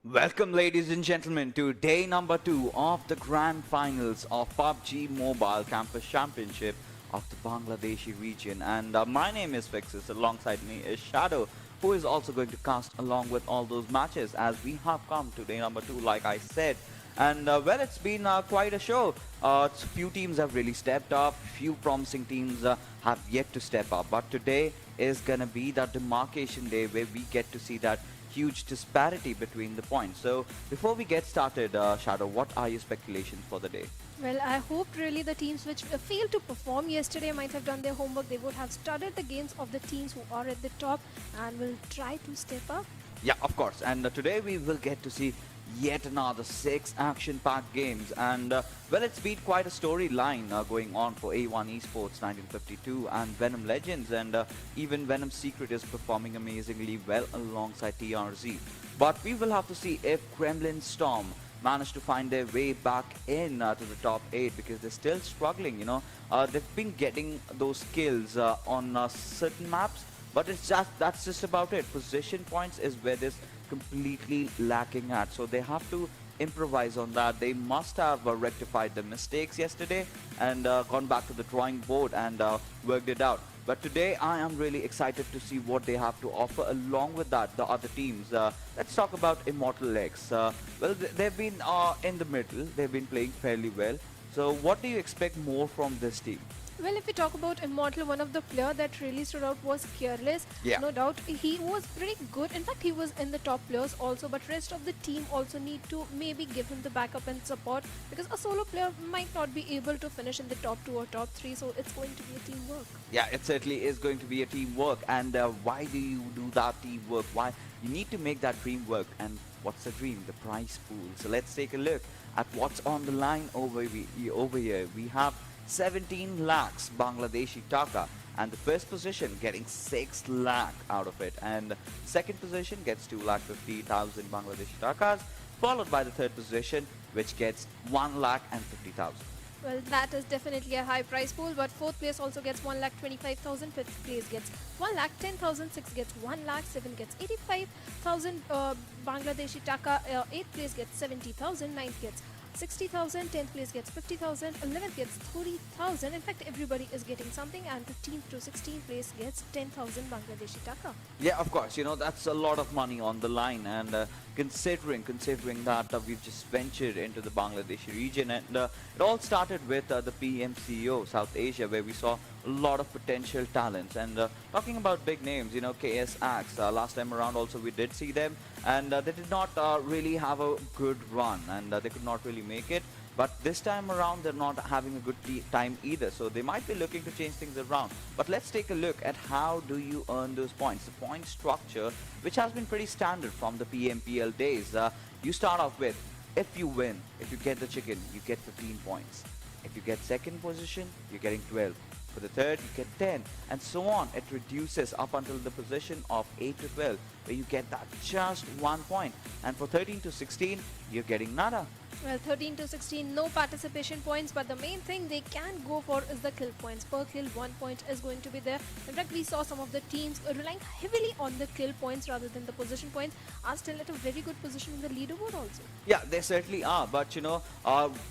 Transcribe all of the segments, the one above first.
Welcome, ladies and gentlemen, to day number 2 of the Grand Finals of PUBG Mobile Campus Championship of the Bangladeshi region. And my name is Fixus. Alongside me is Shadow, who is also going to cast along with all those matches as we have come to day number 2, like I said. And well, it's been quite a show. Few teams have really stepped up, few promising teams have yet to step up. But today is going to be that demarcation day where we get to see that huge disparity between the points. So before we get started, Shadow, what are your speculations for the day? Well, I hoped really the teams which failed to perform yesterday might have done their homework. They would have studied the games of the teams who are at the top and will try to step up. Yeah, of course. And today we will get to see yet another 6 action-packed games. And well, it's been quite a storyline going on for A1 Esports 1952 and Venom Legends. And even Venom Secret is performing amazingly well alongside TRZ. But we will have to see if Gremlin Storm managed to find their way back in to the top 8, because they're still struggling, you know. They've been getting those kills on certain maps, but that's just about it. Position points is where they're completely lacking at, so they have to improvise on that. They must have rectified the mistakes yesterday and gone back to the drawing board and worked it out. But today I am really excited to see what they have to offer. Along with that, the other teams. Let's talk about Immortal X. Well, they've been in the middle. They've been playing fairly well. So what do you expect more from this team? Well, if we talk about Immortal, one of the players that really stood out was Careless. Yeah. No doubt, he was pretty good. In fact, he was in the top players also, but rest of the team also need to maybe give him the backup and support, because a solo player might not be able to finish in the top 2 or top 3, so it's going to be a teamwork. Yeah, it certainly is going to be a teamwork. And why do you do that teamwork? Why? You need to make that dream work. And what's the dream? The prize pool. So let's take a look at what's on the line over here. We have 17 lakhs Bangladeshi Taka, and the first position getting 6 lakh out of it, and second position gets 2,50,000 Bangladeshi Takas, followed by the third position, which gets 1,50,000. Well, that is definitely a high price pool, but fourth place also gets 1,25,000, fifth place gets 1,10,000, sixth gets 1 lakh, seventh gets 85,000 Bangladeshi Taka, eighth place gets 70,000, ninth gets 60,000, 10th place gets 50,000, 11th gets 30,000. In fact, everybody is getting something, and 15th to 16th place gets 10,000 Bangladeshi Taka. Yeah, of course, you know, that's a lot of money on the line, and considering that we've just ventured into the Bangladeshi region, and it all started with the PMCO South Asia, where we saw a lot of potential talents. And talking about big names, you know, KS Axe, last time around also we did see them, and they did not really have a good run, and they could not really make it. But this time around they're not having a good time either, so they might be looking to change things around. But let's take a look at how do you earn those points. The point structure, which has been pretty standard from the PMPL days. You start off with, if you win, if you get the chicken, you get 15 points. If you get second position, you're getting 12. For the third, you get 10, and so on. It reduces up until the position of 8 to 12, where you get that just 1 point. And for 13 to 16, you're getting nada. Well, 13 to 16, no participation points, but the main thing they can go for is the kill points. Per kill, 1 point is going to be there. In fact, we saw some of the teams relying heavily on the kill points rather than the position points, are still at a very good position in the leaderboard also. Yeah, they certainly are. But, you know,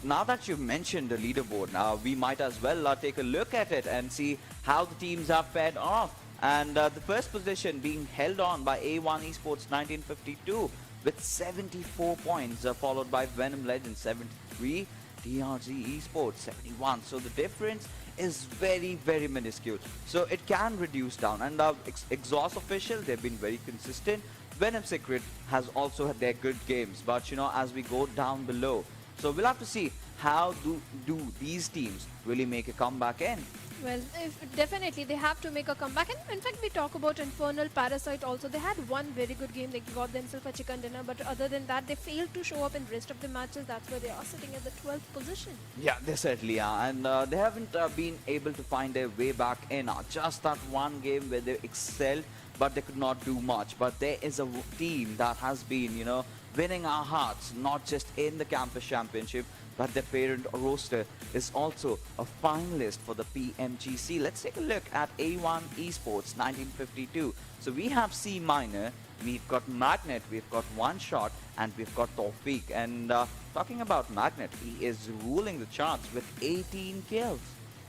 now that you've mentioned the leaderboard, we might as well take a look at it and see how the teams have fared off. And the first position being held on by A1 Esports 1952 with 74 points, followed by Venom Legends 73, TRZ Esports 71. So the difference is very, very minuscule. So it can reduce down. And XOSS official, they've been very consistent. Venom Secret has also had their good games. But, you know, as we go down below, so we'll have to see how do these teams really make a comeback in. Well, definitely they have to make a comeback. And in fact, we talk about Infernal Parasite also. They had one very good game. They got themselves a chicken dinner. But other than that, they failed to show up in the rest of the matches. That's why they are sitting at the 12th position. Yeah, they certainly are. And they haven't been able to find their way back in. Just that one game where they excelled, but they could not do much. But there is a team that has been, you know, winning our hearts, not just in the Campus Championship, but their parent roster is also a finalist for the PMGC. Let's take a look at A1 Esports 1952. So we have C Minor, we've got Magnet, we've got One Shot, and we've got Tawfiq. And talking about Magnet, he is ruling the charts with 18 kills.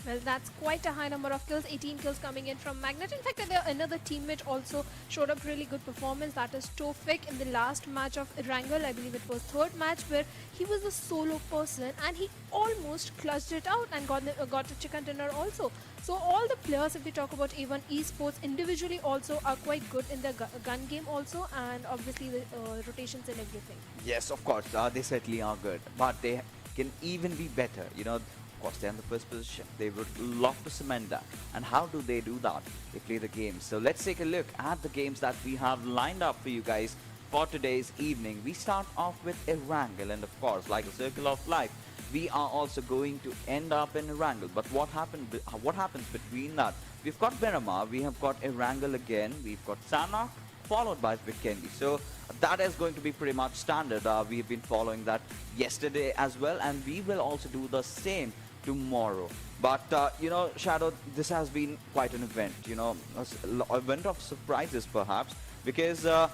Well, that's quite a high number of kills, 18 kills coming in from Magnet. In fact, another teammate also showed up really good performance, that is Tawfiq in the last match of Erangel. I believe it was third match where he was a solo person and he almost clutched it out and got a chicken dinner also. So all the players, if we talk about A1 Esports, individually also are quite good in the gun game also, and obviously the rotations and everything. Yes, of course, they certainly are good, but they can even be better. You know, of course, they're in the first position. They would love to cement that. And how do they do that? They play the games. So let's take a look at the games that we have lined up for you guys for today's evening. We start off with Erangel, and of course, like a circle of life, we are also going to end up in Erangel. But what happens between that? We've got Miramar, we have got Erangel again, we've got Sanhok, followed by Vikendi. So that is going to be pretty much standard. We have been following that yesterday as well, and we will also do the same tomorrow. But you know, Shadow, this has been quite an event, you know, an event of surprises perhaps, because the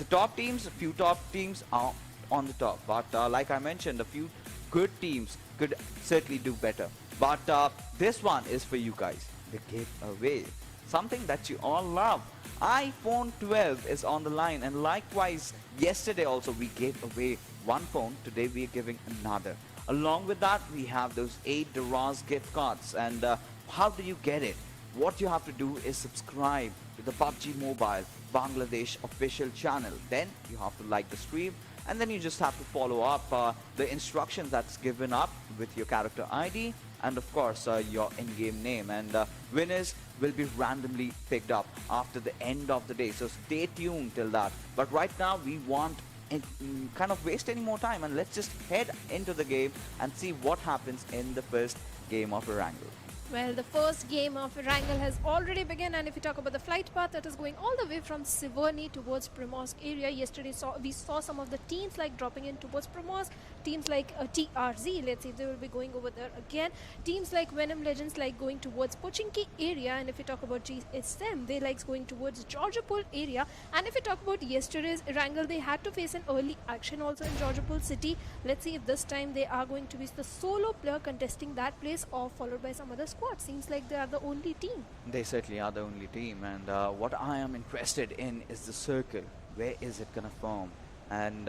top teams, a few top teams are on the top, but like I mentioned, a few good teams could certainly do better. But this one is for you guys. They gave away something that you all love. iPhone 12 is on the line, and likewise yesterday also we gave away one phone. Today we are giving another. Along with that, we have those 8 TRZ gift cards. And how do you get it? What you have to do is subscribe to the PUBG Mobile Bangladesh official channel. Then you have to like the stream, and then you just have to follow up the instructions that's given up with your character ID and of course your in-game name. And winners will be randomly picked up after the end of the day. So stay tuned till that. But right now we want kind of waste any more time, and let's just head into the game and see what happens in the first game of Erangel. Well, the first game of Erangel has already begun, and if you talk about the flight path, that is going all the way from Siverny towards Primorsk area. Yesterday we saw some of the teams like dropping in towards Primorsk, teams like TRZ, let's see if they will be going over there again. Teams like Venom Legends like going towards Pochinki area, and if you talk about GSM, they like going towards Georgiapol area. And if you talk about yesterday's Erangel, they had to face an early action also in Georgiapol city. Let's see if this time they are going to be the solo player contesting that place or followed by some other squad. Seems like they are the only team. They certainly are the only team, and what I am interested in is the circle. Where is it gonna form? And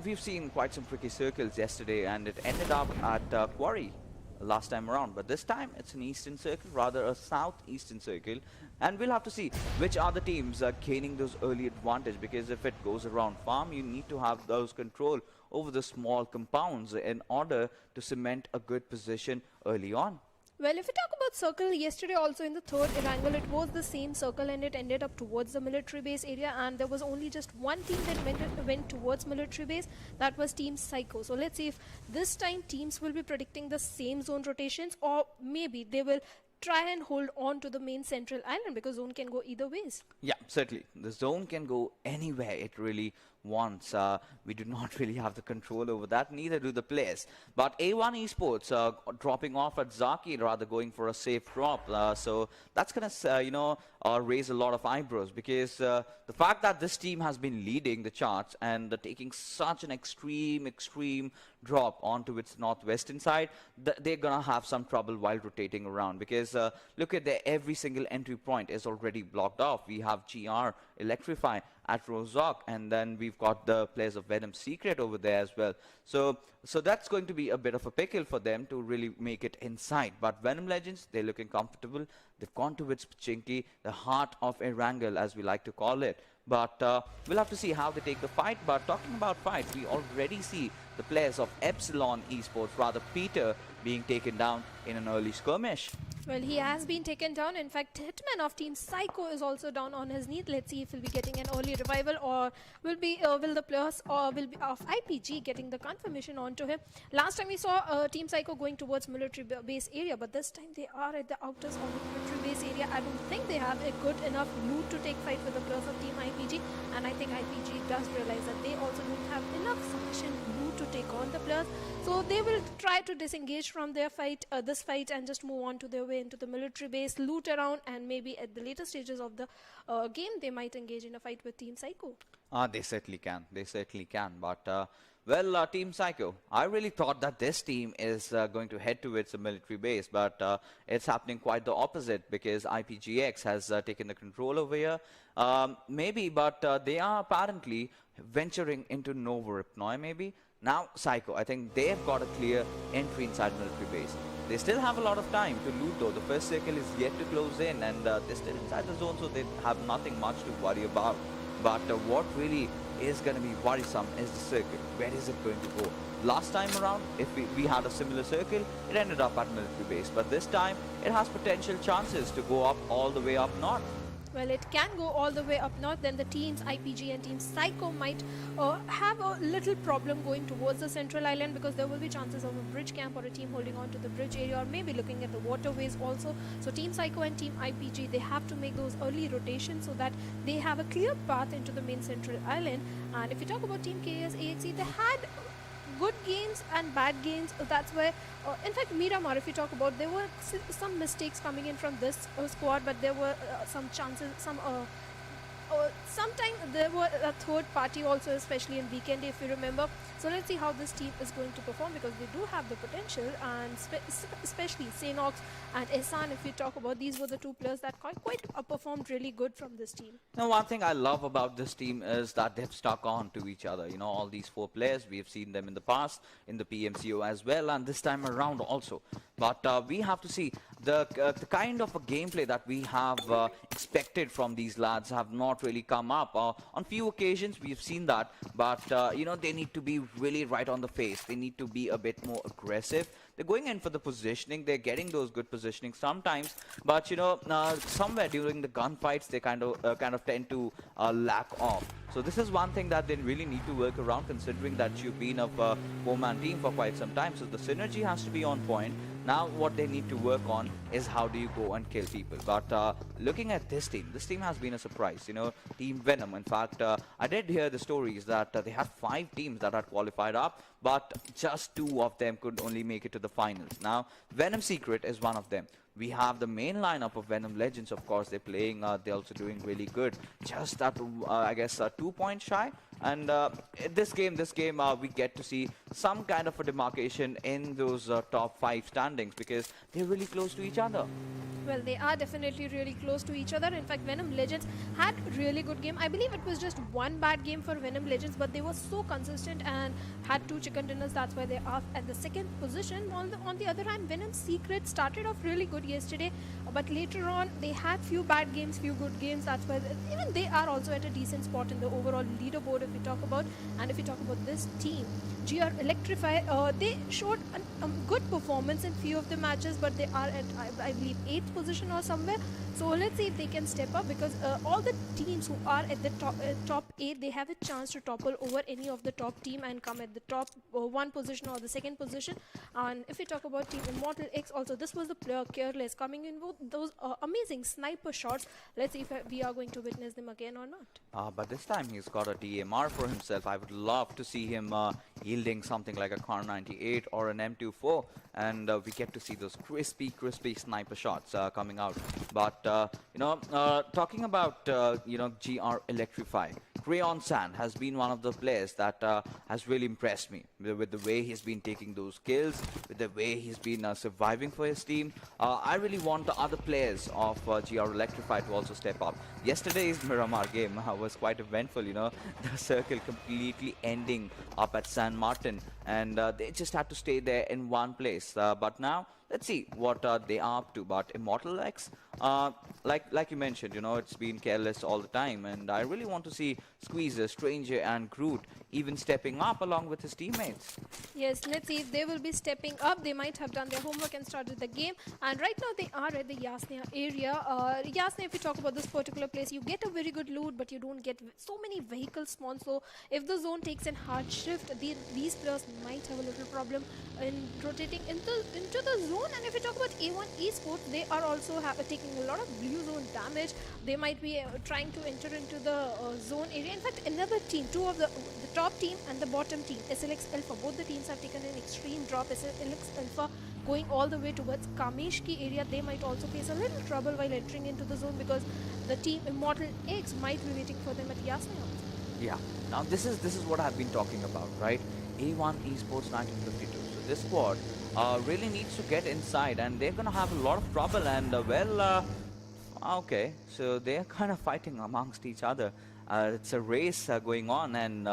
we've seen quite some tricky circles yesterday, and it ended up at Quarry last time around. But this time it's an eastern circle, rather a southeastern circle, and we'll have to see which are the teams gaining those early advantage, because if it goes around farm, you need to have those control over the small compounds in order to cement a good position early on. Well, if we talk about circle, yesterday also in the third Erangel, it was the same circle and it ended up towards the military base area, and there was only just one team that went towards military base. That was Team Cyko. So let's see if this time teams will be predicting the same zone rotations, or maybe they will try and hold on to the main central island, because zone can go either ways. Yeah, certainly. The zone can go anywhere it really wants. We do not really have the control over that, neither do the players. But A1 Esports dropping off at Zaki, rather going for a safe drop. So that's going to, raise a lot of eyebrows, because the fact that this team has been leading the charts and taking such an extreme drop onto its northwestern side, they're going to have some trouble while rotating around, because look at every single entry point is already blocked off. We have GR, ELECTRIFY at Rozhok, and then we've got the players of Venom Secret over there as well. So that's going to be a bit of a pickle for them to really make it inside. But Venom Legends, they're looking comfortable. They've gone towards Pochinki, the heart of Erangel, as we like to call it. But we'll have to see how they take the fight. But talking about fights, we already see the players of EPSILON Esports, rather Peter, being taken down in an early skirmish. Well, he has been taken down. In fact, Hitman of Team Cyko is also down on his knee. Let's see if he'll be getting an early revival, or will the players will be of IPG getting the confirmation onto him. Last time we saw Team Cyko going towards military base area, but this time they are at the outers of the military base area. I don't think they have a good enough loot to take fight with the players of Team IPG, and I think IPG does realize that they also don't have enough sufficient loot to to take on the players. So they will try to disengage from their fight, this fight, and just move on to their way into the military base, loot around, and maybe at the later stages of the game, they might engage in a fight with Team Cyko. They certainly can. They certainly can. But, well, Team Cyko, I really thought that this team is going to head towards a military base, but it's happening quite the opposite because IPGX has taken the control over here. Maybe, but they are apparently venturing into Novoripnoi, maybe. Now, Cyko, I think they've got a clear entry inside military base. They still have a lot of time to loot, though. The first circle is yet to close in, and they're still inside the zone, so they have nothing much to worry about. But what really is going to be worrisome is the circle. Where is it going to go? Last time around, if we had a similar circle, it ended up at military base. But this time, it has potential chances to go up all the way up north. Well, it can go all the way up north. Then the teams IPG and Team Cyko might have a little problem going towards the central island, because there will be chances of a bridge camp or a team holding on to the bridge area, or maybe looking at the waterways also. So Team Cyko and Team IPG, they have to make those early rotations so that they have a clear path into the main central island. And if you talk about Team KSAXE, they had good games and bad games. That's where, in fact, Miramar, if you talk about, there were some mistakes coming in from this squad, but there were some chances, sometimes there were a third party also, especially in Vikendi, if you remember. So let's see how this team is going to perform, because they do have the potential, and especially Sanhok and Ehsan, if you talk about, these were the two players that quite performed really good from this team. Now, one thing I love about this team is that they've stuck on to each other. You know, all these four players, we have seen them in the past, in the PMCO as well, and this time around also. But we have to see the kind of a gameplay that we have expected from these lads have not really come up. On few occasions, we have seen that, but, you know, they need to be really right on the face. They need to be a bit more aggressive. They're going in for the positioning. They're getting those good positioning sometimes, but you know, somewhere during the gunfights, they kind of tend to lack off. So this is one thing that they really need to work around, considering that you've been a four-man team for quite some time. So the synergy has to be on point. Now what they need to work on is how do you go and kill people. But looking at this team has been a surprise. You know, Team Venom. In fact, I did hear the stories that they had 5 teams that had qualified up, but just 2 of them could only make it to the finals. Now, Venom Secret is one of them. We have the main lineup of Venom Legends, of course. They're playing, they're also doing really good. Just that, I guess, 2 points shy. And this game, we get to see some kind of a demarcation in those top 5 standings, because they're really close to each other. Well, they are definitely really close to each other. In fact, Venom Legends had really good game. I believe it was just one bad game for Venom Legends, but they were so consistent and had 2 chicken dinners. That's why they are at the 2nd position. On the other hand, Venom Secret started off really good yesterday, but later on they had few bad games, few good games. That's why even they are also at a decent spot in the overall leaderboard, if we talk about. And if we talk about this team, GR ELECTRIFY, they showed a good performance in few of the matches, but they are at, I believe, 8th position or somewhere. So let's see if they can step up, because all the teams who are at the top 8, they have a chance to topple over any of the top team and come at the top 1 position or the 2nd position. And if we talk about Team Immortal X also, this was the player Careless coming in with those amazing sniper shots. Let's see if we are going to witness them again or not. But this time he's got a DMR for himself. I would love to see him yielding something like a Car 98 or an M24, and we get to see those crispy sniper shots coming out. But you know, talking about you know, GR ELECTRIFY, Crayon San has been one of the players that has really impressed me with the way he's been taking those kills, with the way he's been surviving for his team. I really want the other players of GR ELECTRIFY to also step up. Yesterday's Miramar game was quite eventful, you know, the circle completely ending up at San Martin, and they just had to stay there in one place. But now, let's see what they are up to. But Immortal X, like you mentioned, you know, it's been Careless all the time, and I really want to see Squeezer, Stranger, and Groot even stepping up along with his teammates. Yes, let's see if they will be stepping up. They might have done their homework and started the game. And right now they are at the Yasnia area. Yasnia, if you talk about this particular place, you get a very good loot, but you don't get so many vehicles spawn. So if the zone takes a hard shift, these players might have a little problem in rotating into the zone. And if we talk about A1 Esports, they are also taking a lot of blue zone damage. They might be trying to enter into the zone area. In fact, another team, two of the top team and the bottom team, SLX Alpha, both the teams have taken an extreme drop. SLX Alpha going all the way towards Kameshki area. They might also face a little trouble while entering into the zone because the team Immortal X might be waiting for them at Yasna. Yeah. Now this is what I've been talking about, right? A1 Esports 1952. So this squad really needs to get inside, and they're gonna have a lot of trouble. And okay, so they're kind of fighting amongst each other. It's a race going on, and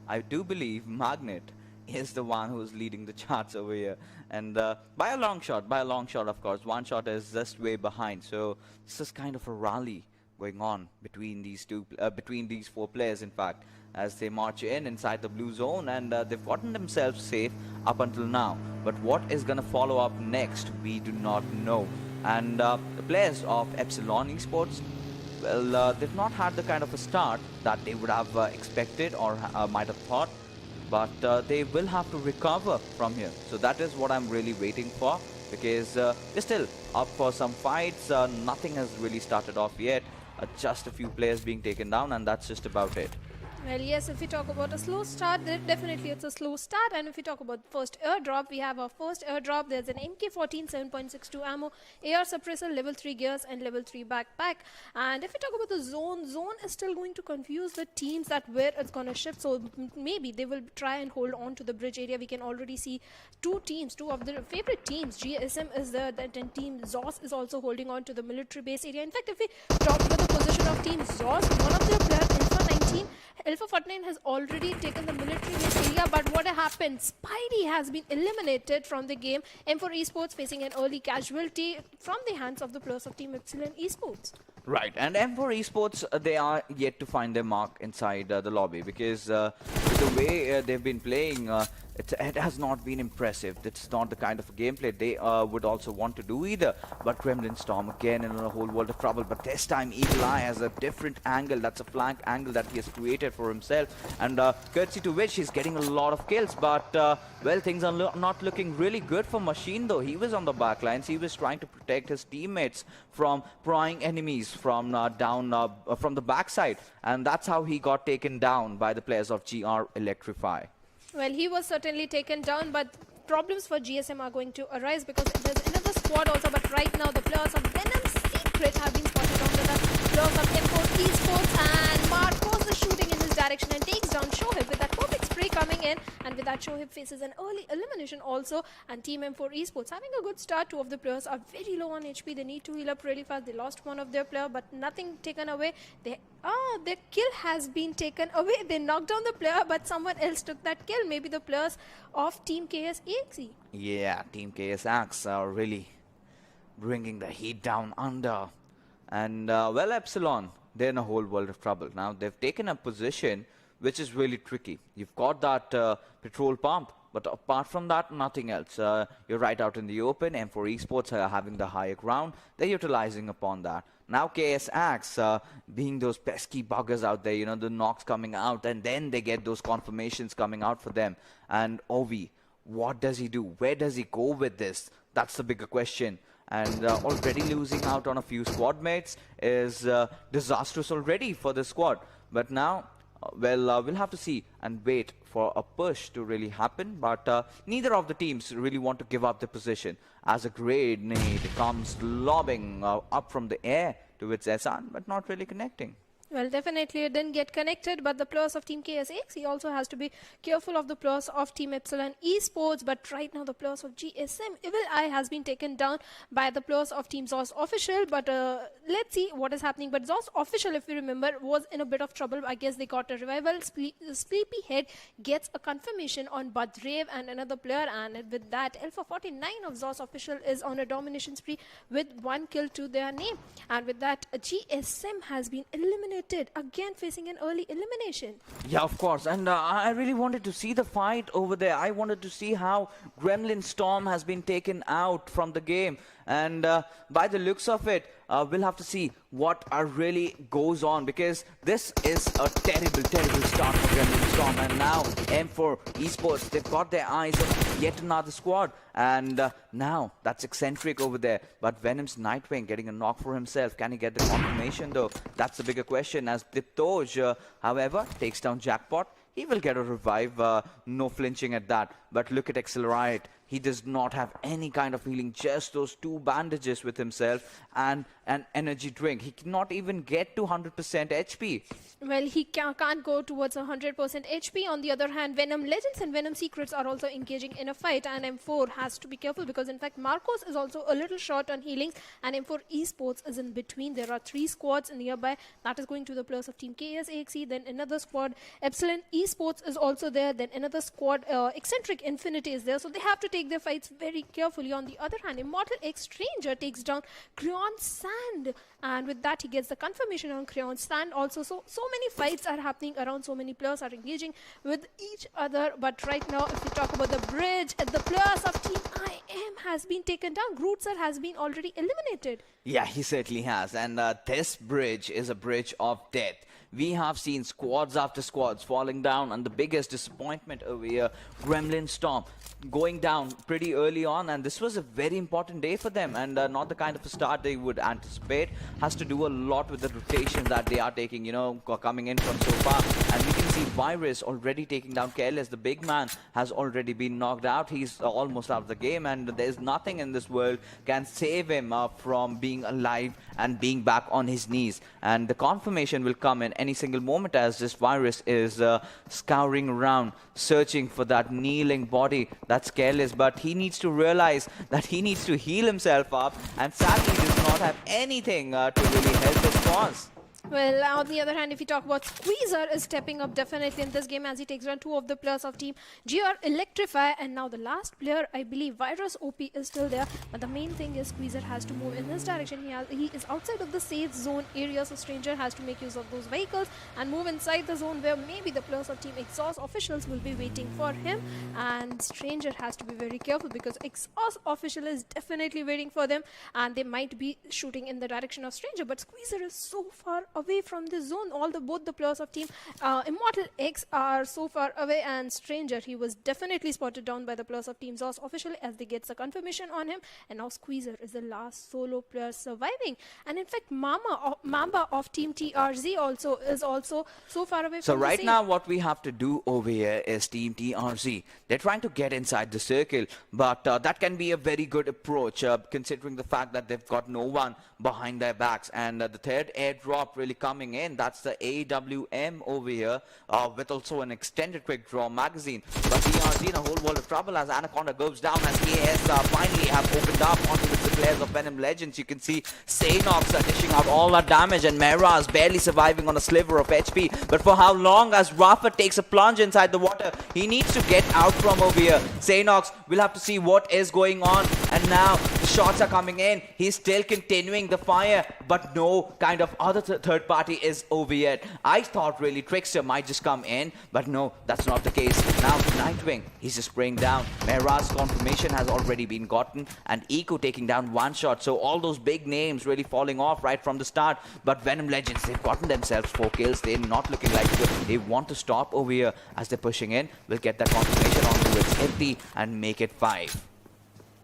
I do believe Magnet is the one who's leading the charts over here, and by a long shot, of course. One shot is just way behind. So this is kind of a rally going on between these these four players, in fact, as they march inside the blue zone, and they've gotten themselves safe up until now. But what is going to follow up next, we do not know. And the players of EPSILON Esports, well, they've not had the kind of a start that they would have expected or might have thought, but they will have to recover from here. So that is what I'm really waiting for, because they're still up for some fights. Nothing has really started off yet. Just a few players being taken down, and that's just about it. Well, yes, if we talk about a slow start, definitely it's a slow start. And if we talk about first airdrop, we have our first airdrop. There's an MK14 7.62 ammo, AR suppressor, level 3 gears, and level 3 backpack. And if we talk about the zone is still going to confuse the teams that where it's going to shift. So maybe they will try and hold on to the bridge area. We can already see two of their favorite teams. GSM is there, then team XOSS is also holding on to the military base area. In fact, if we talk about the position of team XOSS, one of their players, Alpha 49 has already taken the military base area, but what happened? Spidey has been eliminated from the game. M4 Esports facing an early casualty from the hands of the players of Team Epsilon Esports. Right, and M4 Esports, they are yet to find their mark inside the lobby, because with the way they've been playing, it has not been impressive. It's not the kind of gameplay they would also want to do either. But Gremlin Storm again in a whole world of trouble. But this time Eagle Eye has a different angle. That's a flank angle that he has created for himself. And courtesy to which he's getting a lot of kills. But well, things are not looking really good for Machine, though. He was on the back lines. He was trying to protect his teammates from prying enemies from from the backside. And that's how he got taken down by the players of GR Electrify. Well, he was certainly taken down, but problems for GSM are going to arise because there's another squad also. But right now, the players of Venom Secret have been spotted on the players of M4 Esports, and Mark goes the shooting in his direction and takes down Shoaib with that perfect spray coming in. And with that, Shoaib faces an early elimination also. And Team M4 Esports having a good start. Two of the players are very low on HP. They need to heal up really fast. They lost one of their player, but nothing taken away. Their kill has been taken away. They knocked down the player, but someone else took that kill. Maybe the players of Team KSEXE. Yeah, Team KSX are really bringing the heat down under. And, well, Epsilon, they're in a whole world of trouble. Now, they've taken a position which is really tricky. You've got that petrol pump, but apart from that, nothing else. You're right out in the open. M4 Esports are having the higher ground. They're utilizing upon that. Now KSX, being those pesky buggers out there, you know, the knocks coming out, and then they get those confirmations coming out for them. And Ovi, what does he do? Where does he go with this? That's the bigger question. And already losing out on a few squad mates is disastrous already for the squad. But now, well, we'll have to see and wait for a push to really happen. But neither of the teams really want to give up the position, as a grenade comes lobbing up from the air towards Esan, but not really connecting. Well, definitely it didn't get connected, but the players of Team KSX, he also has to be careful of the players of Team Epsilon Esports. But right now, the players of GSM, Evil Eye has been taken down by the players of Team ZOS Official. But let's see what is happening. But ZOS Official, if you remember, was in a bit of trouble. I guess they got a revival. Sleepyhead gets a confirmation on Badrev and another player. And with that, Alpha 49 of ZOS Official is on a domination spree with 1 kill to their name. And with that, GSM has been eliminated. Again facing an early elimination. Yeah, of course. And I really wanted to see the fight over there. I wanted to see how Gremlin Storm has been taken out from the game. And by the looks of it, we'll have to see what really goes on, because this is a terrible, terrible start for Gremlin Storm. And now M4 Esports, they've got their eyes on yet another squad. And now that's EXENTRIC over there. But Venom's Nightwing getting a knock for himself. Can he get the confirmation though? That's the bigger question, as Diptoj, however, takes down Jackpot. He will get a revive, no flinching at that. But look at Accelerate. He does not have any kind of healing, just those 2 bandages with himself and an energy drink. He cannot even get to 100% HP. Well, he can't go towards 100% HP. On the other hand, Venom Legends and Venom Secrets are also engaging in a fight, and M4 has to be careful because, in fact, Marcos is also a little short on healings, and M4 Esports is in between. There are 3 squads nearby. That is going to the players of Team KSAXE. Then another squad, EPSILON Esports, is also there. Then another squad, EXENTRIC Infinity, is there. So they have to take their fights very carefully. On the other hand, Immortal X Stranger takes down Creon Sand, and with that he gets the confirmation on Creon Sand also. So many fights are happening around, so many players are engaging with each other. But right now, if we talk about the bridge, the players of Team IM has been taken down. Grootzer has been already eliminated. Yeah, he certainly has. And this bridge is a bridge of death. We have seen squads after squads falling down, and the biggest disappointment over here, Gremlin Storm, going down pretty early on, and this was a very important day for them, and not the kind of a start they would anticipate. Has to do a lot with the rotation that they are taking, you know, coming in from so far. And we can see Virus already taking down Careless. The big man has already been knocked out. He's almost out of the game, and there's nothing in this world can save him from being alive and being back on his knees. And the confirmation will come in any single moment, as this Virus is scouring around, searching for that kneeling body that's Careless. But he needs to realize that he needs to heal himself up, and sadly does not have anything to really help his cause. Well, on the other hand, if you talk about Squeezer is stepping up definitely in this game, as he takes down 2 of the players of Team GR Electrify. And now the last player, I believe Virus OP, is still there. But the main thing is Squeezer has to move in this direction. He is outside of the safe zone area, so Stranger has to make use of those vehicles and move inside the zone where maybe the players of Team XOSS officials will be waiting for him. And Stranger has to be very careful because XOSS official is definitely waiting for them, and they might be shooting in the direction of Stranger. But Squeezer is so far away from the zone. Both the players of Team Immortal X are so far away, and Stranger, he was definitely spotted down by the players of Team XOSS officially, as they get the confirmation on him. And now Squeezer is the last solo player surviving. And in fact, Mamba of Team TRZ also is so far away so from right the now what we have to do over here is Team TRZ. They're trying to get inside the circle, but that can be a very good approach considering the fact that they've got no one behind their backs. And the third airdrop really coming in, that's the AWM over here, with also an extended quick draw magazine. But TRZ in a whole world of trouble as Anaconda goes down, as KS finally have opened up onto the players of Venom Legends. You can see Sanhok are dishing out all that damage, and Mera is barely surviving on a sliver of HP. But for how long, as Rafa takes a plunge inside the water? He needs to get out from over here. Sanhok, we'll have to see what is going on. And now the shots are coming in. He's still continuing the fire, but no kind of other third party is over yet. I thought really Trickster might just come in, but no, that's not the case. Now Nightwing, he's just spraying down. Mera's confirmation has already been gotten, and Eco taking down 1 shot. So all those big names really falling off right from the start. But Venom Legends, they've gotten themselves 4 kills. They're not looking like good. They want to stop over here as they're pushing in. We'll get that confirmation onto its empty and make it 5.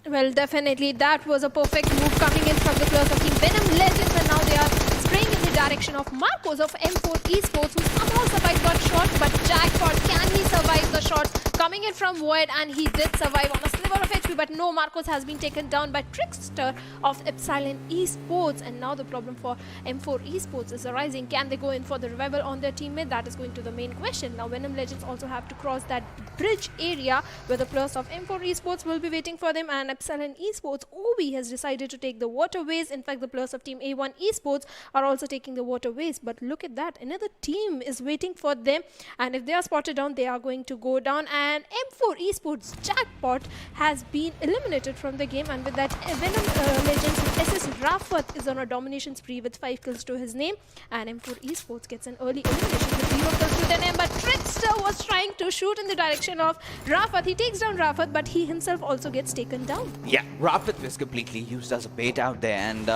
Well, definitely that was a perfect move coming in from the players of Team Venom Legends, and now they are spraying in the direction of Marcos of M4 Esports, who somehow survived that shot. But Jackpot, can he survive the shot coming in from Void? And he did survive on a sliver of HP, but no, Marcos has been taken down by Trickster of EPSILON Esports. And now the problem for M4 Esports is arising. Can they go in for the revival on their teammate? That is going to the main question. Now Venom Legends also have to cross that bridge area where the players of M4 Esports will be waiting for them, and EPSILON Esports OB has decided to take the waterways. In fact, the players of Team A1 Esports are also taking the waterways. But look at that, another team is waiting for them, and if they are spotted down, they are going to go down. And M4 Esports Jackpot has been eliminated from the game, and with that, Venom Legends SS Rafat is on a domination spree with 5 kills to his name, and M4 Esports gets an early elimination with 0 kills to their name. But Trickster was trying to shoot in the direction perfection of Rafat. He takes down Rafat, but he himself also gets taken down. Yeah, Rafat was completely used as a bait out there, and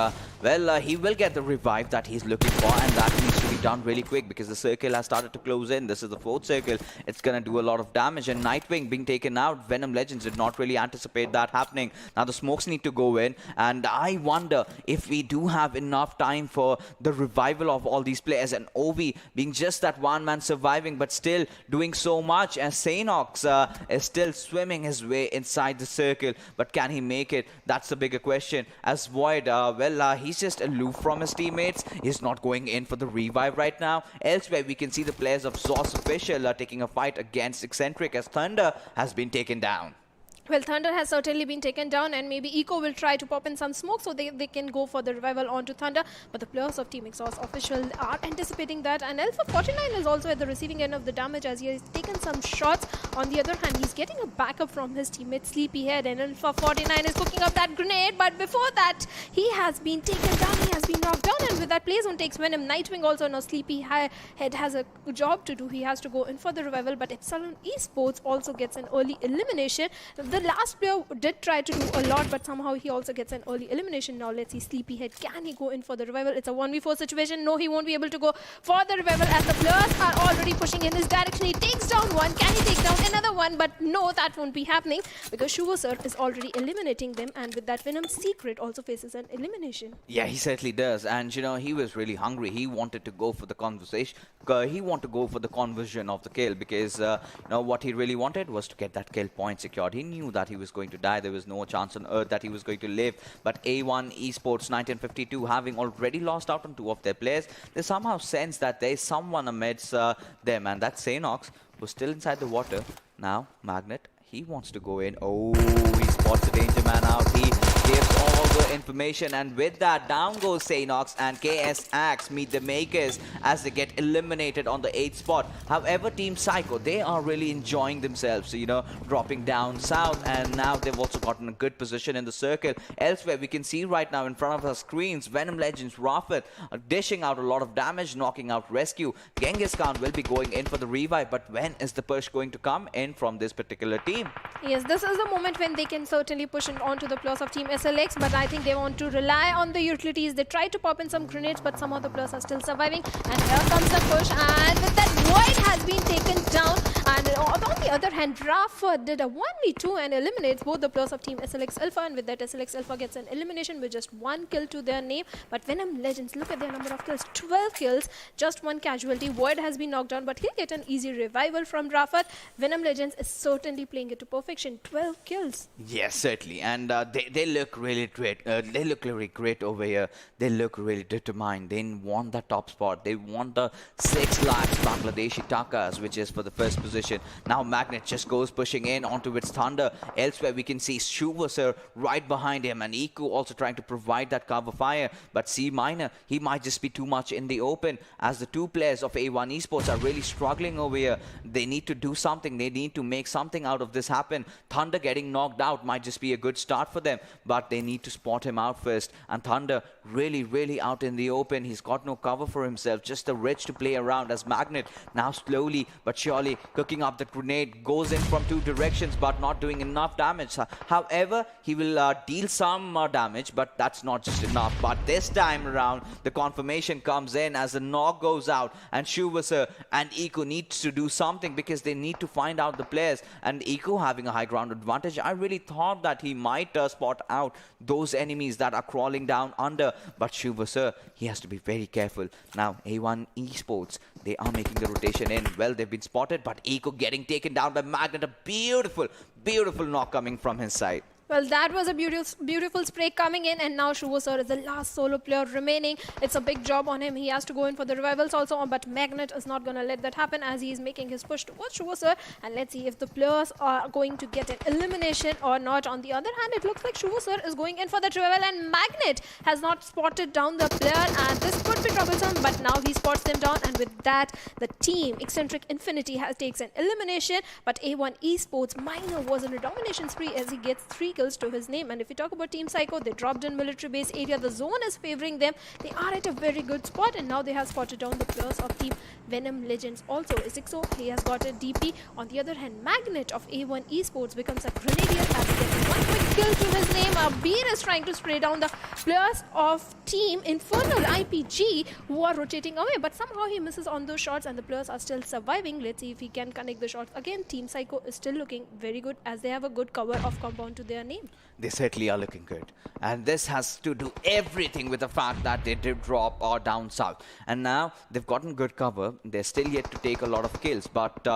he will get the revive that he's looking for, and that needs to be done really quick because the circle has started to close in. This is the 4th circle. It's gonna do a lot of damage, and Nightwing being taken out. Venom Legends did not really anticipate that happening. Now the smokes need to go in, and I wonder if we do have enough time for the revival of all these players, and Ovi being just that one man surviving but still doing so much, as Sanhok is still swimming his way inside the circle, but can he make it? That's the bigger question. As Void, he's just aloof from his teammates. He's not going in for the revive right now. Elsewhere we can see the players of XOSS Official taking a fight against EXENTRIC as Thunder has been taken down. Well, Thunder has certainly been taken down, and maybe Eco will try to pop in some smoke so they can go for the revival onto Thunder. But the players of Team XOSS Official are anticipating that, and Alpha 49 is also at the receiving end of the damage as he has taken some shots. On the other hand, he's getting a backup from his teammate Sleepyhead, and Alpha 49 is cooking up that grenade. But before that, he has been taken down, he has been knocked down, and with that, Play Zone takes Venom. Nightwing also now Sleepyhead has a job to do. He has to go in for the revival, but EPSILON Esports also gets an early elimination. The last player did try to do a lot, but somehow he also gets an early elimination. Now let's see Sleepyhead. Can he go in for the revival? It's a 1v4 situation. No, he won't be able to go for the revival as the players are already pushing in his direction. He takes down one. Can he take down another one? But no, that won't be happening because Sir is already eliminating them, and with that Venom Secret also faces an elimination. Yeah, he certainly does, and you know, he was really hungry. He wanted to go for the conversation. He wanted to go for the conversion of the kill because you know what he really wanted was to get that kill point secured. He knew that he was going to die. There was no chance on earth that he was going to live. But A1 Esports 1952, having already lost out on 2 of their players, they somehow sense that there is someone amidst them, and that's Sanhok, who's still inside the water. Now, Magnet, he wants to go in. Oh, he spots the danger man out. He gives all the information, and with that, down goes Sanhok, and KS Axe meet the makers as they get eliminated on the 8th spot. However, Team Cyko, they are really enjoying themselves, you know, dropping down south, and now they've also gotten a good position in the circle. Elsewhere, we can see right now in front of our screens, Venom Legends, Rafat dishing out a lot of damage, knocking out Rescue. Genghis Khan will be going in for the revive, but when is the push going to come in from this particular team? Yes, this is the moment when they can certainly push in onto the players of Team SLX, but I think they want to rely on the utilities. They try to pop in some grenades, but some of the players are still surviving. And here comes the push, and with that, Void has been taken down. And on the other hand, Rafa did a 1v2 and eliminates both the players of Team SLX Alpha, and with that, SLX Alpha gets an elimination with just 1 kill to their name. But Venom Legends, look at their number of kills, 12 kills, just 1 casualty. Void has been knocked down, but he'll get an easy revival from Rafa. Venom Legends is certainly playing it to perfection, 12 kills. Yes, certainly, and they look really great. They look really great over here. They look really determined. They want the top spot. They want the 6 lakhs Bangladeshi takas, which is for the first position. Now Magnet just goes pushing in onto its Thunder. Elsewhere we can see Shuva right behind him, and Iku also trying to provide that cover fire. But C Minor, he might just be too much in the open, as the 2 players of A1 Esports are really struggling over here. They need to do something. They need to make something out of this happen. Thunder getting knocked out might just be a good start for them, but they need to spot him out first. And Thunder really out in the open. He's got no cover for himself, just the Rich to play around, as Magnet now slowly but surely cooking up the grenade, goes in from 2 directions but not doing enough damage. However, he will deal some damage, but that's not just enough. But this time around, the confirmation comes in as the knock goes out, and Shuvasar and Eco needs to do something because they need to find out the players. And Eco having a high ground advantage, I really thought that he might spot out those enemies that are crawling down under, but Shuvasar, he has to be very careful. Now A1 Esports, they are making the rotation in. Well, they've been spotted, but Eco getting taken down by Magnet. A beautiful knock coming from his side. Well, that was a beautiful spray coming in, and now Shuvasar is the last solo player remaining. It's a big job on him. He has to go in for the revivals also, but Magnet is not going to let that happen as he is making his push towards Shuvasar. And let's see if the players are going to get an elimination or not. On the other hand, it looks like Shuvasar is going in for the revival, and Magnet has not spotted down the player, and this could be troublesome, but now he spots them down, and with that, the team Eccentric Infinity takes an elimination. But A1 Esports Minor was in a domination spree as he gets 3 kills to his name. And if you talk about Team Cyko, they dropped in military base area. The zone is favoring them. They are at a very good spot, and now they have spotted down the players of Team Venom Legends. Also, Cyko, he has got a DP. On the other hand, Magnet of A1 Esports becomes a grenadier as he gets one quick kill to his name. Beer is trying to spray down the players of Team Infernal IPG who are rotating away, but somehow he misses on those shots and the players are still surviving. Let's see if he can connect the shots. Again, Team Cyko is still looking very good as they have a good cover of compound to their name. They certainly are looking good. And this has to do everything with the fact that they did drop down south. And now they've gotten good cover. They're still yet to take a lot of kills. But,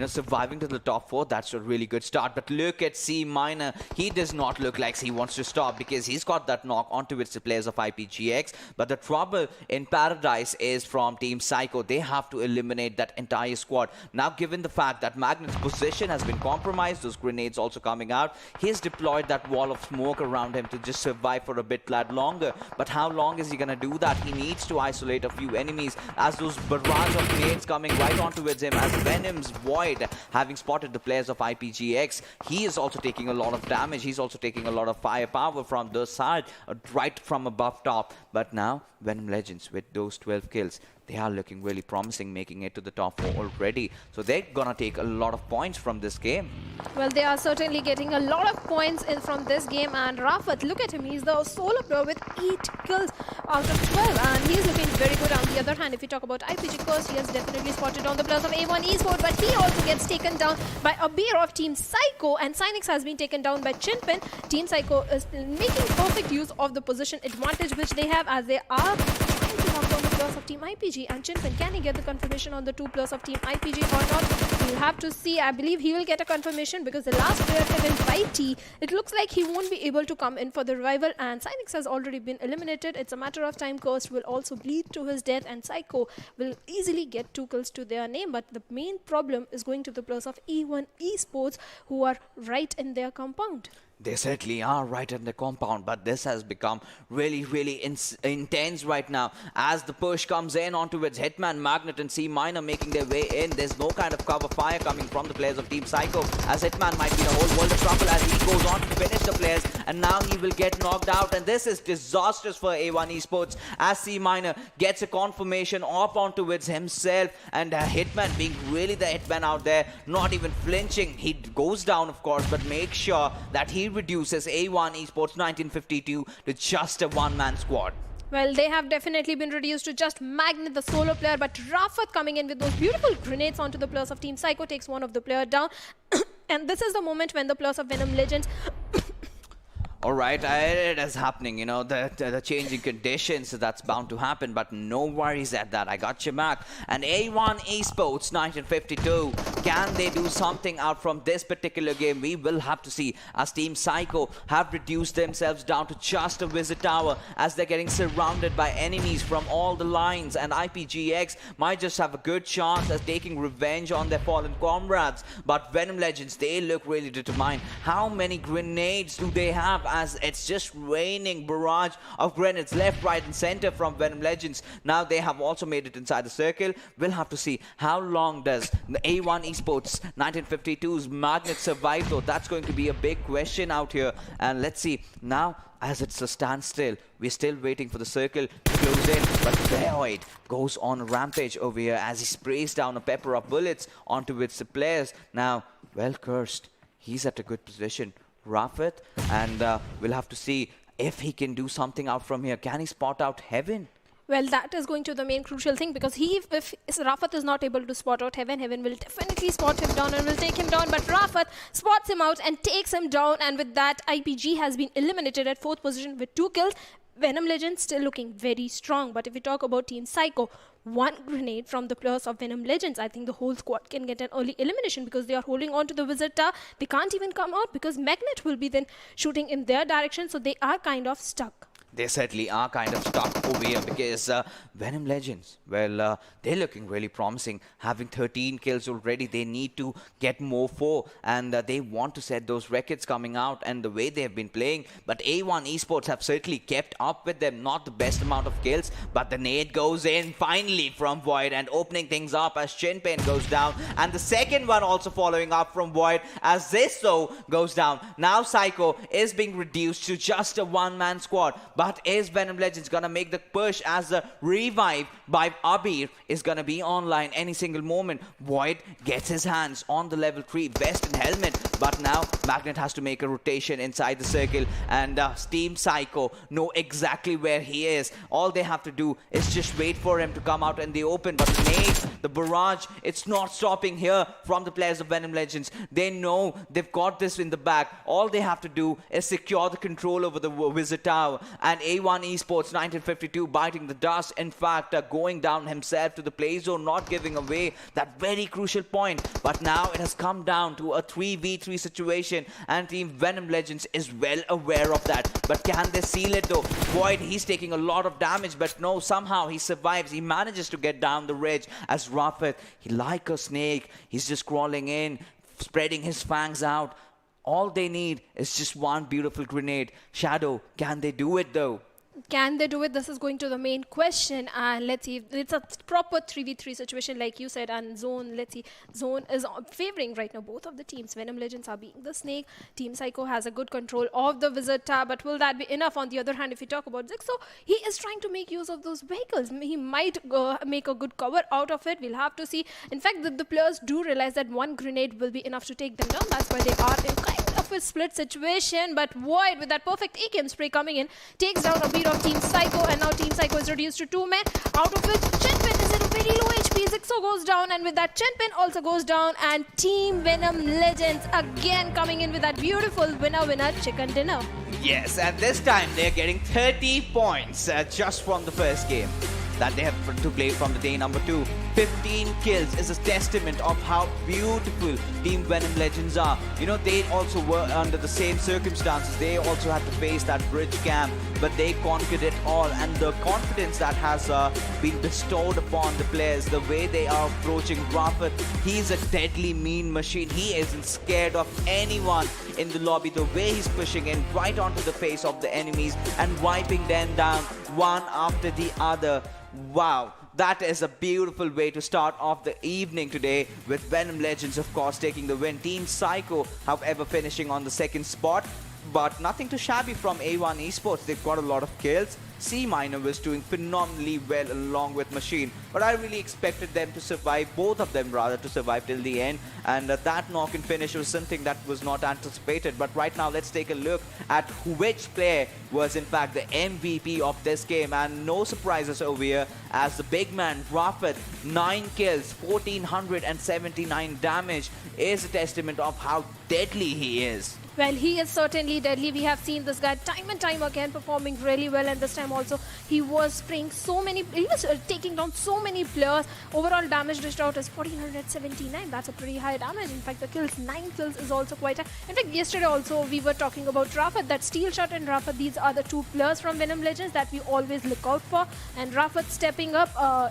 surviving to the top 4, that's a really good start. But look at C Minor. He does not look like he wants to stop because he's got that knock onto its players of IPGX. But the trouble in Paradise is from Team Cyko. They have to eliminate that entire squad. Now, given the fact that Magnet's position has been compromised, those grenades also coming out, he's deployed that wall of smoke around him to just survive for a bit longer. But how long is he going to do that? He needs to isolate a few enemies as those barrage of grenades coming right onto him as Venom's Void having spotted the players of IPGX. He is also taking a lot of damage. He's also taking a lot of firepower from the side, right from above top. But now, Venom Legends with those 12 kills, they are looking really promising, making it to the top 4 already. So they're gonna take a lot of points from this game. Well, they are certainly getting a lot of points in from this game. And Rafat, look at him. He's the solo player with 8 kills out of 12. And he's looking very good. On the other hand, if you talk about IPG Curse, he has definitely spotted on the players of A1 Esports. But he also gets taken down by Abir of Team Cyko. And Cynix has been taken down by Chinpin. Team Cyko is making perfect use of the position advantage which they have as they are trying to knock down the players of Team IPG. And Chinpin, can he get the confirmation on the 2 players of Team IPG or not? We'll have to see. I believe he will get a confirmation because the last player, Kevin Whitey, it looks like he won't be able to come in for the revival, and Cynix has already been eliminated. It's a matter of time. Cursed will also bleed to his death, and Cyko will easily get 2 kills to their name. But the main problem is going to the players of E1 Esports who are right in their compound. They certainly are right in the compound, but this has become really intense right now as the push comes in onto its Hitman, Magnet and C Minor making their way in. There's no kind of cover fire coming from the players of Team Cyko as Hitman might be the whole world of trouble as he goes on to finish the players, and now he will get knocked out, and this is disastrous for A1 Esports as C Minor gets a confirmation off onto its himself, and Hitman being really the Hitman out there, not even flinching. He goes down, of course, but make sure that he reduces A1 Esports 1952 to just a one-man squad. Well, they have definitely been reduced to just Magnet, the solo player, but Rafat coming in with those beautiful grenades onto the players of Team Cyko takes one of the player down. And this is the moment when the players of Venom Legends Alright, it is happening, the changing conditions, so that's bound to happen, but no worries at that. I got you back. And A1 Esports 1952, can they do something out from this particular game? We will have to see, as Team Cyko have reduced themselves down to just a visit tower as they're getting surrounded by enemies from all the lines, and IPGX might just have a good chance at taking revenge on their fallen comrades. But Venom Legends, they look really determined. How many grenades do they have? As it's just raining barrage of grenades left, right and center from Venom Legends. Now they have also made it inside the circle. We'll have to see how long does the A1 Esports 1952's Magnet survive though. That's going to be a big question out here. And let's see now, as it's a standstill, we're still waiting for the circle to close in, but Void goes on a rampage over here as he sprays down a pepper of bullets onto its players. Now, well, Cursed, he's at a good position. Rafat, and we'll have to see if he can do something out from here. Can he spot out Heaven? Well, that is going to the main crucial thing, because if Rafat is not able to spot out Heaven, Heaven will definitely spot him down and will take him down. But Rafat spots him out and takes him down, and with that, IPG has been eliminated at 4th position with 2 kills. Venom Legends still looking very strong. But if we talk about Team Cyko, 1 grenade from the players of Venom Legends, I think the whole squad can get an early elimination because they are holding on to the wizard tower. They can't even come out because Magnet will be then shooting in their direction, so they are kind of stuck. They certainly are kind of stuck over here because Venom Legends, well, they're looking really promising. Having 13 kills already, they need to get more for, and they want to set those records coming out and the way they have been playing. But A1 Esports have certainly kept up with them. Not the best amount of kills, but the nade goes in finally from Void and opening things up as Chinpin goes down. And the second one also following up from Void as this though goes down. Now Cyko is being reduced to just a one-man squad. But is Venom Legends gonna make the push as the revive by Abir is gonna be online any single moment? Void gets his hands on the level 3 vest and helmet, but now Magnet has to make a rotation inside the circle, and Team Cyko know exactly where he is. All they have to do is just wait for him to come out in the open, but the nades, the barrage, it's not stopping here from the players of Venom Legends. They know they've got this in the bag. All they have to do is secure the control over the Wizard Tower, and A1 Esports 1952 biting the dust. In fact, going down himself to the play zone, not giving away that very crucial point. But now it has come down to a 3v3 situation, and Team Venom Legends is well aware of that. But can they seal it though? Void, he's taking a lot of damage, but no, somehow he survives. He manages to get down the ridge as Rafet, he like a snake, he's just crawling in, spreading his fangs out. All they need is just one beautiful grenade. Shadow, can they do it though? Can they do it? This is going to the main question, and let's see. It's a proper 3v3 situation, like you said, and Zone, let's see. Zone is favoring right now both of the teams. Venom Legends are being the snake. Team Cyko has a good control of the Wizard Tower, but will that be enough? On the other hand, if you talk about Zixo, he is trying to make use of those vehicles. He might make a good cover out of it. We'll have to see. In fact, the players do realize that one grenade will be enough to take them down. That's why they are in kind of a split situation, but Void with that perfect AKM spray coming in takes down a beat of Team Cyko, and now Team Cyko is reduced to 2 men, out of which Chinpin is at a very low HP. Zixo goes down, and with that Chinpin also goes down, and Team Venom Legends again coming in with that beautiful winner chicken dinner. Yes, and this time they're getting 30 points just from the first game that they have to play from the day number 2. 15 kills is a testament of how beautiful Team Venom Legends are. You know, they also were under the same circumstances. They also had to face that bridge camp, but they conquered it all. And the confidence that has been bestowed upon the players, the way they are approaching Rafet, he's a deadly mean machine. He isn't scared of anyone in the lobby. The way he's pushing in right onto the face of the enemies and wiping them down one after the other. Wow, that is a beautiful way to start off the evening today, with Venom Legends, of course, taking the win. Team Cyko, however, finishing on the second spot, but nothing too shabby from A1 Esports. They've got a lot of kills. C Minor was doing phenomenally well along with Machine, but I really expected them to survive, both of them rather, to survive till the end, and that knock and finish was something that was not anticipated. But right now let's take a look at which player was in fact the MVP of this game, and no surprises over here as the big man Rafet, 9 kills, 1479 damage, is a testament of how deadly he is. Well, he is certainly deadly. We have seen this guy time and time again performing really well, and this time also he was spraying so many, he was taking down so many players. Overall damage dished out is 1479. That's a pretty high damage. In fact, the kills, 9 kills is also quite high. In fact, yesterday also we were talking about Rafet, that Steel Shot and Rafet. These are the 2 players from Venom Legends that we always look out for, and Rafet stepping up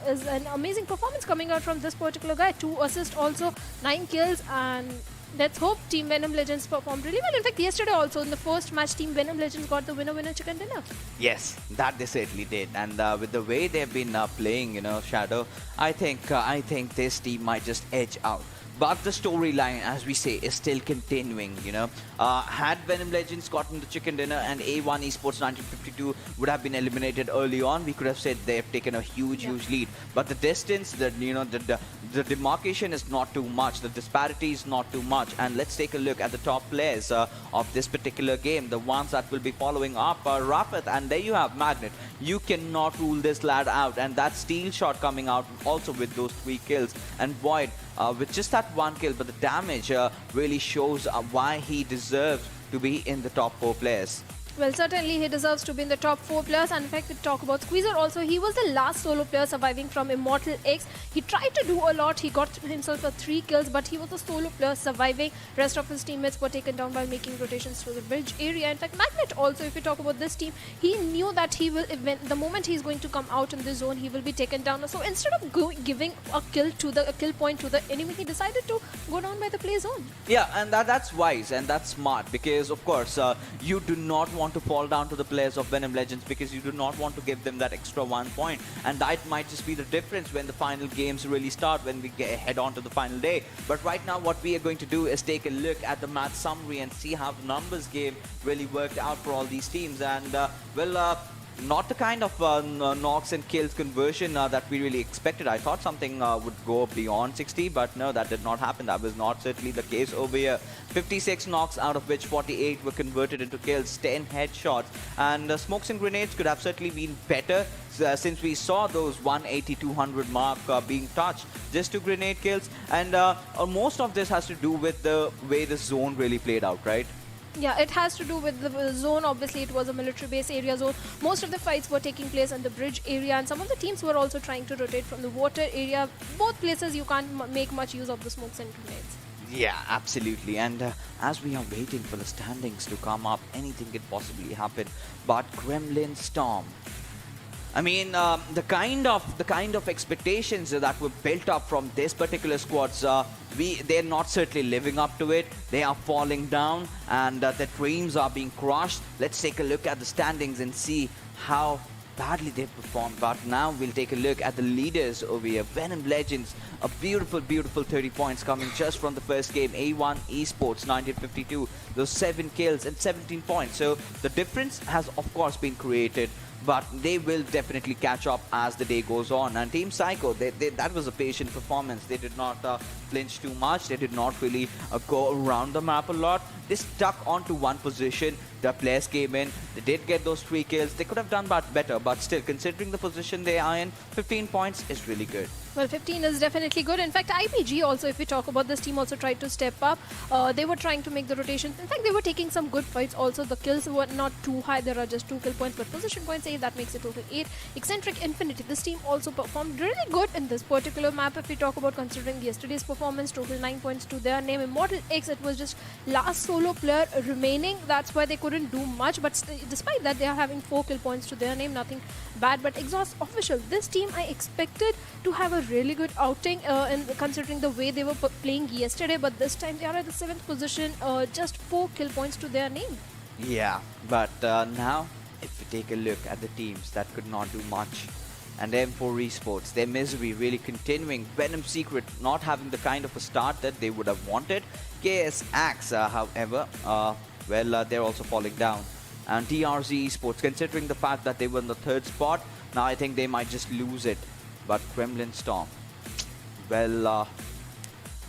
is an amazing performance coming out from this particular guy. 2 assists also, 9 kills, and let's hope Team Venom Legends performed really well. In fact, yesterday also in the first match, Team Venom Legends got the winner chicken dinner. Yes, that they certainly did. And with the way they've been playing, you know, Shadow, I think this team might just edge out. But the storyline, as we say, is still continuing, you know. Had Venom Legends gotten the chicken dinner and A1 Esports 1952 would have been eliminated early on, we could have said they've taken a huge lead. But the distance, the demarcation is not too much, the disparity is not too much. And let's take a look at the top players of this particular game, the ones that will be following up Rafet, and there you have Magnet. You cannot rule this lad out, and that Steel Shot coming out also with those 3 kills, and Void with just that 1 kill, but the damage really shows why he deserves to be in the top 4 players. Well, certainly he deserves to be in the top 4 players. And in fact, we talk about Squeezer also. He was the last solo player surviving from Immortal X. He tried to do a lot. He got himself 3 kills, but he was the solo player surviving. Rest of his teammates were taken down while making rotations through the bridge area. In fact, Magnet also, if we talk about this team, he knew that he will, the moment he's going to come out in the zone, he will be taken down. So instead of giving a kill point to the enemy, he decided to go down by the play zone. Yeah, and that's wise and that's smart because, of course, you do not want to fall down to the players of Venom Legends because you do not want to give them that extra 1 point. And that might just be the difference when the final games really start, when we head on to the final day. But right now, what we are going to do is take a look at the match summary and see how the numbers game really worked out for all these teams. And, not the kind of knocks and kills conversion that we really expected. I thought something would go beyond 60, but no, that did not happen. That was not certainly the case over here. 56 knocks, out of which 48 were converted into kills, 10 headshots. And smokes and grenades could have certainly been better since we saw those 180-200 mark being touched. Just 2 grenade kills. And most of this has to do with the way the zone really played out, right? Yeah, it has to do with the zone. Obviously, it was a military base area zone. Most of the fights were taking place in the bridge area, and some of the teams were also trying to rotate from the water area. Both places, you can't make much use of the smokes and grenades. Yeah, absolutely. And as we are waiting for the standings to come up, anything could possibly happen. But Gremlin Storm, I mean, the kind of expectations that were built up from this particular squads, they're not certainly living up to it. They are falling down, and their dreams are being crushed. Let's take a look at the standings and see how badly they performed. But now we'll take a look at the leaders over here. Venom Legends, a beautiful 30 points coming just from the first game. A1 Esports 1952, those 7 kills and 17 points. So the difference has of course been created, but they will definitely catch up as the day goes on. And Team Cyko, that was a patient performance. They did not flinch too much. They did not really go around the map a lot. They stuck onto one position. The players came in. They did get those 3 kills. They could have done better, but still, considering the position they are in, 15 points is really good. Well, 15 is definitely good. In fact, IPG also, if we talk about this team, also tried to step up. They were trying to make the rotations. In fact, they were taking some good fights also. The kills were not too high. There are just 2 kill points, but position points 8, that makes it total 8. Eccentric Infinity, this team also performed really good in this particular map. If we talk about considering yesterday's performance, total 9 points to their name. Immortal X, it was just last solo player remaining. That's why they couldn't do much. But despite that, they are having 4 kill points to their name. Nothing bad. But XOSS official, this team I expected to have a really good outing considering the way they were playing yesterday, but this time they are at the 7th position, just 4 kill points to their name. Yeah, but now if we take a look at the teams that could not do much, and M4 Esports, their misery really continuing. Venom Secret not having the kind of a start that they would have wanted. KSX, however, they're also falling down. And TRZ Esports, considering the fact that they were in the 3rd spot, now I think they might just lose it. But Gremlin Storm, well,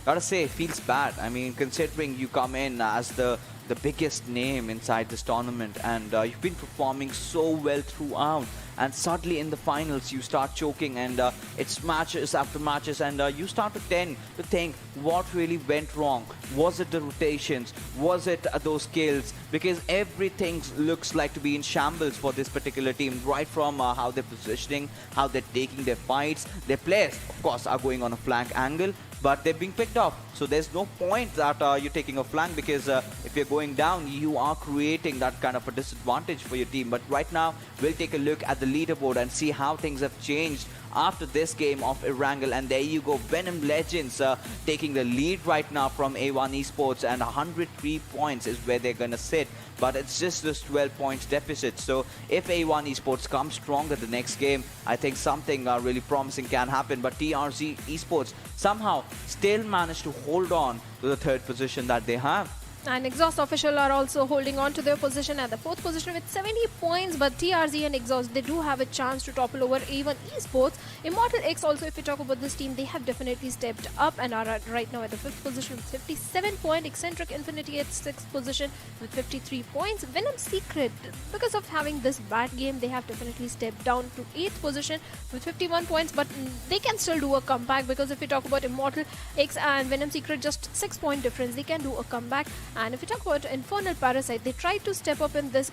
gotta say, it feels bad. I mean, considering you come in as the biggest name inside this tournament, and you've been performing so well throughout, and suddenly in the finals you start choking, and it's matches after matches, and you start to tend to think what really went wrong. Was it the rotations? Was it those kills? Because everything looks like to be in shambles for this particular team, right from how they're positioning, how they're taking their fights. Their players, of course, are going on a flank angle, but they're being picked off. So there's no point that you're taking a flank, because if you're going down, you are creating that kind of a disadvantage for your team. But right now, we'll take a look at the leaderboard and see how things have changed after this game of Erangel. And there you go, Venom Legends taking the lead right now from A1 Esports, and 103 points is where they're going to sit. But it's just this 12 points deficit. So if A1 Esports comes stronger the next game, I think something really promising can happen. But TRZ Esports somehow still managed to hold on to the 3rd position that they have. And XOSS official are also holding on to their position at the 4th position with 70 points. But TRZ and XOSS, they do have a chance to topple over A1 Esports. Immortal X also, if we talk about this team, they have definitely stepped up and are right now at the 5th position with 57 points. Eccentric Infinity at 6th position with 53 points. Venom Secret, because of having this bad game, they have definitely stepped down to 8th position with 51 points. But they can still do a comeback, because if we talk about Immortal X and Venom Secret, just 6 point difference, they can do a comeback. And if you talk about Infernal Parasite, they tried to step up in this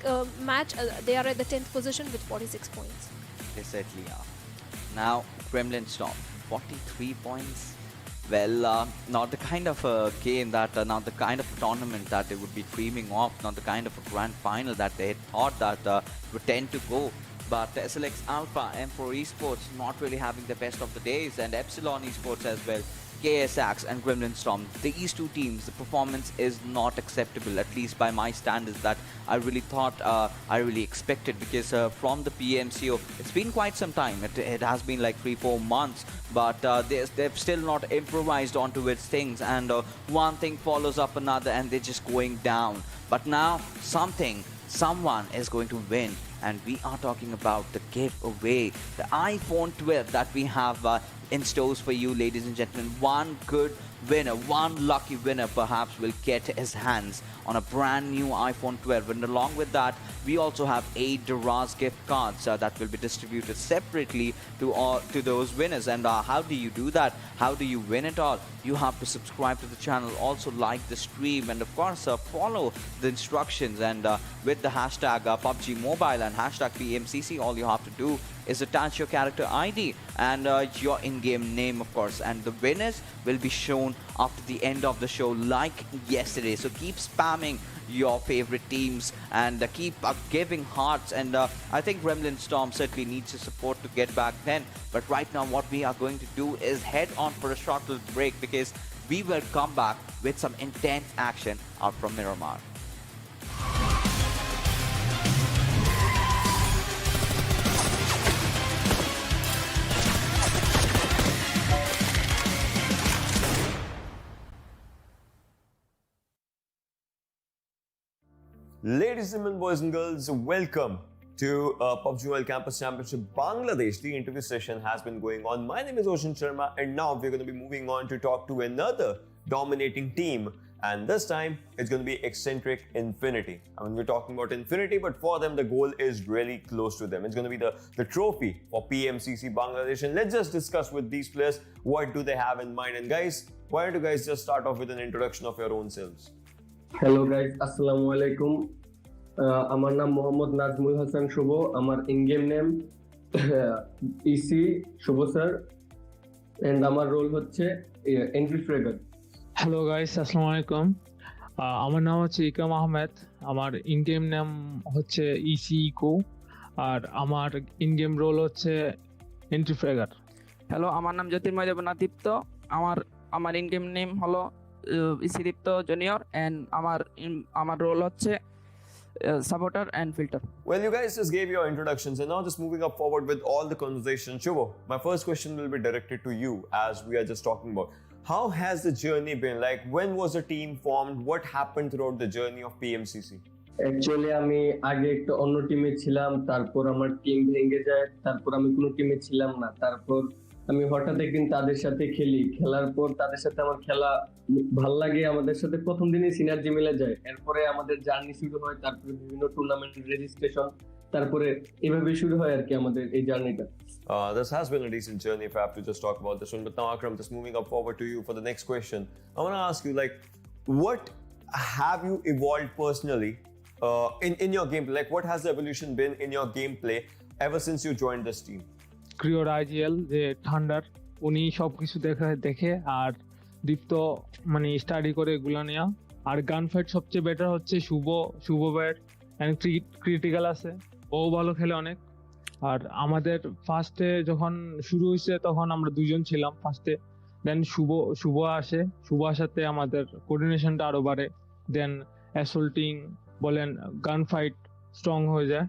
match. They are at the 10th position with 46 points. They certainly are. Now, Gremlin Storm, 43 points. Well, not the kind of a game that, not the kind of a tournament that they would be dreaming of, not the kind of a grand final that they had thought that would tend to go. But SLX Alpha, M4 Esports not really having the best of the days, and EPSILON Esports as well. KSX and Gremlin Storm, these two teams, the performance is not acceptable, at least by my standards that I really thought, I really expected, because from the PMCO, it's been quite some time. It has been like 3-4 months, but they've still not improvised onto its things, and one thing follows up another, and they're just going down. But now, someone is going to win, and we are talking about the giveaway, the iPhone 12 that we have in stores for you, ladies and gentlemen. One good winner, one lucky winner perhaps will get his hands on a brand new iPhone 12, and along with that we also have 8 TRZ gift cards that will be distributed separately to those winners. And how do you do that? How do you win it all? You have to subscribe to the channel, also like the stream, and of course follow the instructions, and with the hashtag PUBGMOBILE and hashtag PMCC, all you have to do is attach your character ID and your in-game name, of course, and the winners will be shown after the end of the show like yesterday. So keep spamming your favorite teams and keep giving hearts, and I think Gremlin Storm certainly needs your support to get back then. But right now what we are going to do is head on for a short little break, because we will come back with some intense action out from Miramar. Ladies and gentlemen, boys and girls, welcome to PUBG Mobile Campus Championship Bangladesh. The interview session has been going on. My name is Oshin Sharma, and now we're going to be moving on to talk to another dominating team. And this time, it's going to be EXENTRIC Infinity. I mean, we're talking about Infinity, but for them, the goal is really close to them. It's going to be the trophy for PMCC Bangladesh. And let's just discuss with these players, what do they have in mind? And guys, why don't you guys just start off with an introduction of your own selves? Hello guys, আসসালামু আলাইকুম। আমার নাম মোহাম্মদ নাজমুল হাসান শুভ। আমার in-game name EC Shubho sir, and আমার role হচ্ছে entry ফ্রেগার। Hello guys, আসসালামু আলাইকুম। আমার নাম হচ্ছে ইকাম আহমেদ। আমার ইন-গেম নেম হচ্ছে ইসি ইকো, আর আমার ইন-গেম রোল হচ্ছে এন্ট্রি ফ্রেগার। হ্যালো, আমার নাম জ্যোতির্ময় দেবনাথ দীপ্ত। আমার ইন-গেম নেম হলো ইসি দীপ্ত জুনিয়র, এন্ড আমার রোল হচ্ছে supporter and filter. Well, you guys just gave your introductions, and now just moving up forward with all the conversation. Shubho, my first question will be directed to you, as we are just talking about. How has the journey been? Like, when was the team formed? What happened throughout the journey of PMCC? Actually আমি আগে একটা অন্য টিমে ছিলাম, তারপর আমার team ভেঙে যায়, তারপর আমি কোনো টিমে ছিলাম না, তারপর আমি হঠাৎ একদিন তাদের সাথে খেলার পর তাদের সাথে আমার খেলা ভাল লাগে, আমাদের সাথে প্রথম দিনই সিনার্জি মিলে যায়। এরপরে আমাদের জার্নি শুরু হয়, তারপরে বিভিন্ন টুর্নামেন্টের রেজিস্ট্রেশন, তারপরে এভাবে শুরু হয় আর কি আমাদের এই জার্নিটা। This has been a decent journey if I have to just talk about this one. But now, Akram, just moving up forward to you for the next question. I want to ask you, like, what have you evolved personally in your gameplay? Like, what has the evolution been in your gameplay ever since you joined this team? ক্রিওর IGL যে ঠান্ডার, উনি সবকিছু দেখে আর দীপ্ত মানে study করে এগুলো নেওয়া। আর গান ফাইট সবচেয়ে বেটার হচ্ছে শুভ ভাইয়ের, এন্ড ক্রিটিক্যাল আছে, ও ভালো খেলে অনেক। আর আমাদের ফার্স্টে যখন শুরু হয়েছে তখন আমরা দুজন ছিলাম ফার্স্টে, দেন শুভ আসাতে আমাদের কোঅর্ডিনেশনটা আরো বাড়ে, দেন অ্যাসল্টিং বলেন গান ফাইট স্ট্রং হয়ে যায়,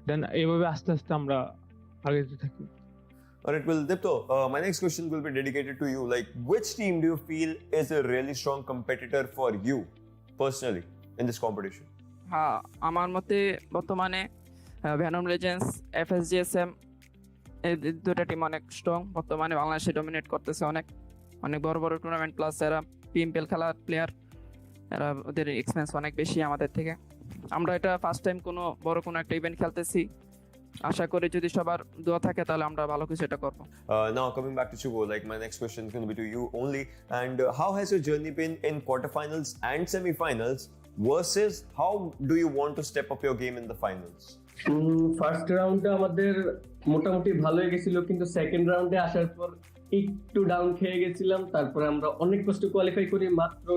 দেন এইভাবে আস্তে আস্তে আমরা আগে থাকি। All right, well, Dipto, my next question will be dedicated to you. Like, which team do you feel is a really strong competitor for you personally in this competition? হ্যাঁ, আমার মতে বর্তমানে ভেনম লেজেন্ডস, এফএসজিএসএম, এই দুটো team অনেক strong. বর্তমানে বাংলাদেশে dominate করতেছে অনেক বড় বড় টুর্নামেন্ট, প্লাস এরা পিএমপিএল খেলার প্লেয়ার, এরা ওদের এক্সপেরিয়েন্স অনেক বেশি আমাদের থেকে। আমরা এটা ফার্স্ট টাইম কোনো একটা ইভেন্ট খেলতেছি, আশা করি যদি সবার দোয়া থাকে তাহলে আমরা ভালো কিছু এটা করব। Now coming back to Chugo, like my next question is going to be to you only. And how has your journey been in quarterfinals and semi-finals versus how do you want to step up your game in the finals? First রাউন্ডে আমাদের মোটামুটি ভালোই গেছিল, কিন্তু second রাউন্ডে আসার পর একটু ডাউন খেয়ে গেছিলাম। তারপরে আমরা অনেক কষ্ট কোয়ালিফাই করি মাত্র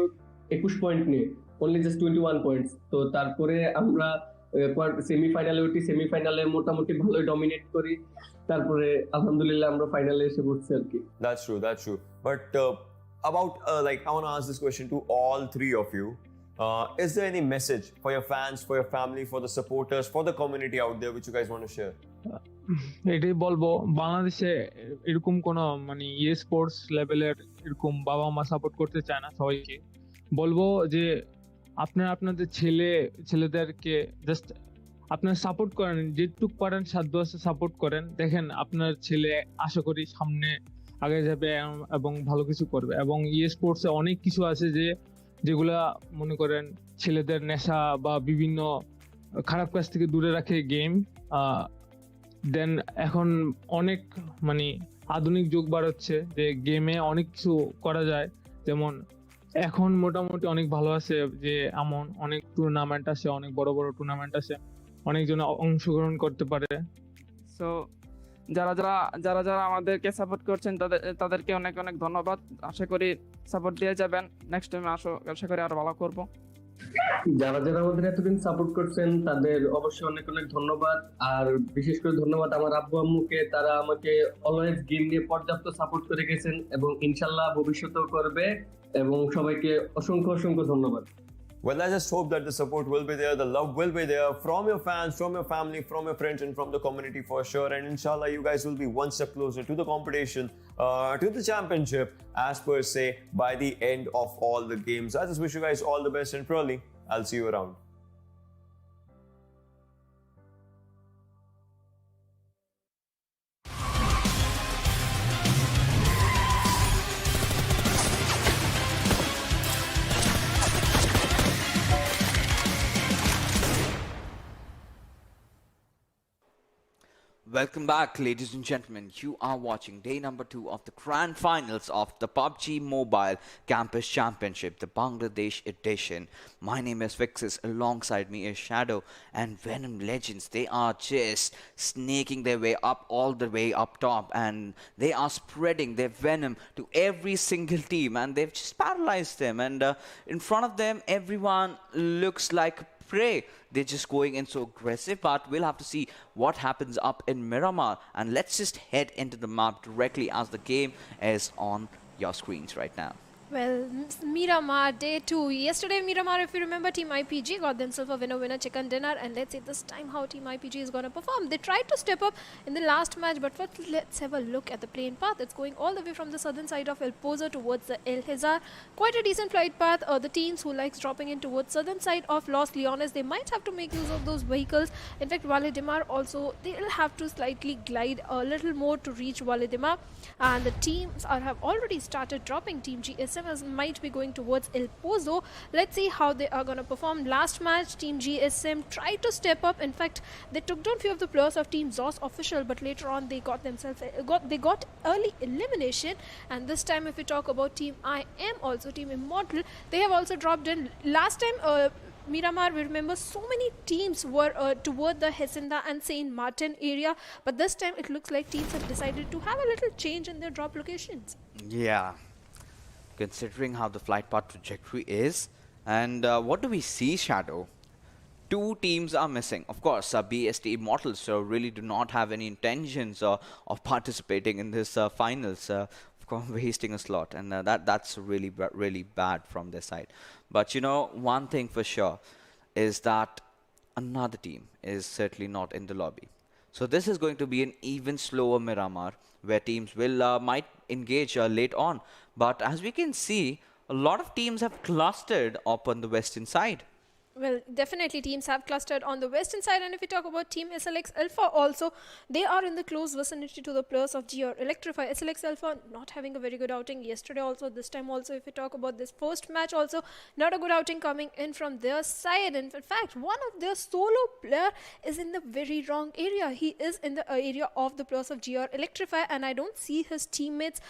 21 পয়েন্ট নিয়ে, অনলি জাস্ট 21 পয়েন্টস। তো তারপরে আমরা সেমিফাইনালে উঠি, সেমিফাইনালে মোটামুটি ভালোই ডমিনেট করি, তারপরে আলহামদুলিল্লাহ আমরা ফাইনালে এসে পড়ছি আর কি। That's true, that's true. But about like I want to ask this question to all three of you. Is there any message for your fans, for your family, for the supporters, for the community out there which you guys want to share? এটাই বলবো, বাংলাদেশে এরকম কোনো মানে sports লেভেলের এরকম বাবা মা সাপোর্ট করতে চায় না সবাইকে। বলবো যে আপনারা আপনাদের ছেলেদেরকে জাস্ট আপনারা সাপোর্ট করেন, যেটুক পারেন সাধ্য আছে সাপোর্ট করেন। দেখেন আপনার ছেলে আশা করি সামনে আগে যাবে এবং ভালো কিছু করবে। এবং স্পোর্টসে অনেক কিছু আছে যেগুলা মনে করেন ছেলেদের নেশা বা বিভিন্ন খারাপ কাজ থেকে দূরে রাখে গেম। দেন এখন অনেক মানে আধুনিক যুগ বার হচ্ছে যে গেমে অনেক কিছু করা যায়। যেমন এখন মোটামুটি অনেক ভালো আছে যে এমন অনেক টুর্নামেন্ট আছে, অনেক বড় বড় টুর্নামেন্ট আছে, অনেকজন অংশগ্রহণ করতে পারে। সো যারা আমাদেরকে সাপোর্ট করছেন তাদেরকে অনেক অনেক ধন্যবাদ। আশা করি সাপোর্ট দিয়ে যাবেন, নেক্সট টাইম আশা করি আরো ভালো করব। যারা আমাদের এতদিন সাপোর্ট করছেন তাদের অবশ্যই অনেক অনেক ধন্যবাদ। আর বিশেষ করে ধন্যবাদ আমার আব্বু আম্মুকে, তারা আমাকে অলওয়েজ গেম নিয়ে পর্যাপ্ত সাপোর্ট করে গেছেন এবং ইনশাল্লাহ ভবিষ্যতেও করবে। এবং সবাইকে অসংখ্য অসংখ্য ধন্যবাদ। Well, I just hope that the support will be there, the love will be there from your fans, from your family, from your friends, and from the community for sure. And inshallah, you guys will be one step closer to the competition, to the championship, as per se, by the end of all the games. I just wish you guys all the best, and probably I'll see you around. Welcome back, ladies and gentlemen. You are watching day number 2 of the Grand Finals of the PUBG Mobile Campus Championship, the Bangladesh edition. My name is Vixis. Alongside me is Shadow and Venom Legends. They are just snaking their way up, all the way up top, and they are spreading their venom to every single team, and they've just paralyzed them. And in front of them, everyone looks like prey. They're just going in so aggressive, but we'll have to see what happens up in Miramar. And let's just head into the map directly as the game is on your screens right now. Well, Miramar day 2. Yesterday, Miramar, if you remember, Team IPG got themselves a winner chicken dinner, and let's see this time how Team IPG is going to perform. They tried to step up in the last match, but first let's have a look at the playing path. It's going all the way from the southern side of El Pozo towards the El Hizar. Quite a decent flight path. The teams who likes dropping in towards southern side of Los Leones, they might have to make use of those vehicles. In fact, Valedemar also, they'll have to slightly glide a little more to reach Valedemar. And the teams have already started dropping. Team GSM might be going towards El Pozo. Let's see how they are going to perform. Last match, Team GSM tried to step up. In fact, they took down few of the players of Team XOSS official, but later on they got early elimination. And this time, if we talk about Team Team Immortal, they have also dropped in. Last time, Miramar, we remember so many teams were toward the Hesinda and Saint Martin area, but this time it looks like teams have decided to have a little change in their drop locations. Yeah, considering how the flight path trajectory is. And what do we see, Shadow? 2 teams are missing. Of course, BST Immortals really do not have any intentions of participating in this finals. Wasting a slot, and that's really bad from their side. But you know, one thing for sure is that another team is certainly not in the lobby. So this is going to be an even slower Miramar, where teams will might engage late on. But as we can see, a lot of teams have clustered up on the western side. Well, definitely teams have clustered on the western side, and if we talk about Team SLX Alpha also, they are in the close vicinity to the players of GR Electrify. SLX Alpha not having a very good outing yesterday also, this time also. If we talk about this first match also, not a good outing coming in from their side. And in fact, one of their solo player is in the very wrong area. He is in the area of the players of GR Electrify, and I don't see his teammates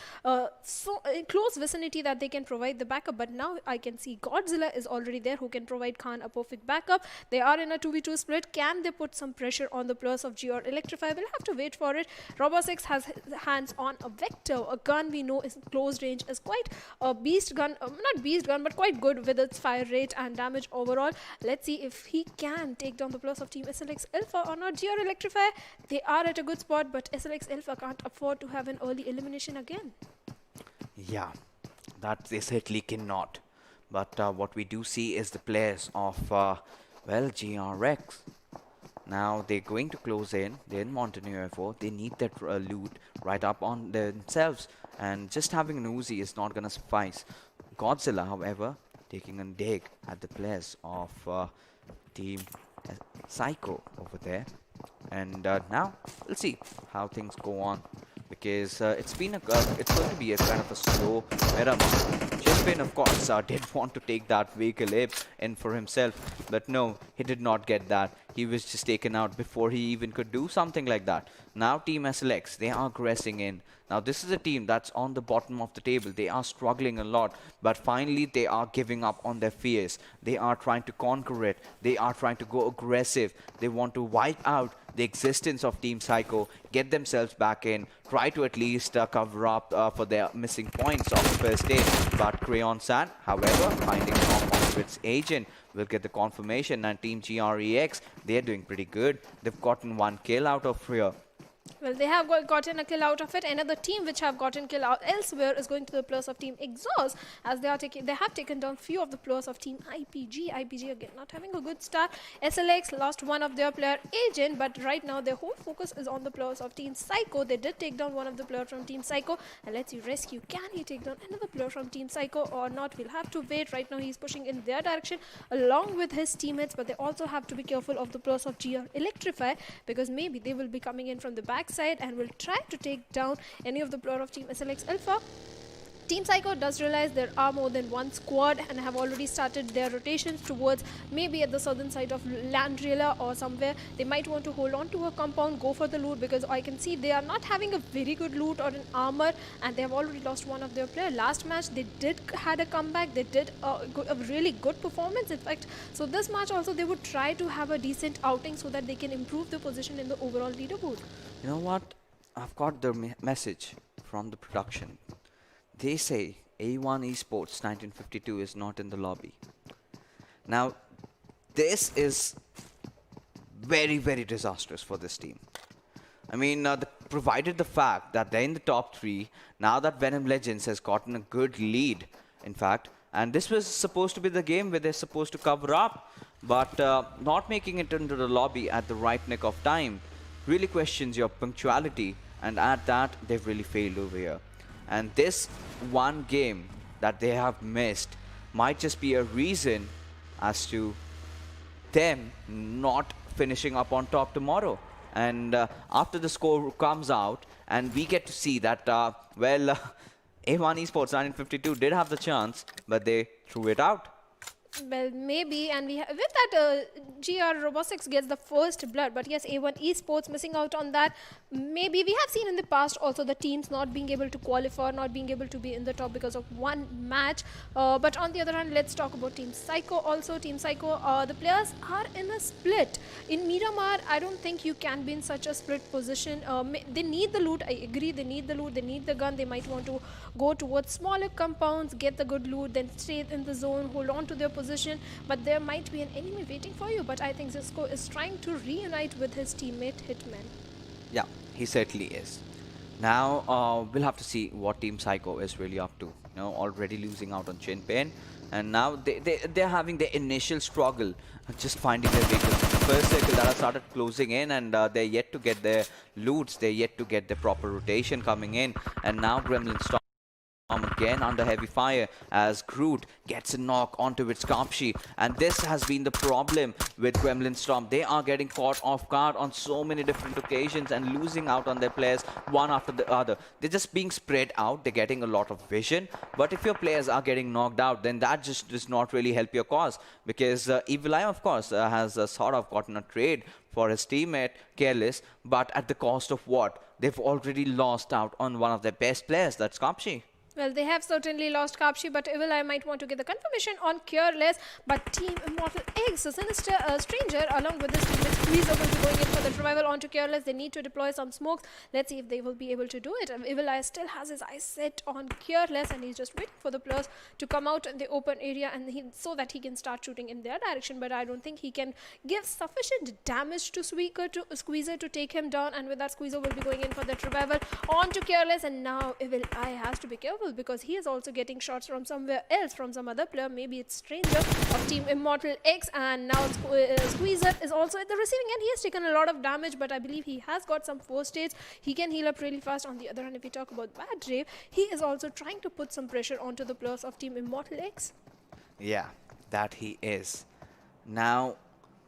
so in close vicinity that they can provide the backup. But now I can see Godzilla is already there who can provide Khan a perfect backup. They are in a 2v2 split. Can they put some pressure on the players of GR Electrify? We'll have to wait for it. Robo6 has his hands on a Vector, a gun we know is close range, is quite a beast gun, not beast gun, but quite good with its fire rate and damage overall. Let's see if he can take down the players of Team SLX Alpha or not. GR Electrify, they are at a good spot, but SLX Alpha can't afford to have an early elimination again. Yeah, that they certainly cannot. But what we do see is the players of, well, GRX. Now they're going to close in. They're in Montenegro 4. They need that loot right up on themselves. And just having an Uzi is not going to suffice. Godzilla, however, taking a dig at the players of Team Cyko over there. And now we'll see how things go on. Because it's going to be a kind of a slow Miramar. Chispin, of course, did want to take that vehicle in for himself, but no, he did not get that. He was just taken out before he even could do something like that. Now Team SLX, they are aggressing in. Now this is a team that's on the bottom of the table. They are struggling a lot, but finally they are giving up on their fears. They are trying to conquer it. They are trying to go aggressive. They want to wipe out the existence of Team Cyko, get themselves back in, try to at least cover up for their missing points of the first day. But Crayon San, however, finding knock onto its agent, will get the confirmation. And Team GREX, they're doing pretty good. They've gotten one kill out of here. Well, they have gotten a kill out of it. Another team which have gotten kill out elsewhere is going to the players of Team XOSS, as they have taken down few of the players of Team IPG. IPG again not having a good start. SLX lost one of their player agent, but right now their whole focus is on the players of Team Cyko. They did take down one of the players from Team Cyko, and let's see rescue. Can he take down another player from Team Cyko or not? We'll have to wait. Right now he's pushing in their direction along with his teammates, but they also have to be careful of the players of GR Electrify, because maybe they will be coming in from the back side and will try to take down any of the player of Team SLX Alpha. Team Cyko does realize there are more than one squad and have already started their rotations towards maybe at the southern side of Landrela or somewhere. They might want to hold on to a compound, go for the loot, because I can see they are not having a very good loot or an armor, and they have already lost one of their players. Last match they did had a comeback. They did a really good performance, in fact. So this match also they would try to have a decent outing so that they can improve their position in the overall leaderboard. You know what? I've got the message from the production. They say A1 Esports 1952 is not in the lobby. Now, this is very, very disastrous for this team. I mean, provided the fact that they're in the top 3, now that Venom Legends has gotten a good lead, in fact, and this was supposed to be the game where they're supposed to cover up, but not making it into the lobby at the right nick of time really questions your punctuality, and at that, they've really failed over here. And this one game that they have missed might just be a reason as to them not finishing up on top tomorrow. And after the score comes out and we get to see that, A1 Esports 1952 did have the chance, but they threw it out. Well, maybe, and with that, GR Robotics gets the first blood, but yes, A1 Esports missing out on that. Maybe we have seen in the past also the teams not being able to qualify, not being able to be in the top because of one match. But on the other hand, let's talk about Team Cyko also. Team Cyko, the players are in a split. In Miramar, I don't think you can be in such a split position. They need the loot, I agree, they need the loot, they need the gun. They might want to go towards smaller compounds, get the good loot, then stay in the zone, hold on to their position, but there might be an enemy waiting for you. But I think Cisco is trying to reunite with his teammate Hitman. Yeah, he certainly is. Now we'll have to see what Team Cyko is really up to. You know, already losing out on Chinpen, and now they're having their initial struggle just finding their vehicles. First circle that have started closing in, and they're yet to get their loots, they're yet to get the proper rotation coming in, and now Gremlin Storm again under heavy fire as Groot gets a knock onto its Kapshi, and this has been the problem with Gremlin Storm. They are getting caught off guard on so many different occasions and losing out on their players one after the other. They're just being spread out, they're getting a lot of vision, but if your players are getting knocked out, then that just does not really help your cause, because Evil Eye, of course, has sort of gotten a trade for his teammate Careless, but at the cost of what? They've already lost out on one of their best players, that's Kapshi. Well, they have certainly lost Kapshi, but Evil Eye might want to get the confirmation on Careless. But Team Immortal X, a sinister stranger, along with his teammate Squeezer, will be going in for the revival onto Careless. They need to deploy some smokes. Let's see if they will be able to do it. Evil Eye still has his eyes set on Careless, and he's just waiting for the players to come out in the open area, and so that he can start shooting in their direction. But I don't think he can give sufficient damage to Squeezer to take him down. And with that, Squeezer will be going in for the revival onto Careless. And now Evil Eye has to be careful, because he is also getting shots from somewhere else, from some other player. Maybe it's Stranger of Team Immortal X, and now Squeezer is also at the receiving end. He has taken a lot of damage, but I believe he has got some first aids. He can heal up really fast. On the other hand, if we talk about Bad Rave, he is also trying to put some pressure onto the players of Team Immortal X. Yeah, that he is. Now,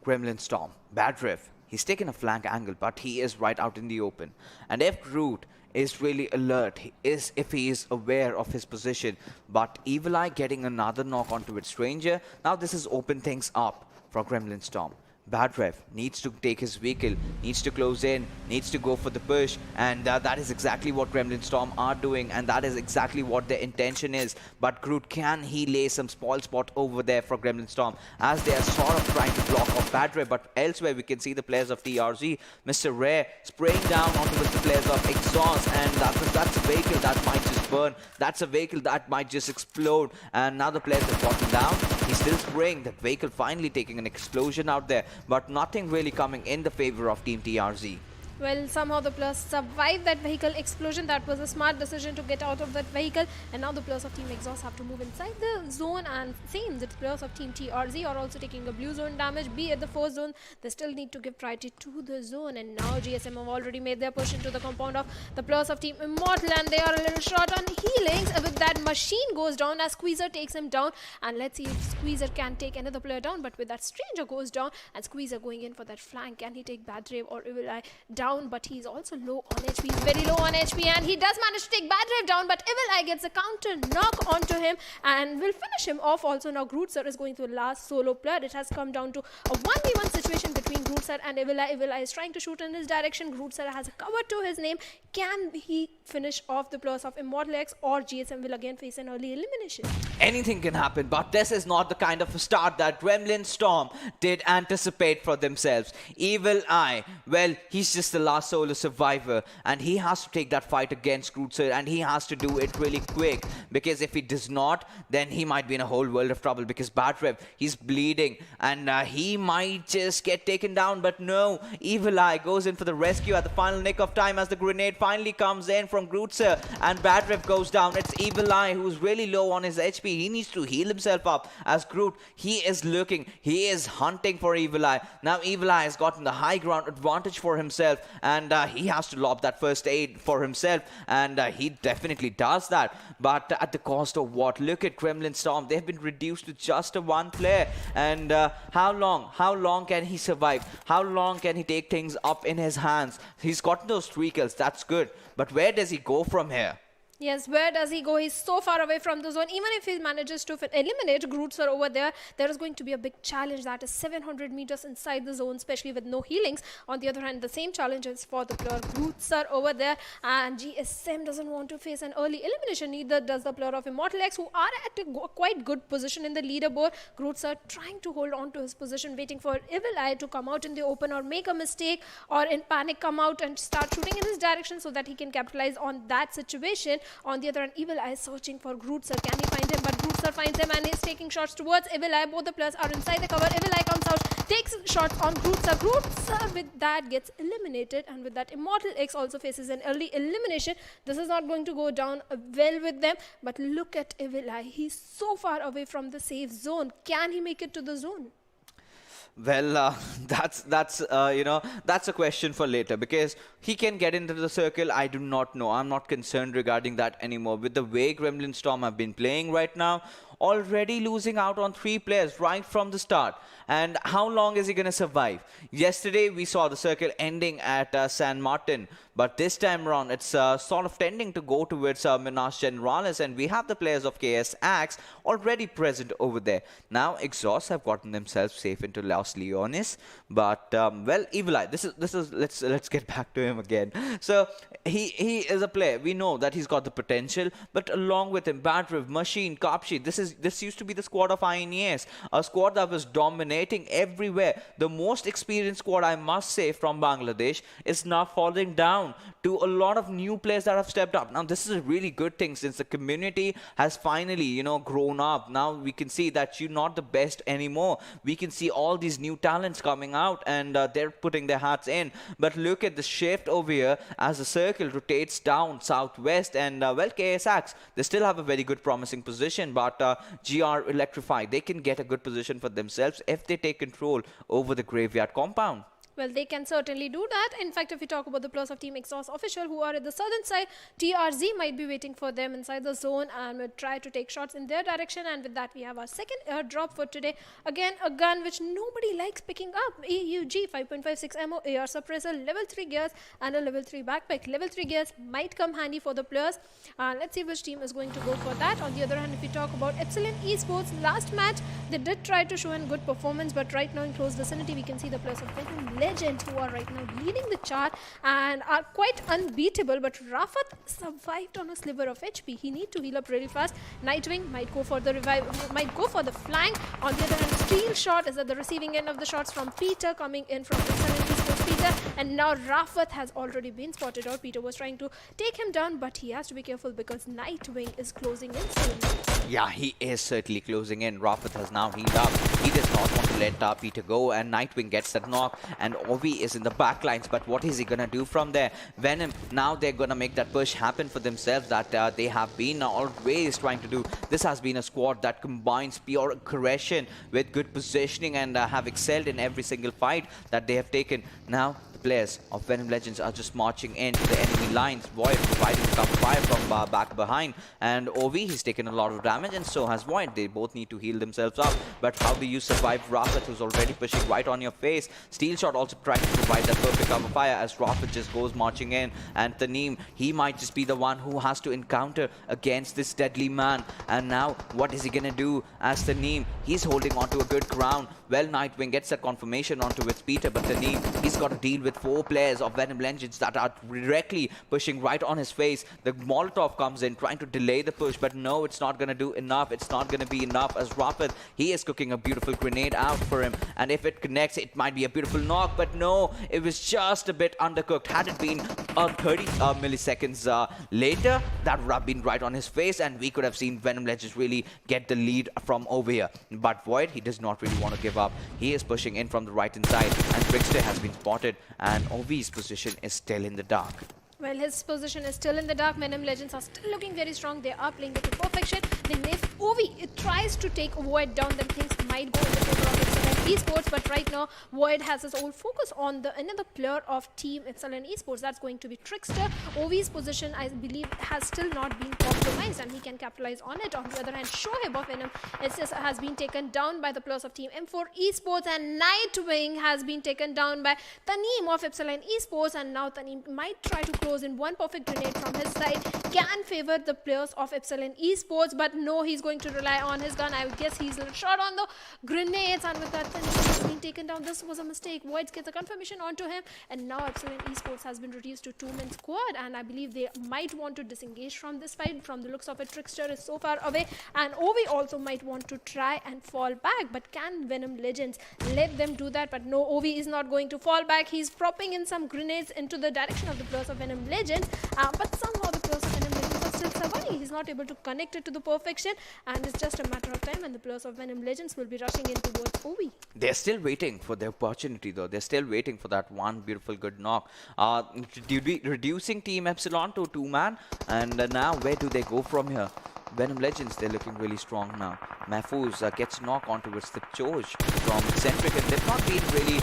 Gremlin Storm, Bad Rave, he's taken a flank angle, but he is right out in the open. And if Groot is really alert, if he is aware of his position, but Evil Eye getting another knock onto its Stranger, now this has opened things up for Gremlin Storm. Bad Rev needs to take his vehicle, needs to close in, needs to go for the push, and that is exactly what Gremlin Storm are doing, and that is exactly what their intention is. But Groot, can he lay some spoil spot over there for Gremlin Storm, as they are sort of trying to block off Bad Rev? But elsewhere we can see the players of TRZ, Mr. Rare, spraying down onto the players of XOSS, and that's a vehicle that might just burn, that's a vehicle that might just explode, and now the players have gotten down. He's still spraying, that vehicle finally taking an explosion out there, but nothing really coming in the favor of Team TRZ. Well, somehow the players survived that vehicle explosion. That was a smart decision to get out of that vehicle. And now the players of Team XOSS have to move inside the zone. And same, the players of Team TRZ are also taking a blue zone damage. Be at the first zone, they still need to give priority to the zone. And now GSM have already made their push into the compound of the players of Team Immortal. And they are a little short on healings. With that, Machine goes down as Squeezer takes him down. And let's see if Squeezer can take another player down. But with that, Stranger goes down. And Squeezer going in for that flank. Can he take Bad Rave or Evil Eye down? But he's also low on HP. He's very low on HP, and he does manage to take Bad Rave down, but Evil Eye gets a counter knock onto him and will finish him off. Also now Groot Sir is going to the last solo player. It has come down to a 1v1 situation between Groot Sir and Evil Eye. Evil Eye is trying to shoot in his direction. Groot Sir has a cover to his name. Can he finish off the players of Immortal X, or GSM will again face an early elimination? Anything can happen, but this is not the kind of a start that Gremlin Storm did anticipate for themselves. Evil Eye, well, he's just the last solo survivor, and he has to take that fight against Groot Sir, and he has to do it really quick, because if he does not, then he might be in a whole world of trouble, because Bad Rev, he's bleeding, and he might just get taken down. But no, Evil Eye goes in for the rescue at the final nick of time as the grenade finally comes in from Groot Sir, and Bad Rev goes down. It's Evil Eye who's really low on his HP. He needs to heal himself up, as Groot, he is looking, he is hunting for Evil Eye. Now Evil Eye has gotten the high ground advantage for himself, and he has to lob that first aid for himself, and he definitely does that, but at the cost of what? Look at Gremlin Storm, they've been reduced to just a one player, and how long can he survive? How long can he take things up in his hands? He's gotten those 3 kills, that's good, but where does he go from here? Yes, where does he go? He's so far away from the zone. Even if he manages to eliminate Groot Sir over there, there is going to be a big challenge that is 700 meters inside the zone, especially with no healings. On the other hand, the same challenge is for the player Groot Sir over there, and GSM doesn't want to face an early elimination. Neither does the player of Immortal X, who are at a quite good position in the leaderboard. Groot Sir trying to hold on to his position, waiting for Evil Eye to come out in the open or make a mistake, or in panic come out and start shooting in his direction so that he can capitalize on that situation. On the other hand, Evil Eye is searching for Groot Sir. Can he find him? But Groot Sir finds him and is taking shots towards Evil Eye. Both the players are inside the cover. Evil Eye comes out, takes shots on Groot Sir. Groot Sir with that gets eliminated, and with that Immortal X also faces an early elimination. This is not going to go down well with them, but look at Evil Eye. He's so far away from the safe zone. Can he make it to the zone? Well, that's a question for later because he can get into the circle. I do not know. I'm not concerned regarding that anymore. With the way Gremlin Storm have been playing right now, already losing out on 3 players right from the start. And how long is he going to survive? Yesterday, we saw the circle ending at San Martin. But this time around, it's sort of tending to go towards Minas Generalis. And we have the players of KS Axe already present over there. Now, XOSS have gotten themselves safe into Los Leones. But, well, Evil Eye, let's get back to him again. So, he is a player. We know that he's got the potential. But along with him, Badriv, Machine, Kapshi, this used to be the squad of INES. A squad that was dominating everywhere. The most experienced squad, I must say, from Bangladesh is now falling down to a lot of new players that have stepped up. Now, this is a really good thing since the community has finally, grown up. Now, we can see that you're not the best anymore. We can see all these new talents coming out and they're putting their hats in. But look at the shift over here as the circle rotates down southwest and, well, KSX, they still have a very good promising position, but GR Electrify, they can get a good position for themselves if they take control over the graveyard compound. Well, they can certainly do that. In fact, if we talk about the players of Team XOSS official who are at the southern side, TRZ might be waiting for them inside the zone and will try to take shots in their direction. And with that, we have our second airdrop for today. Again, a gun which nobody likes picking up. AUG 5.56 ammo, AR suppressor, level 3 gears and a level 3 backpack. Level 3 gears might come handy for the players. Let's see which team is going to go for that. On the other hand, if we talk about EPSILON Esports, last match, they did try to show a good performance, but right now in close vicinity, we can see the players of Venom Legends who are right now leading the chart and are quite unbeatable, but Rafat survived on a sliver of HP. He needs to heal up really fast. Nightwing might go for the revive, might go for the flank. On the other hand, Steel Shot is at the receiving end of the shots from Peter, coming in from EPSILON Esports Peter, and now Rafat has already been spotted out. Peter was trying to take him down, but he has to be careful because Nightwing is closing in soon. Yeah, he is certainly closing in. Rafat has now healed up. He does not want to let Peter go, and Nightwing gets that knock, and Ovi is in the back lines, but what is he gonna do from there? Venom, now they're gonna make that push happen for themselves that they have been always trying to do. This has been a squad that combines pure aggression with good positioning and have excelled in every single fight that they have taken. Now, players of Venom Legends are just marching into the enemy lines. Void providing cover fire from back behind, and Ovi, he's taken a lot of damage, and so has Void. They both need to heal themselves up, but how do you survive Rafat, who's already pushing right on your face? Steel Shot also trying to provide that perfect cover fire as Rafat just goes marching in, and Taneem, he might just be the one who has to encounter against this deadly man. And now, what is he gonna do as Taneem? He's holding on to a good ground. Well, Nightwing gets that confirmation onto its Peter, but Taneem, he's got to deal with 4 players of Venom Legends that are directly pushing right on his face. The Molotov comes in, trying to delay the push, but no, it's not going to do enough. It's not going to be enough as Rafat, he is cooking a beautiful grenade out for him, and if it connects, it might be a beautiful knock, but no, it was just a bit undercooked. Had it been 30 milliseconds later, that would have been right on his face, and we could have seen Venom Legends really get the lead from over here. But Void, he does not really want to give up. He is pushing in from the right hand side, and Trickster has been spotted, and Ovi's position is still in the dark. Well, his position is still in the dark. Venom Legends are still looking very strong. They are playing it to perfection. Then if Ovi, it tries to take Void down, then things might go in the favor of EPSILON Esports. But right now, Void has his whole focus on the another player of Team EPSILON Esports. That's going to be Trickster. Ovi's position, I believe, has still not been compromised, and he can capitalize on it. On the other hand, Shoaib of Venom has been taken down by the players of Team M4 Esports, and Nightwing has been taken down by Taneem of EPSILON Esports. And now Taneem might try to close in one perfect grenade from his side, can favor the players of EPSILON Esports, but no, he's going to rely on his gun. I guess he's shot on the grenades, and with that, he's been taken down. This was a mistake. Voids gets a confirmation onto him, and now EPSILON Esports has been reduced to 2-man squad, and I believe they might want to disengage from this fight. From the looks of it, Trickster is so far away, and Ovi also might want to try and fall back, but can Venom Legends let them do that? But no, Ovi is not going to fall back. He's propping in some grenades into the direction of the players of Venom Legends, but somehow the players of Venom Legends are still surviving. He's not able to connect it to the perfection, and it's just a matter of time, and the players of Venom Legends will be rushing in towards Ovi. They're still waiting for their opportunity, though. They're still waiting for that one beautiful good knock. Reducing Team EPSILON to 2-man, and now where do they go from here? Venom Legends, they're looking really strong now. Mahfouz gets knocked onto its the Choj from EXENTRIC, and they've not been really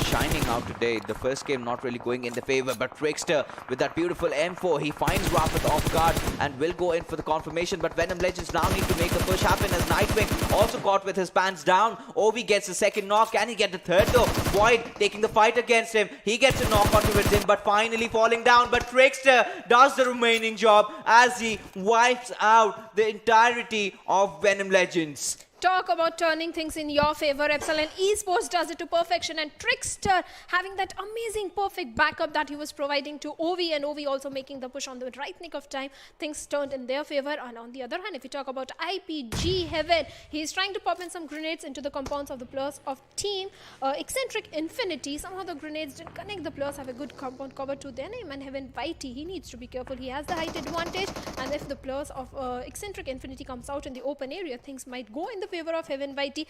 shining out today. The first game not really going in their favor, but Trickster with that beautiful M4, he finds Rapid off guard and will go in for the confirmation, but Venom Legends now need to make the push happen as Nightwing also caught with his pants down. Ovi gets the second knock. Can he get the third though? Void taking the fight against him. He gets a knock onto him, but finally falling down. But Trickster does the remaining job as he wipes out the entirety of Venom Legends. Talk about turning things in your favor. EPSILON Esports does it to perfection, and Trickster having that amazing perfect backup that he was providing to Ovi, and Ovi also making the push on the right nick of time. Things turned in their favor. And on the other hand, if we talk about IPG Heaven, he's trying to pop in some grenades into the compounds of the players of team EXENTRIC Infinity. Somehow the grenades didn't connect. The players have a good compound cover to their name, and Heaven Whitey, he needs to be careful. He has the height advantage, and if the players of EXENTRIC Infinity comes out in the open area, things might go in the favor of Heaven Whitey.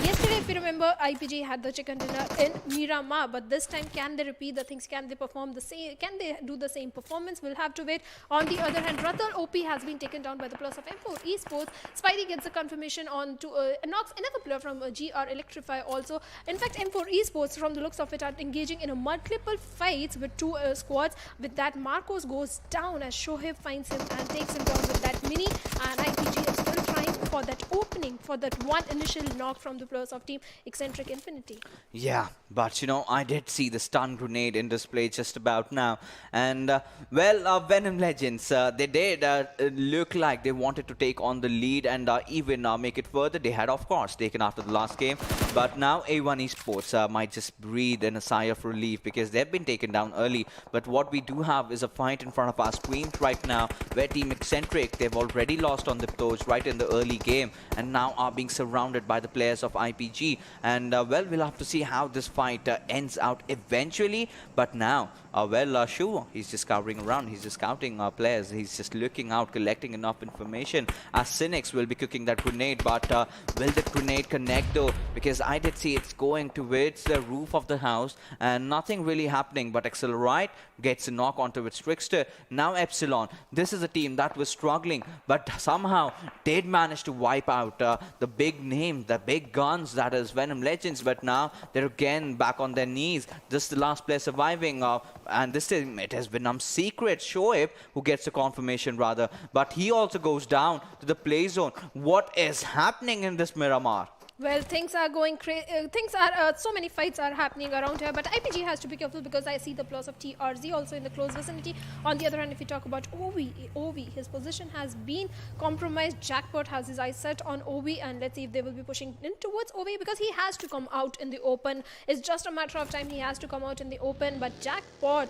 Yesterday, if you remember, IPG had the chicken dinner in Miramar, but this time, can they repeat the things? Can they perform the same? Can they do the same performance? We'll have to wait. On the other hand, Rathal OP has been taken down by the players of M4 Esports. Spidey gets a confirmation on to knocks another player from GR Electrify also. In fact, M4 Esports, from the looks of it, are engaging in a multiple fights with two squads. With that, Marcos goes down as Shoaib finds him and takes him down with that mini, and IPG is still trying for that opening, for that one initial knock from the players of team EXENTRIC Infinity. Yeah, but you know, I did see the stun grenade in display just about now. And well, Venom Legends, they did look like they wanted to take on the lead and even make it further. They had, of course, taken after the last game. But now A1 Esports might just breathe in a sigh of relief because they've been taken down early. But what we do have is a fight in front of our screens right now where Team EXENTRIC, they've already lost on the toes right in the early game and now are being surrounded by the players of IPG. And well, we'll have to see how this fight ends out eventually. But now, well, Shu, he's just scouting around. He's just scouting players. He's just looking out, collecting enough information. As Cynics will be cooking that grenade, but will the grenade connect though? Because I did see it's going towards the roof of the house and nothing really happening. But Accelerate gets a knock onto its Trickster. Now EPSILON, this is a team that was struggling, but somehow did manage to wipe out the big name, the big guns, that is Venom Legends. But now they're again back on their knees. This is the last player surviving, and this time it has Venom Secret, Shoaib, who gets the confirmation rather, but he also goes down to the play zone. What is happening in this Miramar? Well, things are going crazy. So many fights are happening around here, but IPG has to be careful because I see the players of TRZ also in the close vicinity. On the other hand, if you talk about Ovi, his position has been compromised. Jackpot has his eyes set on Ovi, and let's see if they will be pushing in towards Ovi because he has to come out in the open. It's just a matter of time. He has to come out in the open, but Jackpot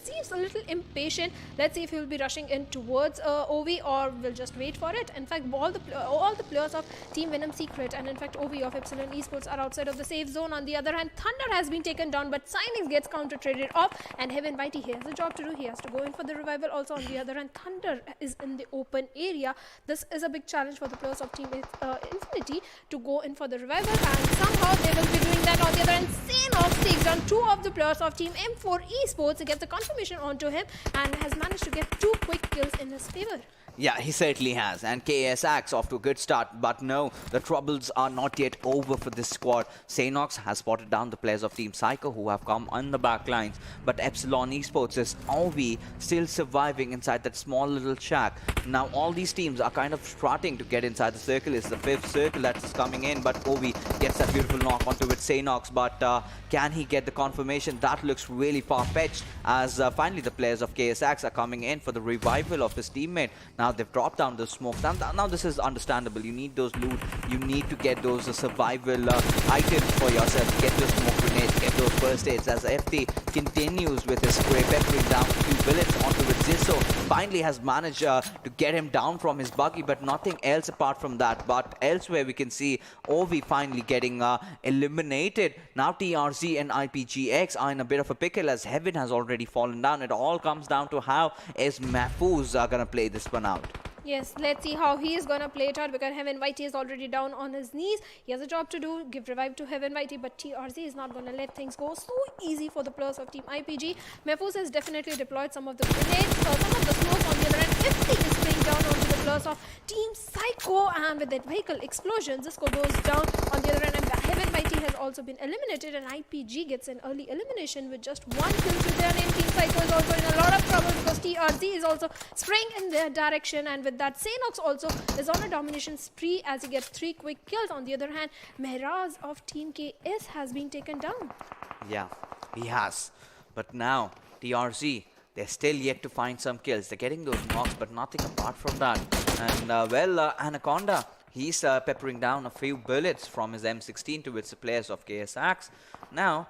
seems a little impatient. Let's see if he will be rushing in towards Ovi or will just wait for it. In fact, all the players of Team Venom Secret and in fact Ovi of EPSILON Esports are outside of the safe zone. On the other hand, Thunder has been taken down, but Signings gets counter-traded off, and Heaven Whitey, he has a job to do. He has to go in for the revival. Also, on the other hand, Thunder is in the open area. This is a big challenge for the players of Team Infinity to go in for the revival, and somehow they will be doing that. On the other hand, Sanhok takes down two of the players of Team M4 Esports, gets the confirmation onto him, and has managed to get two quick kills in his favor. Yeah, he certainly has. And KSX off to a good start. But no, the troubles are not yet over for this squad. Sanox has spotted down the players of Team Cyko who have come on the back lines. But EPSILON Esports is Ovi still surviving inside that small little shack. Now all these teams are kind of starting to get inside the circle. It's the fifth circle that's coming in. But Ovi gets that beautiful knock onto it, Sanox. But can he get the confirmation? That looks really far-fetched as finally the players of KSX are coming in for the revival of his teammate. Now they've dropped down the smoke. Now this is understandable. You need those loot. You need to get those survival items for yourself. Get those smoke grenades. Get those first aids. As FT continues with his spray, peppering down a few bullets onto Zisso. Finally has managed to get him down from his buggy, but nothing else apart from that. But elsewhere we can see Ovi finally getting eliminated. Now TRZ and IPGX are in a bit of a pickle as Heaven has already fallen down. It all comes down to how is Mahfouz gonna play this one out. Yes, let's see how he is going to play it out because Heaven Whitey is already down on his knees. He has a job to do, give revive to Heaven Whitey, but TRZ is not going to let things go so easy for the players of Team IPG. Mahfouz has definitely deployed some of the grenades, some of the smoke. On the other hand, 50 is playing down onto the players of Team Cyko, and with that vehicle explosion, Cisco goes down. On the other hand, Heaven Mighty has also been eliminated, and IPG gets an early elimination with just 1 kill to their name. Team Cyko is also in a lot of trouble because TRZ is also spraying in their direction, and with that, Sanhok also is on a domination spree as he gets 3 quick kills. On the other hand, Miraz of Team KS has been taken down. Yeah, he has. But now, TRZ, they're still yet to find some kills. They're getting those knocks, but nothing apart from that. And, Anaconda, he's peppering down a few bullets from his M16 towards the players of KSX. Now,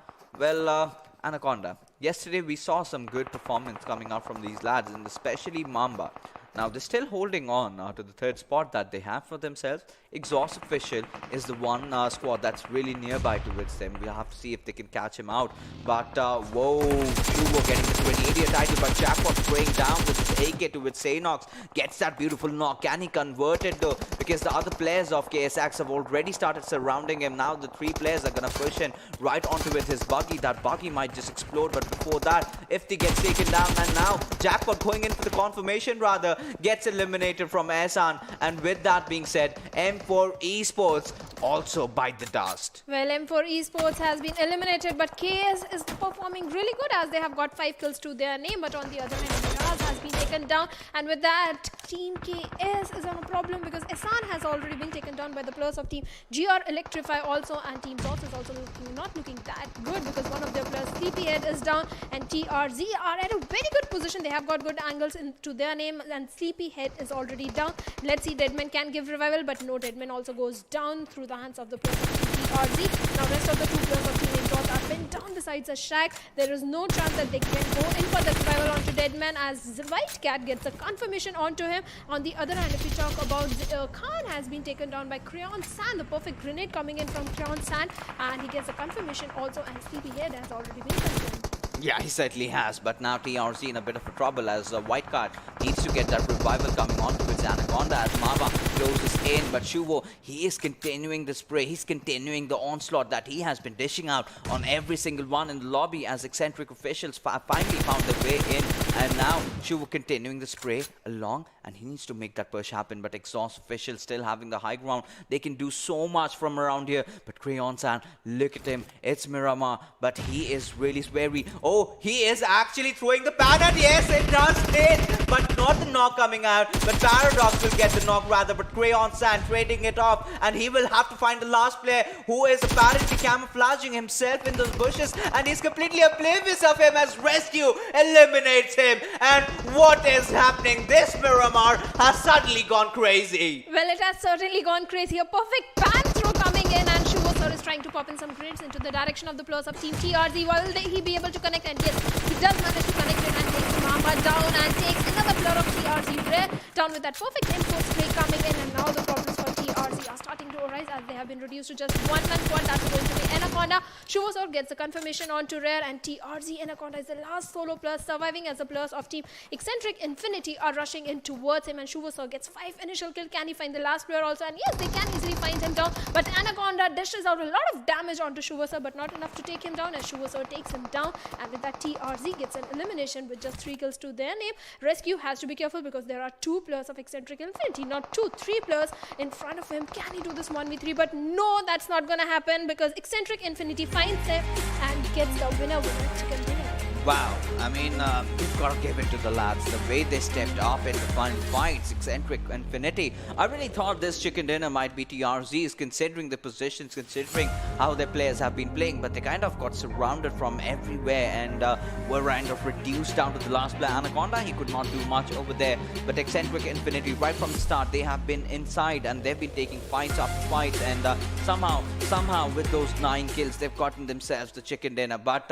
Anaconda, yesterday we saw some good performance coming out from these lads, and especially Mamba. Now, they're still holding on to the 3rd spot that they have for themselves. XOSS Official is the one squad that's really nearby towards them. We'll have to see if they can catch him out. But, whoa, Shubo getting the 2080 title, but Jackpot spraying down with his AK towards Sanox. Gets that beautiful knock. Can he convert it though? Because the other players of KSX have already started surrounding him. Now the 3 players are going to push in right onto with his buggy. That buggy might just explode, but before that, if he gets taken down, and now Jackpot going in for the confirmation rather, gets eliminated from Ehsan. And with that being said, M4 Esports also bite the dust. Well, M4 Esports has been eliminated, but KS is performing really good as they have got 5 kills to their name. But on the other hand, Miraz has been taken down, and with that, Team KS is on a problem because Ehsan has already been taken down by the players of Team GR Electrify also, and Team TOS is also not looking that good because one of their players, Sleepyhead, is down, and TRZ are at a very good position. They have got good angles into their name, and Sleepyhead is already down. Let's see, Deadman can give revival, but no, Deadman also goes down through the hands of the players of Team TRZ. Now, rest of the 2 players of Team Exhaust have been down besides a Shaq. There is no chance that they can go in for the revival onto Deadman as White Cat gets a confirmation onto him. On the other hand, if we talk about Khan has been taken down by Crayon Sand, the perfect grenade coming in from Crayon Sand, and he gets a confirmation also, and Sleepyhead has already been confirmed. Yeah, he certainly has, but now TRZ in a bit of a trouble as White Card needs to get that revival coming on to its Anaconda as Mava closes in, but Shuvo, he is continuing the spray, he's continuing the onslaught that he has been dishing out on every single one in the lobby as Eccentric officials finally found their way in, and now Shuvo continuing the spray along, and he needs to make that push happen, but Exhaust officials still having the high ground. They can do so much from around here, but Crayon San, look at him, it's Miramar, but he is really wary. Oh, he is actually throwing the pan, and yes, it does hit, but not the knock coming out, but Paradox will get the knock rather, but Crayon San trading it off, and he will have to find the last player who is apparently camouflaging himself in those bushes, and he's completely oblivious of him as Rescue eliminates him. And what is happening? This Miramar has suddenly gone crazy. Well, it has certainly gone crazy. A perfect pan throw coming in, and Shuvosar is trying to pop in some grenades into the direction of the players of Team TRZ. Will he be able to connect? And yes, he does manage to connect it and takes Mamba down and takes another player of TRZ Rare down with that perfect M4 spray coming in, and now the problems for TRZ are starting to arise as they have been reduced to just 1-man squad. That's going to be Anaconda. Shuvosar gets the confirmation onto Rare, and TRZ Anaconda is the last solo player surviving as the players of Team Eccentric Infinity are rushing in towards him, and Shuvosar gets 5 initial kills. Can he find the last player also? And yes, they can easily find him down, but Anaconda dishes out a lot of damage onto Shuvosar, but not enough to take him down as Shuvosar takes him down, and with that TRZ gets an elimination with just 3 kills to their name. Rescue has to be careful because there are 2 players of Eccentric Infinity, not 2, 3 players in front of him. Can he do this 1v3? But no, that's not gonna happen because Eccentric Infinity finds him and gets the winner chicken dinner. Wow, I mean, you've got to give it to the lads. The way they stepped up in the final fights, Eccentric Infinity. I really thought this chicken dinner might be TRZ's, considering the positions, considering how their players have been playing, but they kind of got surrounded from everywhere and were kind of reduced down to the last player. Anaconda, he could not do much over there, but Eccentric Infinity, right from the start, they have been inside and they've been taking fights after fights, and somehow with those 9 kills, they've gotten themselves the chicken dinner. But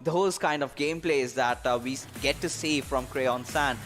those kind of gameplays that we get to see from Crayon San,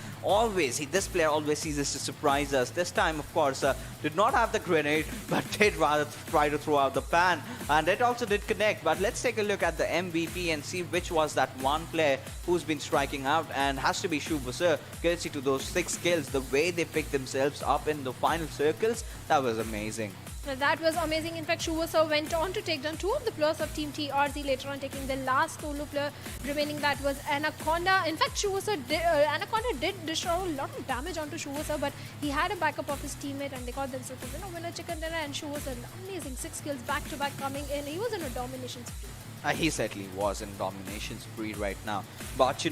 this player always sees to surprise us. This time, of course, did not have the grenade, but did rather try to throw out the pan, and it also did connect. But let's take a look at the MVP and see which was that one player who's been striking out, and has to be Shubhasar. Courtesy to those 6 kills, the way they picked themselves up in the final circles, that was amazing. Well, that was amazing. In fact, Shuwasa went on to take down two of the players of Team TRZ, later on taking the last solo player remaining, that was Anaconda. In fact, Anaconda did destroy a lot of damage onto Shuwasa, but he had a backup of his teammate and they got themselves a winner chicken dinner, and Shuwasa, amazing 6 kills back to back coming in. He was in a domination spree. He certainly was in domination spree right now. But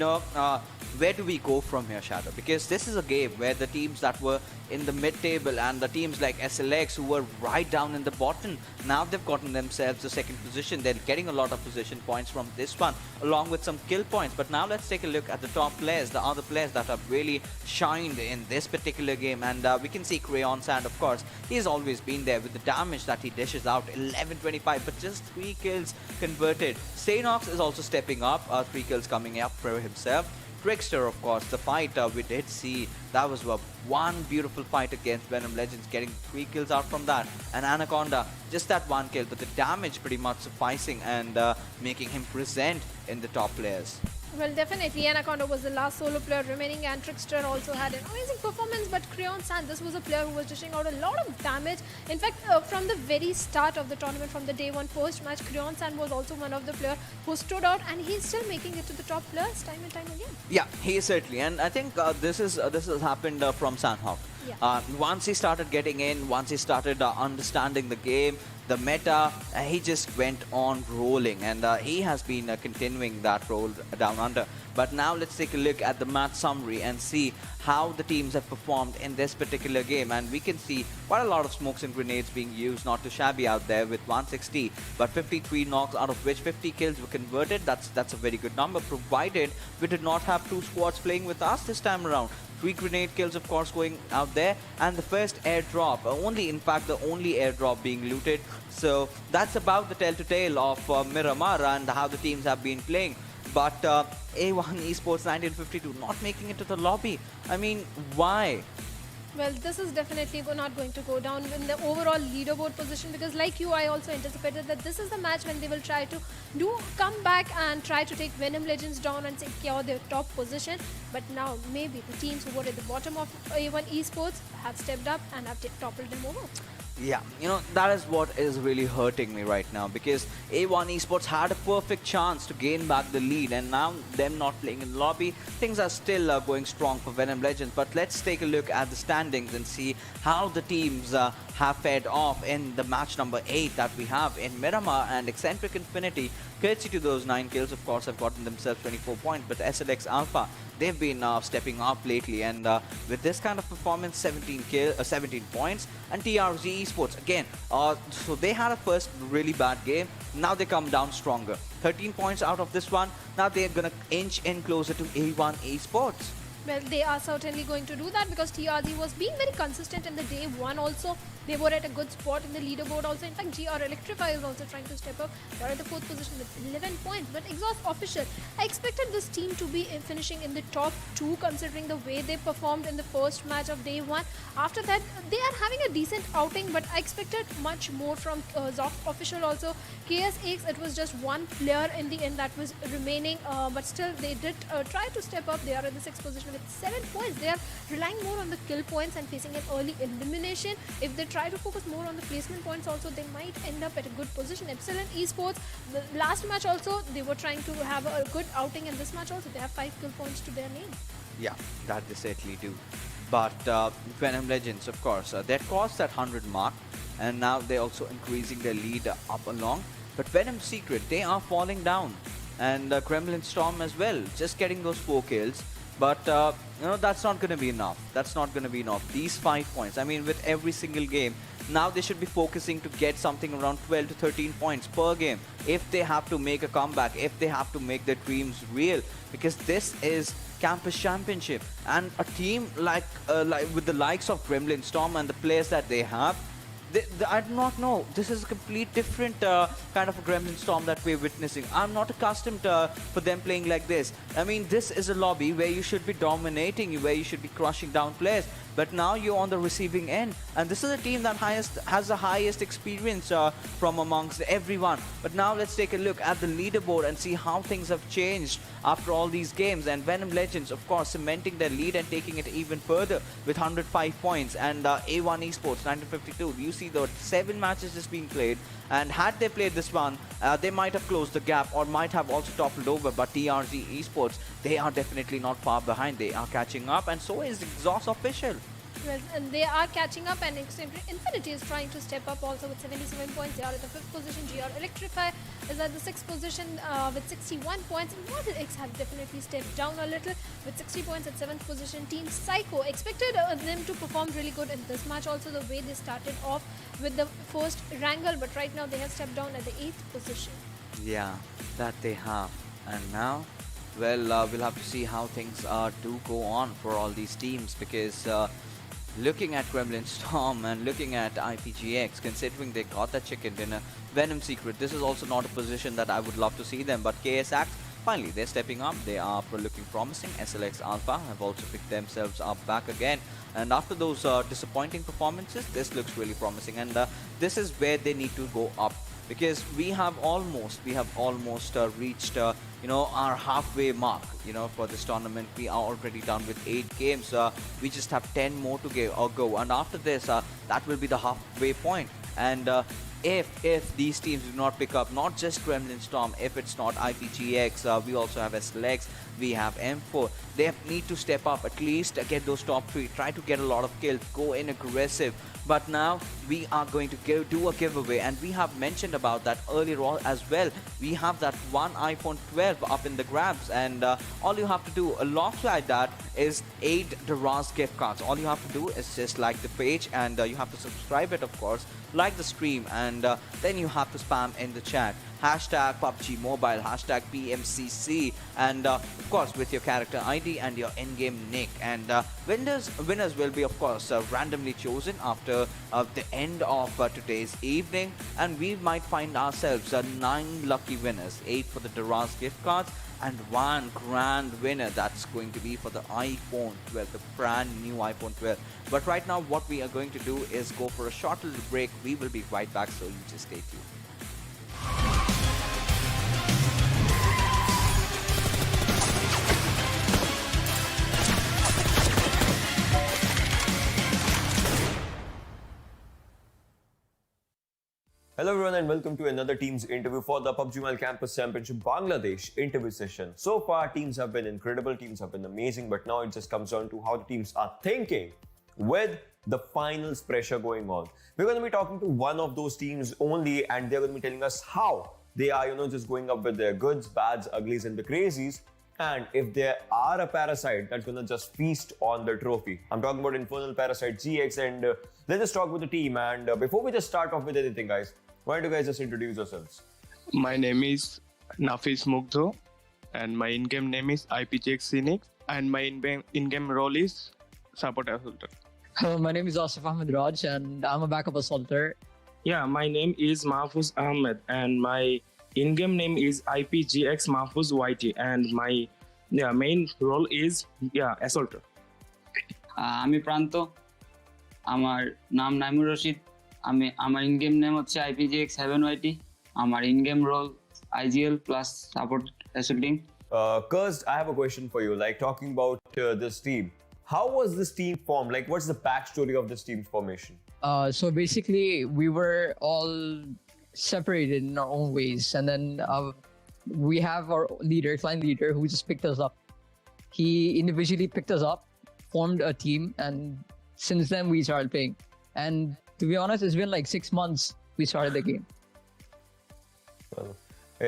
where do we go from here, Shadow? Because this is a game where the teams that were in the mid-table and the teams like SLX who were right down in the bottom, now they've gotten themselves the second position. They're getting a lot of position points from this one, along with some kill points. But now let's take a look at the top players, the other players that have really shined in this particular game. And we can see Crayon Sand, of course. He's always been there with the damage that he dishes out, 11-25, but just 3 kills converted. Sanhok is also stepping up, 3 kills coming up for himself. Trickster, of course, the fight we did see, that was one beautiful fight against Venom Legends, getting 3 kills out from that. And Anaconda, just that 1 kill, but the damage pretty much sufficing and making him present in the top players. Well, definitely, Anaconda was the last solo player remaining, and Trickster also had an amazing performance, but Crayon Sand, this was a player who was dishing out a lot of damage. In fact, from the very start of the tournament, from the day one first match, Crayon Sand was also one of the players who stood out, and he's still making it to the top players time and time again. Yeah, he is certainly, and I think this has happened from Sanhok. Yeah. Once he started getting in, once he started understanding the game, the meta, he just went on rolling, and he has been continuing that role down under. But now let's take a look at the match summary and see how the teams have performed in this particular game. And we can see quite a lot of smokes and grenades being used, not too shabby out there with 160, but 53 knocks, out of which 50 kills were converted. That's a very good number, provided we did not have 2 squads playing with us this time around. 3 grenade kills, of course, going out there, and the first airdrop, in fact, the only airdrop being looted. So that's about the tell-to-tale of Miramar and how the teams have been playing. But A1 Esports 1952 not making it to the lobby. I mean, why? Well, this is definitely not going to go down in the overall leaderboard position, because like you, I also anticipated that this is the match when they will try to come back and try to take Venom Legends down and secure their top position. But now maybe the teams who were at the bottom of A1 Esports have stepped up and have toppled them over. Yeah, that is what is really hurting me right now, because A1 Esports had a perfect chance to gain back the lead, and now them not playing in the lobby, things are still going strong for Venom Legends. But let's take a look at the standings and see how the teams have fared off in the match number 8 that we have in Miramar and Eccentric Infinity. Courtesy to those 9 kills, of course, have gotten themselves 24 points, but SLX Alpha, they've been stepping up lately, and with this kind of performance, 17 points. And TRZ Esports, again, so they had a first really bad game, now they come down stronger. 13 points out of this one, now they're gonna inch in closer to A1 Esports. Well, they are certainly going to do that, because TRZ was being very consistent in the day one also. They were at a good spot in the leaderboard also. In fact, GR Electrify is also trying to step up. They're at the 4th position with 11 points. But XOSS official, I expected this team to be finishing in the top 2, considering the way they performed in the first match of day 1. After that, they are having a decent outing, but I expected much more from XOSS official also. KSX, it was just one player in the end that was remaining, but still they did try to step up. They are in the 6th position with 7 points. They are relying more on the kill points and facing an early elimination. If they try to focus more on the placement points also, they might end up at a good position. EPSILON Esports, the last match also, they were trying to have a good outing, and this match also they have 5 kill points to their name. Yeah, that they certainly do. But Venom Legends, of course, they're crossed that 100 mark, and now they're also increasing their lead up along. But Venom Secret, they are falling down, and Gremlin Storm as well, just getting those 4 kills. But that's not going to be enough. That's not going to be enough. These 5 points, I mean, with every single game, now they should be focusing to get something around 12 to 13 points per game if they have to make a comeback, if they have to make their dreams real, because this is Campus Championship, and a team like with the likes of Gremlin Storm and the players that they have, I do not know. This is a complete different kind of a Gremlin Storm that we're witnessing. I'm not accustomed for them playing like this. I mean, this is a lobby where you should be dominating, where you should be crushing down players. but now you're on the receiving end. And this is a team that has the highest experience from amongst everyone. But now let's take a look at the leaderboard and see how things have changed after all these games. And Venom Legends, of course, cementing their lead and taking it even further with 105 points. And A1 Esports 1952, you see the 7 matches just being played, and had they played this one, they might have closed the gap or might have also toppled over. But TRZ Esports, they are definitely not far behind. They are catching up, and so is XOSS official. Well, and they are catching up, and Infinity is trying to step up also with 77 points. They are at the 5th position. ELECTRIFY is at the 6th position with 61 points. Immortal X have definitely stepped down a little with 60 points at 7th position. Team Cyko expected them to perform really good in this match. Also, the way they started off with the first Erangel, but right now they have stepped down at the 8th position. Yeah, that they have. And now, well, we'll have to see how things do go on for all these teams, because looking at Gremlin Storm and looking at IPGX, considering they got that chicken dinner, Venom Secret, this is also not a position that I would love to see them. But KSX, finally, they're stepping up. They are looking promising. SLX Alpha have also picked themselves up back again. And after those disappointing performances, this looks really promising. And this is where they need to go up, because we have almost reached our halfway mark for this tournament. We are already done with 8 games. We just have 10 more to go, and after this that will be the halfway point. And if these teams do not pick up, not just Gremlin Storm, if it's not IPGX, we also have SLX, we have M4. They need to step up, at least get those top 3, try to get a lot of kills, go in aggressive. But now we are going to do a giveaway, and we have mentioned about that earlier on as well. We have that one iPhone 12 up in the grabs, and all you have to do alongside that is 8 TRZ gift cards. All you have to do is just like the page, and you have to subscribe it, of course, like the stream, and then you have to spam in the chat hashtag PUBGMOBILE, hashtag PMCC, and of course with your character ID and your in-game nick. And winners will be, of course, randomly chosen after the end of today's evening, and we might find ourselves 9 lucky winners, 8 for the TRZ gift cards and 1 grand winner that's going to be for the iPhone 12, the brand new iPhone 12. But right now what we are going to do is go for a short little break. We will be right back, so you just stay tuned. Hello everyone and welcome to another team's interview for the PUBGMOBILE Campus Championship Bangladesh interview session. So far teams have been incredible, teams have been amazing, but now it just comes down to how the teams are thinking with the finals pressure going on. We're going to be talking to one of those teams only, and they're going to be telling us how they are, just going up with their goods, bads, uglies and the crazies, and if there are a parasite that's going to just feast on the trophy. I'm talking about Infernal Parasite Gx, and let's just talk with the team. And before we just start off with anything, guys, why don't you guys just introduce yourselves? My name is Nafis Mugdho, and my in-game name is IPGX Phoenix, and my in-game role is Support Assaulter. Hello, my name is Asif Ahmed Raj, and I'm a backup assaulter. Yeah, my name is Mahfouz Ahmed, and my in-game name is IPGX Mahfouz YT, and my main role is assaulter. আমি প্রান্ত, আমার নাম নাইমুর রশিদ, আমার in-game name হচ্ছে IPGX 7YT, আমার in game role IGL plus support assaulting. Cursed, I have a question for you. Like, talking about this team, how was this team formed? Like, what's the backstory of this team's formation? So basically, we were all separated in our own ways, and then we have our client leader, who just picked us up. He individually picked us up, formed a team, and since then we started playing. And to be honest, it's been like 6 months we started the game. Well,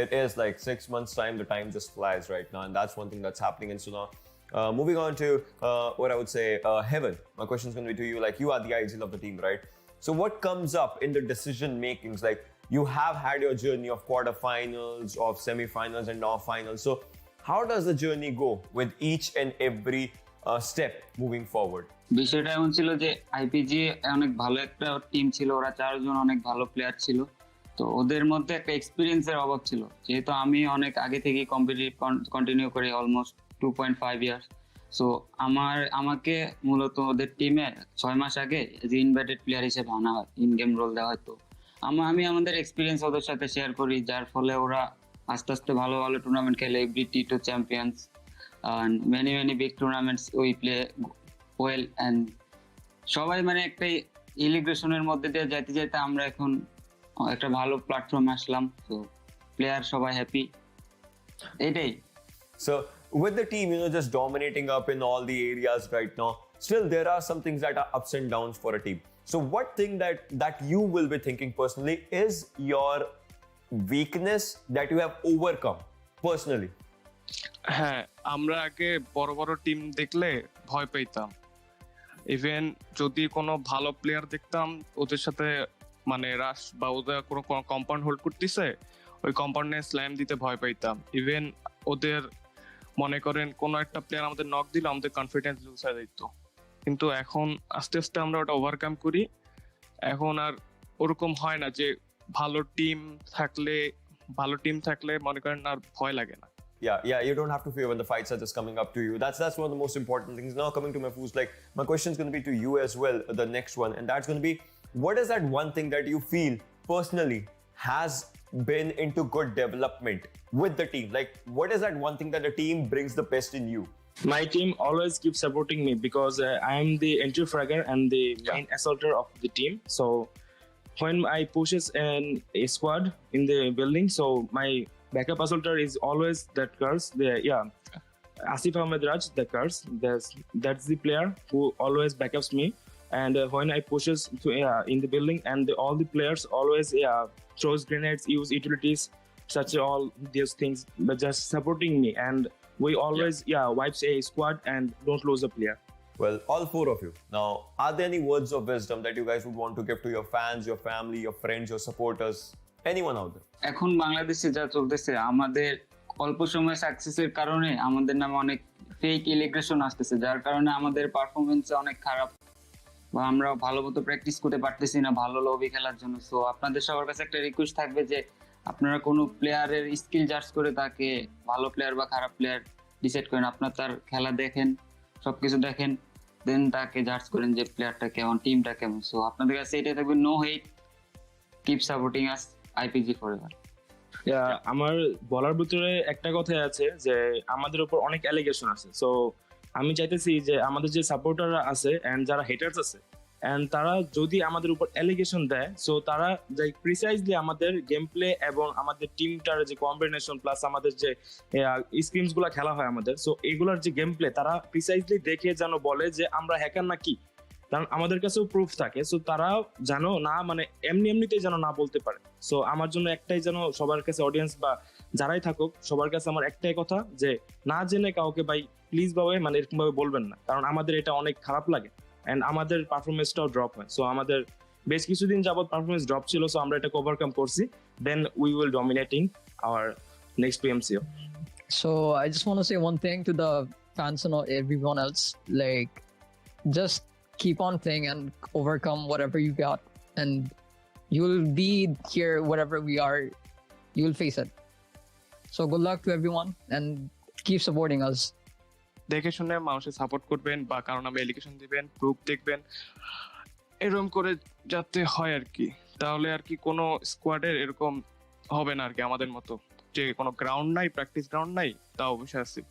it is like 6 months time. The time just flies right now, and that's one thing that's happening. And so now, moving on to what I would say, Heaven. My question is going to be to you. Like, you are the ideal of the team, right? So what comes up in the decision makings? Like, you have had your journey of quarterfinals, of semi-finals, and now finals. So how does the journey go with each and every step moving forward? বিষয়টা এমন ছিল যে IPG অনেক ভালো একটা team ছিল, ওরা 4 জন অনেক ভালো প্লেয়ার ছিল, তো ওদের মধ্যে একটা এক্সপিরিয়েন্সের অভাব ছিল। যেহেতু আমি অনেক আগে থেকেই কম্পিটিটিভ কন্টিনিউ করি, অলমোস্ট 2.5 ইয়ার্স, সো আমাকে মূলত ওদের টিমে 6 মাস আগে যে ইনভাইটেড প্লেয়ার হিসেবে আনা হয়, ইন গেম রোল দেওয়া হয়। তো আমি আমাদের এক্সপিরিয়েন্স ওদের সাথে শেয়ার করি, যার ফলে ওরা আস্তে আস্তে ভালো ভালো টুর্নামেন্ট খেলে, every T2 champions and many big tournaments we play well, and সবাই মানে একটা ইলিগ্রেশনের মধ্যে দিয়ে যাইতে যাইতে আমরা এখন একটা ভালো প্ল্যাটফর্মে আসলাম। তো প্লেয়ার সবাই হ্যাপি, এটাই। So with the team, just dominating up in all the areas right now, still there are some things that are ups and downs for a team. So what thing that you will be thinking personally is your weakness that you have overcome personally? হ্যাঁ, আমরা আগে বড় বড় team দেখলে ভয় পেতাম। Even যদি কোনো ভালো প্লেয়ার দেখতাম ওদের সাথে মানে রাশ বা ওদের কোনো কম্পাউন্ড হোল্ড করতেছে, ওই কম্পাউন্ডে স্ল্যাম দিতে ভয় পাইতাম। ইভেন ওদের মনে করেন কোনো একটা প্লেয়ার আমাদের নক দিল, আমাদের কনফিডেন্স লুজ হয়ে যেত। কিন্তু এখন আস্তে আস্তে আমরা ওটা ওভারকাম করি। এখন আর ওরকম হয় না যে ভালো টিম থাকলে মনে করেন আর ভয় লাগে না। Yeah, you don't have to fear when the fights are just coming up to you. That's one of the most important things. Now coming to Mahfouz, like my question is going to be to you as well, the next one, and that's going to be, what is that one thing that you feel personally has been into good development with the team? Like, what is that one thing that the team brings the best in you? My team always keeps supporting me because I am the entry fragger and the main assaulter of the team. So when I pushes a squad in the building, so my backup assaulter is always that curse. Asif Ahmed Raj, the curse. That's the player who always backups me. And when I pushes in the building, and all the players always throws grenades, use utilities, such all these things, but just supporting me. And we always wipes a squad and don't lose a player. Well, all four of you. Now, are there any words of wisdom that you guys would want to give to your fans, your family, your friends, your supporters? Anyone out there? এখন বাংলাদেশে যা চলতেছে, আমাদের অল্প সময় সাকসেসের কারণে আমাদের নামে অনেক ফেক ইলিগ্রেশন আসতেছে, যার কারণে আমাদের পারফরমেন্স অনেক খারাপ, বা আমরা ভালো মতো প্র্যাকটিস করতে পারতেছি না ভালো লবি খেলার জন্য। সো আপনাদের সবার কাছে একটা রিকোয়েস্ট থাকবে যে আপনারা কোনো প্লেয়ারের স্কিল জাজ করে তাকে ভালো প্লেয়ার বা খারাপ প্লেয়ার ডিসাইড করেন। আপনার তার খেলা দেখেন, সবকিছু দেখেন, দেন তাকে জাজ করেন যে প্লেয়ারটা কেমন, টিমটা কেমন। সো আপনাদের কাছে এটাই থাকবে, no hate, keep supporting us, IPG forever. আমার বলার ভিতরে একটা কথা আছে যে আমাদের উপর অনেক অ্যালিগেশন আছে। সো আমি চাইতেছি যে আমাদের যে সাপোর্টাররা আছে এন্ড যারা হেটার্স আছে, এন্ড তারা যদি আমাদের উপর অ্যালিগেশন দেয়, সো তারা যে প্রিসাইজলি আমাদের গেম প্লে এবং আমাদের টিমটার যে কম্বিনেশন প্লাস আমাদের যে স্ক্রিমস গুলা খেলা হয় আমাদের, সো এগুলার যে গেম প্লে তারা প্রিসাইজলি দেখে যেন বলে যে আমরা হ্যাকার না কি, কারণ আমাদের কাছেও প্রুফ থাকে। সো তারা যেন না মানে এমনিতেই যেন না বলতে পারে। সো আমার জন্য একটাই, যেন সবার কাছে অডিয়েন্স বা যারাই থাকুক সবার কাছে আমার একটাই কথা, যে না জেনে কাউকে ভাই প্লিজ ভাবে মানে এরকম ভাবে বলবেন না, কারণ আমাদের এটা অনেক খারাপ লাগে এন্ড আমাদের পারফরমেন্সটাও ড্রপ হয়। সো আমাদের বেশ কিছুদিন যাবত পারফরমেন্স ড্রপ ছিল, সো আমরা এটাকে ওভারকাম করছি, then we will dominating our next PMCO. So I just want to say one thing to the fans and everyone else, like just keep on playing and overcome whatever you got, and you'll be here whatever we are, you'll face it. So good luck to everyone and keep supporting us. দেখে শুনে মানুষের support করবেন, বা কারণ আমি allegation দিবেন, proof দেখবেন, এরকম করে যাতে হয় আর কি। তাহলে আর কি কোনো স্কোয়াডের এরকম হবে না আর কি আমাদের মতো, যে কোনো গ্রাউন্ড নাই, প্র্যাকটিস গ্রাউন্ড নাই, তাও অবশ্যই আছে।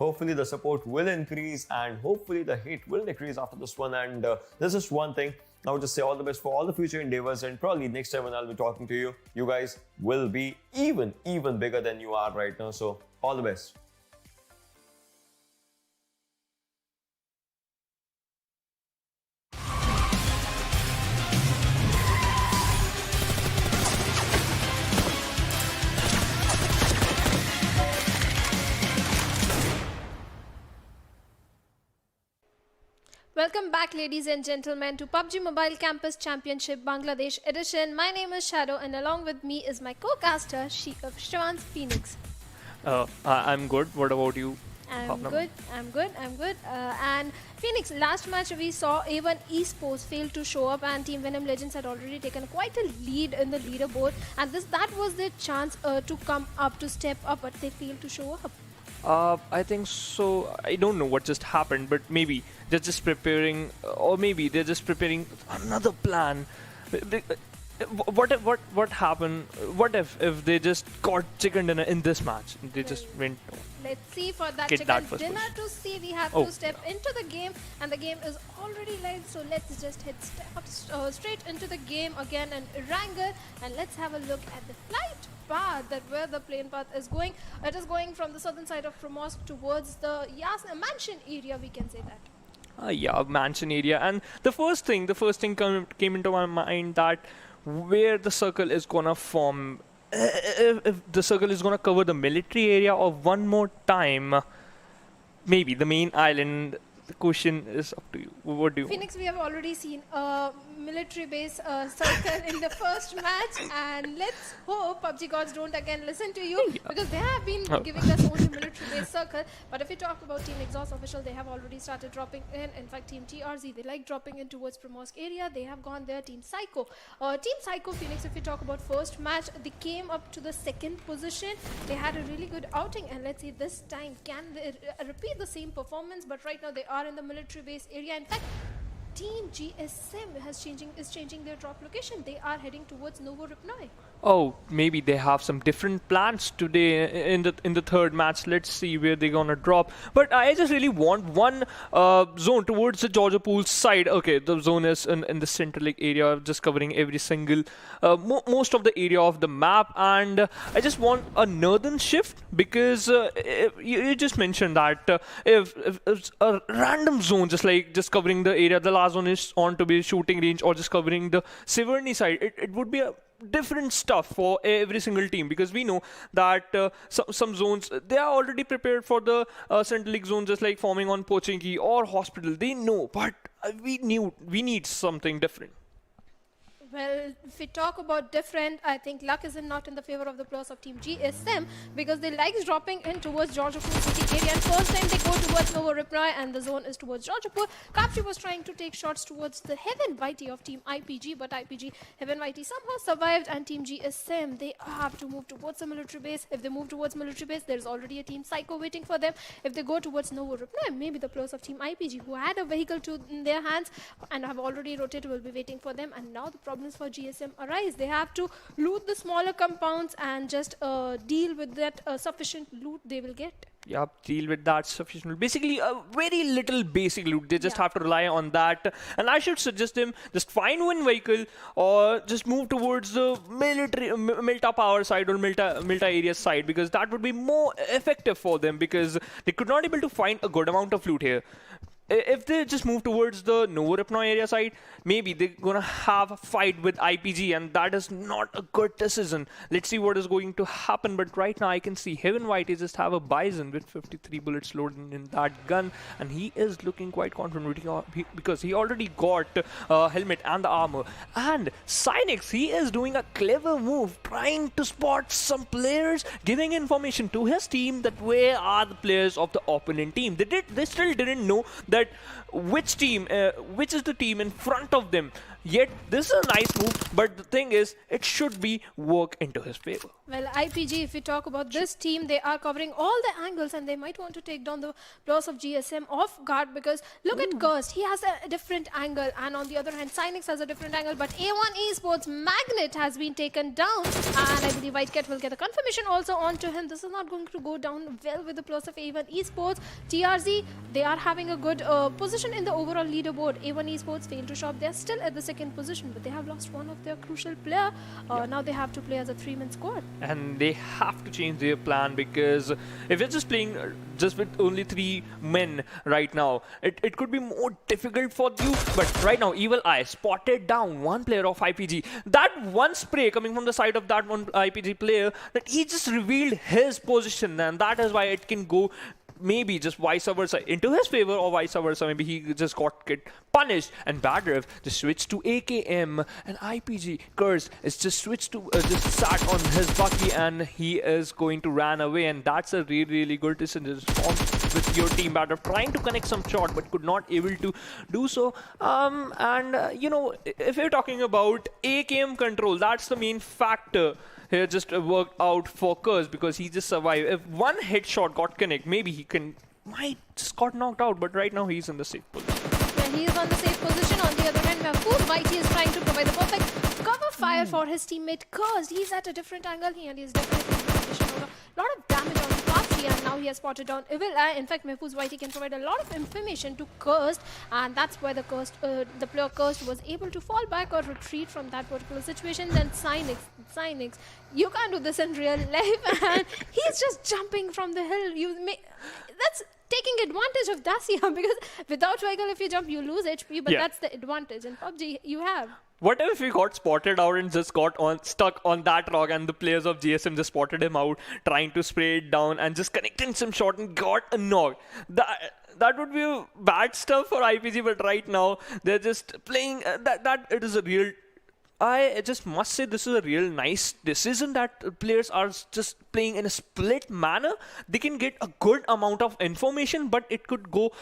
Hopefully the support will increase and hopefully the hate will decrease after this one. And there's just one thing, I would just say all the best for all the future endeavors, and probably next time when I'll be talking to you, you guys will be even bigger than you are right now. So all the best. Welcome back, ladies and gentlemen, to PUBG Mobile Campus Championship Bangladesh edition. My name is Shadow, and along with me is my co-caster, Shivans Phoenix. I'm good. What about you? I'm good. And Phoenix, last match we saw A1 Esports fail to show up, and Team Venom Legends had already taken quite a lead in the leaderboard, and that was their chance to come up, to step up, but they failed to show up. I think so. I don't know what just happened, but maybe they're just preparing, or maybe they're just preparing another plan. What happened? What if they just got chicken dinner in this match? They just went. Let's see for that Get chicken that first dinner position. to see. We have Oh, to step into the game, and the game is already live. So let's just hit straight into the game again and Erangel, and let's have a look at the flight path, that where the plane path is going. It is going from the southern side of Promosk towards the mansion area. We can say that. Yeah, mansion area. And the first thing came into my mind that where the circle is gonna form. If the circle is gonna cover the military area or one more time, maybe the main island. The question is up to you. What do you? Phoenix, we have already seen a military base circle in the first match, and let's hope PUBG gods don't again listen to you, because they have been giving us only military base circle. But if we talk about Team XOSS official, they have already started dropping in. In fact, Team TRZ, they like dropping in towards Promosk area. They have gone there. Team Cyko, Team Cyko Phoenix, if we talk about first match, they came up to the second position. They had a really good outing, and let's see this time can they repeat the same performance. But right now they are in the military base area. In fact, Team GSM is changing their drop location. They are heading towards Novoripnoi. Oh, maybe they have some different plans today in the third match. Let's see where they're gonna drop. But I just really want one zone towards the Georgia Pool side. Okay, the zone is in the Central Lake area, just covering every single most of the area of the map. And I just want a northern shift, because you just mentioned that if a random zone just covering the area, the last one is on to be shooting range, or just covering the Severny side, it would be a different stuff for every single team, because we know that some zones, they are already prepared for the Central League zone, just like forming on Pochinki or Hospital. They know, but we need something different. Well, if we talk about different, I think luck is not in the favor of the players of Team GSM, because they like dropping in towards Georgiapur city area, and first time they go towards Novoripnoi, and the zone is towards Georgiapur. Kapchi was trying to take shots towards the Heaven Whitey of Team IPG, but IPG Heaven Whitey somehow survived, and Team GSM, they have to move towards the military base. If they move towards military base, there's already a Team Cyko waiting for them. If they go towards Novoripnoi, maybe the players of Team IPG, who had a vehicle in their hands and have already rotated, will be waiting for them. And now the problem for GSM arise. They have to loot the smaller compounds and just deal with that sufficient loot they will get. Yeah, deal with that sufficient. Basically, a very little basic loot. They just have to rely on that. And I should suggest them just find one vehicle, or just move towards the military, Milta power side, or Milta area side, because that would be more effective for them, because they could not able to find a good amount of loot here. If they just move towards the Novoripnoi area side, maybe they're gonna have a fight with IPG, and that is not a good decision. Let's see what is going to happen. But right now I can see Heaven Whitey just have a Bison with 53 bullets loaded in that gun, and he is looking quite confident because he already got helmet and the armor. And Cynex, he is doing a clever move, trying to spot some players, giving information to his team that where are the players of the opponent team. They still didn't know that which is the team in front of them. Yet this is a nice move, but the thing is, it should be work into his favor. Well, IPG, if we talk about this team, they are covering all the angles, and they might want to take down the players of GSM off guard, because look at Cursed, he has a different angle, and on the other hand, Cynex has a different angle, but A1 Esports Magnet has been taken down, and I believe White Cat will get a confirmation also onto him. This is not going to go down well with the players of A1 Esports. TRZ, they are having a good position in the overall leaderboard. A1 Esports failed to shop. They are still at the second position, but they have lost one of their crucial player. Now they have to play as a 3-man squad. And they have to change their plan, because if you're just playing just with only 3 men right now, it could be more difficult for you. But right now, Evil Eye spotted down one player of IPG. That one spray coming from the side of that one IPG player, that he just revealed his position, and that is why it can go maybe just vice versa into his favor, or vice versa. Maybe he just get punished, and Badrev just switched to AKM, and IPG Curse is just switched to just sat on his Bucky, and he is going to run away. And that's a really good decision with your team. Badrev trying to connect some shot, but could not able to do so. You know, if you're talking about AKM control, that's the main factor. here just worked out for Curse because he just survived. If one headshot got connect, maybe he might just got knocked out, but right now he's in the safe position. Yeah, he is on the safe position. On the other hand, Mahfouz Whitey is trying to provide the perfect cover fire for his teammate Cursed. He's at a different angle here and he's definitely in position over a lot of damage on PUBG, and now he has spotted down Evil Eye. In fact, Mahfouz Whitey can provide a lot of information to Cursed, and that's where the player Cursed was able to fall back or retreat from that particular situation. Then Cynix, you can't do this in real life, and he's just jumping from the hill. That's taking advantage of Dacia, because without vehicle, if you jump, you lose HP, but that's the advantage. In PUBG, you have. What if he got spotted out and just got stuck on that rock, and the players of GSM just spotted him out, trying to spray it down and just connecting some shot and got a knock? That would be bad stuff for IPG, but right now they're just playing that it is a real. I just must say this is a real nice decision that players are just playing in a split manner. They can get a good amount of information, but it could go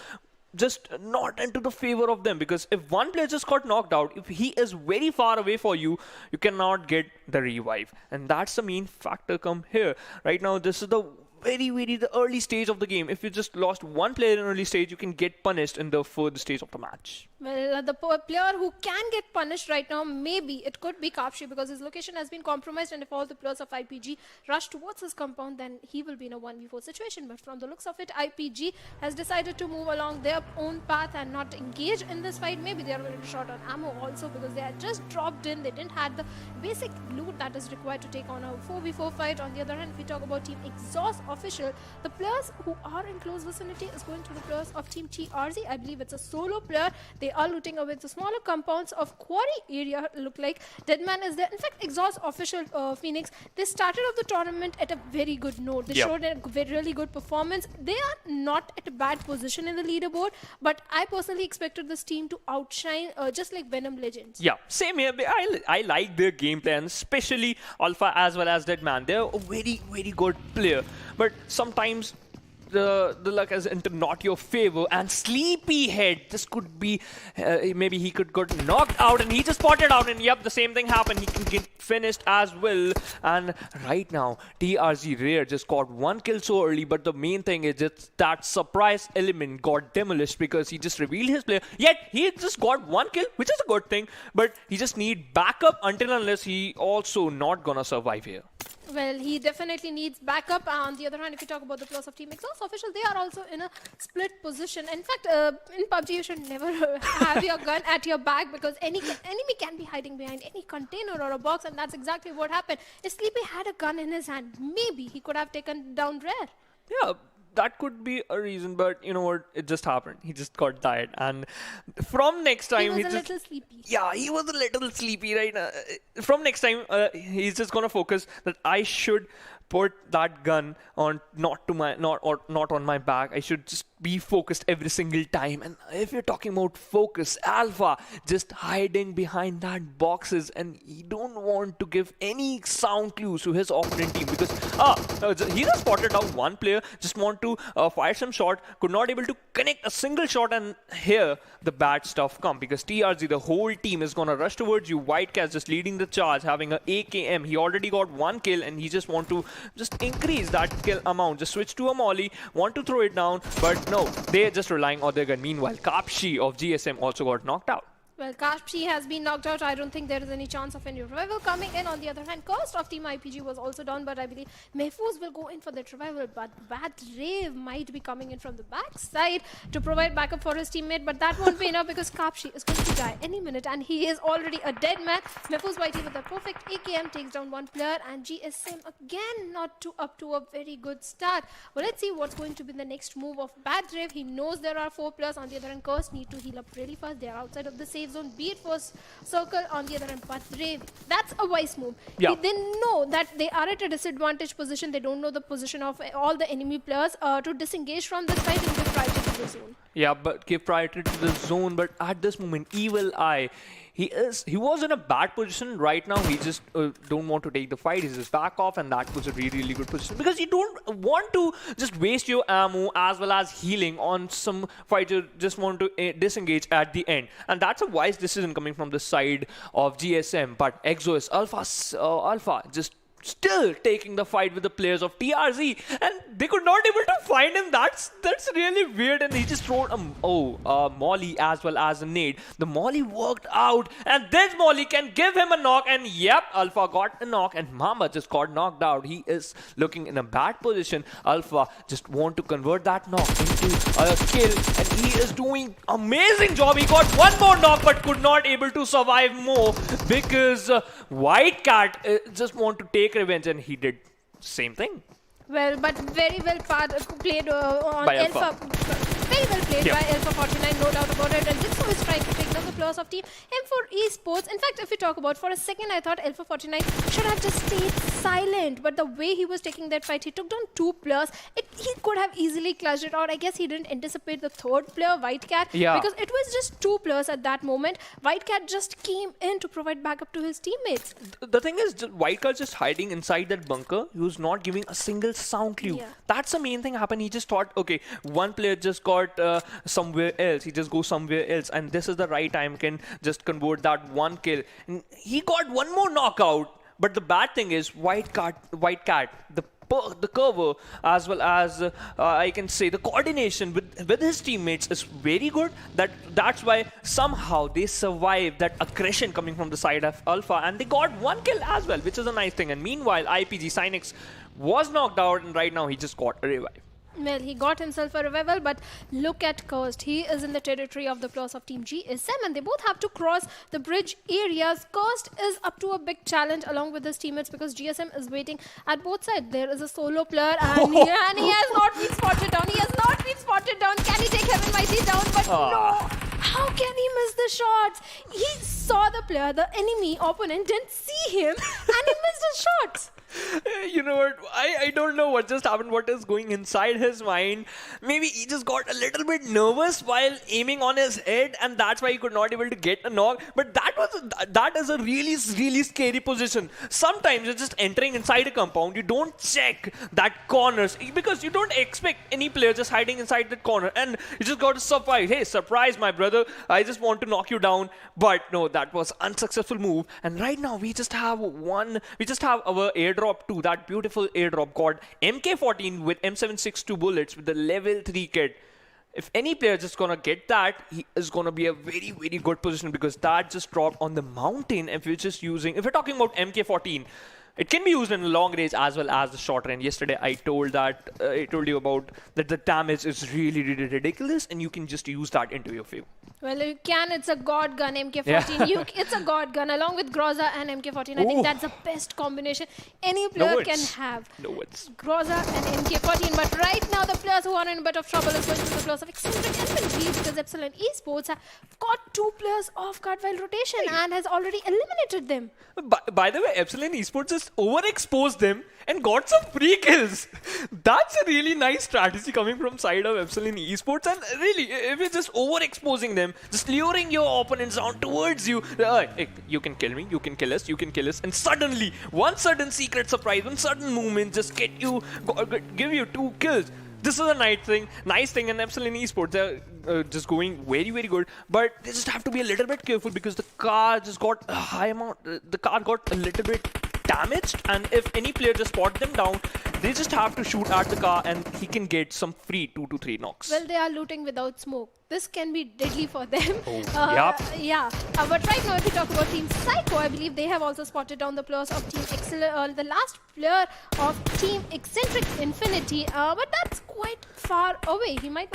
just not into the favor of them, because if one player just got knocked out, if he is very far away for you, you cannot get the revive, and that's the main factor come here. Right now, this is the the early stage of the game. If you just lost one player in early stage, you can get punished in the further stage of the match. Well, the player who can get punished right now, maybe it could be Kapshi, because his location has been compromised, and if all the players of IPG rush towards his compound, then he will be in a 1v4 situation. But from the looks of it, IPG has decided to move along their own path and not engage in this fight. Maybe they are a little short on ammo also, because they had just dropped in. They didn't have the basic loot that is required to take on a 4v4 fight. On the other hand, if we talk about Team XOSS official, the players who are in close vicinity is going to the players of Team TRZ. I believe it's a solo player. They are looting away the smaller compounds of quarry area. Look like Deadman is there. In fact, XOSS official Phoenix, they started off the tournament at a very good note. They showed a really good performance. They are not at a bad position in the leaderboard, but I personally expected this team to outshine just like Venom Legends. Yeah, same here. I like their gameplay, and especially Alpha as well as Deadman. They're a very good player, but sometimes the luck is into not your favor, and Sleepyhead, this could be maybe he could got knocked out, and he just spotted out, and yep, the same thing happened. He can get finished as well. And right now TRZ Rare just got one kill so early, but the main thing is just that surprise element got demolished because he just revealed his player, yet he just got one kill, which is a good thing, but he just need backup until unless he also not gonna survive here. Well, he definitely needs backup. On the other hand, if you talk about the players of Team XOSS official, they are also in a split position. In fact, in PUBG, you should never have your gun at your back, because any enemy can be hiding behind any container or a box, and that's exactly what happened. If Sleepy had a gun in his hand, maybe he could have taken down Rare. Yeah, that could be a reason, but you know what? It just happened. He just got tired, and from next time he was a little sleepy. Yeah, he was a little sleepy right now. From next time, he's just gonna focus that I should put that gun on not on my back. I should just be focused every single time. And if you're talking about focus, Alpha just hiding behind that boxes, and he don't want to give any sound clues to his opponent team, because he just spotted out one player, just want to fire some shot, could not able to connect a single shot, and here the bad stuff come, because TRZ, the whole team is gonna rush towards you. Whitecast just leading the charge, having a AKM. He already got one kill, and he just want to just increase that kill amount, just switch to a molly, want to throw it down, but no, they're just relying on their gun. Meanwhile, Kapshi of GSM also got knocked out. Well, Kapshi has been knocked out. I don't think there is any chance of any revival coming in. On the other hand, Cost of Team IPG was also down, but I believe Mahfouz will go in for that revival. But Bad Rave might be coming in from the backside to provide backup for his teammate, but that won't be enough, because Kapshi is going to die any minute, and he is already a dead man. Mahfouz Whitey with a perfect AKM takes down one player, and GSM again not up to a very good start. Well, let's see what's going to be the next move of Bad Rave. He knows there are 4 players. On the other hand, Curse need to heal up really fast. They are outside of the safe zone, be it first circle. On the other hand, but Rave, that's a wise move. Yeah. They know that they are at a disadvantaged position. They don't know the position of all the enemy players to disengage from this fight and give priority to the zone. Yeah, but give priority to the zone. But at this moment, Evil Eye, he was in a bad position. Right now he just don't want to take the fight. He's just back off, and that was a really good position, because you don't want to just waste your ammo as well as healing on some fighter. Just want to disengage at the end, and that's a wise decision coming from the side of GSM. But XOSS Alpha just still taking the fight with the players of TRZ, and they could not able to find him. That's really weird. And he just threw a molly as well as a nade. The molly worked out, and this molly can give him a knock. And yep, Alpha got a knock, and Mama just got knocked out. He is looking in a bad position. Alpha just want to convert that knock into a kill, and he is doing amazing job. He got one more knock, but could not able to survive more because White Cat just want to take revenge, and he did same thing. Well, but very well played on By Alpha. Alpha. Very well played Yeah. by Alpha 49, no doubt about it. And Jigsaw is trying to take down the players of Team M4 Esports. In fact, if we talk about, for a second, I thought Alpha 49 should have just stayed silent. But the way he was taking that fight, he took down 2 players. He could have easily clutched it out. I guess he didn't anticipate the third player, White Cat. Yeah. Because it was just 2 players at that moment. White Cat just came in to provide backup to his teammates. The thing is, White Cat just hiding inside that bunker. He was not giving a single sound clue. Yeah. That's the main thing happened. He just thought, okay, one player just got somewhere else. He just goes somewhere else, and this is the right time, can just convert that one kill. And he got one more knockout. But the bad thing is, White Cat, the cover, as well as I can say the coordination with his teammates is very good. That's why somehow they survived that aggression coming from the side of Alpha, and they got one kill as well, which is a nice thing. And meanwhile, IPG Cynex was knocked out, and right now he just got a revive. Well, he got himself a revival, but look at Cursed. He is in the territory of the players of Team GSM, and they both have to cross the bridge areas. Cursed is up to a big challenge along with his teammates because GSM is waiting at both sides. There is a solo player, and he has not been spotted down. He has not been spotted down. Can he take Heaven Mighty down? But no. How can he miss the shots? He saw the player, the enemy opponent didn't see him, and he missed his shots. You know what? I don't know what just happened, what is going inside his mind. Maybe he just got a little bit nervous while aiming on his head, and that's why he could not able to get a knock. But that is a really scary position. Sometimes you're just entering inside a compound, you don't check that corners because you don't expect any player just hiding inside that corner, and you just got to surprise. Hey, surprise, my brother! I just want to knock you down. But no, that was unsuccessful move. And right now we just have our airdrop to that beautiful airdrop called MK14 with M762 bullets with the level 3 kit. If any player just gonna get that, he is gonna be a very good position because that just dropped on the mountain. If we're talking about MK14, it can be used in long range as well as the short range. Yesterday I told you about that the damage is really ridiculous, and you can just use that into your favor. Well, you can. It's a god gun, MK14. Yeah. It's a god gun along with Groza and MK14. I think that's the best combination any player can have. No words. Groza and MK14. But right now, the players who are in a bit of trouble is going to the players of XOSS and because EPSILON Esports have got 2 players off guard while rotation and has already eliminated them. By the way, EPSILON Esports just overexposed them and got some free kills. That's a really nice strategy coming from side of EPSILON Esports. And really, if you're just overexposing them, just luring your opponents down towards you, you can kill me, you can kill us, and suddenly, one sudden secret surprise, one sudden movement just give you 2 kills. This is a nice thing, and EPSILON Esports, they're just going very good, but they just have to be a little bit careful because the car just got a high amount, the car got a little bit damaged, and if any player just spot them down, they just have to shoot at the car and he can get some free 2 to 3 knocks. Well, they are looting without smoke. This can be deadly for them. Yep. Yeah. But right now, if we talk about Team Cyko, I believe they have also spotted down the players of Team the last player of Team EXENTRIC Infinity. But that's quite far away. He might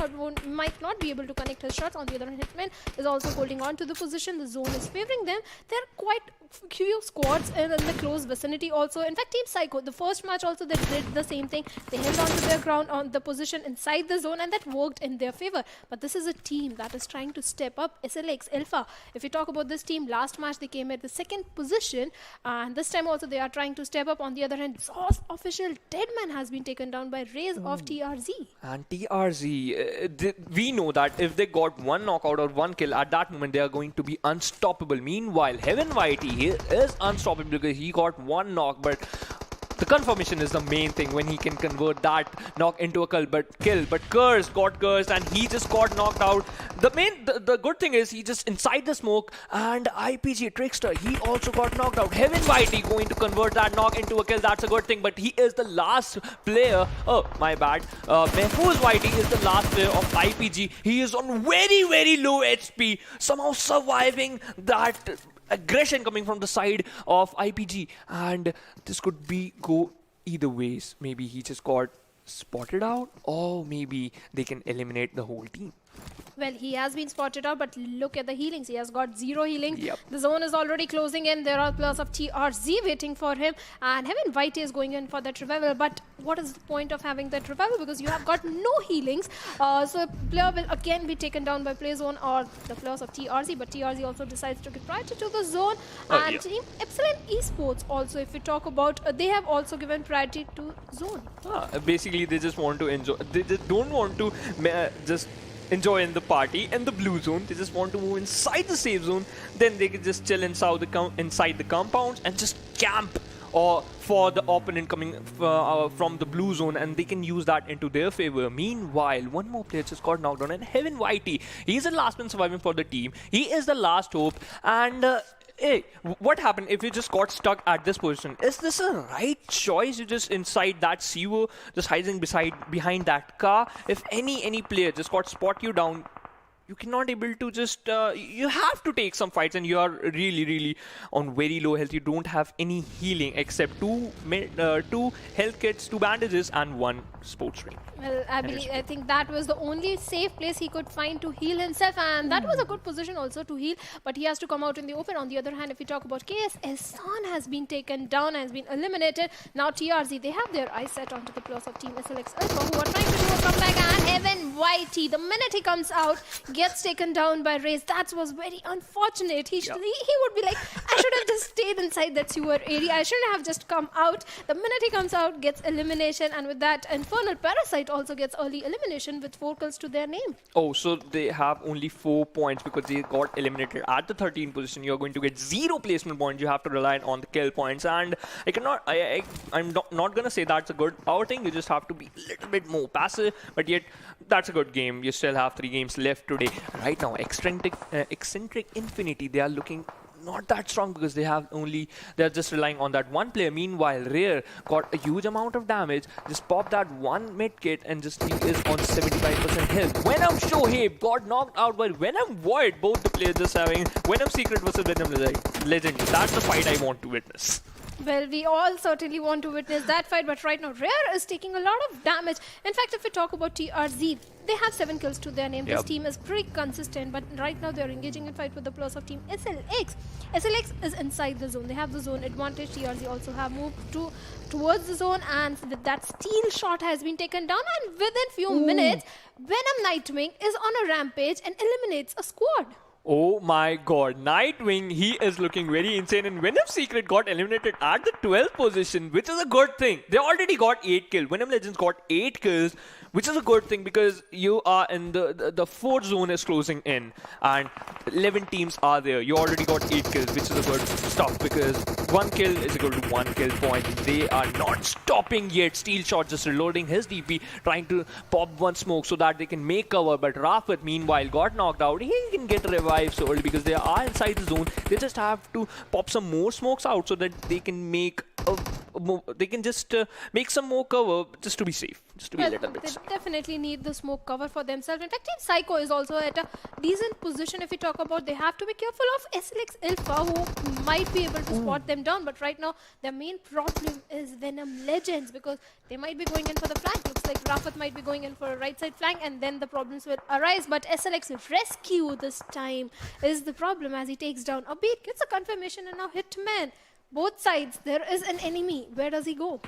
not be able to connect his shots. On the other hand, Hitman is also holding on to the position. The zone is favoring them. There are quite few squads in the close vicinity also. In fact, Team Cyko, the first match also, they did the same thing. They held on to their ground on the position inside the zone, and that worked in their favor. But this is a team that is trying to step up. SLX, Alpha, if we talk about this team, last match they came at the 2nd position, and this time also they are trying to step up. On the other hand, XOSS official Deadman has been taken down by Raze of TRZ. And TRZ, we know that if they got 1 knockout or 1 kill, at that moment they are going to be unstoppable. Meanwhile, Heaven Mighty, he is unstoppable because he got 1 knock, but the confirmation is the main thing when he can convert that knock into a kill. But Curse got cursed and he just got knocked out. The good thing is he just inside the smoke, and IPG Trickster, he also got knocked out. Heaven Whitey going to convert that knock into a kill. That's a good thing, but he is the last player. Oh, my bad. Mehfooz Whitey is the last player of IPG. He is on very, very low HP, somehow surviving that aggression coming from the side of IPG, and this could go either ways. Maybe he just got spotted out, or maybe they can eliminate the whole team. Well, he has been spotted out, but look at the healings. He has got 0 healing. Yep. The zone is already closing in. There are players of TRZ waiting for him. And Heaven White is going in for that revival. But what is the point of having that revival? Because you have got no healings. So a player will again be taken down by play zone or the players of TRZ. But TRZ also decides to give priority to the zone. And Team Epsilon Esports also, if we talk about, they have also given priority to zone. Basically, they just want to enjoy. They just don't want to just enjoy in the party in the blue zone. They just want to move inside the safe zone. Then they can just chill inside the compounds and just camp or for the opponent coming from the blue zone, and they can use that into their favor. Meanwhile, one more player just got knocked down, and Heaven Whitey, he's the last man surviving for the team. He is the last hope. And hey, what happened if you just got stuck at this position? Is this a right choice? You just inside that sewer, just hiding behind that car. If any player just got spot you down, you cannot able to just you have to take some fights, and you are really on very low health. You don't have any healing except two health kits, 2 bandages, and 1 sports drink. Well, I think that was the only safe place he could find to heal himself, and that was a good position also to heal, but he has to come out in the open. On the other hand, if we talk about KS, Ehsan has been taken down, has been eliminated. Now TRZ, they have their eyes set onto the players of Team SLX Alpha, who are trying to do a comeback, and Evan Whitey, the minute he comes out, gets taken down by Raze. That was very unfortunate. He would be like, I should have just stayed inside that sewer area. I shouldn't have just come out. The minute he comes out, gets elimination, and with that, Infernal Parasite also gets early elimination with 4 kills to their name. Oh, so they have only 4 points because they got eliminated at the 13th position. You're going to get 0 placement points. You have to rely on the kill points, and I'm not gonna say that's a good outing. You just have to be a little bit more passive, but yet that's a good game. You still have 3 games left today. Right now, Eccentric Infinity, they are looking not that strong because they're just relying on that 1 player. Meanwhile, Rare got a huge amount of damage, just popped that 1 mid kit, and just he is on 75% health. Venom Shoaib got knocked out by Venom Void. Both the players just having Venom Secret versus Venom Legend. That's the fight I want to witness. Well, we all certainly want to witness that fight, but right now Rare is taking a lot of damage. In fact, if we talk about TRZ, they have 7 kills to their name. This team is pretty consistent, but right now they're engaging in fight with the players of Team SLX. SLX is inside the zone. They have the zone advantage. TRZ also have moved towards the zone, and with that steal shot has been taken down, and within few minutes, Venom Nightwing is on a rampage and eliminates a squad. Oh my god, Nightwing, he is looking very insane, and Venom Secret got eliminated at the 12th position, which is a good thing. They already got 8 kills. Venom Legends got 8 kills, which is a good thing because you are in the 4th zone is closing in, and 11 teams are there. You already got 8 kills, which is a good stuff because 1 kill is equal to 1 kill point. They are not stopping yet. Steel Shot just reloading his DP, trying to pop 1 smoke so that they can make cover, but Rafat meanwhile got knocked out. He can get revived so early because they are inside the zone. They just have to pop some more smokes out so that they can make make some more cover just to be safe, just to be a little bit safe. They definitely need the smoke cover for themselves. In fact, Team Cyko is also at a decent position. If we talk about, they have to be careful of SLX Alpha, who might be able to spot them down, but right now their main problem is Venom Legends because they might be going in for the flank. Looks like Rafat might be going in for a right side flank, and then the problems will arise. But SLX rescue this time is the problem as he takes down a beat, gets a confirmation, and now Hitman. Both sides, there is an enemy. Where does he go?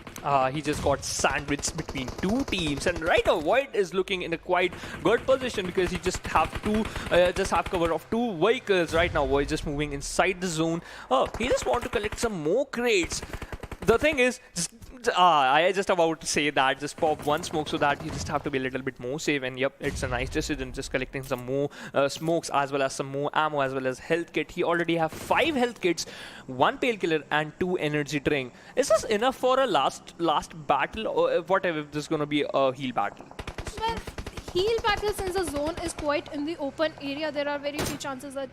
He just got sandwiched between 2 teams, and right now Void is looking in a quite good position because he just have cover of 2 vehicles. Right now Void just moving inside the zone. He just want to collect some more crates. The thing is, I just about to say that. Just pop one smoke so that you just have to be a little bit more safe. And yep, it's a nice decision. Just collecting some more smokes as well as some more ammo as well as health kit. He already have 5 health kits, 1 painkiller and 2 energy drink. Is this enough for a last battle, or whatever? If this is gonna be a heal battle? Well, heal battle, since the zone is quite in the open area, there are very few chances that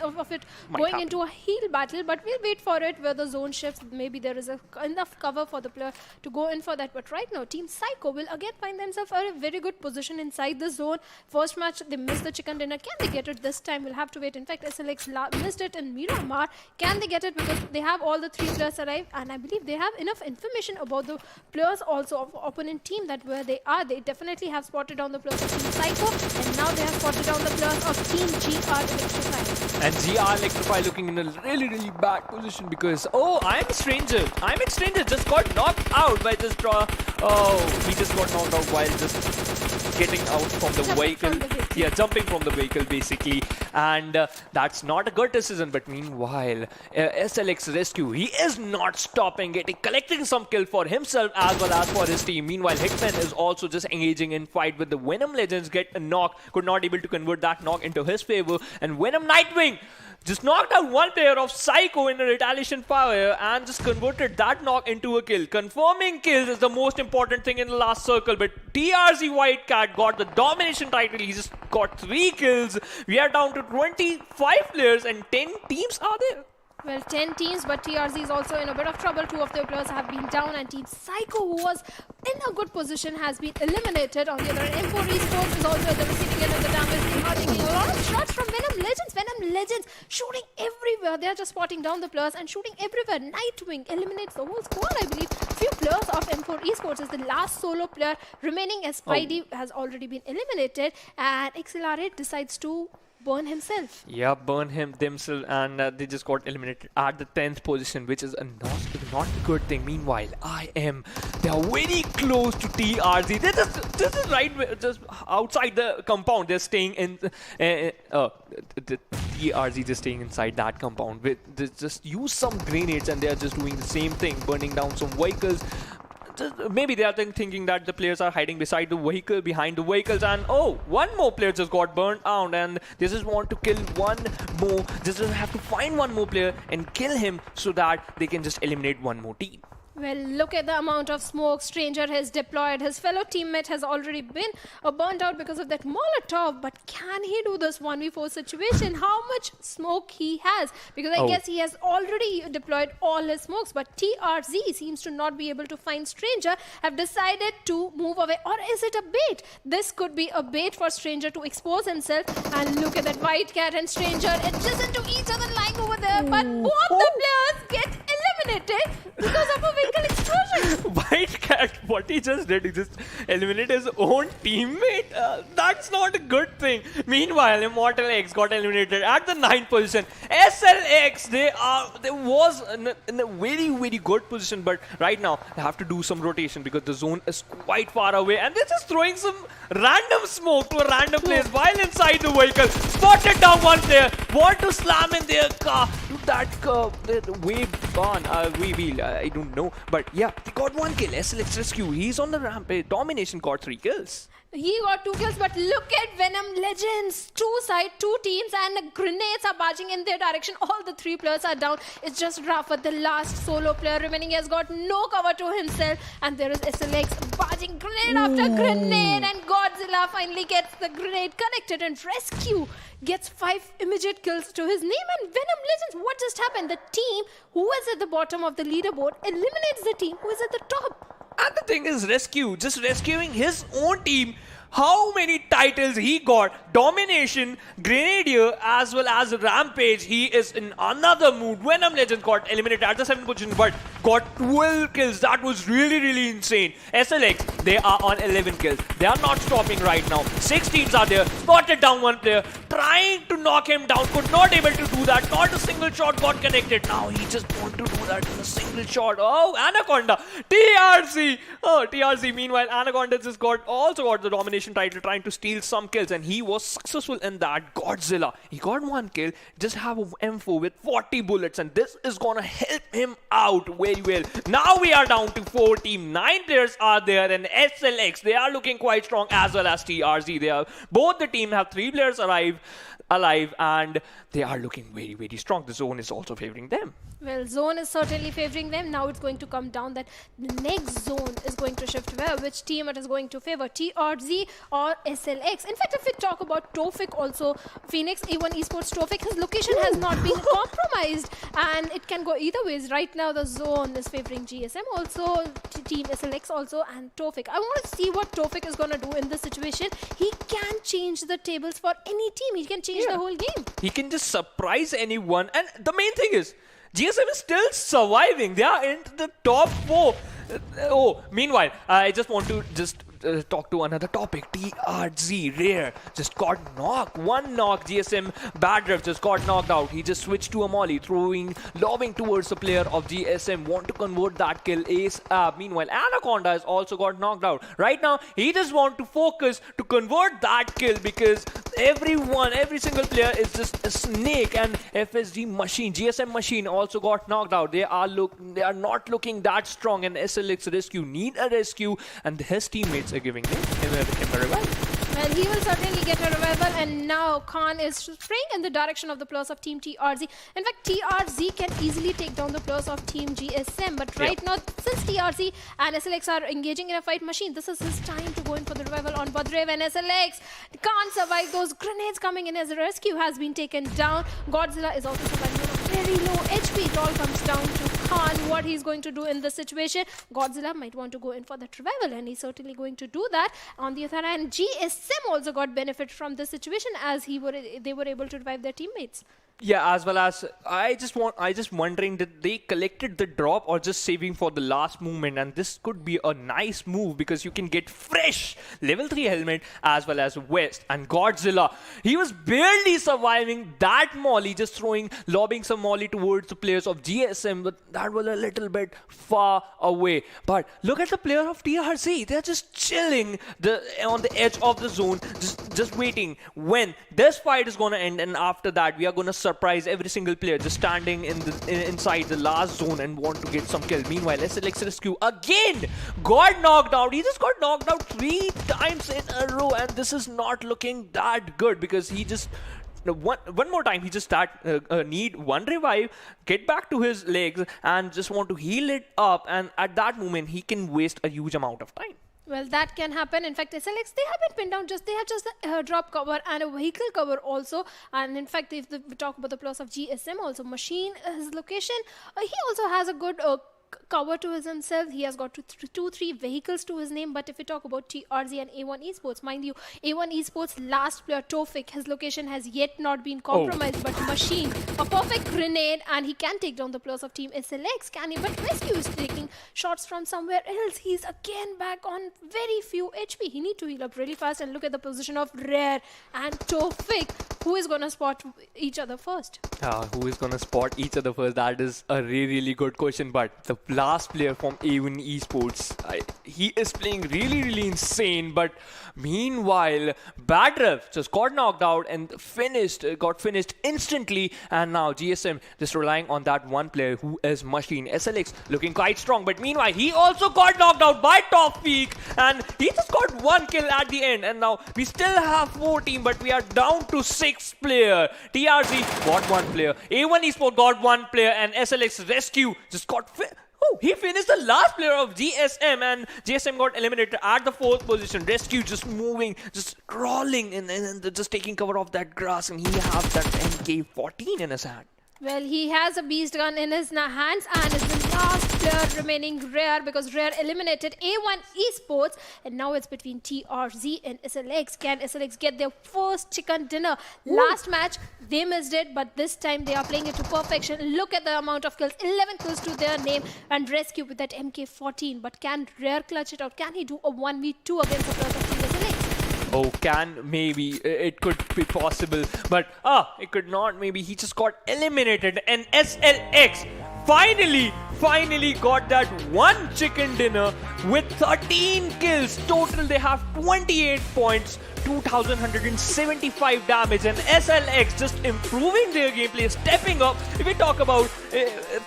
of it going into a heal battle, but we'll wait for it where the zone shifts. Maybe there is enough cover for the player to go in for that. But right now, Team Cyko will again find themselves in a very good position inside the zone. First match, they missed the chicken dinner. Can they get it this time? We'll have to wait. In fact, SLX missed it in Miramar. Can they get it? Because they have all the 3 players arrived, and I believe they have enough information about the players also of opponent team, that where they are. They definitely have spotted down the players of Team Cyko, and now they have spotted down the players of Team GR Electrify. And GR Electrify looking in a really bad position because, oh, I'm a stranger just got knocked out by this draw. Oh, he just got knocked out while just getting out from the vehicle. Yeah, jumping from the vehicle basically. And that's not a good decision. But meanwhile, SLX Rescue, he is not stopping, collecting some kill for himself as well as for his team. Meanwhile, Hitman is also just engaging in fight with the Venom Legends, get a knock, could not able to convert that knock into his favor. And Venom Nightwing just knocked out one player of Cyko in a retaliation fire and just converted that knock into a kill. Confirming kills is the most important thing in the last circle, but TRZ White Cat got the domination title. He just got 3 kills. We are down to 25 players and 10 teams are there. Well, 10 teams, but TRZ is also in a bit of trouble. 2 of their players have been down, and Team Cyko, who was in a good position, has been eliminated. On the other hand, M4 Esports is also at the receiving end of the damage. They are taking a lot of shots from Venom Legends. Venom Legends shooting everywhere. They are just spotting down the players and shooting everywhere. Nightwing eliminates the whole squad, I believe. Few players of M4 Esports is the last solo player remaining, as Spidey has already been eliminated, and XLR8 decides to burn himself. Yeah, burn him themselves, and they just got eliminated at the 10th position, which is a not a good thing. Meanwhile, they are very close to TRZ. They're just right, just outside the compound. They're staying in the TRZ just staying inside that compound. They just use some grenades, and they are just doing the same thing, burning down some vehicles. Maybe they are thinking that the players are hiding beside the vehicle, behind the vehicles, and oh, one more player just got burnt out, and they just want to kill one more. Just have to find one more player and kill him so that they can just eliminate one more team. Well, look at the amount of smoke Stranger has deployed. His fellow teammate has already been burnt out because of that Molotov. But can he do this 1v4 situation? How much smoke he has? Because I guess he has already deployed all his smokes. But TRZ seems to not be able to find Stranger. Have decided to move away. Or is it a bait? This could be a bait for Stranger to expose himself. And look at that White Cat and Stranger adjacent to each other lying over there. But both the players get eliminated because of a vehicle explosion. White Cat, what he just did, he just eliminated his own teammate. That's not a good thing. Meanwhile, Immortal X got eliminated at the 9th position. SLX, they was in a very good position, but right now they have to do some rotation because the zone is quite far away, and they're just throwing some random smoke to a random place while inside the vehicle. Spotted down one player, want to slam in their car. That wave gone, wave wheel, I don't know, but yeah, they got 1 kill. SLX Rescue, he's on the rampage. Domination got 3 kills. He got 2 kills, but look at Venom Legends. 2 teams, and grenades are barging in their direction. All the 3 players are down. It's just Rafa, the last solo player remaining. He has got no cover to himself, and there is SLX barging grenade after grenade, and Godzilla finally gets the grenade connected, and Rescue gets 5 immediate kills to his name. And Venom Legends, what just happened? The team who is at the bottom of the leaderboard eliminates the team who is at the top. And the thing is, Rescue, just rescuing his own team. How many titles he got? Domination, Grenadier, as well as Rampage. He is in another mood. Venom Legends got eliminated at the 7th position, but got 12 kills. That was really insane. SLX, they are on 11 kills. They are not stopping right now. 6 teams are there. Spotted down one player, trying to knock him down. Could not able to do that. Not a single shot got connected. Now he just want to do that in a single shot. Oh, Anaconda. TRZ. Oh, TRZ. Meanwhile, Anaconda just also got the domination elimination title, trying to steal some kills, and he was successful in that. Godzilla, he got 1 kill, just have a M4 with 40 bullets, and this is gonna help him out very well. Now we are down to 4 teams, 9 players are there, and SLX, they are looking quite strong, as well as TRZ. They are both the team have 3 players alive, and they are looking very, very strong. The zone is also favoring them. Well, zone is certainly favoring them. Now it's going to come down that the next zone is going to shift where, which team it is going to favor, TRZ or SLX. In fact, if we talk about Tofik also, Phoenix A1 Esports Tofik, his location has not been compromised, and it can go either ways. Right now the zone is favoring GSM also, team SLX also, and Tofik. I want to see what Tofik is going to do in this situation. He can change the tables for any team. He can change the whole game. He can just surprise anyone, and the main thing is GSM is still surviving. They are in the top 4. Meanwhile, I just want to talk to another topic. TRZ Rare just got knocked. 1 knock. GSM Badrev just got knocked out. He just switched to a molly, lobbing towards the player of GSM. Want to convert that kill. Ace up. Meanwhile, Anaconda has also got knocked out. Right now, he just want to focus to convert that kill, because every single player is just a snake. And FSG Machine, GSM Machine also got knocked out. They are not looking that strong, and SLX Rescue need a rescue, and his teammates are giving him a revive. Well, he will certainly get a revival, and now Khan is spraying in the direction of the players of Team TRZ. In fact, TRZ can easily take down the players of Team GSM, but right now, since TRZ and SLX are engaging in a fight machine, this is his time to go in for the revival on Badrev, and SLX can't survive. Those grenades coming in as a rescue has been taken down. Godzilla is also surviving with a very low HP. It all comes down to Khan, what he's going to do in this situation. Godzilla might want to go in for that revival, and he's certainly going to do that. On the other hand, GSM also got benefit from this situation, as they were able to revive their teammates. Yeah, as well as I just wondering, did they collected the drop or just saving for the last movement? And this could be a nice move, because you can get fresh level 3 helmet as well as West. And Godzilla, he was barely surviving that molly, just lobbing some molly towards the players of GSM, but that was a little bit far away. But look at the player of TRZ, they're just chilling on the edge of the zone, just waiting when this fight is gonna end, and after that we are gonna surprise every single player just standing inside the last zone and want to get some kill. Meanwhile, SLX Rescue again got knocked out. He just got knocked out 3 times in a row, and this is not looking that good, because he just one more time he just need 1 revive, get back to his legs, and just want to heal it up, and at that moment he can waste a huge amount of time. Well, that can happen. In fact, SLX, they have been pinned down. They have just the airdrop cover and a vehicle cover also. And in fact, if we talk about the players of GSM also, Machine, his location, he also has a good cover to himself. He has got 2-3 vehicles to his name. But if we talk about TRZ and A1 Esports, mind you, A1 Esports last player Tofik, his location has yet not been compromised. But Machine, a perfect grenade, and he can take down the players of Team SLX, can he? But Rescue is taking shots from somewhere else. He's again back on very few HP. He need to heal up really fast. And look at the position of Rare and Tofik. Who is gonna spot each other first? Who is gonna spot each other first? That is a really good question. But the last player from A1 Esports, he is playing really insane. But meanwhile, Badrev just got knocked out and got finished instantly. And now GSM just relying on that one player who is Machine. SLX looking quite strong, but meanwhile he also got knocked out by Tofik, and he just got 1 kill at the end. And now we still have 4 teams, but we are down to 6 players. TRZ got 1 player, A1 Esports got 1 player, and SLX Rescue just got he finished the last player of GSM, and GSM got eliminated at the 4th position. Rescue just moving, just crawling, and just taking cover of that grass, and he has that MK14 in his hand. Well, he has a beast gun in his hands, and is the last player remaining Rare, because Rare eliminated A1 Esports, and now it's between TRZ and SLX. Can SLX get their first chicken dinner? Last match, they missed it, but this time they are playing it to perfection. Look at the amount of kills, 11 kills to their name, and Rescue with that MK14. But can Rare clutch it out? Can he do a 1v2 against the players of Team SLX? Maybe it could be possible, but it could not. Maybe he just got eliminated, and SLX finally finally got that one chicken dinner with 13 kills. Total, they have 28 points, 2,175 damage, and SLX just improving their gameplay, stepping up. If we talk about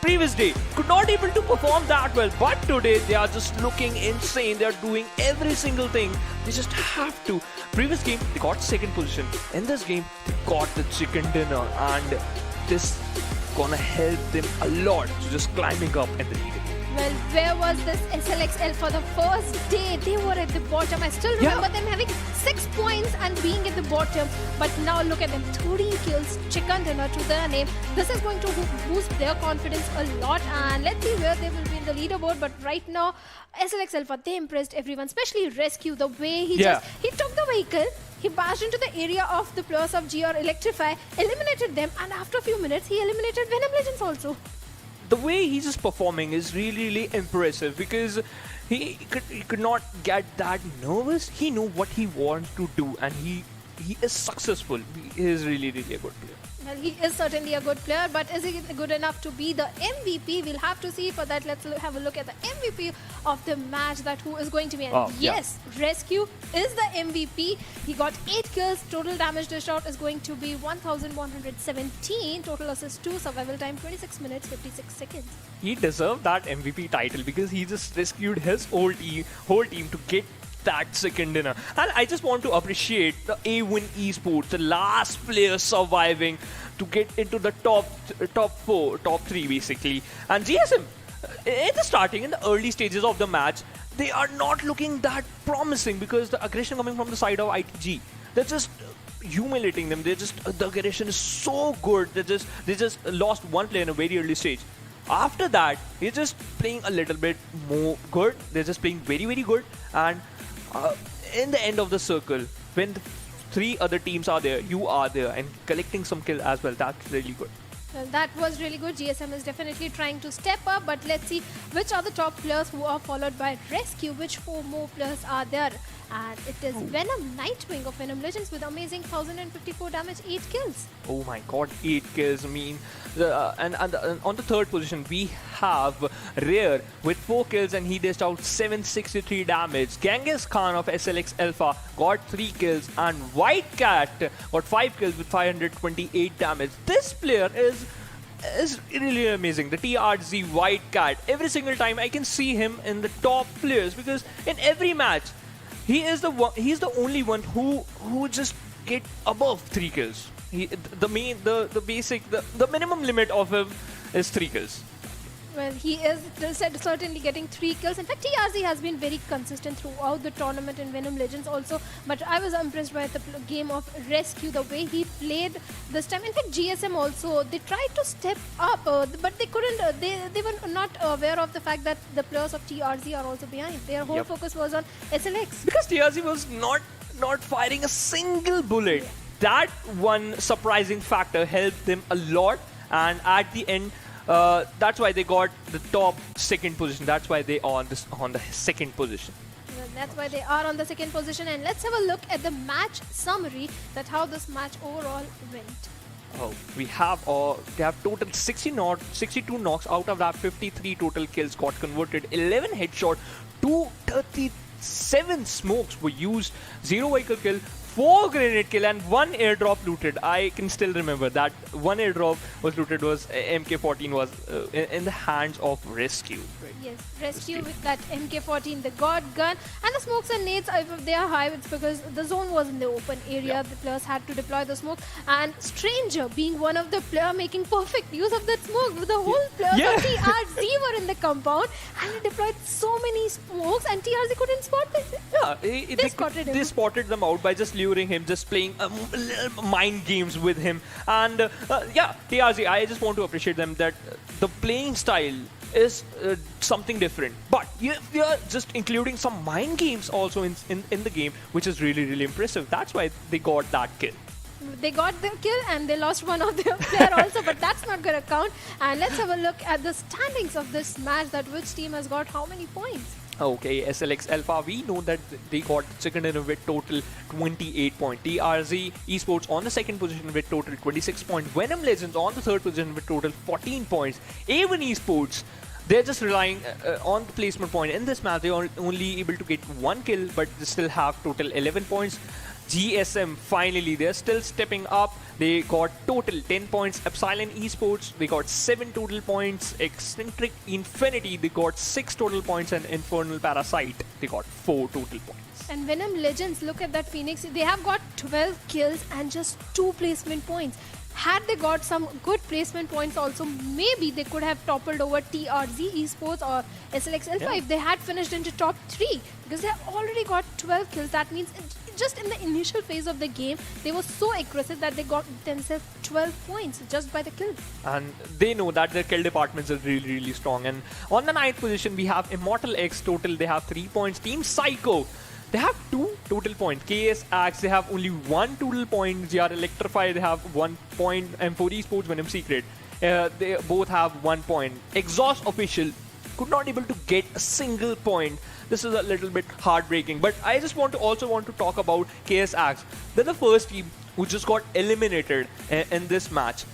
previous day, could not able to perform that well, but today they are just looking insane. They are doing every single thing. They just have to. Previous game, they got second position. In this game, they got the chicken dinner, and this gonna help them a lot to just climbing up in the league. Well, where was this SLXL for the first day? They were at the bottom. I still remember them having 6 points and being at the bottom. But now look at them, 13 kills, chicken dinner to their name. This is going to boost their confidence a lot. And let's see where they will be in the leaderboard. But right now, SLX Alpha, they impressed everyone, especially Rescue. The way he took the vehicle, he bashed into the area of the players of GR Electrify, eliminated them, and after a few minutes, he eliminated Venom Legends also. The way he's just performing is really impressive, because he could not get that nervous. He knew what he wants to do, and he is successful. He is really a good player. Well, he is certainly a good player, but is he good enough to be the MVP? We'll have to see. For that, let's have a look at the MVP of the match, that who is going to be. And yes, Rescue is the MVP. He got 8 kills. Total damage dished out is going to be 1,117. Total assist 2. Survival time 26 minutes 56 seconds. He deserved that MVP title because he just rescued his whole team to get that second dinner. And I just want to appreciate the A1 Esports, the last player surviving to get into the top 3 basically. And GSM, in the early stages of the match, they are not looking that promising because the aggression coming from the side of ITG, they're just humiliating them. The aggression is so good. They just lost one player in a very early stage. After that, they're just playing a little bit more good. They're just playing very good. And in the end of the circle, when the 3 other teams are there, you are there and collecting some kill as well. That's really good. Well, that was really good. GSM is definitely trying to step up, but let's see which are the top players who are followed by Rescue. Which 4 more players are there? And it is Venom Nightwing of Venom Legends with amazing 1,054 damage, 8 kills. Oh my god, 8 kills. I mean, and on the third position, we have Rare with 4 kills and he dished out 763 damage. Genghis Khan of SLX Alpha got 3 kills, and White Cat got 5 kills with 528 damage. This player is really amazing. The TRZ White Cat. Every single time I can see him in the top players, because in every match, he's the only one who just get above 3 kills. The minimum limit of him is 3 kills. Well, he is certainly getting 3 kills. In fact, TRZ has been very consistent throughout the tournament in Venom Legends also. But I was impressed by the game of Rescue, the way he played this time. In fact, GSM also, they tried to step up, but they couldn't. They were not aware of the fact that the players of TRZ are also behind. Their whole focus was on SLX. Because TRZ was not firing a single bullet. Yeah. That one surprising factor helped them a lot. And at the end, that's why they got the top 2nd position. That's why they are on the 2nd position. Well, that's why they are on the 2nd position. And let's have a look at the match summary, that how this match overall went. Oh, they have total 62 knocks. Out of that, 53 total kills got converted, 11 headshot, 237 smokes were used, 0 vehicle kill, 4 grenade kill, and 1 airdrop looted. I can still remember that 1 airdrop was looted, was MK14 was in the hands of Rescue. Yes, Rescue with that MK14, the God gun, and the smokes and nades, if they are high, it's because the zone was in the open area. The players had to deploy the smoke, and Stranger being one of the player making perfect use of that smoke. The whole players of TRZ were in the compound, and he deployed so many smokes, and TRZ couldn't spot them. Yeah, they spotted them out by just luring him, just playing mind games with him. And TRZ, I just want to appreciate them that the playing style is something different, but we are just including some mind games also in the game, which is really impressive. That's why they got that kill. They got the kill and they lost one of their player also, but that's not going to count. And let's have a look at the standings of this match, that which team has got how many points. Okay, SLX Alpha, we know that they got second in with total 28 points. TRZ Esports on the 2nd position with total 26 points. Venom Legends on the 3rd position with total 14 points. A1 Esports they're just relying on the placement point. In this match, they're only able to get 1 kill, but they still have total 11 points. GSM, finally, they're still stepping up. They got total 10 points. EPSILON Esports, they got 7 total points. EXENTRIC Infinity, they got 6 total points. And Infernal Parasite, they got 4 total points. And Venom Legends, look at that Phoenix. They have got 12 kills and just 2 placement points. Had they got some good placement points also, maybe they could have toppled over TRZ Esports or SLX Alpha if they had finished into top 3, because they have already got 12 kills. That means just in the initial phase of the game, they were so aggressive that they got themselves 12 points just by the kill. And they know that their kill departments are really, really strong. And on the 9th position, we have Immortal X total. They have 3 points. Team Cyko, they have 2 total points. KS Axe, they have only 1 total point. GR Electrify, they have 1 point. M4 Esports, Venom Secret, they both have 1 point. XOSS Official could not able to get a single point. This is a little bit heartbreaking. But I just want to talk about KS Axe. They're the first team who just got eliminated in this match.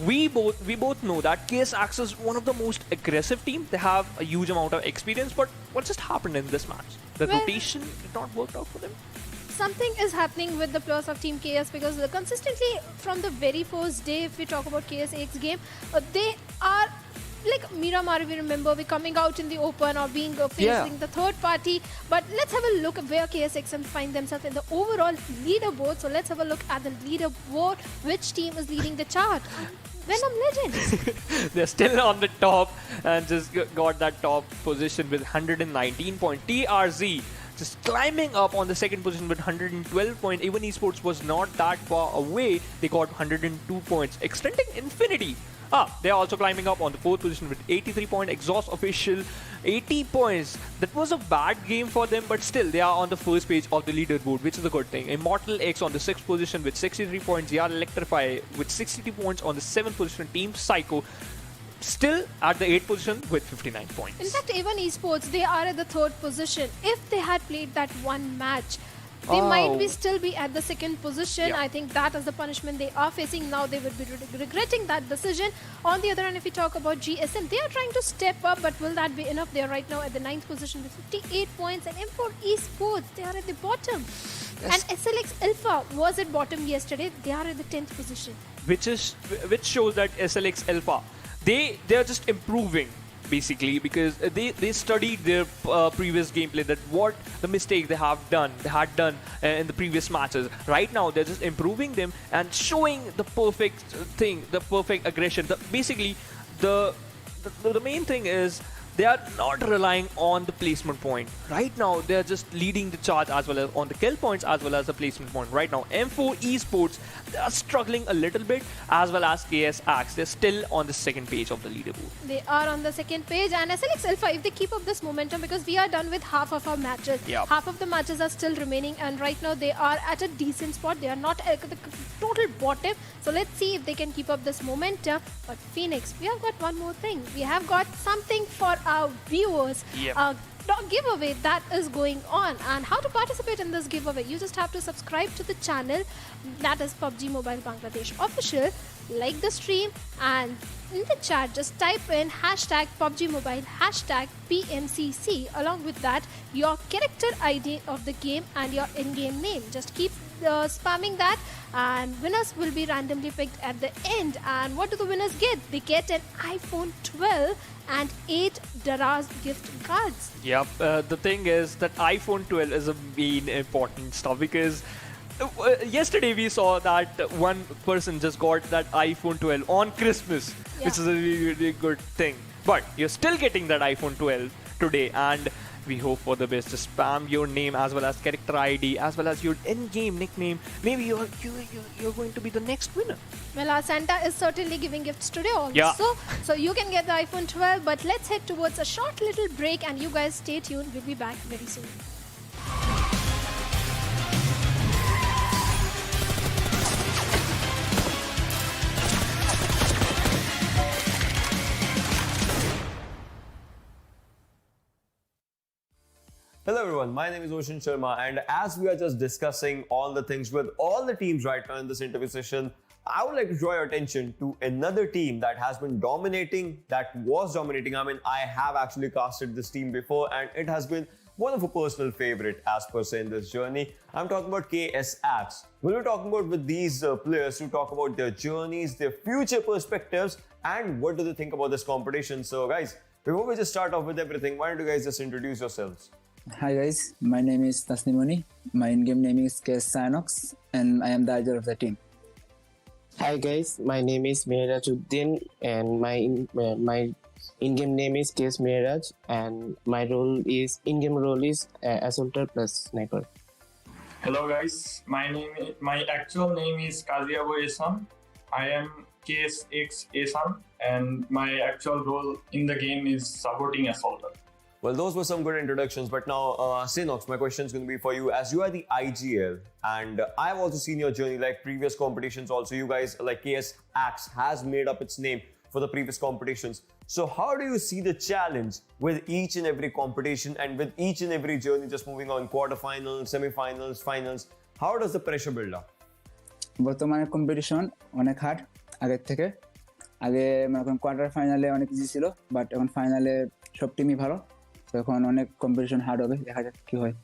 We both know that KS Axe is one of the most aggressive teams. They have a huge amount of experience. But what just happened in this match? The rotation did not work out for them. Something is happening with the players of Team KS, because consistently from the very first day, if we talk about KSX game, they are like Miramar. We remember, we're coming out in the open or being facing the third party. But let's have a look at where KSXM find themselves in the overall leaderboard. So let's have a look at the leaderboard. Which team is leading the chart? Venom Legends. They're still on the top and just got that top position with 119 points. TRZ just climbing up on the 2nd position with 112 points. Even Esports was not that far away. They got 102 points. Extending Infinity, they're also climbing up on the 4th position with 83 points. XOSS Official, 80 points. That was a bad game for them, but still they are on the first page of the leaderboard, which is a good thing. Immortal X on the 6th position with 63 points. GR Electrify with 62 points on the 7th position. Team Cyko still at the 8th position with 59 points. In fact, even Esports, they are at the 3rd position. If they had played that one match, they might still be at the 2nd position. I think that is the punishment they are facing now. They would be regretting that decision. On the other hand, if we talk about GSM, they are trying to step up, but will that be enough? They are right now at the 9th position with 58 points. And M4 Esports, they are at the bottom. And SLX Alpha was at bottom yesterday. They are at the 10th position. Which shows that SLX Alpha, they are just improving, basically, because they studied their previous gameplay, that what the mistake they had done in the previous matches. Right now they're just improving them and showing the perfect thing, the perfect aggression. Basically the main thing is they are not relying on the placement point. Right now they're just leading the charge as well as on the kill points as well as the placement point. Right now M4 Esports, they are struggling a little bit, as well as KS Axe. They're still on the 2nd page of the leaderboard. They are on the 2nd page. And SLX Alpha, if they keep up this momentum, because we are done with half of our matches. Half of the matches are still remaining, and right now they are at a decent spot. They are not at the total bottom. So let's see if they can keep up this momentum. But Phoenix, we have got one more thing. We have got something for our viewers. Giveaway that is going on. And how to participate in this giveaway? You just have to subscribe to the channel, that is PUBG Mobile Bangladesh Official, like the stream, and in the chat just type in hashtag PUBG Mobile, hashtag PMCC, along with that your character ID of the game and your in-game name. Just keep spamming that, and winners will be randomly picked at the end. And what do the winners get? They get an iPhone 12 and 8 Daraz gift cards. The thing is that iPhone 12 is a main important stuff, because yesterday we saw that one person just got that iPhone 12 on Christmas, which is a really, really good thing. But you're still getting that iPhone 12 today, and we hope for the best. Just spam your name as well as character ID as well as your in-game nickname. Maybe you're going to be the next winner. Well, our Santa is certainly giving gifts today also. So you can get the iPhone 12. But let's head towards a short little break, and you guys stay tuned. We'll be back very soon. Hello everyone, my name is Oshin Sharma, and as we are just discussing all the things with all the teams right now in this interview session, I would like to draw your attention to another team that has been dominating, that was dominating. I mean, I have actually casted this team before and it has been one of a personal favorite as per se in this journey. I'm talking about KSX. We'll be talking about with these players to talk about their journeys, their future perspectives, and what do they think about this competition. So guys, before we just start off with everything, why don't you guys just introduce yourselves? Hi guys, my name is Tasnimoni. My in-game name is Sanhok, and I am the leader of the team. Hi guys, my name is Mirajuddin and my in-game name is Kes Miraj and my in-game role is assaulter plus sniper. Hello guys, my actual name is Kaziabo Esan. I am KSX Esan and my actual role in the game is supporting assaulter. Well, those were some good introductions, but now, Sinox, my question is going to be for you. As you are the IGL, and I've also seen your journey, like previous competitions also, you guys, like KSX has made up its name for the previous competitions. So how do you see the challenge with each and every competition and with each and every journey just moving on, quarterfinals, semi-finals, finals? How does the pressure build up? বর্তমানে competition অনেক hard আগের থেকে আগে মনে করেন quarter ফাইনালে অনেক easy ছিল বাট এখন ফাইনালে সব টিমই ভালো তো এখন অনেক কম্পিটিশন হার্ড হবে দেখা যাক কি হয়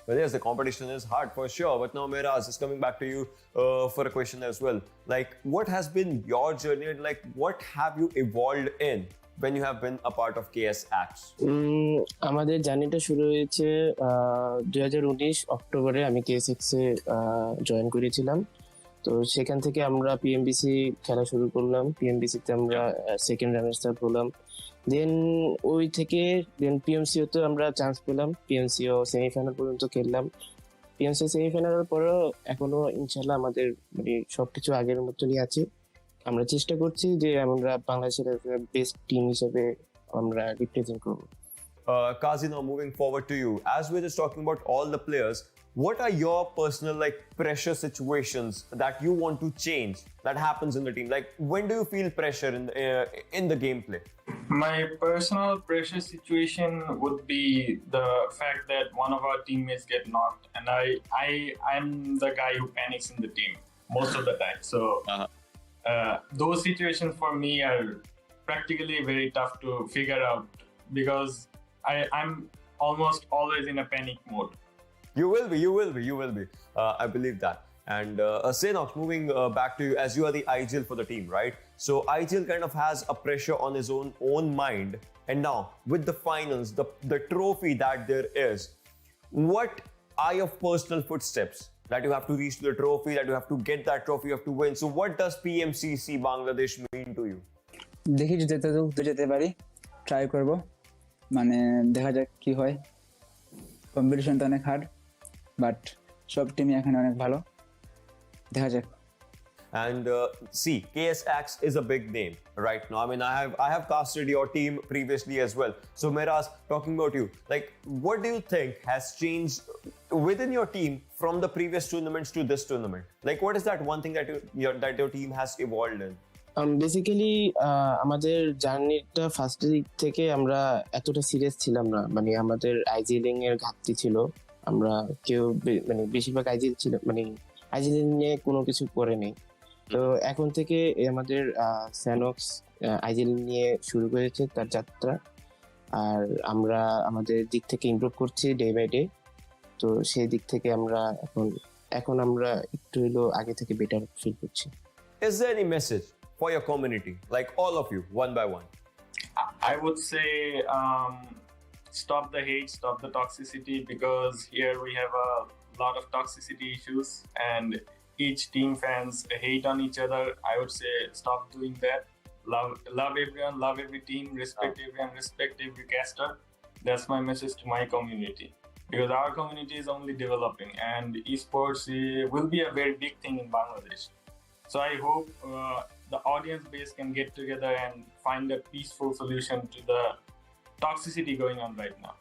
Well, yes, the competition is hard for sure. But now, Miraz, is coming back to you for a question as well. Like, what has been your journey? Like, what have you evolved in when you have been a part of KSX? আমাদের জার্নিটা শুরু হয়েছে 2019 অক্টোবরে আমি KSX এ join করেছিলাম তো সেখান থেকে আমরা পিএমবিসি খেলা শুরু করলাম পিএমবিসি তে আমরা সেকেন্ড রানার আপ হলাম দেন ওই থেকে দেন পিএমসিও তে আমরা চান্স পেলাম পিএমসিও সেমিফাইনাল পর্যন্ত খেললাম পিএমসি সেমিফাইনালের পরেও এখনো ইনশাআল্লাহ আমাদের মানে সবকিছু আগের মতনই আছে আমরা চেষ্টা করছি যে আমরা বাংলাদেশের বেস্ট টিম হিসেবে আমরা রিপ্রেজেন্ট করব Kazi, now moving forward to you. As we're just talking about all the players, what are your personal like pressure situations that you want to change that happens in the team? Like, when do you feel pressure in the gameplay? My personal pressure situation would be the fact that one of our teammates get knocked and I'm the guy who panics in the team most of the time. So those situations for me are practically very tough to figure out because I'm almost always in a panic mode. You will be. I believe that. And Senox, moving back to you, as you are the IGL for the team, right? So IGL kind of has a pressure on his own mind. And now, with the finals, the trophy that there is, what are your personal footsteps that you have to reach to the trophy, that you have to get that trophy, you have to win? So what does PMCC Bangladesh mean to you? দেখি যেতে পারি try করব মানে দেখা যাক কি হয় competition তো অনেক হার্ড বাট সব টিমই এখানে অনেক ভালো দেখা যাক And see, KSX is a big name right now. I mean, I have casted your team previously as well. So Miraz, talking about you, like, what do you think has changed within your team from the previous tournaments to this tournament? Like, what is that one thing that your team has evolved in? Basically আমাদের জার্নিটা first দিক থেকে আমরা এতটা serious ছিলাম না মানে আমাদের আইজিলিং এর ঘাটতি ছিল আমরা কেউ মানে বেশিরভাগ আইজিল ছিল মানে আইজিলিং নিয়ে কোনো কিছু করে নেই তো এখন থেকে আমাদের স্যানক্স আইজিলিং নিয়ে শুরু করেছে তার যাত্রা আর আমরা আমাদের দিক থেকে ইমপ্রুভ করছি ডে বাই ডে তো সেই দিক থেকে আমরা এখন আমরা একটু হলো আগে থেকে বেটার ফিল করছি Is there any message for your community, like all of you, one by one? I would say stop the hate, stop the toxicity because here we have a lot of toxicity issues and each team fans hate on each other. I would say stop doing that. Love everyone, love every team, respect everyone, respect every caster. That's my message to my community because our community is only developing and esports will be a very big thing in Bangladesh. So I hope the audience base can get together and find a peaceful solution to the toxicity going on right now.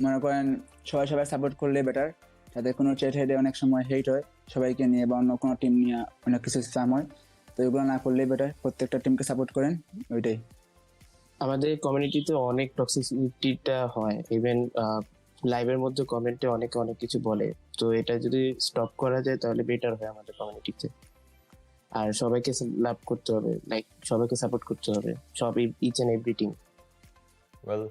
মনে করেন সবাই support করলে better যাতে কোনো chat হেডে অনেক সময় হেট হয় সবাইকে নিয়ে বা অন্য কোনো টিম নিয়ে অনেক কিছু স্প্যাম হয় তো এগুলো না করলেই বেটার প্রত্যেকটা টিমকে সাপোর্ট করেন ওইটাই আমাদের কমিউনিটিতে অনেক টক্সিসিটিটা হয় ইভেন লাইভের মধ্যে কমেন্টে অনেক কিছু বলে তো এটা যদি স্টপ করা যায় তাহলে বেটার হয় আমাদের কমিউনিটিতে আর সবাইকে লাভ করতে হবে, লাইক সবাইকে সাপোর্ট করতে হবে, সব each and every team. Well,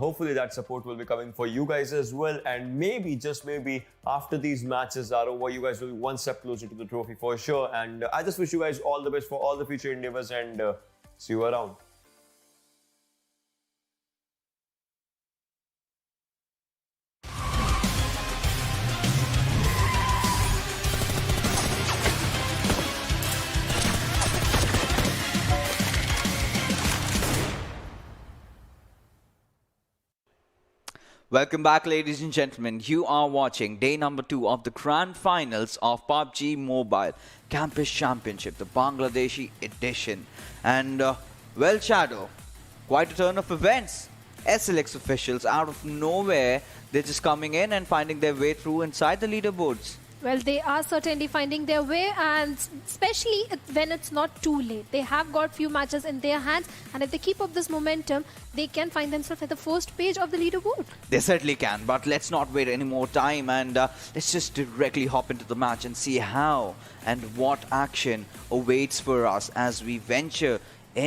hopefully that support will be coming for you guys as well, and maybe, just maybe, after these matches are over, you guys will be one step closer to the trophy for sure. And I just wish you guys all the best for all the future endeavors, and see you around. Welcome back, ladies and gentlemen. You are watching day number 2 of the Grand Finals of PUBG Mobile Campus Championship, the Bangladeshi edition. And, well, Shadow, quite a turn of events. SLX officials, out of nowhere, they're just coming in and finding their way through inside the leaderboards. Well, they are certainly finding their way, and especially when it's not too late. They have got few matches in their hands, and if they keep up this momentum, they can find themselves at the first page of the leaderboard. They certainly can, but let's not wait any more time, and let's just directly hop into the match and see how and what action awaits for us as we venture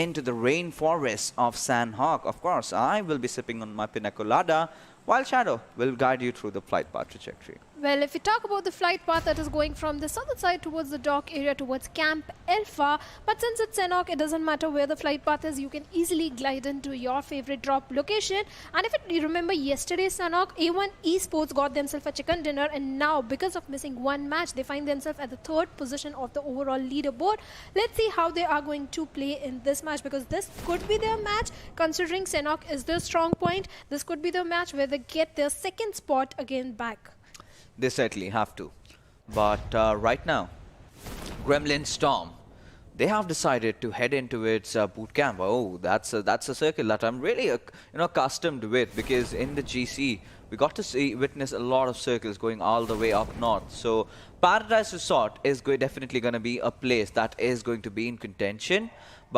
into the rainforest of Sanhok. Of course, I will be sipping on my pina colada, while Shadow will guide you through the flight path trajectory. Well, if we talk about the flight path that is going from the southern side towards the dock area towards Camp Alpha, but since it's Sanhok, it doesn't matter where the flight path is, you can easily glide into your favorite drop location. And if you remember yesterday's Sanhok, A1 Esports got themselves a chicken dinner, and now because of missing one match, they find themselves at the 3rd position of the overall leaderboard. Let's see how they are going to play in this match, because this could be their match. Considering Sanhok is their strong point, this could be the match where they get their 2nd spot again back. They certainly have to. But right now, Gremlin Storm, they have decided to head into its boot camp. Oh, that's a circle that I'm really accustomed with, because in the GC we got to witness a lot of circles going all the way up north. So Paradise Resort is definitely going to be a place that is going to be in contention.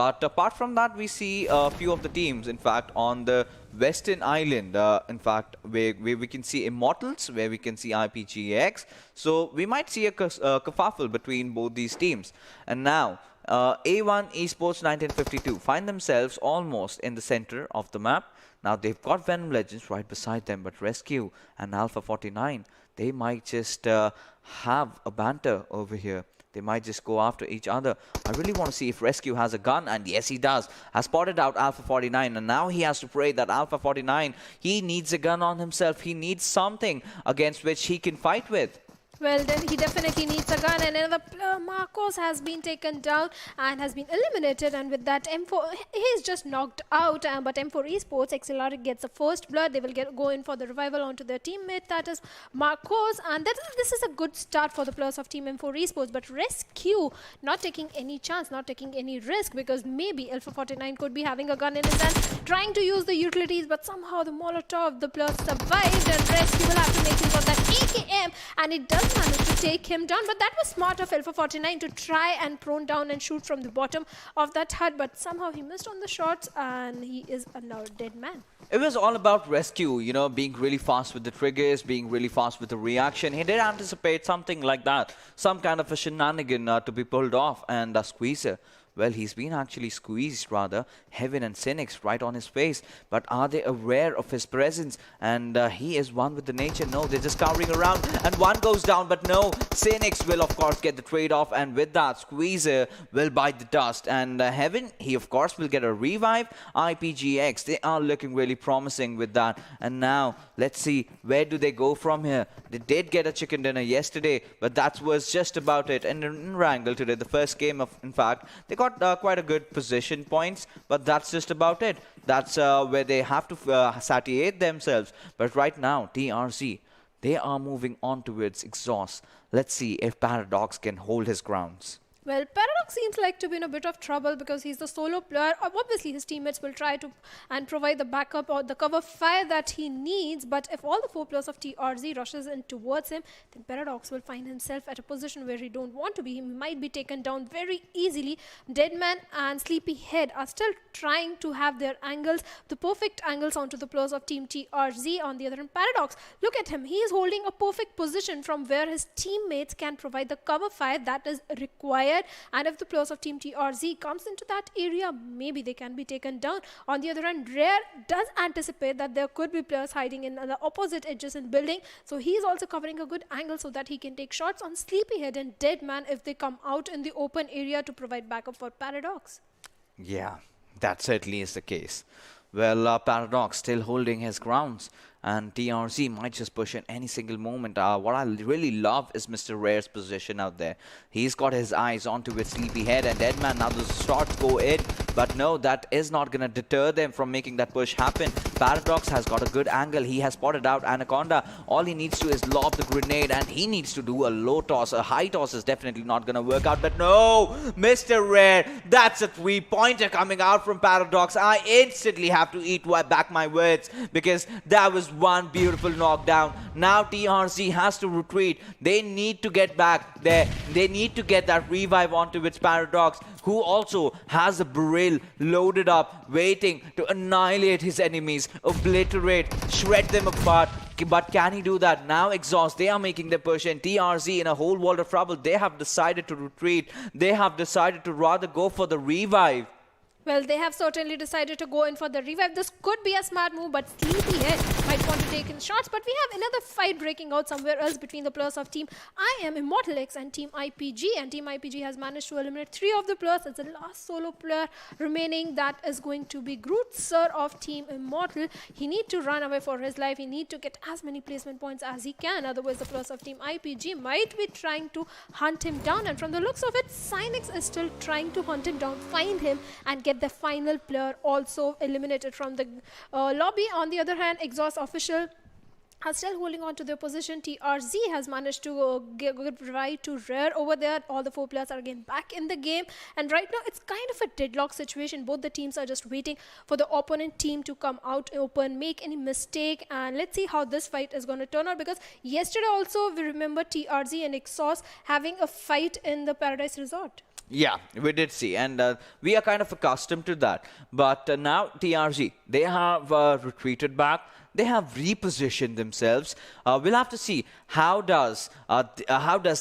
But apart from that, we see a few of the teams, in fact, on the Western Island, in fact, where we can see Immortals, where we can see IPGX. So we might see a kerfuffle between both these teams. And now, A1 Esports 1952 find themselves almost in the center of the map. Now they've got Venom Legends right beside them, but Rescue and Alpha 49, they might just have a banter over here. They might just go after each other. I really want to see if Rescue has a gun, and yes, he does. Has spotted out Alpha 49, and now he has to pray that Alpha 49, he needs a gun on himself. He needs something against which he can fight with. Well, then he definitely needs a gun, and another Marcos has been taken down and has been eliminated, and with that M4, he's just knocked out, but M4 Esports, XOSS gets the first blood. They will go in for the revival onto their teammate, that is Marcos, and this is a good start for the players of Team M4 Esports, but Rescue not taking any chance, not taking any risk, because maybe Alpha 49 could be having a gun in his hand, trying to use the utilities, but somehow the Molotov, the players survived, and Rescue will have to make him for that AKM, and it does managed to take him down, but that was smart of Alpha 49 to try and prone down and shoot from the bottom of that hut, but somehow he missed on the shots, and he is a now dead man. It was all about Rescue, being really fast with the triggers, being really fast with the reaction. He did anticipate something like that, some kind of a shenanigan to be pulled off, and Squeezer, well, he's been actually squeezed, rather. Heaven and Cynics right on his face. But are they aware of his presence? And he is one with the nature. No, they're just cowering around. And one goes down, but no. Cynics will, of course, get the trade-off. And with that, Squeezer will bite the dust. And Heaven, he, of course, will get a revive. IPGX, they are looking really promising with that. And now, let's see, where do they go from here? They did get a chicken dinner yesterday, but that was just about it. And in Erangel today, the first game of, in fact, they got quite a good position points, but that's just about it. That's where they have to satiate themselves. But right now, TRZ, they are moving on towards XOSS. Let's see if Paradox can hold his grounds. Well, Paradox seems like to be in a bit of trouble because he's the solo player. Obviously, his teammates will try to and provide the backup or the cover fire that he needs. But if all the 4 players of TRZ rushes in towards him, then Paradox will find himself at a position where he don't want to be. He might be taken down very easily. Deadman and Sleepyhead are still trying to have their angles, the perfect angles onto the players of Team TRZ. On the other hand, Paradox, look at him. He is holding a perfect position from where his teammates can provide the cover fire that is required. And if if the players of Team TRZ comes into that area, maybe they can be taken down. On the other hand, Rare does anticipate that there could be players hiding in the opposite adjacent building, so he is also covering a good angle so that he can take shots on Sleepyhead and Deadman if they come out in the open area to provide backup for Paradox. Yeah, that certainly is the case. Well, Paradox still holding his grounds, and TRZ might just push in any single moment. What I really love is Mr. Rare's position out there. He's got his eyes onto his Sleepyhead and Deadman. Now the shots go in, but no, that is not going to deter them from making that push happen. Paradox has got a good angle. He has spotted out Anaconda. All he needs to is lob the grenade, and he needs to do a low toss. A high toss is definitely not going to work out, but no, Mr. Rare, that's a three-pointer coming out from Paradox. I instantly have to eat back my words because that was one beautiful knockdown. Now TRZ has to retreat. They need to get back there. They need to get that revive onto its Paradox, who also has a barrel loaded up, waiting to annihilate his enemies, obliterate, shred them apart. But can he do that? Now XOSS, they are making the push, and TRZ in a whole world of trouble. They have decided to retreat. They have decided to rather go for the revive. Well, they have certainly decided to go in for the revive. This could be a smart move, but Sleepyhead might want to take in shots. But we have another fight breaking out somewhere else between the players of Team iMMORTAL X and Team IPG. And Team IPG has managed to eliminate 3 of the players. It's the last solo player remaining. That is going to be Groot Sir of Team Immortal. He needs to run away for his life. He needs to get as many placement points as he can. Otherwise, the players of Team IPG might be trying to hunt him down. And from the looks of it, Cynex is still trying to hunt him down, find him, and get the final player also eliminated from the lobby. On the other hand, XOSS official are still holding on to their position. TRZ has managed to give right to Rare over there. All the 4 players are again back in the game, and right now it's kind of a deadlock situation. Both the teams are just waiting for the opponent team to come out open, make any mistake, and let's see how this fight is going to turn out, because yesterday also we remember TRZ and XOSS having a fight in the Paradise Resort. Yeah, we did see, and we are kind of accustomed to that. But now TRZ, they have retreated back. They have repositioned themselves. We'll have to see how does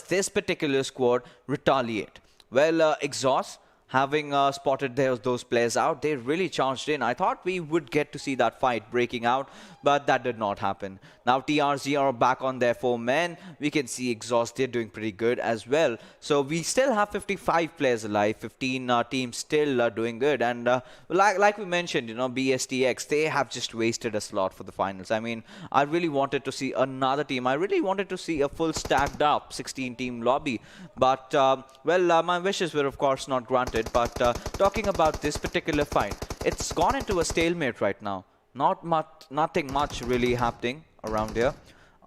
this particular squad retaliate. Well, XOSS, having spotted those players out, they really charged in. I thought we would get to see that fight breaking out, but that did not happen. Now TRZ are back on their 4 men. We can see XOSS, they're doing pretty good as well. So we still have 55 players alive, 15 teams still doing good. And like we mentioned, you know, BST they have just wasted a slot for the finals. I mean, I really wanted to see another team. I really wanted to see a full stacked up 16-team lobby. But, well, my wishes were of course not granted. But talking about this particular fight, it's gone into a stalemate right now. Nothing much really happening around here.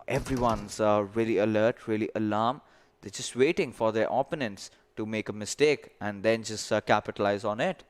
Everyone's really alert, really alarmed. They're just waiting for their opponents to make a mistake and then just capitalize on it.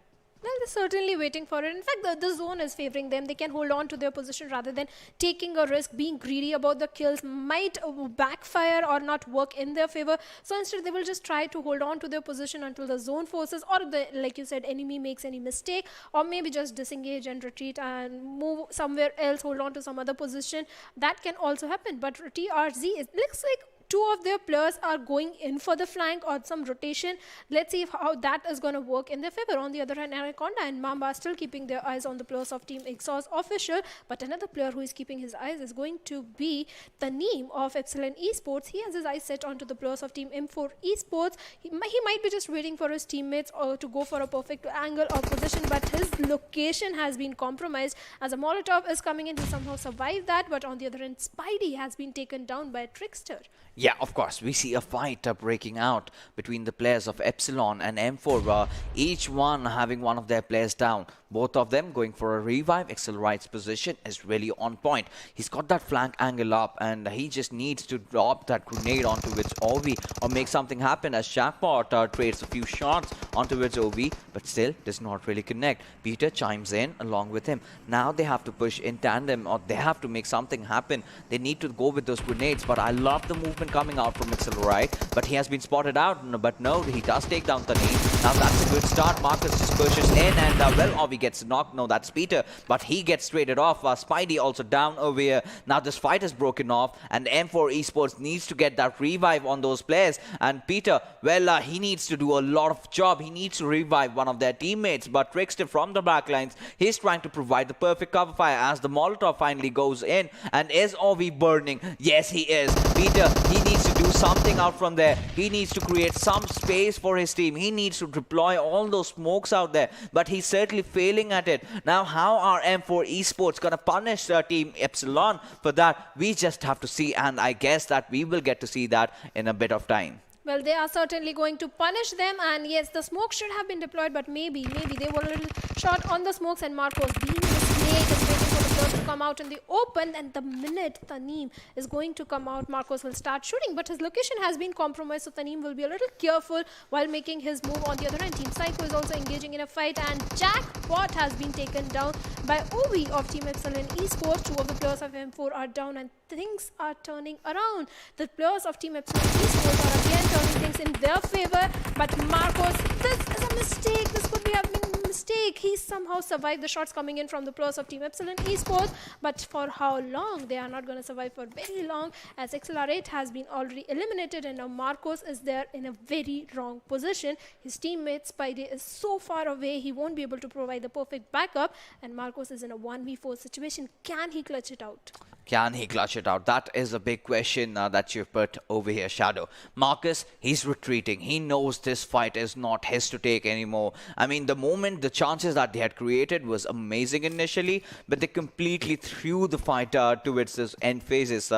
Well, they're certainly waiting for it. In fact, the zone is favoring them. They can hold on to their position rather than taking a risk. Being greedy about the kills might backfire or not work in their favor. So instead, they will just try to hold on to their position until the zone forces, or the, like you said, enemy makes any mistake, or maybe just disengage and retreat and move somewhere else, hold on to some other position. That can also happen. But TRZ, it looks like 2 of their players are going in for the flank or some rotation. Let's see how that is going to work in their favor. On the other hand, Anaconda and Mamba are still keeping their eyes on the players of Team XOSS official. But another player who is keeping his eyes is going to be the Neem of EPSILON Esports. He has his eyes set onto the players of Team M4 Esports. He might be just waiting for his teammates to go for a perfect angle or position, but his location has been compromised. As a Molotov is coming in, he somehow survived that. But on the other hand, Spidey has been taken down by a Trickster. Yeah, of course, we see a fight breaking out between the players of EPSILON and M4, each one having one of their players down. Both of them going for a revive. Accelerate's position is really on point. He's got that flank angle up, and he just needs to drop that grenade onto its OV or make something happen as Jackpot trades a few shots onto its OV, but still does not really connect. Peter chimes in along with him. Now they have to push in tandem, or they have to make something happen. They need to go with those grenades, but I love the movement been coming out from Mixel, right? But he has been spotted out. But no, he does take down Taneem. Now that's a good start. Marcus just pushes in and well, Ovi gets knocked. No, that's Peter. But he gets traded off. Spidey also down over here. Now this fight is broken off and M4 Esports needs to get that revive on those players. And Peter, well, he needs to do a lot of job. He needs to revive one of their teammates. But Trickster from the backlines, he's trying to provide the perfect cover fire as the Molotov finally goes in. And is Ovi burning? Yes, he is. Peter, he needs to do something out from there. He needs to create some space for his team. He needs to deploy all those smokes out there. But he's certainly failing at it. Now, how are M4 Esports going to punish Team Epsilon for that? We just have to see. And I guess that we will get to see that in a bit of time. Well, they are certainly going to punish them, and yes, the smoke should have been deployed, but maybe they were a little short on the smokes, and Marcos, being the snake, is waiting for the players to come out in the open, and the minute Taneem is going to come out, Marcos will start shooting, but his location has been compromised, so Taneem will be a little careful while making his move on the other end. Team Cyko is also engaging in a fight, and Jackpot has been taken down by Ovi of Team EPSILON Esports. Two of the players of M4 are down, and things are turning around. The players of Team EPSILON Esports are again turning things in their favor, but Marcos, this is a mistake. This could be a mistake. He somehow survived the shots coming in from the players of Team EPSILON Esports, but for how long? They are not going to survive for very long, as XLR8 has been already eliminated, and now Marcos is there in a very wrong position. His teammate Spidey is so far away, he won't be able to provide the perfect backup, and Marcos is in a 1v4 situation. Can he clutch it out? Can he clutch it out? That is a big question that you've put over here, Shadow. Marcus, he's retreating. He knows this fight is not his to take anymore. I mean, the chances that they had created was amazing initially, but they completely threw the fight towards this end phases,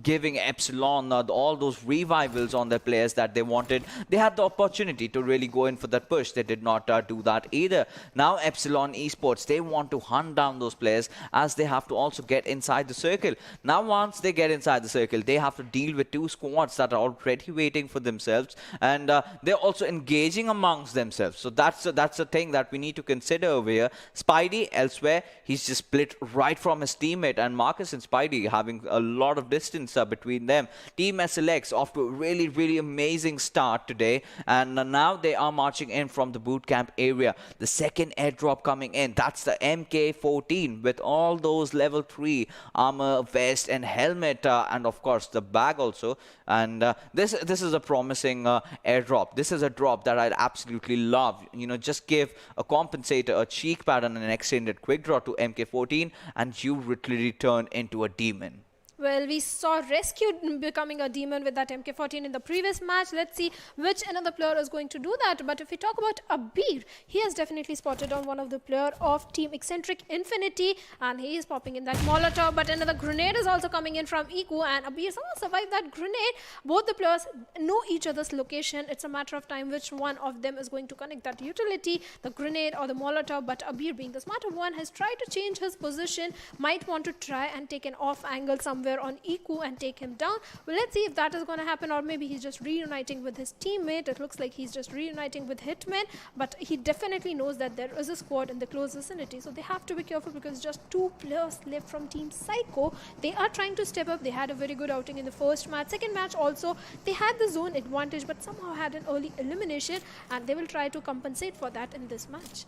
giving Epsilon all those revivals on their players that they wanted. They had the opportunity to really go in for that push. They did not do that either. Now, Epsilon Esports, they want to hunt down those players as they have to also get inside the circle. Now, once they get inside the circle, they have to deal with two squads that are already waiting for themselves, and they're also engaging amongst themselves. So that's a thing that we need to consider over here. Spidey elsewhere, he's just split right from his teammate, and Marcus and Spidey having a lot of distance between them. Team SLX off to a really, really amazing start today, and now they are marching in from the boot camp area. The second airdrop coming in, that's the MK14 with all those level 3 armor, vest and helmet, and of course the bag also. And this is a promising airdrop. This is a drop that I'd absolutely love. You know, just give a compensator, a cheek pad and an extended quick draw to MK14 and you literally turn into a demon. Well, we saw Rescue becoming a demon with that MK14 in the previous match. Let's see which another player is going to do that. But if we talk about Abir, he has definitely spotted on one of the player of Team Eccentric Infinity, and he is popping in that Molotov. But another grenade is also coming in from Iku, and Abir somehow survived that grenade. Both the players know each other's location. It's a matter of time which one of them is going to connect that utility, the grenade or the Molotov. But Abir, being the smarter one, has tried to change his position, might want to try and take an off angle somewhere on Iku and take him down. Well, let's see if that is going to happen, or maybe he's just reuniting with his teammate. It looks like he's just reuniting with Hitman, but he definitely knows that there is a squad in the close vicinity, so they have to be careful because just two players left from Team Cyko. They are trying to step up. They had a very good outing in the first match. Second match also, they had the zone advantage, but somehow had an early elimination, and they will try to compensate for that in this match.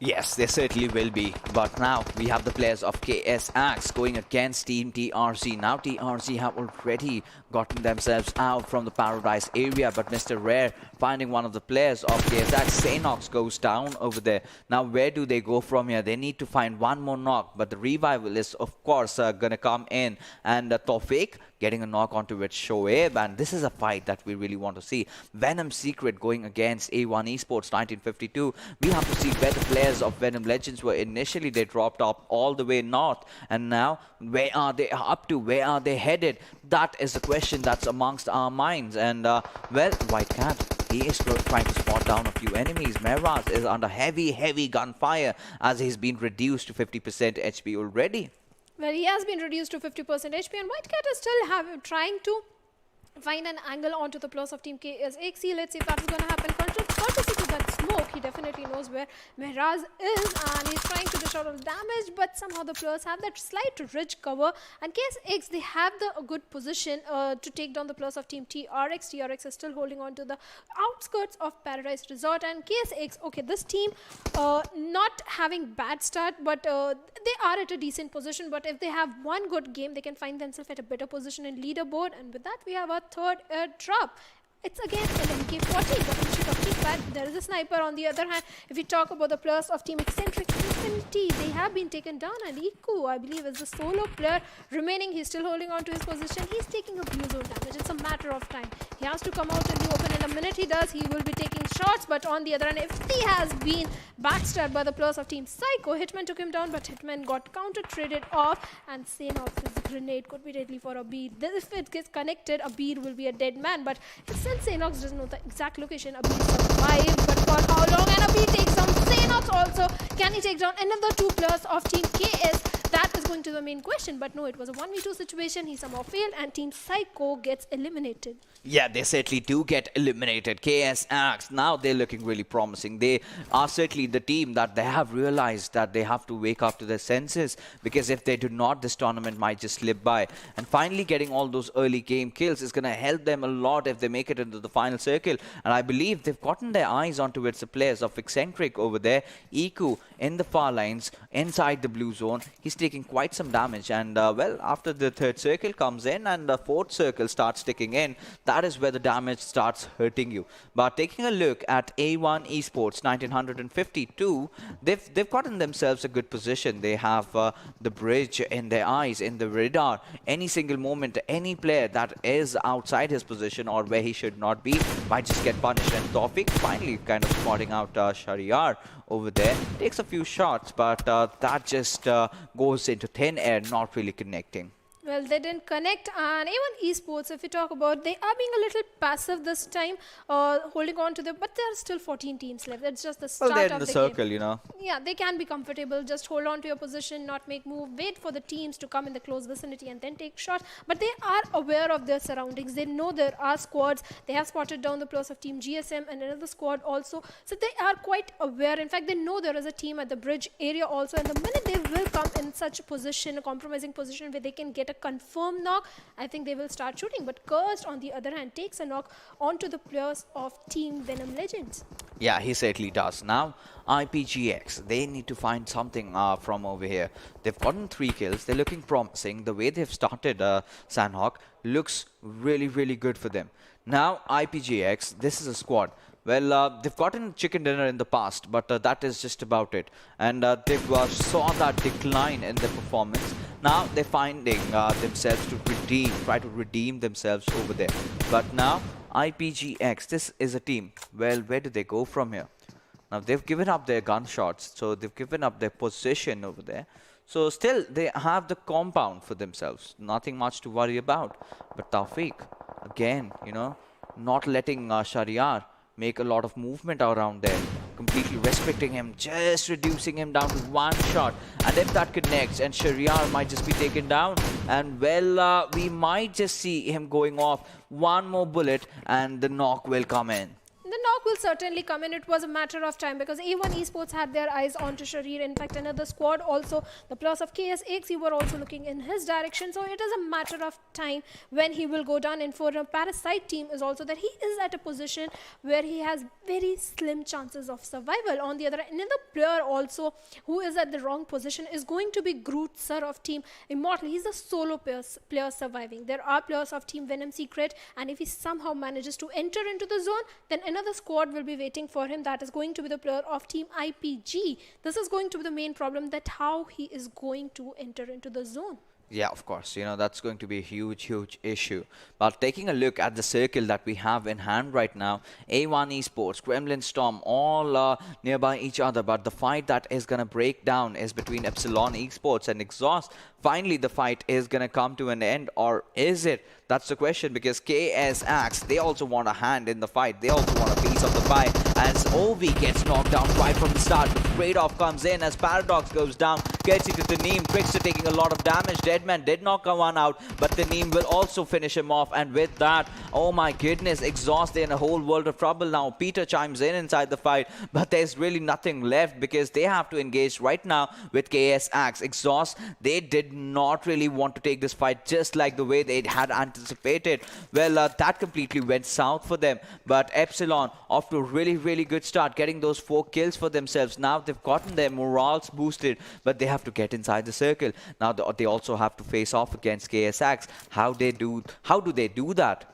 Yes, they certainly will be. But now we have the players of KSX going against Team TRZ. Now TRZ have already gotten themselves out from the Paradise area, but Mr. Rare finding one of the players of KSX. Sanhok goes down over there. Now where do they go from here? They need to find one more knock, but the revival is of course gonna come in, and Tawfiq getting a knock onto it, Shoaib, and this is a fight that we really want to see. Venom Secret going against A1 Esports 1952. We have to see where the players of Venom Legends were. Initially they dropped up all the way north, and now where are they up to? Where are they headed? That is a question that's amongst our minds. And well, White Cat, he is trying to spot down a few enemies. Meraz is under heavy gunfire as he's been reduced to 50% HP already. Well, he has been reduced to 50% HP, and White Cat is still trying to find an angle onto the plus of Team KSXC. Let's see if that is going to happen. Courtesy to that smoke. He definitely knows where Mehraz is, and he's trying to dish out all damage, but somehow the players have that slight ridge cover, and KSX, they have the good position to take down the players of team TRX. TRX is still holding on to the outskirts of Paradise Resort, and KSX, okay, this team not having bad start, but they are at a decent position, but if they have one good game, they can find themselves at a better position in leaderboard, and with that we have our third airdrop. It's again an MK40, but instead of T-pad, there is a sniper. On the other hand, if we talk about the players of Team EXENTRIC, Infinity, they have been taken down, and Iku, I believe, is the solo player remaining. He's still holding on to his position. He's taking a blue zone damage. It's a matter of time. He has to come out in the open. In a minute he does, he will be taking shots, but on the other hand, if he has been backstabbed by the players of Team Cyko, Hitman took him down, but Hitman got counter-traded off, and Sanhok's grenade could be deadly for a bead. If it gets connected, a bead will be a dead man, but since Sanhok doesn't know the exact location, a bead survived, but for how long? And a bead takes down Sanhok also. Can he take down another two players of Team KS? That is going to be the main question, but no, it was a 1v2 situation. He somehow failed, and Team Cyko gets eliminated. Yeah, they certainly do get eliminated. KSX, now they're looking really promising. They are certainly the team that they have realized that they have to wake up to their senses, because if they do not, this tournament might just slip by. And finally getting all those early game kills is going to help them a lot if they make it into the final circle. And I believe they've gotten their eyes onto it. The players of EXENTRIC over there. Iku in the far lines, inside the blue zone. He's taking quite some damage. And well, after the third circle comes in and the fourth circle starts ticking in, that is where the damage starts hurting you. But taking a look at A1 Esports 1952, they've gotten themselves a good position. They have the bridge in their eyes, in the radar. Any single moment, any player that is outside his position or where he should not be might just get punished. And Tawfiq finally kind of spotting out Shariar over there. Takes a few shots, but that just goes into thin air, not really connecting. Well, they didn't connect, and A1 Esports, if you talk about, they are being a little passive this time, holding on to them, but there are still 14 teams left. It's just the start well, they're of in the the circle, game. you know. Yeah, they can be comfortable, just hold on to your position, not make move, wait for the teams to come in the close vicinity and then take shots. But they are aware of their surroundings. They know there are squads. They have spotted down the players of Team GSM and another squad also. So they are quite aware. In fact, they know there is a team at the bridge area also, and the minute they will come in such a position, a compromising position where they can get a confirmed knock, I think they will start shooting. But Cursed, on the other hand, takes a knock onto the players of Team Venom Legends. Yeah, he certainly does. Now, IPGX, they need to find something from over here. They've gotten 3 kills. They're looking promising. The way they've started Sanhok looks really, really good for them. Now, IPGX, this is a squad. Well, they've gotten chicken dinner in the past, but that is just about it. And they've saw that decline in their performance. Now they're finding themselves to try to redeem themselves over there. But now, IPGX, this is a team. Well, where do they go from here? Now, they've given up their gunshots, so they've given up their position over there. So still, they have the compound for themselves. Nothing much to worry about. But Tawfiq, again, you know, not letting Shariar make a lot of movement around there, completely restricting him, just reducing him down to 1 shot. And if that connects, and Shariar might just be taken down, and well, we might just see him going off. 1 more bullet and the knock will come in. The knock will certainly come in. It was a matter of time, because A1 Esports had their eyes onto Sharir. In fact, another squad also, the players of KSX, were also looking in his direction. So it is a matter of time when he will go down. Infernal Parasite team is also that he is at a position where he has very slim chances of survival. On the other hand, another player also who is at the wrong position is going to be Groot Sir of Team iMMORTAL. He's a solo player surviving. There are players of Team Venom Secret, and if he somehow manages to enter into the zone, then another squad will be waiting for him. That is going to be the player of Team IPG. This is going to be the main problem, that how he is going to enter into the zone. Yeah, of course, you know, that's going to be a huge, huge issue. But taking a look at the circle that we have in hand right now, A1 Esports, Gremlin Storm, all nearby each other. But the fight that is going to break down is between EPSILON Esports and XOSS. Finally, the fight is going to come to an end, or is it? That's the question, because KSX, they also want a hand in the fight. They also want a piece of the pie. As OV gets knocked down right from the start, trade-off comes in as Paradox goes down. gets into Taneem. Trickster taking a lot of damage. Deadman did knock one out, but Taneem will also finish him off. And with that, oh my goodness, XOSS, they're in a whole world of trouble now. Peter chimes in inside the fight, but there's really nothing left because they have to engage right now with KS Axe. XOSS, they did not really want to take this fight just like the way they had anticipated. Well, that completely went south for them, but EPSILON off to a really good start, getting those 4 kills for themselves. Now they've gotten their morals boosted, but they have to get inside the circle. Now they also have to face off against KS Axe. How do they do that?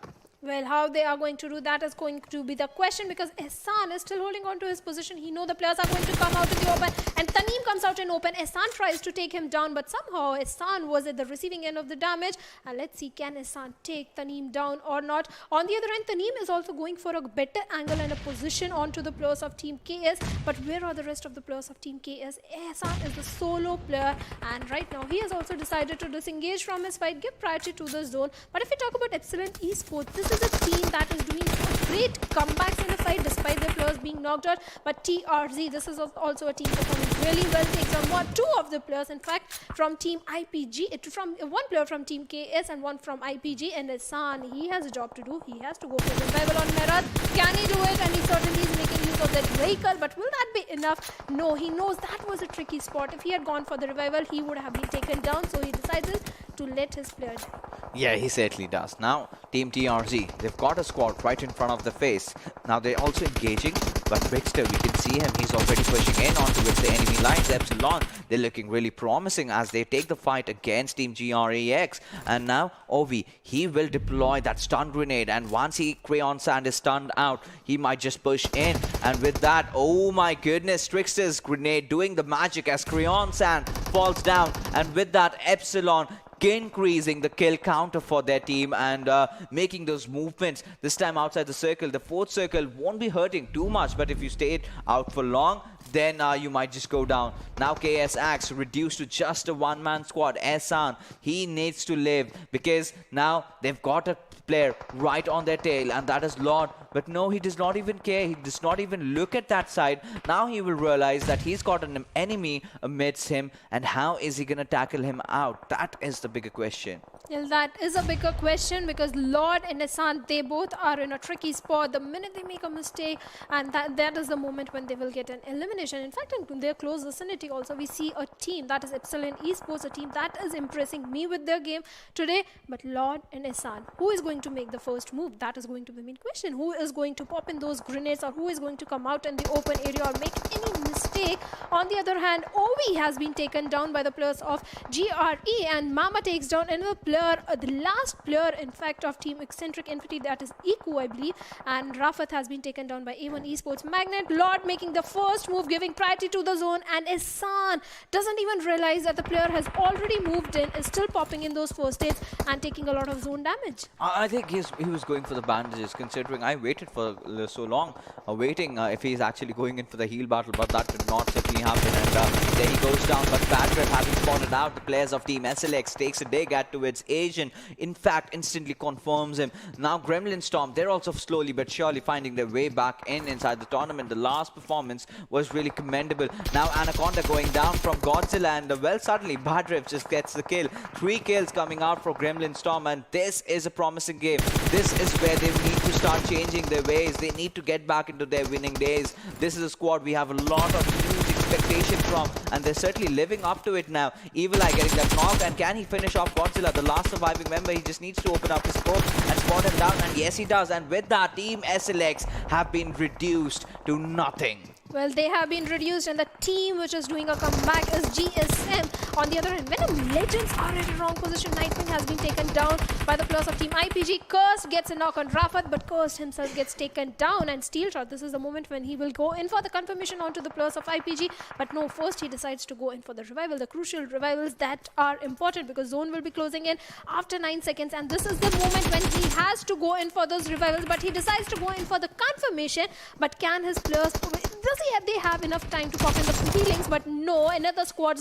Well, how they are going to do that is going to be the question, because Ehsan is still holding on to his position. He knows the players are going to come out in the open, and Taneem comes out in open. Ehsan tries to take him down, but somehow Ehsan was at the receiving end of the damage. And let's see, can Ehsan take Taneem down or not? On the other hand, Taneem is also going for a better angle and a position onto the players of Team KS. But where are the rest of the players of Team KS? Ehsan is the solo player, and right now he has also decided to disengage from his fight, give priority to the zone. But if we talk about EPSILON Esports, this is a team that is doing great comebacks in the fight despite their players being knocked out. But TRZ, this is also a team performing really well, takes on 2 of the players, in fact, from Team IPG, from 1 player from Team KS and 1 from IPG. And Ehsan, he has a job to do. He has to go for the revival on Merat. Can he do it? And he certainly is making use of that vehicle, but will that be enough? No, he knows that was a tricky spot. If he had gone for the revival, he would have been taken down, so he decided to let his player down. Yeah, he certainly does. Now, Team TRZ, they've got a squad right in front of the face. Now, they're also engaging, but Trickster, we can see him. He's already pushing in onto the enemy lines. EPSILON, they're looking really promising as they take the fight against Team GREX. And now, Ovi, he will deploy that stun grenade. And once Crayon Sand is stunned out, he might just push in. And with that, oh my goodness, Trickster's grenade doing the magic as Crayon Sand falls down. And with that, EPSILON increasing the kill counter for their team and making those movements this time outside the circle. The 4th circle won't be hurting too much, but if you stay out for long, then you might just go down. Now KS Axe reduced to just a 1-man squad. Ehsan, he needs to live because now they've got a player right on their tail, and that is Lord. But no, he does not even care. He does not even look at that side. Now he will realize that he's got an enemy amidst him, and how is he going to tackle him out? That is the bigger question. Well, that is a bigger question because Lord and Ehsan, they both are in a tricky spot. The minute they make a mistake, and that is the moment when they will get an elimination. In fact, in their close vicinity also, we see a team, that is EPSILON Esports, a team that is impressing me with their game today. But Lord and Ehsan, who is going to make the first move? That is going to be the main question. Who is going to pop in those grenades, or who is going to come out in the open area or make any mistake? On the other hand, Ovi has been taken down by the players of GRE, and Mama takes down another player, the last player in fact of Team EXENTRIC Infinity, that is Iku, I believe. And Rafat has been taken down by A1 Esports. Magnet Lord making the first move, giving priority to the zone, and Ehsan doesn't even realize that the player has already moved in, is still popping in those first hits and taking a lot of zone damage. I think he was going for the bandages, considering I waited for so long, waiting if he's actually going in for the heal battle, but that did not certainly happen. And there he goes down, but Badrip, having spotted out the players of Team SLX, takes a dig at towards Asian. In fact, instantly confirms him. Now Gremlin Storm, they're also slowly but surely finding their way back inside the tournament. The last performance was really commendable. Now Anaconda going down from Godzilla, and well, suddenly Badrip just gets the kill. 3 kills coming out for Gremlin Storm, and this is a promising game. This is where they need to start changing their ways. They need to get back into their winning days. This is a squad we have a lot of huge expectation from, and they're certainly living up to it now. Evil Eye getting that knock, and can he finish off Godzilla, the last surviving member? He just needs to open up his scope and spot him down, and yes, he does. And with that, Team SLX have been reduced to nothing. Well, they have been reduced, and the team which is doing a comeback is GSM. On the other hand, Venom Legends are in a wrong position. Nightwing has been taken down by the players of Team IPG. Cursed gets a knock on Rafat, but Cursed himself gets taken down. And Steel Shot, this is the moment when he will go in for the confirmation onto the players of IPG. But no, first he decides to go in for the revival, the crucial revivals that are important because zone will be closing in after 9 seconds. And this is the moment when he has to go in for those revivals, but he decides to go in for the confirmation. But can his players... Does they have enough time to pop in the healings? But no, another squad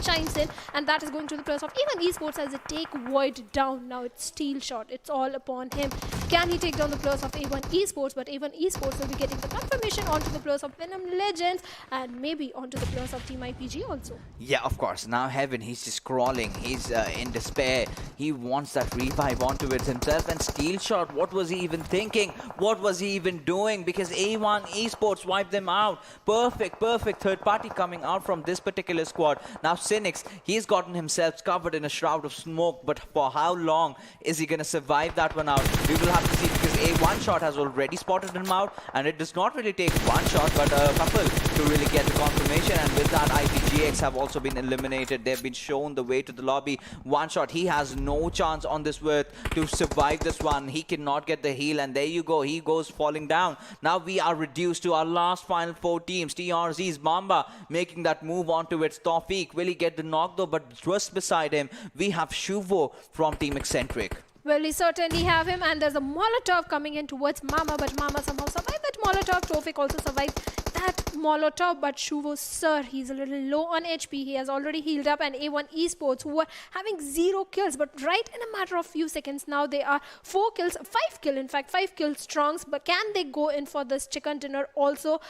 chimes in, and that is going to the players of A1 Esports as they take Void down. Now it's Steel Shot. It's all upon him. Can he take down the players of A1 Esports? But A1 Esports will be getting the confirmation onto the players of Venom Legends and maybe onto the players of Team IPG also. Yeah, of course. Now Heaven, he's just crawling. He's in despair. He wants that revive onto it himself. And Steel Shot, what was he even thinking? What was he even doing? Because A1 Esports wiped them out. Perfect third party coming out from this particular squad. Now Cynics, he's gotten himself covered in a shroud of smoke. But for how long is he going to survive that one out? We will have to see, because A1 Shot has already spotted him out. And it does not really take one shot, but a couple to really get the confirmation. And with that, IPGX have also been eliminated. They've been shown the way to the lobby. One shot, he has no chance on this worth to survive this one. He cannot get the heal, and there you go, he goes falling down. Now we are reduced to our last final 4 teams. TRZ's Mamba making that move onto its Tawfiq. Will he get the knock though? But just beside him, we have Shuvo from Team XOSS. Well, we certainly have him, and there's a Molotov coming in towards Mama, but Mama somehow survived that Molotov. Tofik also survived that Molotov, but Shuvo, sir, he's a little low on HP. He has already healed up, and A1 Esports, who are having 0 kills, but right in a matter of few seconds now, they are 4 kills, 5 kills strongs, but can they go in for this chicken dinner also?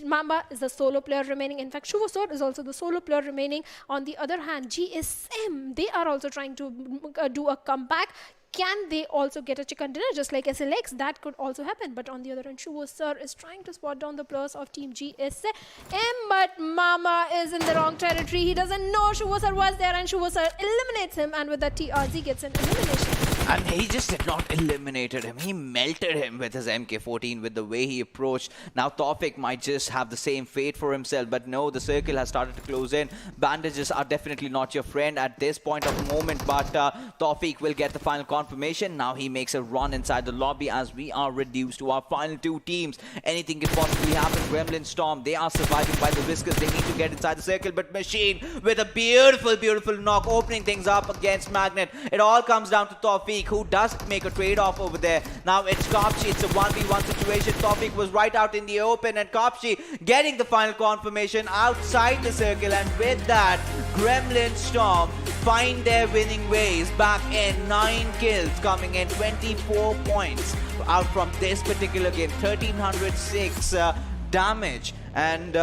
Mamba is the solo player remaining. In fact, Shuvo Sword is also the solo player remaining. On the other hand, GSM, they are also trying to do a comeback. Can they also get a chicken dinner just like SLX? That could also happen. But on the other hand, Shuvo Sir is trying to spot down the players of Team GSM. But Mama is in the wrong territory. He doesn't know Shuvo Sir was there, and Shuvo Sir eliminates him. And with that, TRZ gets an elimination. And he just did not eliminated him. He melted him with his MK14 with the way he approached. Now Tawfiq might just have the same fate for himself. But no, the circle has started to close in. Bandages are definitely not your friend at this point of the moment. But Tawfiq will get the final confirmation. Now he makes a run inside the lobby as we are reduced to our final 2 teams. Anything can possibly happen. Gremlin Storm, they are surviving by the whiskers. They need to get inside the circle. But Machine with a beautiful knock, opening things up against Magnet. It all comes down to Tawfiq, who does make a trade-off over there. Now it's Kopchi. It's a 1v1 situation. Tawfiq was right out in the open, and Kopchi getting the final confirmation outside the circle. And with that, Gremlin Storm find their winning ways back in. 9 kills coming in, 24 points out from this particular game. 1306 damage. And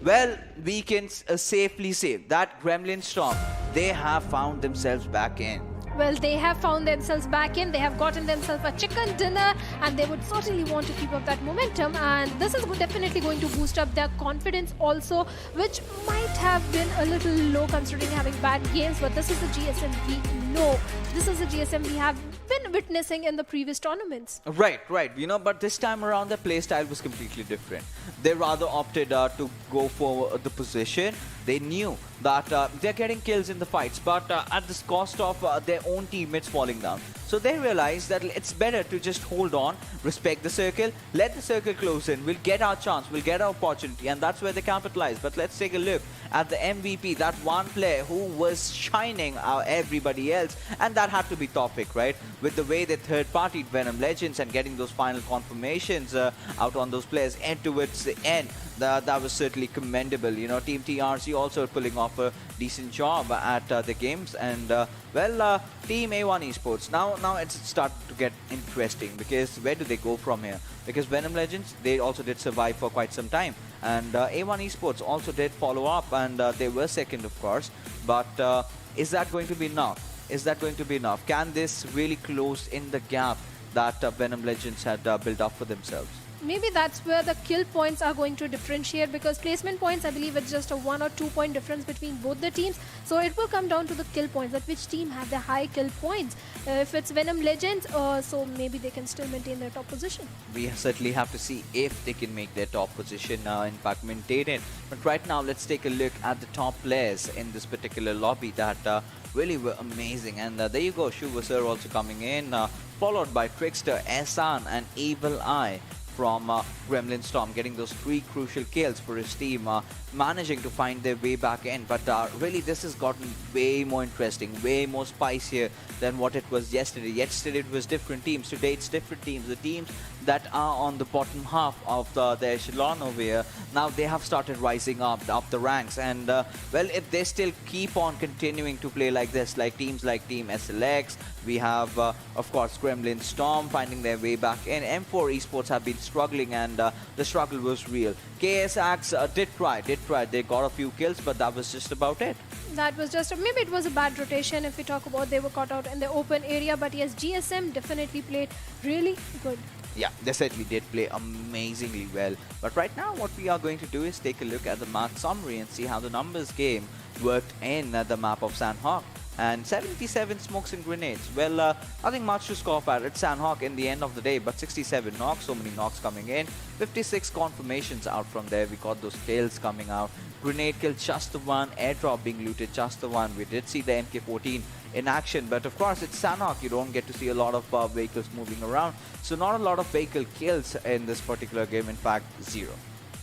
well, we can safely say that Gremlin Storm, they have found themselves back in. Well, they have found themselves back in. They have gotten themselves a chicken dinner, and they would certainly want to keep up that momentum. And this is definitely going to boost up their confidence also, which might have been a little low considering having bad games. But this is the GSM we know. This is the GSM we have been witnessing in the previous tournaments. Right. You know, but this time around, their playstyle was completely different. They rather opted to go for the position. They knew that they're getting kills in the fights, but at the cost of their own teammates falling down. So they realized that it's better to just hold on, respect the circle, let the circle close in. We'll get our chance, we'll get our opportunity, and that's where they capitalize. But let's take a look at the MVP, that one player who was shining out everybody else, and that had to be Tawfiq, right? With the way they third-partied Venom Legends and getting those final confirmations out on those players, and towards the end, that was certainly commendable. You know, Team TRZ also pulling off a decent job at the games. And well, Team A1 Esports, now it's starting to get interesting, because where do they go from here? Because Venom Legends, they also did survive for quite some time, and A1 Esports also did follow up, and they were second, of course. But is that going to be enough? Is that going to be enough? Can this really close in the gap that Venom Legends had built up for themselves? Maybe that's where the kill points are going to differentiate, because placement points, I believe it's just a 1 or 2 point difference between both the teams. So it will come down to the kill points, that which team have the high kill points. If it's Venom Legends, so maybe they can still maintain their top position. We certainly have to see if they can make their top position, in fact maintain it. But right now, let's take a look at the top players in this particular lobby that really were amazing. And there you go, Shuvo Sir also coming in, followed by Trickster, Ehsan and Evil Eye. from Gremlin Storm, getting those 3 crucial kills for his team, managing to find their way back in. But really, this has gotten way more interesting, way more spicier than what it was yesterday. Yesterday it was different teams. Today it's different teams. The teams that are on the bottom half of the echelon over here, now they have started rising up the ranks. And well, if they still keep on continuing to play like this, like teams like Team SLX, we have of course Gremlin Storm finding their way back in. M4 Esports have been struggling, and the struggle was real. KSX did try. They got a few kills, but that was just about it. That was just maybe it was a bad rotation if we talk about they were caught out in the open area. But yes, GSM definitely played really good. Yeah, they certainly did play amazingly well. But right now, what we are going to do is take a look at the match summary and see how the numbers game worked in the map of Sanhok. And 77 smokes and grenades. Well, nothing much to scoff at. It's Sanhok in the end of the day, but 67 knocks, so many knocks coming in. 56 confirmations out from there. We got those kills coming out. Grenade kill, just the one. Airdrop being looted, just the one. We did see the MK14 in action, but of course it's Sanhok. You don't get to see a lot of vehicles moving around. So not a lot of vehicle kills in this particular game. In fact, 0.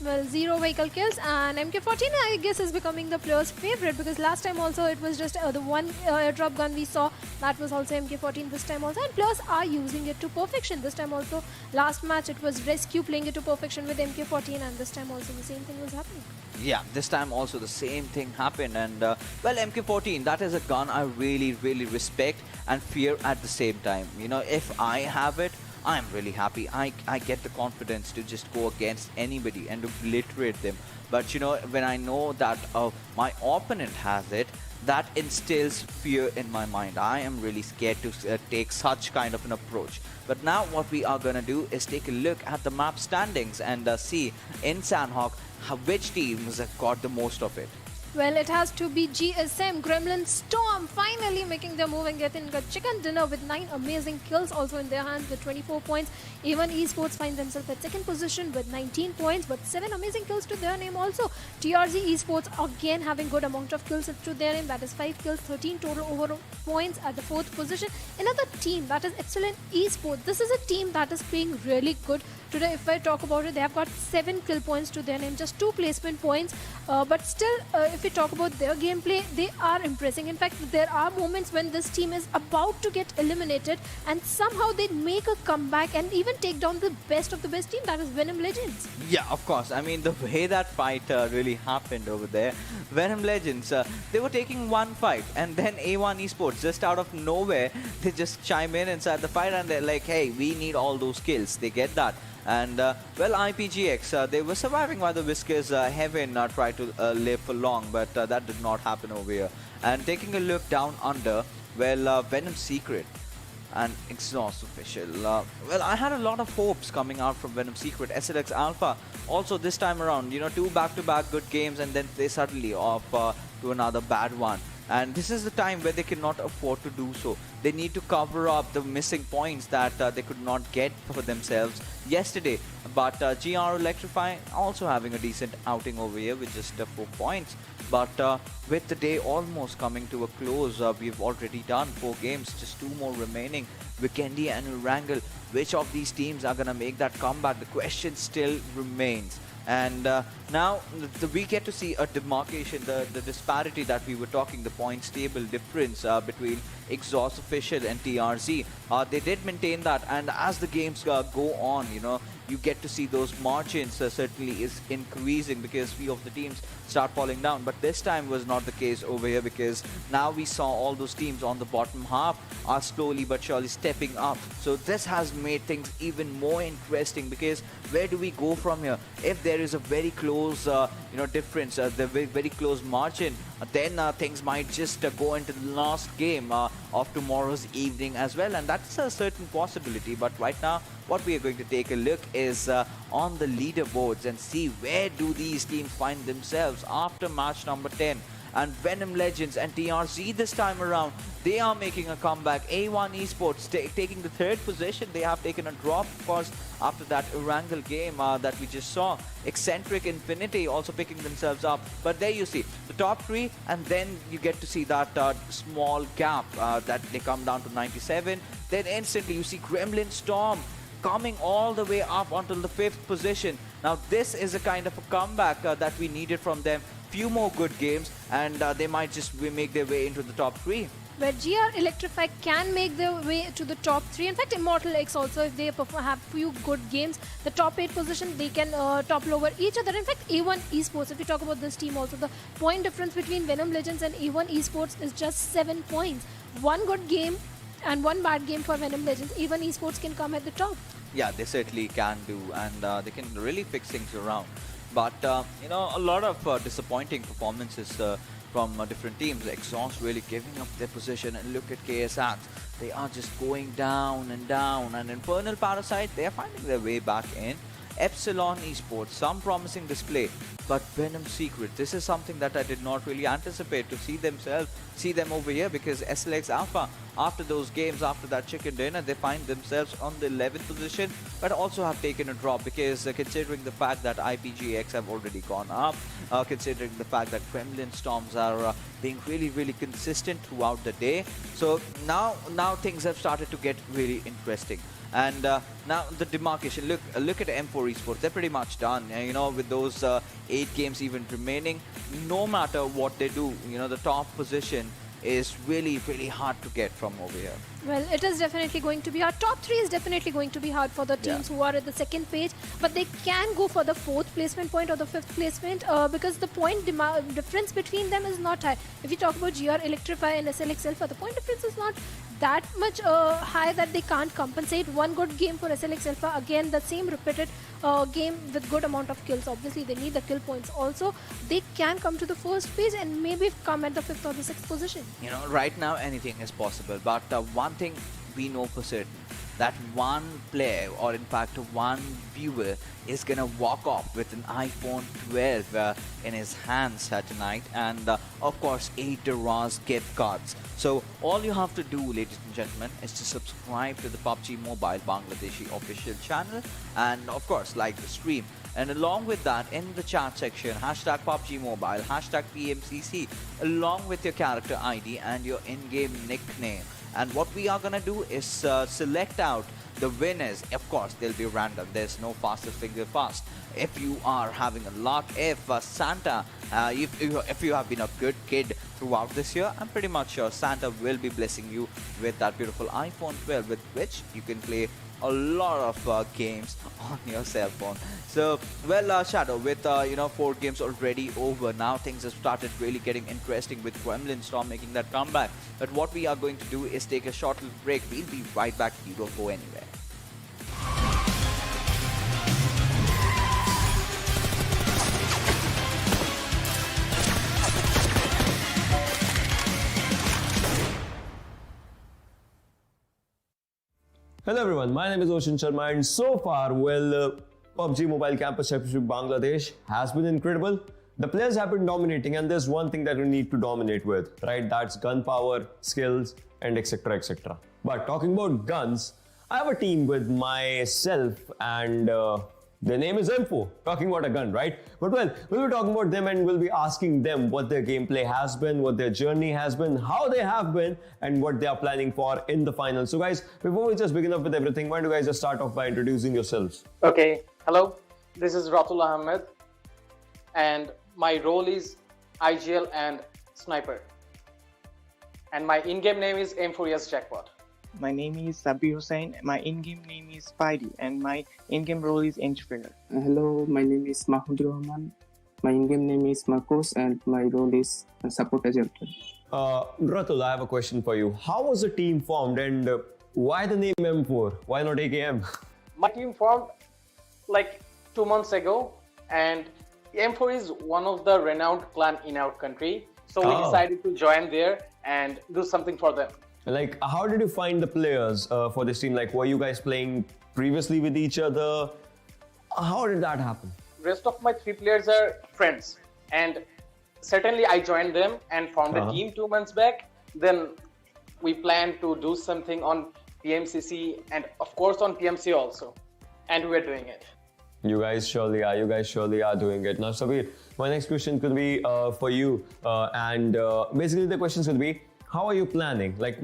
Well, 0 vehicle kills, and MK14 I guess is becoming the player's favorite, because last time also it was just the one airdrop gun we saw, that was also MK14 this time also, and players are using it to perfection this time also. Last match it was Rescue playing it to perfection with MK14, and this time also the same thing was happening. Yeah, this time also the same thing happened. And well, MK14, that is a gun I really respect and fear at the same time. You know, if I have it, I'm really happy. I get the confidence to just go against anybody and obliterate them. But you know, when I know that my opponent has it, that instills fear in my mind. I am really scared to take such kind of an approach. But now what we are gonna do is take a look at the map standings and see in Sanhok which teams got the most of it. Well, it has to be GSM, Gremlin Storm, finally making their move and getting a chicken dinner with 9 amazing kills also in their hands with 24 points. Even Esports find themselves at second position with 19 points, but 7 amazing kills to their name also. TRZ Esports again having good amount of kills to their name, that is 5 kills, 13 total overall points at the 4th position. Another team, that is Excellent Esports. This is a team that is playing really good. Today, if I talk about it, they have got 7 kill points to their name, just 2 placement points. But still, if we talk about their gameplay, they are impressing. In fact, there are moments when this team is about to get eliminated and somehow they make a comeback and even take down the best of the best team, that is Venom Legends. Yeah, of course. I mean, the way that fight really happened over there, Venom Legends, they were taking one fight, and then A1 Esports, just out of nowhere, they just chime in inside the fight and they're like, hey, we need all those kills. They get that. And well, IPGX, they were surviving while the Whiskers Heaven tried to live for long, but that did not happen over here. And taking a look down under, well, Venom Secret and XOSS official. Well, I had a lot of hopes coming out from Venom Secret. SLX Alpha also this time around, you know, 2 back-to-back good games, and then they suddenly off to another bad one. And this is the time where they cannot afford to do so. They need to cover up the missing points that they could not get for themselves yesterday. But GR ELECTRIFY also having a decent outing over here with just 4 points. But with the day almost coming to a close, we've already done 4 games, just 2 more remaining. Vikendi and Erangel, which of these teams are going to make that comeback? The question still remains. And now we get to see a demarcation, the disparity that we were talking, the points table difference between XOSS official and TRZ. They did maintain that, and as the games go on, you know, you get to see those margins certainly is increasing because few of the teams start falling down. But this time was not the case over here, because now we saw all those teams on the bottom half are slowly but surely stepping up. So this has made things even more interesting, because where do we go from here? If there is a very close you know, difference, the very close margin, then things might just go into the last game of tomorrow's evening as well, and that's a certain possibility. But right now, what we are going to take a look is on the leaderboards and see where do these teams find themselves after match number 10. And Venom Legends and TRZ this time around, they are making a comeback. A1 Esports taking the 3rd position. They have taken a drop, of course, after that Erangel game that we just saw. EXENTRIC Infinity also picking themselves up. But there you see the top 3, and then you get to see that small gap that they come down to 97. Then instantly you see Gremlin Storm coming all the way up until the 5th position. Now this is a kind of a comeback that we needed from them. Few more good games and they might just make their way into the top 3. Where GR Electrify can make their way to the top 3. In fact, Immortal X also, if they have few good games, the top 8 position, they can topple over each other. In fact, A1 Esports, if we talk about this team also, the point difference between Venom Legends and A1 Esports is just 7 points. One good game and one bad game for Venom Legends. A1 Esports can come at the top. Yeah, they certainly can do, and they can really fix things around. But, you know, a lot of disappointing performances from different teams. XOSS really giving up their position, and look at KSX. They are just going down and down, and Infernal Parasite, they are finding their way back in. EPSILON Esports, some promising display, but Venom Secret, this is something that I did not really anticipate to see them over here, because SLX Alpha, after those games, after that chicken dinner, they find themselves on the 11th position, but also have taken a drop, because considering the fact that IPGX have already gone up, considering the fact that Gremlin Storms are being really consistent throughout the day, so now things have started to get really interesting. And now the demarcation, look at M4 Esports, they're pretty much done, you know, with those 8 games even remaining. No matter what they do, you know, the top position is really hard to get from over here. Well, it is definitely going to be hard. Top 3 is definitely going to be hard for the teams who are at the second page, but they can go for the 4th placement point or the 5th placement because the point difference between them is not high. If you talk about GR Electrify and SLX Alpha, the point difference is not that much high that they can't compensate. One good game for SLX Alpha, again the same repeated game with good amount of kills. Obviously they need the kill points also. They can come to the first page and maybe come at the 5th or the 6th position. You know, right now anything is possible, but one thing we know for certain, that one player, or in fact one viewer, is gonna walk off with an iPhone 12 in his hands tonight, and of course 8 TRZ gift cards. So all you have to do, ladies and gentlemen, is to subscribe to the PUBG Mobile Bangladeshi official channel, and of course like the stream. And along with that, in the chat section, hashtag PUBG Mobile, hashtag PMCC, along with your character ID and your in-game nickname. And what we are gonna do is select out the winners. Of course, they'll be random. There's no fastest finger fast. If you are having a luck, if Santa, if you have been a good kid throughout this year, I'm pretty much sure Santa will be blessing you with that beautiful iPhone 12, with which you can play a lot of games on your cell phone. So, well, Shadow, with 4 games already over, now things have started really getting interesting with Gremlin Storm making that comeback. But what we are going to do is take a short little break. We'll be right back. You don't go anywhere. Hello everyone, my name is Oshin Sharma, and so far, well, PUBG Mobile Campus Championship Bangladesh has been incredible. The players have been dominating, and there's one thing that we need to dominate with, right? That's gun power, skills, and etc. etc. But talking about guns, I have a team with myself, and their name is M4, talking about a gun, right? But well, we'll be talking about them, and we'll be asking them what their gameplay has been, what their journey has been, how they have been, and what they are planning for in the finals. So guys, before we just begin up with everything, why don't you guys just start off by introducing yourselves? Okay, hello, this is Ratul Ahmed, and my role is IGL and Sniper. And my in-game name is M4S Jackpot. My name is Sabir Hussain. My in-game name is Spidey, and my in-game role is Entrepreneur. Hello, my name is Mahmoud Rahman. My in-game name is Marcos, and my role is support agent. Ratul, I have a question for you. How was the team formed, and why the name M4? Why not AKM? My team formed like 2 months ago, and M4 is one of the renowned clan in our country. So we decided to join there and do something for them. Like, how did you find the players for this team? Like, were you guys playing previously with each other? How did that happen? Rest of my 3 players are friends, and certainly I joined them and formed a team 2 months back. Then we planned to do something on PMCC and of course on PMC also, and we're doing it. You guys surely are. You guys surely are doing it. Now, Sabir, my next question could be for you, and basically the questions could be: how are you planning? Like,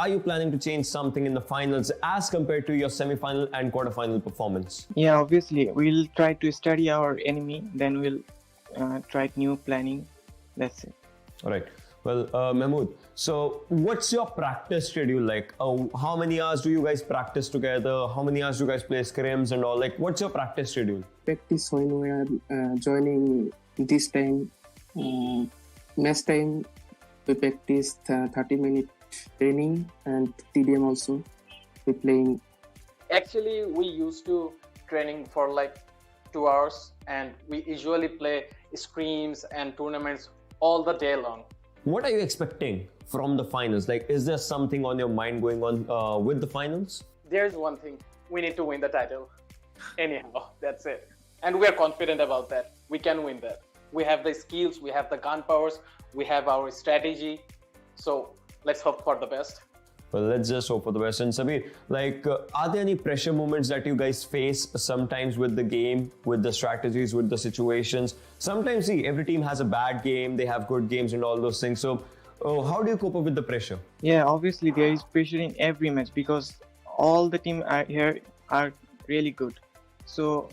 are you planning to change something in the finals as compared to your semi-final and quarter-final performance? Yeah, obviously, we'll try to study our enemy, then we'll try new planning. That's it. All right. Well, Mahmood, so what's your practice schedule like? How many hours do you guys practice together? How many hours do you guys play scrims and all? Like, what's your practice schedule? Practice when we are joining this time. Next time, we practice 30-minute training and TDM also. We playing. Actually, we used to training for like 2 hours, and we usually play scrims and tournaments all the day long. What are you expecting from the finals? Like, is there something on your mind going on with the finals? There's one thing. We need to win the title. Anyhow, that's it. And we're confident about that. We can win that. We have the skills, we have the gun powers, we have our strategy. So let's hope for the best. Well, let's just hope for the best. And Sabir, like, are there any pressure moments that you guys face sometimes with the game, with the strategies, with the situations? Sometimes, see, every team has a bad game, they have good games and all those things. So, how do you cope up with the pressure? Yeah, obviously there is pressure in every match because all the team here are really good. So,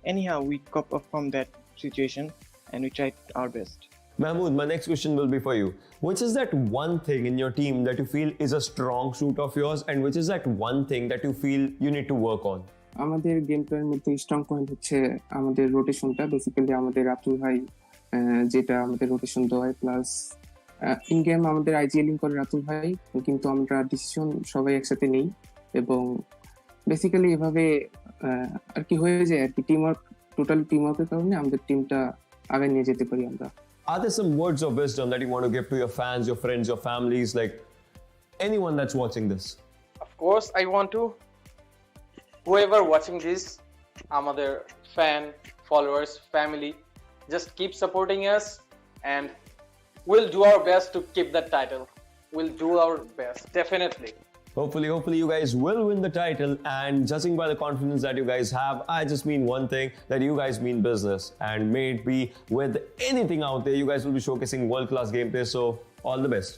anyhow, we cope up from that situation and we try our best. Mahmood, my next question will be for you. Which is that one thing in your team that you feel is a strong suit of yours, and which is that one thing that you feel you need to work on? আমাদের game প্ল্যানের মধ্যে strong point হচ্ছে আমাদের রোটেশনটা। Basically আমাদের রাতুল ভাই যেটা আমাদের rotation দেয়, প্লাস ইন গেম আমাদের আইজিএলিং করে রাতুল ভাই, কিন্তু আমরা ডিসিশন সবাই একসাথে নেই এবং বেসিক্যালি এভাবে আর কি হয়ে যায় আর কি, টিমওয়ার্ক, টোটাল টিমওয়ার্কের কারণে আমাদের টিমটা আগে নিয়ে যেতে পারি আমরা। Are there some words of wisdom that you want to give to your fans, your friends, your families, like anyone that's watching this? Of course, I want to. Whoever watching this, আমাদের fan, followers, family, just keep supporting us and we'll do our best to keep that title. We'll do our best, definitely. Hopefully you guys will win the title, and judging by the confidence that you guys have, I just mean one thing, that you guys mean business, and may it be with anything out there, you guys will be showcasing world-class gameplay, so all the best.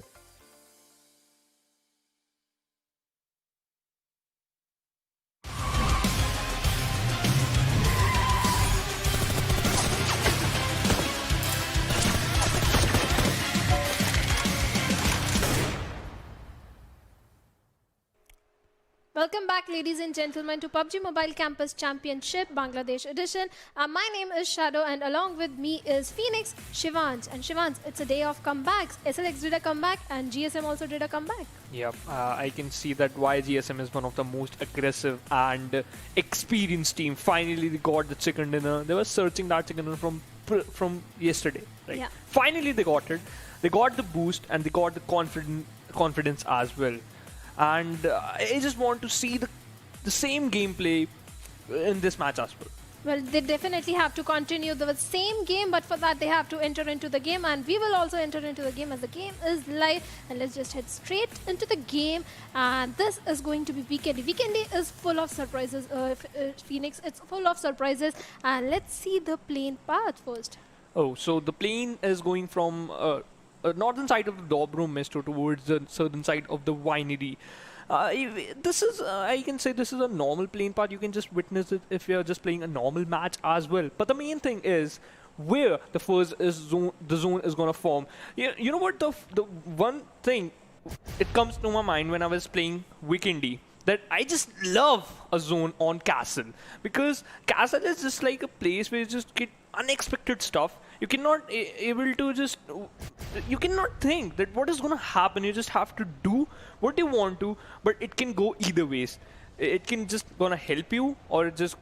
Welcome back, ladies and gentlemen, to PUBG Mobile Campus Championship Bangladesh edition. My name is Shadow, and along with me is Phoenix, Shivans. And Shivans, it's a day of comebacks. SLX did a comeback, and GSM also did a comeback. Yep, I can see that why GSM is one of the most aggressive and experienced team. Finally, they got the chicken dinner. They were searching that chicken dinner from yesterday. Right? Yeah. Finally, they got it. They got the boost, and they got the confidence as well. And I just want to see the same gameplay in this match as well. Well, they definitely have to continue the same game, but for that they have to enter into the game, and we will also enter into the game as the game is live. And let's just head straight into the game, and this is going to be Vikendi. Vikendi is full of surprises, Phoenix, it's full of surprises, and let's see the plane path first. Oh, so the plane is going from northern side of the Dobro Mesto towards the southern side of the winery. This is, I can say this is a normal plane part. You can just witness it if you're just playing a normal match as well. But the main thing is where the first zone is going to form. You know what, the one thing, it comes to my mind when I was playing Vikendi, that I just love a zone on Castle, because Castle is just like a place where you just get unexpected stuff. You cannot you cannot think that what is going to happen. You just have to do what you want to, but it can go either ways. It can just gonna help you, or it just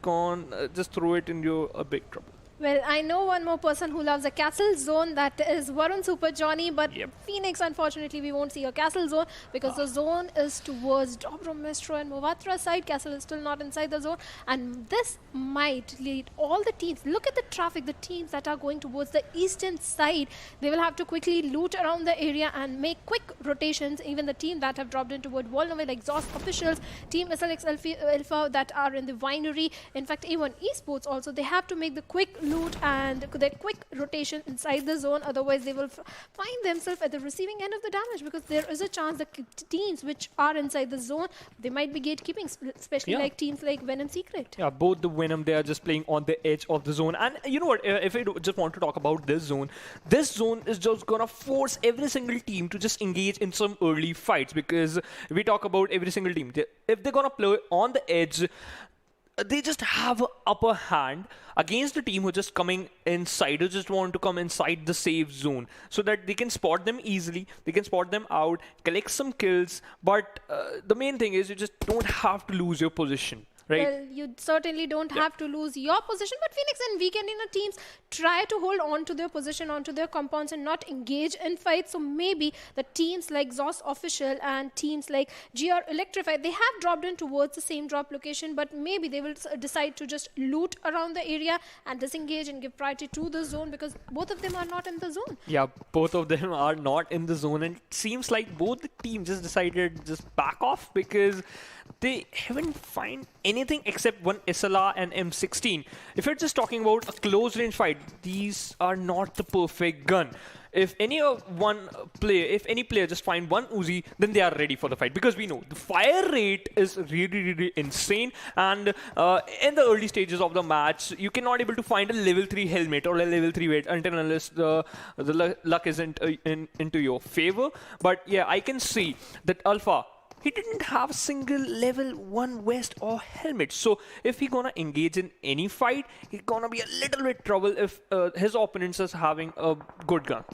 just throw it in your a big trouble. Well, I know one more person who loves a castle zone, that is Varun Super Johnny, but Phoenix, unfortunately, we won't see a castle zone because the zone is towards Dobro Mestro and Movatra side. Castle is still not inside the zone, and this might lead all the teams. Look at the traffic, the teams that are going towards the eastern side. They will have to quickly loot around the area and make quick rotations. Even the team that have dropped in toward Volnoville, XOSS officials, Team SLX Alpha that are in the winery. In fact, A1 Esports also, they have to make the quick loot and their quick rotation inside the zone. Otherwise, they will find themselves at the receiving end of the damage, because there is a chance the teams which are inside the zone, they might be gatekeeping, especially like teams like Venom Secret. Yeah, both the Venom, they are just playing on the edge of the zone. And you know what, if I just want to talk about this zone is just gonna force every single team to just engage in some early fights, because we talk about every single team. If they're gonna play on the edge, they just have an upper hand against the team who are just coming inside, who just want to come inside the safe zone, so that they can spot them easily, they can spot them out, collect some kills. But the main thing is you just don't have to lose your position. Right. Well, you certainly don't have to lose your position, but Phoenix and Vikendi teams try to hold on to their position, onto their compounds, and not engage in fights. So maybe the teams like XOSS Official and teams like GR Electrify, they have dropped in towards the same drop location, but maybe they will decide to just loot around the area and disengage and give priority to the zone, because both of them are not in the zone. Yeah, both of them are not in the zone, and it seems like both the teams just decided just back off, because they haven't find anything except one SLR and M16. If you're just talking about a close range fight, these are not the perfect gun. If any player just find one Uzi, then they are ready for the fight, because we know the fire rate is really insane. And in the early stages of the match, you cannot able to find a level 3 helmet or a level 3 weight until unless the luck isn't into your favor. But yeah, I can see that Alpha, he didn't have a single level 1 vest or helmet. So if he gonna engage in any fight, he gonna be a little bit trouble if his opponents is having a good gun.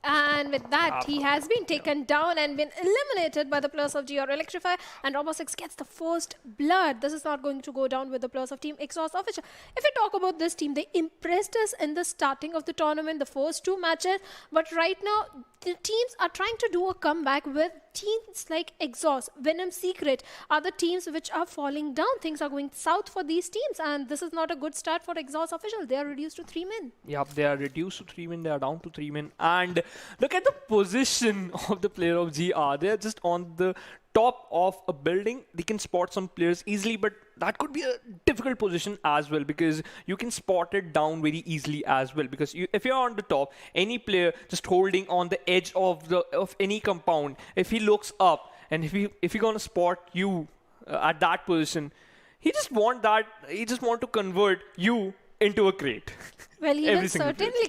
And with that, he has been taken down and been eliminated by the players of GR Electrify, and Robo6 gets the first blood. This is not going to go down with the players of Team XOSS Official. If we talk about this team, they impressed us in the starting of the tournament, the first 2 matches, but right now, the teams are trying to do a comeback with teams like XOSS, Venom Secret, other teams which are falling down. Things are going south for these teams, and this is not a good start for XOSS Official. They are reduced to 3 men. Yeah, they are reduced to 3 men. They are down to 3 men. And look at the position of the player of GR. They are just on the top of a building. They can spot some players easily, but that could be a difficult position as well, because you can spot it down very easily as well. Because if you're on the top, any player just holding on the edge of any compound, if he looks up and if he gonna spot you at that position, he just want to convert you into a crate. Well, he will certainly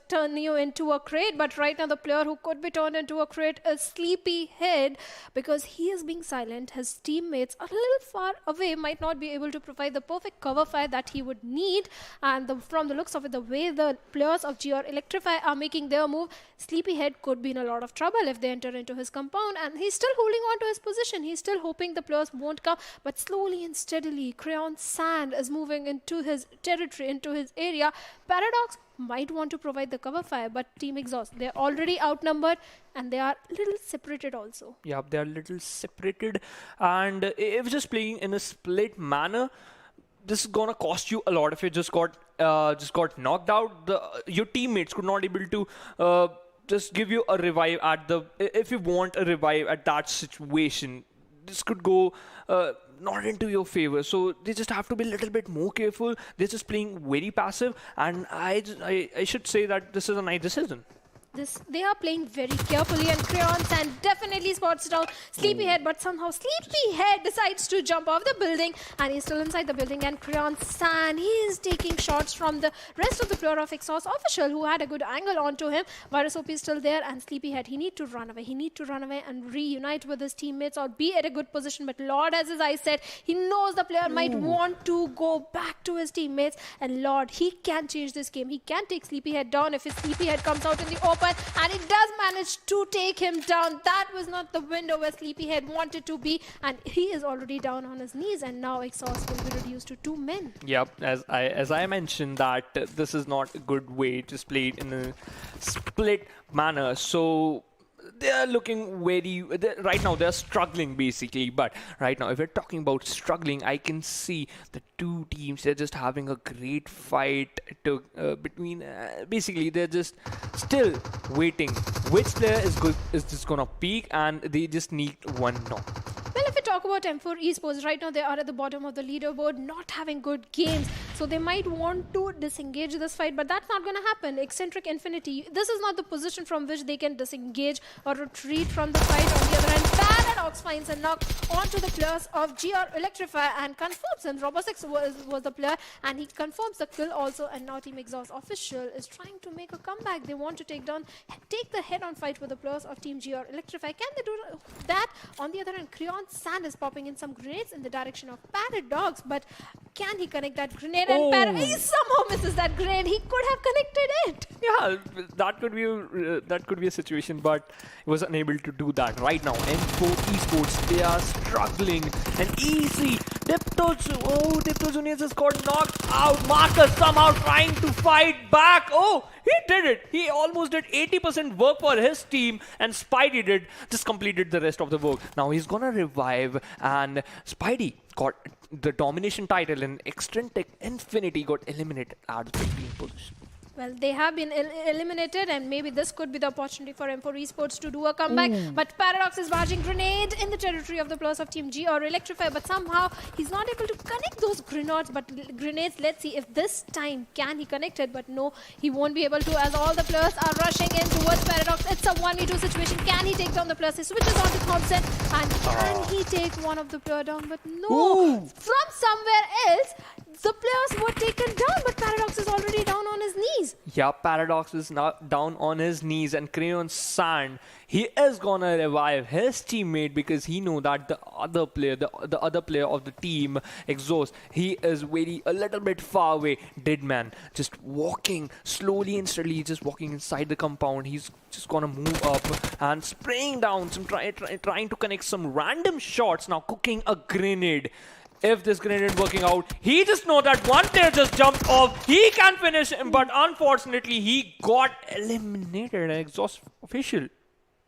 turn you into a crate, but right now the player who could be turned into a crate is Sleepyhead, because he is being silent. His teammates are a little far away, might not be able to provide the perfect cover fire that he would need. And from the looks of it, the way the players of GR Electrify are making their move, Sleepyhead could be in a lot of trouble if they enter into his compound, and he's still holding on to his position. He's still hoping the players won't come, but slowly and steadily, Crayon Sand is moving into his territory, into his area. Paradox might want to provide the cover fire, but Team XOSS, they're already outnumbered and they are a little separated also. Yeah, they are a little separated, and if just playing in a split manner, this is gonna cost you a lot. If you just got knocked out, your teammates could not able to just give you a revive if you want a revive at that situation. This could go not into your favor, so they just have to be a little bit more careful. They're just playing very passive, and I should say that this is a nice decision. They are playing very carefully, and Crayon Sand definitely spots down Sleepyhead, but somehow Sleepyhead decides to jump off the building, and he's still inside the building. And Crayon Sand, he is taking shots from the rest of the player of XOSS Official, who had a good angle onto him. Virus OP is still there, and Sleepyhead, he need to run away. He need to run away and reunite with his teammates or be at a good position. But Lord, as I said, he knows the player might want to go back to his teammates, and Lord, he can change this game. He can take Sleepyhead down if his Sleepyhead comes out in the open. And it does manage to take him down. That was not the window where Sleepyhead wanted to be, and he is already down on his knees, and now XOSS will be reduced to 2 men. Yep, as I mentioned that this is not a good way to play it in a split manner. So they are looking right now they're struggling basically. But right now, if we're talking about struggling, I can see the 2 teams, they're just having a great fight between basically they're just still waiting which player is just gonna peak, and they just need 1 knock. Well, if we talk about M4 Esports, right now they are at the bottom of the leaderboard, not having good games. So they might want to disengage this fight, but that's not going to happen. Eccentric Infinity, this is not the position from which they can disengage or retreat from the fight. On the other hand, Paradox finds a knock onto the players of GR Electrify and confirms him. Robosix was the player, and he confirms the kill also. And now Team Exhaust Official is trying to make a comeback. They want to take the head-on fight with the players of Team GR Electrify. Can they do that? On the other hand, Creon Sand is popping in some grenades in the direction of Paradox, but can he connect that grenade? And he somehow misses that grenade. He could have connected it. Yeah, that could be a situation, but he was unable to do that. Right now, M4 Esports, they are struggling. And easy, Dipto Juniors has got knocked out. Marcus somehow trying to fight back. Oh, he did it. He almost did 80% work for his team, and Spidey just completed the rest of the work. Now he's gonna revive, and Spidey got the domination title, and EXENTRIC Infinity got eliminated at the 15th position. Well, they have been eliminated, and maybe this could be the opportunity for M4 Esports to do a comeback. But Paradox is barging grenade in the territory of the players of Team G or Electrify, but somehow he's not able to connect those grenades. Let's see if this time can he connect it, but no, he won't be able to, as all the players are rushing in towards Paradox. It's a 1v2 situation. Can he take down the players? He switches on to Thompson, and can he take one of the player down? But no, from somewhere else, the players were taken down, but Paradox is already down on his knees. Yeah, Paradox is now down on his knees, and Creon Sand, he is gonna revive his teammate because he know that the other player, the other player of the team, Exhaust, he is a little bit far away. Deadman just walking slowly and steadily, just walking inside the compound. He's just gonna move up and spraying down some trying to connect some random shots. Now cooking a grenade. If this grenade is working out, he just know that one player just jumped off. He can finish him, but unfortunately, he got eliminated. Exhaust Official,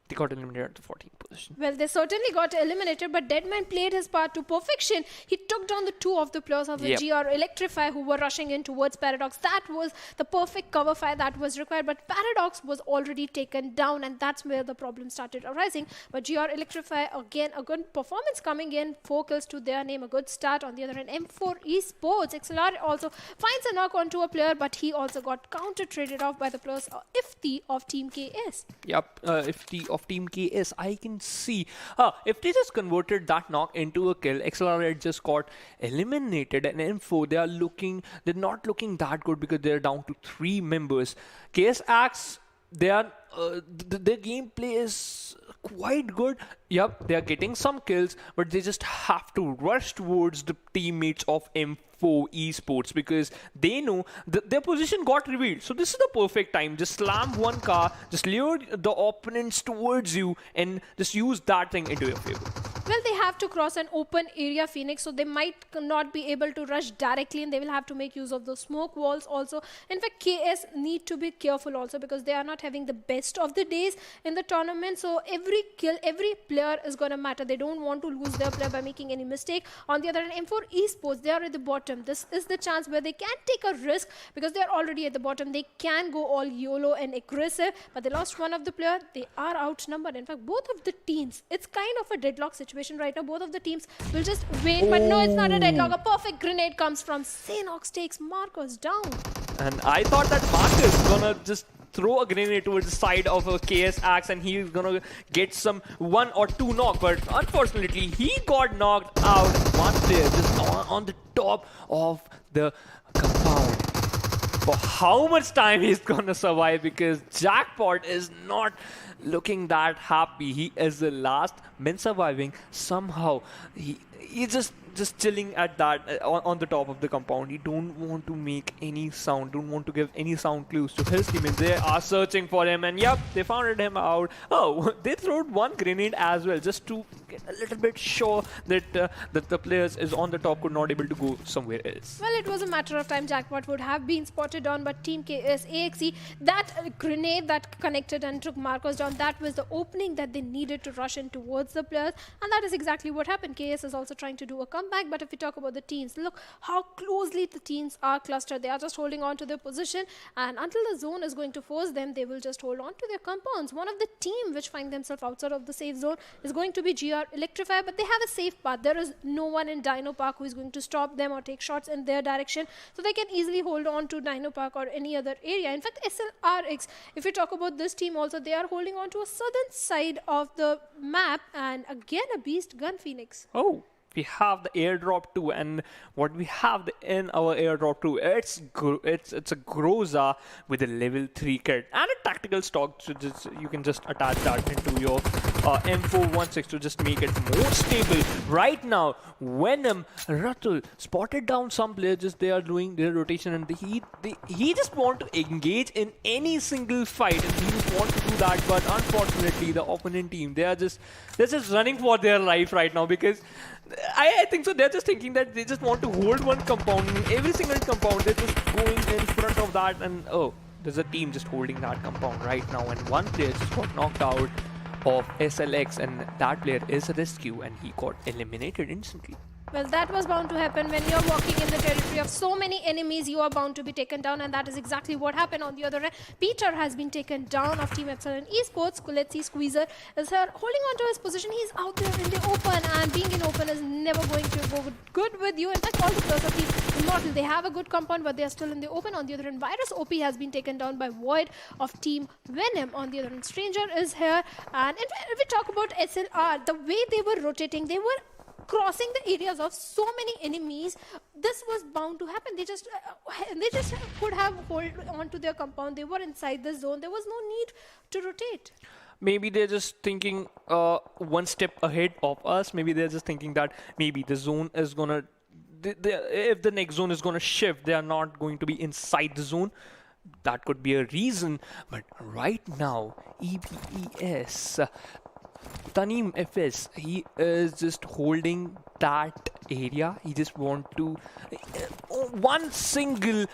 they got eliminated at the 14th position. Well, they certainly got eliminated, but Deadman played his part to perfection. He took down the two of the players of the GR Electrify who were rushing in towards Paradox. That was the perfect cover fire that was required, but Paradox was already taken down, and that's where the problem started arising. But GR Electrify, again, a good performance coming in, 4 kills to their name, a good start. On the other hand, M4 Esports, XLR also finds a knock onto a player, but he also got counter-traded off by the players Ifti of Team KS. Yep, Ifti of Team KS, I can see. If they just converted that knock into a kill, XLR just got eliminated, and M4, they're not looking that good because they're down to 3 members. KS Axe, their gameplay is quite good. Yep, they are getting some kills, but they just have to rush towards the teammates of M4 Esports because they know their position got revealed. So this is the perfect time. Just slam one car, just lure the opponents towards you, and just use that thing into your favor. Well, they have to cross an open area, Phoenix, so they might not be able to rush directly, and they will have to make use of the smoke walls also. In fact, KS need to be careful also because they are not having the best of the days in the tournament. So every kill, every player is going to matter. They don't want to lose their player by making any mistake. On the other hand, M4 Esports, they are at the bottom. This is the chance where they can take a risk because they are already at the bottom. They can go all YOLO and aggressive, but they lost one of the player. They are outnumbered. In fact, both of the teams, it's kind of a deadlock situation right now. Both of the teams will just wait, but no, it's not a deadlock. A perfect grenade comes from Sanhok, takes Marcus down. And I thought that Marcus gonna just throw a grenade towards the side of a KS Axe and he's gonna get some 1 or 2 knock, but unfortunately he got knocked out. One player just on the top of the compound. For how much time he's gonna survive, because Jackpot is not looking that happy. He is the last man surviving. Somehow he's just chilling at that on the top of the compound. He don't want to make any sound, don't want to give any sound clues to his teammates. They are searching for him, and yep, they found him out. Oh, they threw one grenade as well, just to get a little bit sure that that the players is on the top could not able to go somewhere else. Well, it was a matter of time. Jackpot would have been spotted on, but Team KS AXE, that grenade that connected and took Marcos down, that was the opening that they needed to rush in towards the players, and that is exactly what happened. KS is also trying to do a comeback. comeback. But if we talk about the teams, look how closely the teams are clustered. They are just holding on to their position, and until the zone is going to force them, they will just hold on to their compounds. One of the team which find themselves outside of the safe zone is going to be GR Electrify, but they have a safe path. There is no one in Dino Park who is going to stop them or take shots in their direction, so they can easily hold on to Dino Park or any other area. In fact, SLRX, if we talk about this team also, they are holding on to a southern side of the map, and again a beast gun Phoenix. Oh, we have the airdrop too, and what we have in our airdrop too, it's a Groza with a level 3 kit and a tactical stock. So you can just attach that into your M416 to just make it more stable. Right now, Venom Ratul spotted down some players, just they are doing their rotation, and he just want to engage in any single fight, and he just want to do that. But unfortunately, the opponent team, they're just running for their life right now, because I think so. They're just thinking that they just want to hold one compound, every single compound. They're just going in front of that, and oh, there's a team just holding that compound right now, and one player just got knocked out of SLX, and that player is a rescue, and he got eliminated instantly. Well, that was bound to happen. When you're walking in the territory of so many enemies, you are bound to be taken down, and that is exactly what happened. On the other hand, Peter has been taken down of Team EPSILON Esports. Let's see, Squeezer is here holding on to his position. He's out there in the open, and being in open is never going to go good with you. In fact, all the players of Team immortal, they have a good compound, but they are still in the open. On the other hand, Virus OP has been taken down by Void of Team Venom. On the other hand, Stranger is here, and if we talk about SLR, the way they were rotating, they were crossing the areas of so many enemies. This was bound to happen. They just could have hold on to their compound. They were inside the zone. There was no need to rotate. Maybe they're just thinking one step ahead of us. Maybe they're just thinking that maybe the zone is gonna, if the next zone is gonna shift, they are not going to be inside the zone. That could be a reason. But right now, EPES, Taneem FS, he is just holding that area. He just want to one single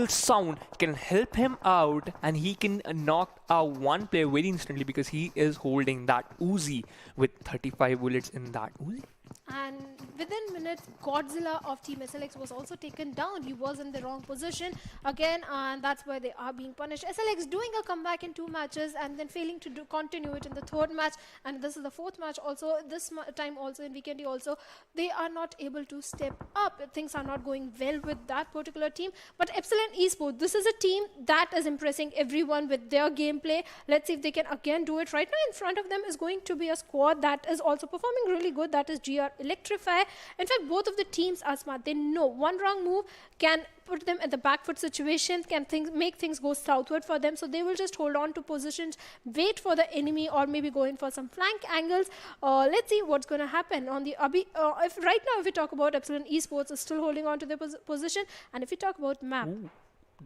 sound can help him out, and he can knock out one player very instantly, because he is holding that Uzi with 35 bullets in that Uzi. And within minutes, Godzilla of Team SLX was also taken down. He was in the wrong position again, and that's why they are being punished. SLX doing a comeback in 2 matches and then failing to continue it in the 3rd match, and this is the 4th match also. This time also in Vikendi also, they are not able to step up. Things are not going well with that particular team. But EPSILON Esports, this is a team that is impressing everyone with their gameplay. Let's see if they can again do it. Right now in front of them is going to be a squad that is also performing really good. That is GR Electrify. In fact, both of the teams are smart. They know one wrong move can put them at the back foot situation, can make things go southward for them. So they will just hold on to positions, wait for the enemy, or maybe go in for some flank angles. Let's see what's going to happen on the if right now, if we talk about EPSILON Esports is still holding on to their position, and if we talk about map,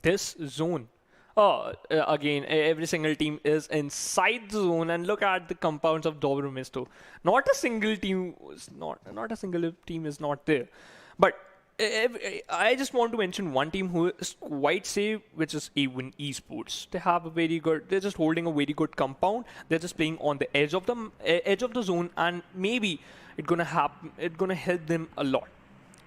this zone. Again, every single team is inside the zone, and look at the compounds of Dobromisto. Not a single team is not there. But I just want to mention one team who is quite safe, which is A1 Esports. They have a very good. They're just holding a very good compound. They're just playing on the edge of the zone, and maybe it's gonna happen. It's gonna help them a lot.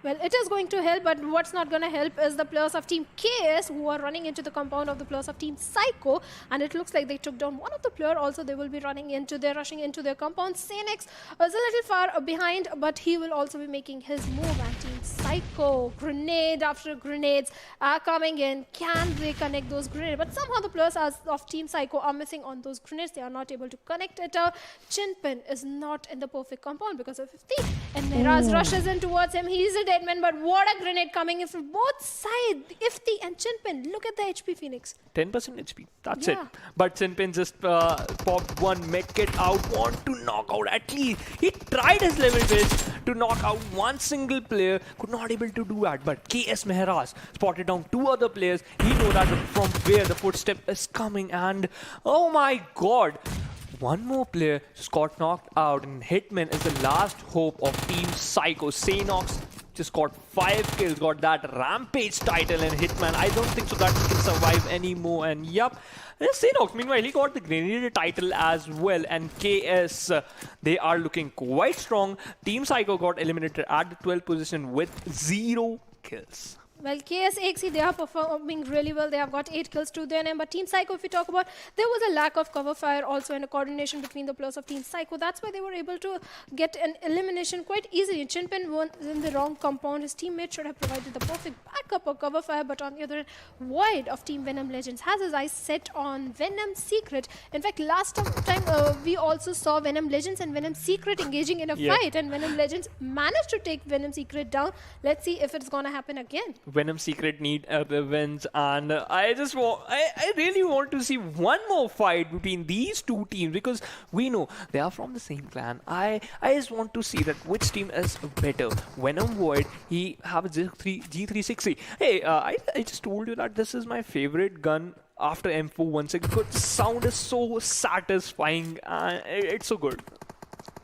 Well, it is going to help, but what's not going to help is the players of Team KS who are running into the compound of the players of Team Cyko, and it looks like they took down one of the player. Also, they will be rushing into their compound. Sanex is a little far behind, but he will also be making his move. And Team Cyko, grenade after grenades are coming in. Can they connect those grenades? But somehow the players of Team Cyko are missing on those grenades. They are not able to connect it out. Chinpin is not in the perfect compound because of 50, and Miraz rushes in towards him. He is a dead man, but what a grenade coming in from both sides. Ifti and Chinpin, look at the HP Phoenix. 10% HP, that's it. But Chinpin just popped one medkit out, want to knock out at least. He tried his level best to knock out one single player, could not able to do that. But KS Mehraj spotted down 2 other players. He knows that from where the footstep is coming, and oh my god, one more player just got knocked out, and Hitman is the last hope of Team Cyko. Sanhok just got 5 kills, got that Rampage title, and Hitman, I don't think so that he can survive anymore. And yup, Sanhok, meanwhile, he got the Grenadier title as well. And KS, they are looking quite strong. Team Cyko got eliminated at the 12th position with 0 kills. Well, KSAXE, they are performing really well. They have got 8 kills to their name. But Team Cyko, if we talk about, there was a lack of cover fire also and a coordination between the players of Team Cyko. That's why they were able to get an elimination quite easily. Chinpin was in the wrong compound. His teammate should have provided the perfect backup or cover fire. But on the other hand, Void of Team Venom Legends has his eyes set on Venom Secret. In fact, last time we also saw Venom Legends and Venom Secret engaging in a fight. And Venom Legends managed to take Venom Secret down. Let's see if it's going to happen again. Venom Secret need a revenge, and I really want to see one more fight between these two teams, because we know they are from the same clan. I just want to see that which team is better. Venom Void, he have a G360. Hey, I just told you that this is my favorite gun after M416 because the sound is so satisfying. It's so good.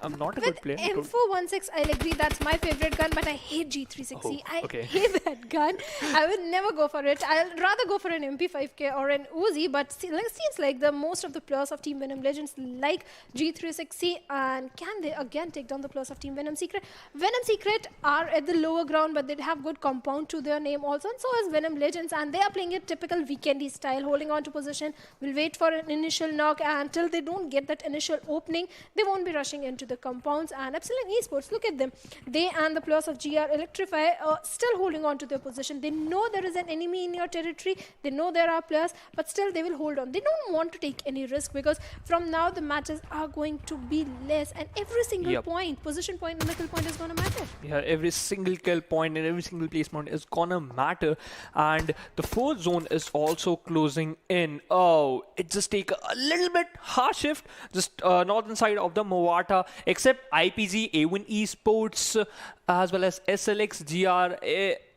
I'm not a good player. M416, I'll agree, that's my favorite gun, but I hate G360. Oh, okay. I hate that gun. I would never go for it. I'll rather go for an MP5K or an Uzi, but seems like the most of the players of Team Venom Legends like G360, and can they again take down the players of Team Venom Secret? Venom Secret are at the lower ground, but they have good compound to their name also, and so is Venom Legends, and they are playing it typical Vikendi style, holding on to position, will wait for an initial knock, and until they don't get that initial opening, they won't be rushing into the compounds. And EPSILON Esports, look at them. They and the players of GR Electrify are still holding on to their position. They know there is an enemy in your territory. They know there are players, but still they will hold on. They don't want to take any risk, because from now the matches are going to be less, and every single point, position point and the kill point is going to matter. Yeah, every single kill point and every single placement is gonna matter. And the fourth zone is also closing in. Oh, it just take a little bit hard shift, just northern side of the Movata, except IPG, A1 Esports, as well as SLX, GR,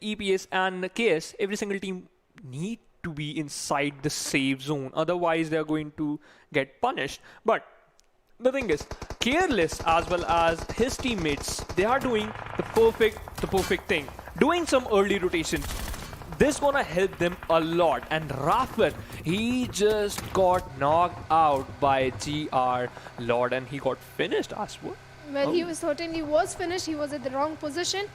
EPS and KS. Every single team need to be inside the safe zone, otherwise they are going to get punished. But the thing is, Careless as well as his teammates, they are doing the perfect thing, doing some early rotation. This gonna help them a lot. And Rafet, he just got knocked out by GR Lord, and he got finished as well. Well, he was certainly finished. He was at the wrong position.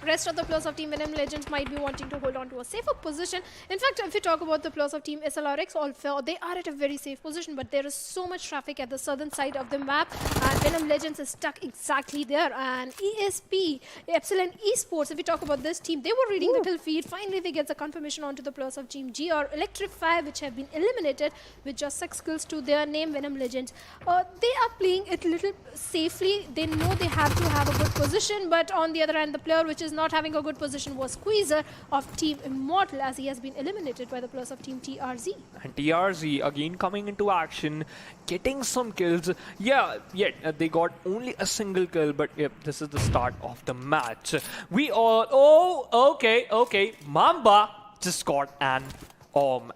Rest of the players of Team Venom Legends might be wanting to hold on to a safer position. In fact, if we talk about the players of Team SLRX, also they are at a very safe position, but there is so much traffic at the southern side of the map, and Venom Legends is stuck exactly there. And ESP, EPSILON Esports, if we talk about this team, they were reading the kill feed. Finally, they get the confirmation onto the players of Team GR Electrify, which have been eliminated with just 6 kills to their name, Venom Legends. They are playing it a little safely. They know they have to have a good position, but on the other hand, the player which is not having a good position was Squeezer of Team Immortal, as he has been eliminated by the players of Team TRZ. And TRZ again coming into action, getting some kills. They got only a single kill, but this is the start of the match. We all, okay, Mamba just got an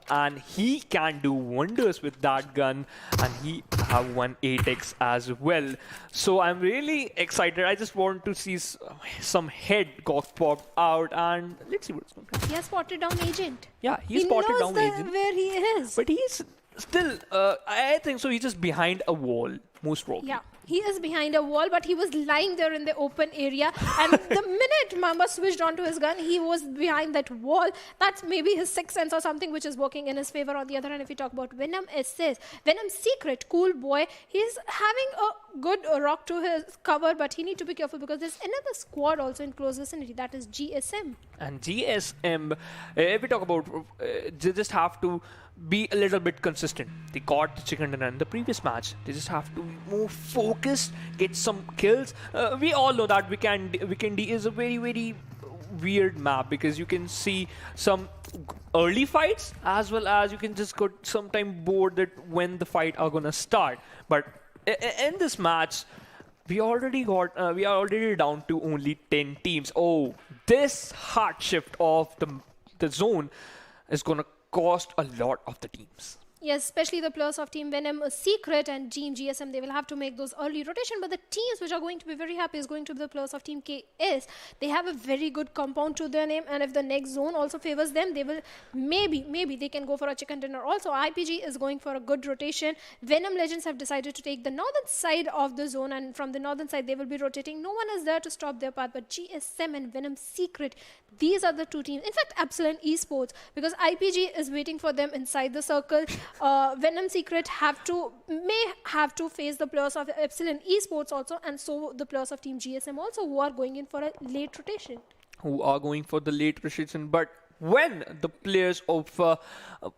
and he can do wonders with that gun, and he have one 8x as well. So I'm really excited. I just want to see some head got popped out, and let's see what's going to happen. He has spotted down Agent. Yeah, he spotted down Agent. Where he is. But he's still, I think so, he's just behind a wall, most probably. Yeah. He is behind a wall, but he was lying there in the open area. And the minute Mamba switched onto his gun, he was behind that wall. That's maybe his sixth sense or something, which is working in his favor. On the other hand, if we talk about Venom SS, Venom Secret, cool boy, he's having a good rock to his cover, but he need to be careful because there's another squad also in close vicinity. That is GSM. And GSM, if we talk about, they just have to be a little bit consistent. They got the chicken dinner in the previous match. They just have to be more focused, get some kills. We all know that Vikendi is a very, very weird map, because you can see some early fights as well as you can just get sometime bored that when the fight are gonna start. But in this match, we are already down to only 10 teams. Oh, this hard shift of the zone is gonna cost a lot of the teams. Yes, especially the players of Team Venom Secret and Team GSM, they will have to make those early rotation. But the teams which are going to be very happy is going to be the players of Team KS. They have a very good compound to their name, and if the next zone also favors them, they will maybe they can go for a chicken dinner. Also, IPG is going for a good rotation. Venom Legends have decided to take the northern side of the zone, and from the northern side they will be rotating. No one is there to stop their path, but GSM and Venom Secret, these are the two teams. In fact, EPSILON Esports, because IPG is waiting for them inside the circle. Venom Secret may have to face the players of EPSILON Esports also, and so the players of Team GSM also, who are going in for a late rotation. But when the players of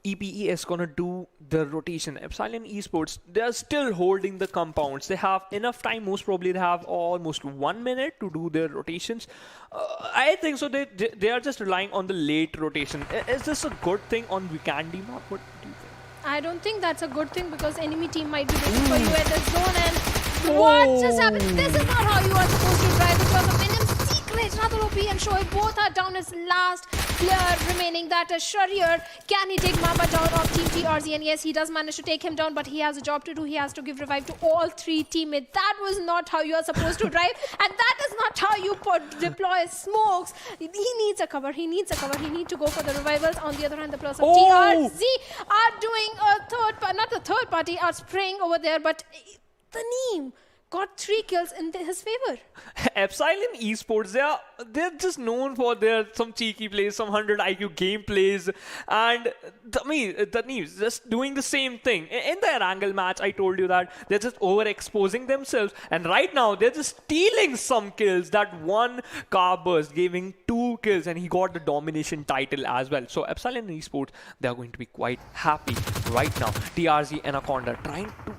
EPES gonna do the rotation, EPSILON Esports, they are still holding the compounds. They have enough time. Most probably they have almost 1 minute to do their rotations. I think so. They are just relying on the late rotation. Is this a good thing on Vikendi map? What do you think? I don't think that's a good thing, because enemy team might be waiting for you at the zone, and what just happened? This is not how you are supposed to drive, because of Venom Secret, another OP, and Shoaib both are down. As last player remaining, that is Sharir. Can he take Mamba down of Team TRZ? And yes, he does manage to take him down, but he has a job to do. He has to give revive to all three teammates. That was not how you are supposed to drive, and that is not how you deploy smokes. He needs a cover. He needs to go for the revivals. On the other hand, the players of TRZ are doing a third party, are spraying over there, but the Neem got 3 kills in his favor. EPSILON Esports, they're just known for their some cheeky plays, some 100 IQ gameplays, and the Neems just doing the same thing. In the Erangel match, I told you that they're just overexposing themselves, and right now they're just stealing some kills. That one car burst giving 2 kills, and he got the domination title as well. So EPSILON Esports, they're going to be quite happy right now. TRZ Anaconda trying to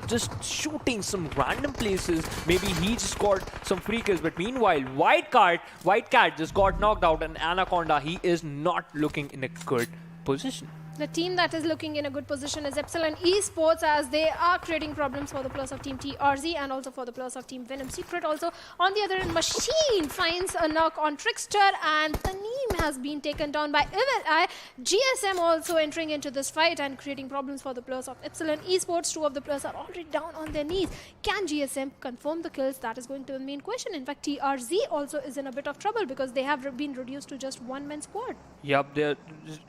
just shooting some random places. Maybe he just got some free kills, but meanwhile White Cat just got knocked out, and Anaconda, he is not looking in a good position. The team that is looking in a good position is EPSILON Esports, as they are creating problems for the players of Team TRZ and also for the players of Team Venom Secret. Also, on the other end, Machine finds a knock on Trickster, and Taneem has been taken down by Evil Eye. GSM also entering into this fight and creating problems for the players of EPSILON Esports. 2 of the players are already down on their knees. Can GSM confirm the kills? That is going to be the main question. In fact, TRZ also is in a bit of trouble, because they have been reduced to just 1-man squad. Yep, they're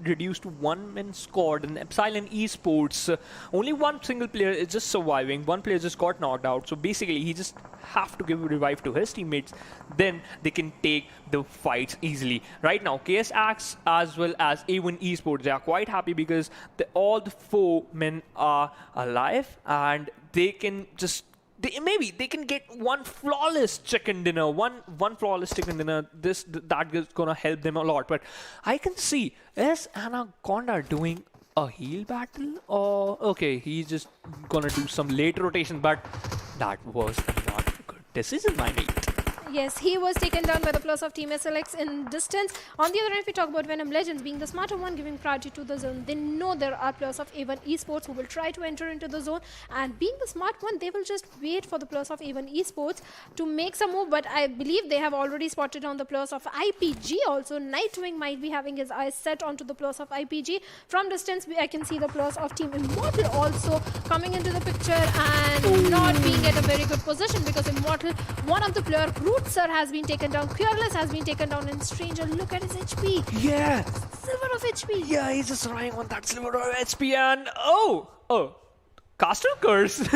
reduced to 1-man squad, and EPSILON Esports, only one single player is just surviving. One player just got knocked out, so basically he just have to give a revive to his teammates, then they can take the fights easily. Right now, KSX as well as A1 Esports, they are quite happy because all the 4 men are alive, and they can just maybe they can get one flawless chicken dinner, one flawless chicken dinner. That is gonna help them a lot. But I can see, is Anaconda doing a heal battle? Or okay, he's just gonna do some late rotation, but that was not a good decision, my mate. Yes, he was taken down by the players of Team SLX in distance. On the other hand, if we talk about Venom Legends being the smarter one, giving priority to the zone, they know there are players of A1 Esports who will try to enter into the zone, and being the smart one, they will just wait for the players of A1 Esports to make some move. But I believe they have already spotted on the players of IPG also. Nightwing might be having his eyes set onto the players of IPG. From distance, I can see the players of Team Immortal also coming into the picture and not being at a very good position, because Immortal, one of the player, Sir, has been taken down. Fearless has been taken down, and Stranger, look at his HP. Yeah. Sliver of HP. Yeah, he's just relying on that sliver of HP, and Castle Curse.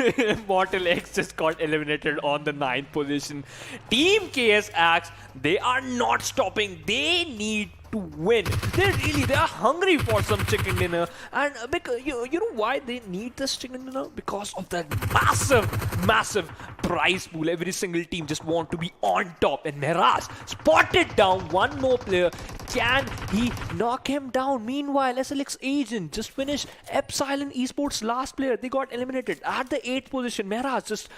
Mortal X just got eliminated on the 9th position. Team KSX, they are not stopping. They need to win. They are hungry for some chicken dinner, and because you know why they need this chicken dinner? Because of that massive prize pool. Every single team just want to be on top, and Miraz spotted down one more player. Can he knock him down? Meanwhile, SLX Agent just finished EPSILON Esports last player. They got eliminated at the 8th position. Miraz just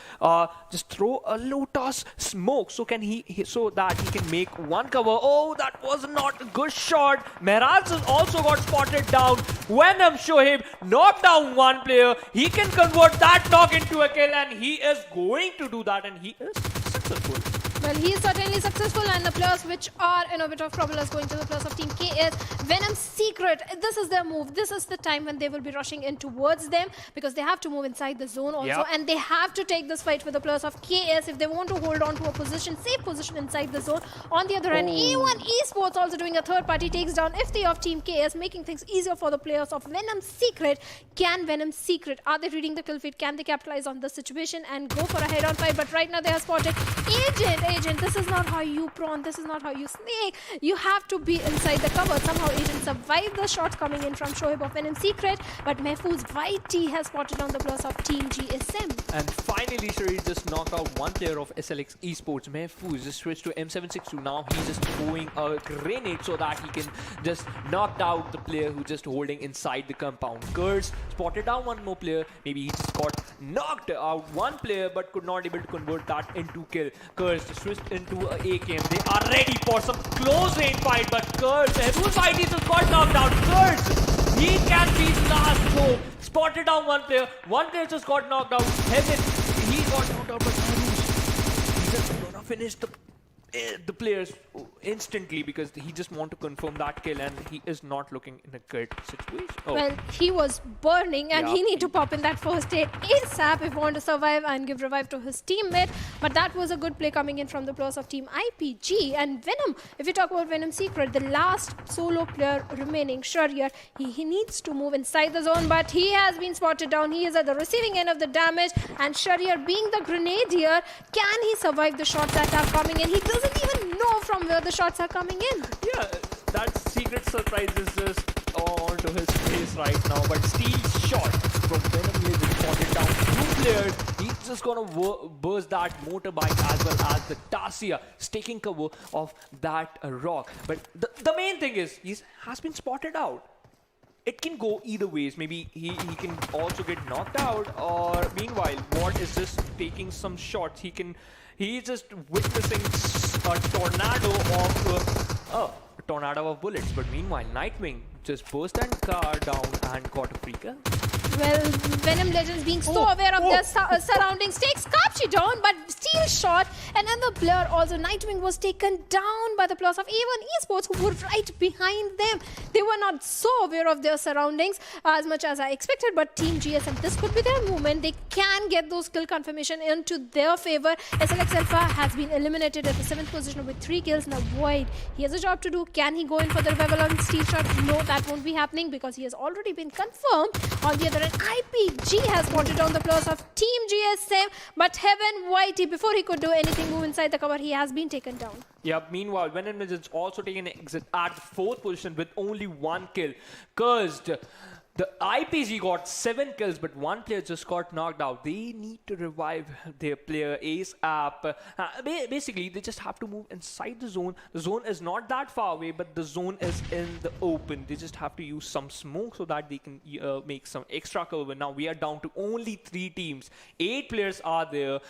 throw a low toss smoke so that he can make one cover. Oh, that was not a good shot. Miraz has also got spotted down. Venom Shoaib knocked down one player. He can convert that knock into a kill, and he is going to do that, and he is successful. Well, he is certainly successful, and the players which are in a bit of trouble is going to the players of Team KS. Venom Secret, this is their move. This is the time when they will be rushing in towards them because they have to move inside the zone also, and they have to take this fight with the players of KS if they want to hold on to a position, safe position inside the zone. On the other hand, A1 Esports also doing a third party takes down FT of Team KS, making things easier for the players of Venom Secret. Can Venom Secret, are they reading the kill feed? Can they capitalize on the situation and go for a head-on fight? But right now they have spotted Agent, this is not how you prawn, this is not how you snake. You have to be inside the cover. Somehow Agent survived the shots coming in from Shoaib of Venom Secret, but Mehfooz YT has spotted on the players of Team GSM. And finally, Shari just knocked out one player of SLX Esports. Mehfooz just switched to M762. Now he's just throwing a grenade so that he can just knock out the player who's just holding inside the compound. Kurz spotted down one more player. Maybe he just got knocked out one player but could not able to convert that into kill. Kurz just switched into a AKM. They are ready for some close range fight, but Kurz, Mehfooz YT just got knocked out. Kurz, he can be the last hope. Spotted down one player just got knocked out. Heaven, he got knocked out, but he's just gonna finish the players instantly because he just want to confirm that kill, and he is not looking in a good situation. Well, he was burning, and he need to pop in that first aid ASAP if he want to survive and give revive to his teammate. But that was a good play coming in from the players of Team IPG. And Venom, if we talk about Venom Secret, the last solo player remaining, Shariar, he needs to move inside the zone, but he has been spotted down. He is at the receiving end of the damage, and Shariar, being the grenadier, can he survive the shots that are coming in? He doesn't even know from where the shots are coming in. Yeah, that secret surprise is just onto his face right now, but steal shot from Venom Legends spotted down two players. He's just gonna burst that motorbike as well as the Tasia, taking cover of that rock. But the main thing is he has been spotted out. It can go either ways. Maybe he can also get knocked out, or meanwhile, Ward is just taking some shots. He's just witnessing a tornado of bullets. But meanwhile, Nightwing just burst and car down and got a free kill. Well, Venom Legends being so aware of their surroundings takes Kapchi down, but steal shot. Another player also, Nightwing, was taken down by the players of A1 Esports, who were right behind them. They were not so aware of their surroundings as much as I expected, but Team GSM, this could be their movement. They can get those kill confirmation into their favor. SLX Alpha has been eliminated at the 7th position with 3 kills. Now Void, he has a job to do. Can he go in for the revival on steal shot? No, that won't be happening because he has already been confirmed. On the other hand, IPG has spotted down the players of Team GSM, but Heaven YT, before he could do anything, move inside the cover, he has been taken down. Yeah, meanwhile, Venom Legends also taking an exit at the 4th position with only 1 kill. Cursed. The IPG got 7 kills, but 1 player just got knocked out. They need to revive their player ASAP. Basically, they just have to move inside the zone. The zone is not that far away, but the zone is in the open. They just have to use some smoke so that they can make some extra cover. Now, we are down to only 3 teams. 8 players are there.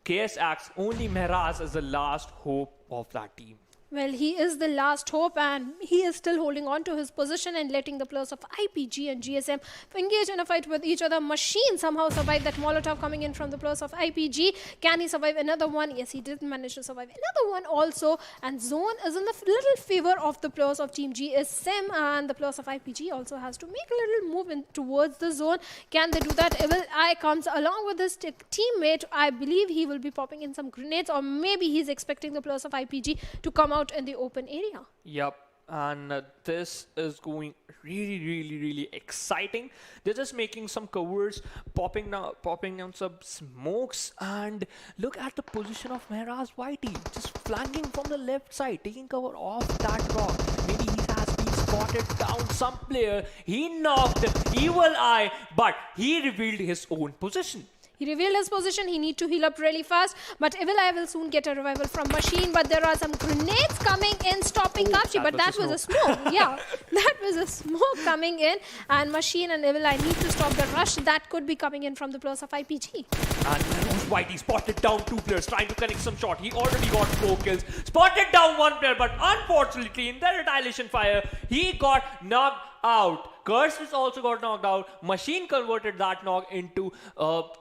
KS acts only Mehraz as the last hope of that team. Well, he is the last hope, and he is still holding on to his position and letting the players of IPG and GSM engage in a fight with each other. Machine somehow survived that Molotov coming in from the players of IPG. Can he survive another one? Yes, he did manage to survive another one also. And Zone is in the little favor of the players of Team GSM, and the players of IPG also has to make a little move in towards the zone. Can they do that? Evil Eye comes along with his teammate. I believe he will be popping in some grenades, or maybe he's expecting the players of IPG to come out in the open area. Yep, and this is going really exciting. They're just making some covers, popping down some smokes, and look at the position of Mehraz YT, just flanking from the left side, taking cover off that rock. Maybe he has been spotted down some player. He knocked Evil Eye, but he revealed his own position. He revealed his position. He needs to heal up really fast. But Evil Eye will soon get a revival from Machine. But there are some grenades coming in, stopping Kapchi. But that was a smoke. Yeah, that was a smoke coming in. And Machine and Evil Eye need to stop the rush that could be coming in from the players of IPG. And Whitey spotted down 2 players, trying to connect some shot. He already got 4 kills. Spotted down 1 player, but unfortunately, in the retaliation fire, he got knocked out. Curse also got knocked out. Machine converted that knock into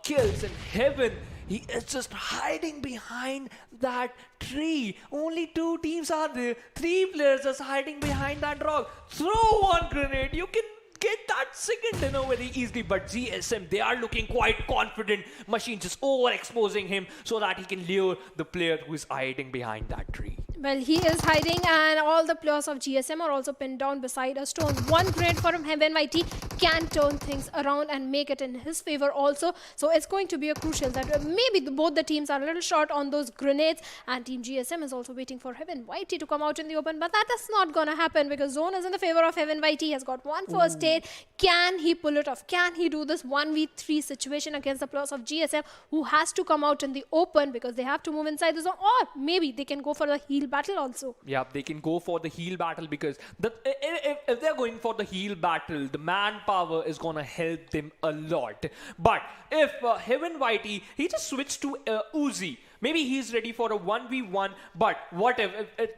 kills. And Heaven, He is just hiding behind that tree. Only 2 teams are there. 3 players just hiding behind that rock. Throw one grenade. You can get that second dinner very easily, but GSM, they are looking quite confident. Machine just overexposing him so that he can lure the player who is hiding behind that tree. Well, he is hiding, and all the players of GSM are also pinned down beside a stone. One grenade from HeavenYT can turn things around and make it in his favor also. So it's going to be a crucial that maybe both the teams are a little short on those grenades, and Team GSM is also waiting for HeavenYT to come out in the open, but that is not going to happen because Zone is in the favor of HeavenYT. He has got one first aid. Can he pull it off? Can he do this 1v3 situation against the players of GSM, who has to come out in the open because they have to move inside the zone, or maybe they can go for the heal battle also. Yeah, they can go for the heal battle because if they're going for the heal battle, the manpower is going to help them a lot. But if HeavenYT, he just switched to Uzi. Maybe he's ready for a 1v1, but what if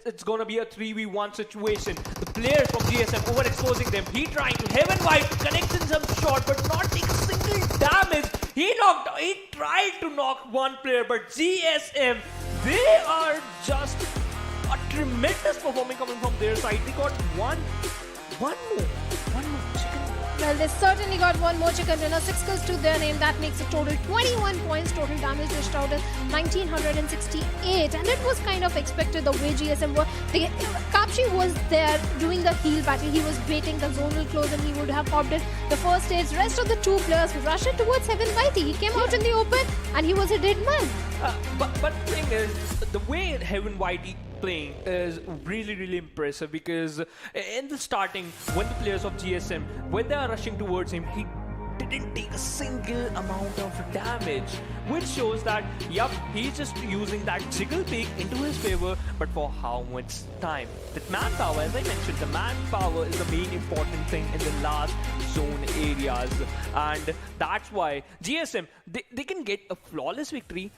it's going to be a 3v1 situation? The players from GSM overexposing them. He trying to HeavenYT connecting some shot, but not take a single damage. He tried to knock one player, but GSM, they are just a tremendous performance coming from their side. They got one more chicken. Well, they certainly got one more chicken dinner, 6 kills to their name. That makes a total 21 points. Total damage dished out is 1968, and it was kind of expected the way GSM were. Kapshi was there doing the heal battle. He was baiting the zonal close, and he would have popped in the first stage. Rest of the 2 players rushed towards HeavenYT. He came out in the open, and he was a dead man. But the thing is, the way HeavenYT playing is really impressive because in the starting, when the players of GSM, when they are rushing towards him, he didn't take a single amount of damage, which shows that, yep, he's just using that jiggle peak into his favor, but for how much time? That manpower, as I mentioned, the manpower is the main important thing in the last zone areas, and that's why GSM, they can get a flawless victory.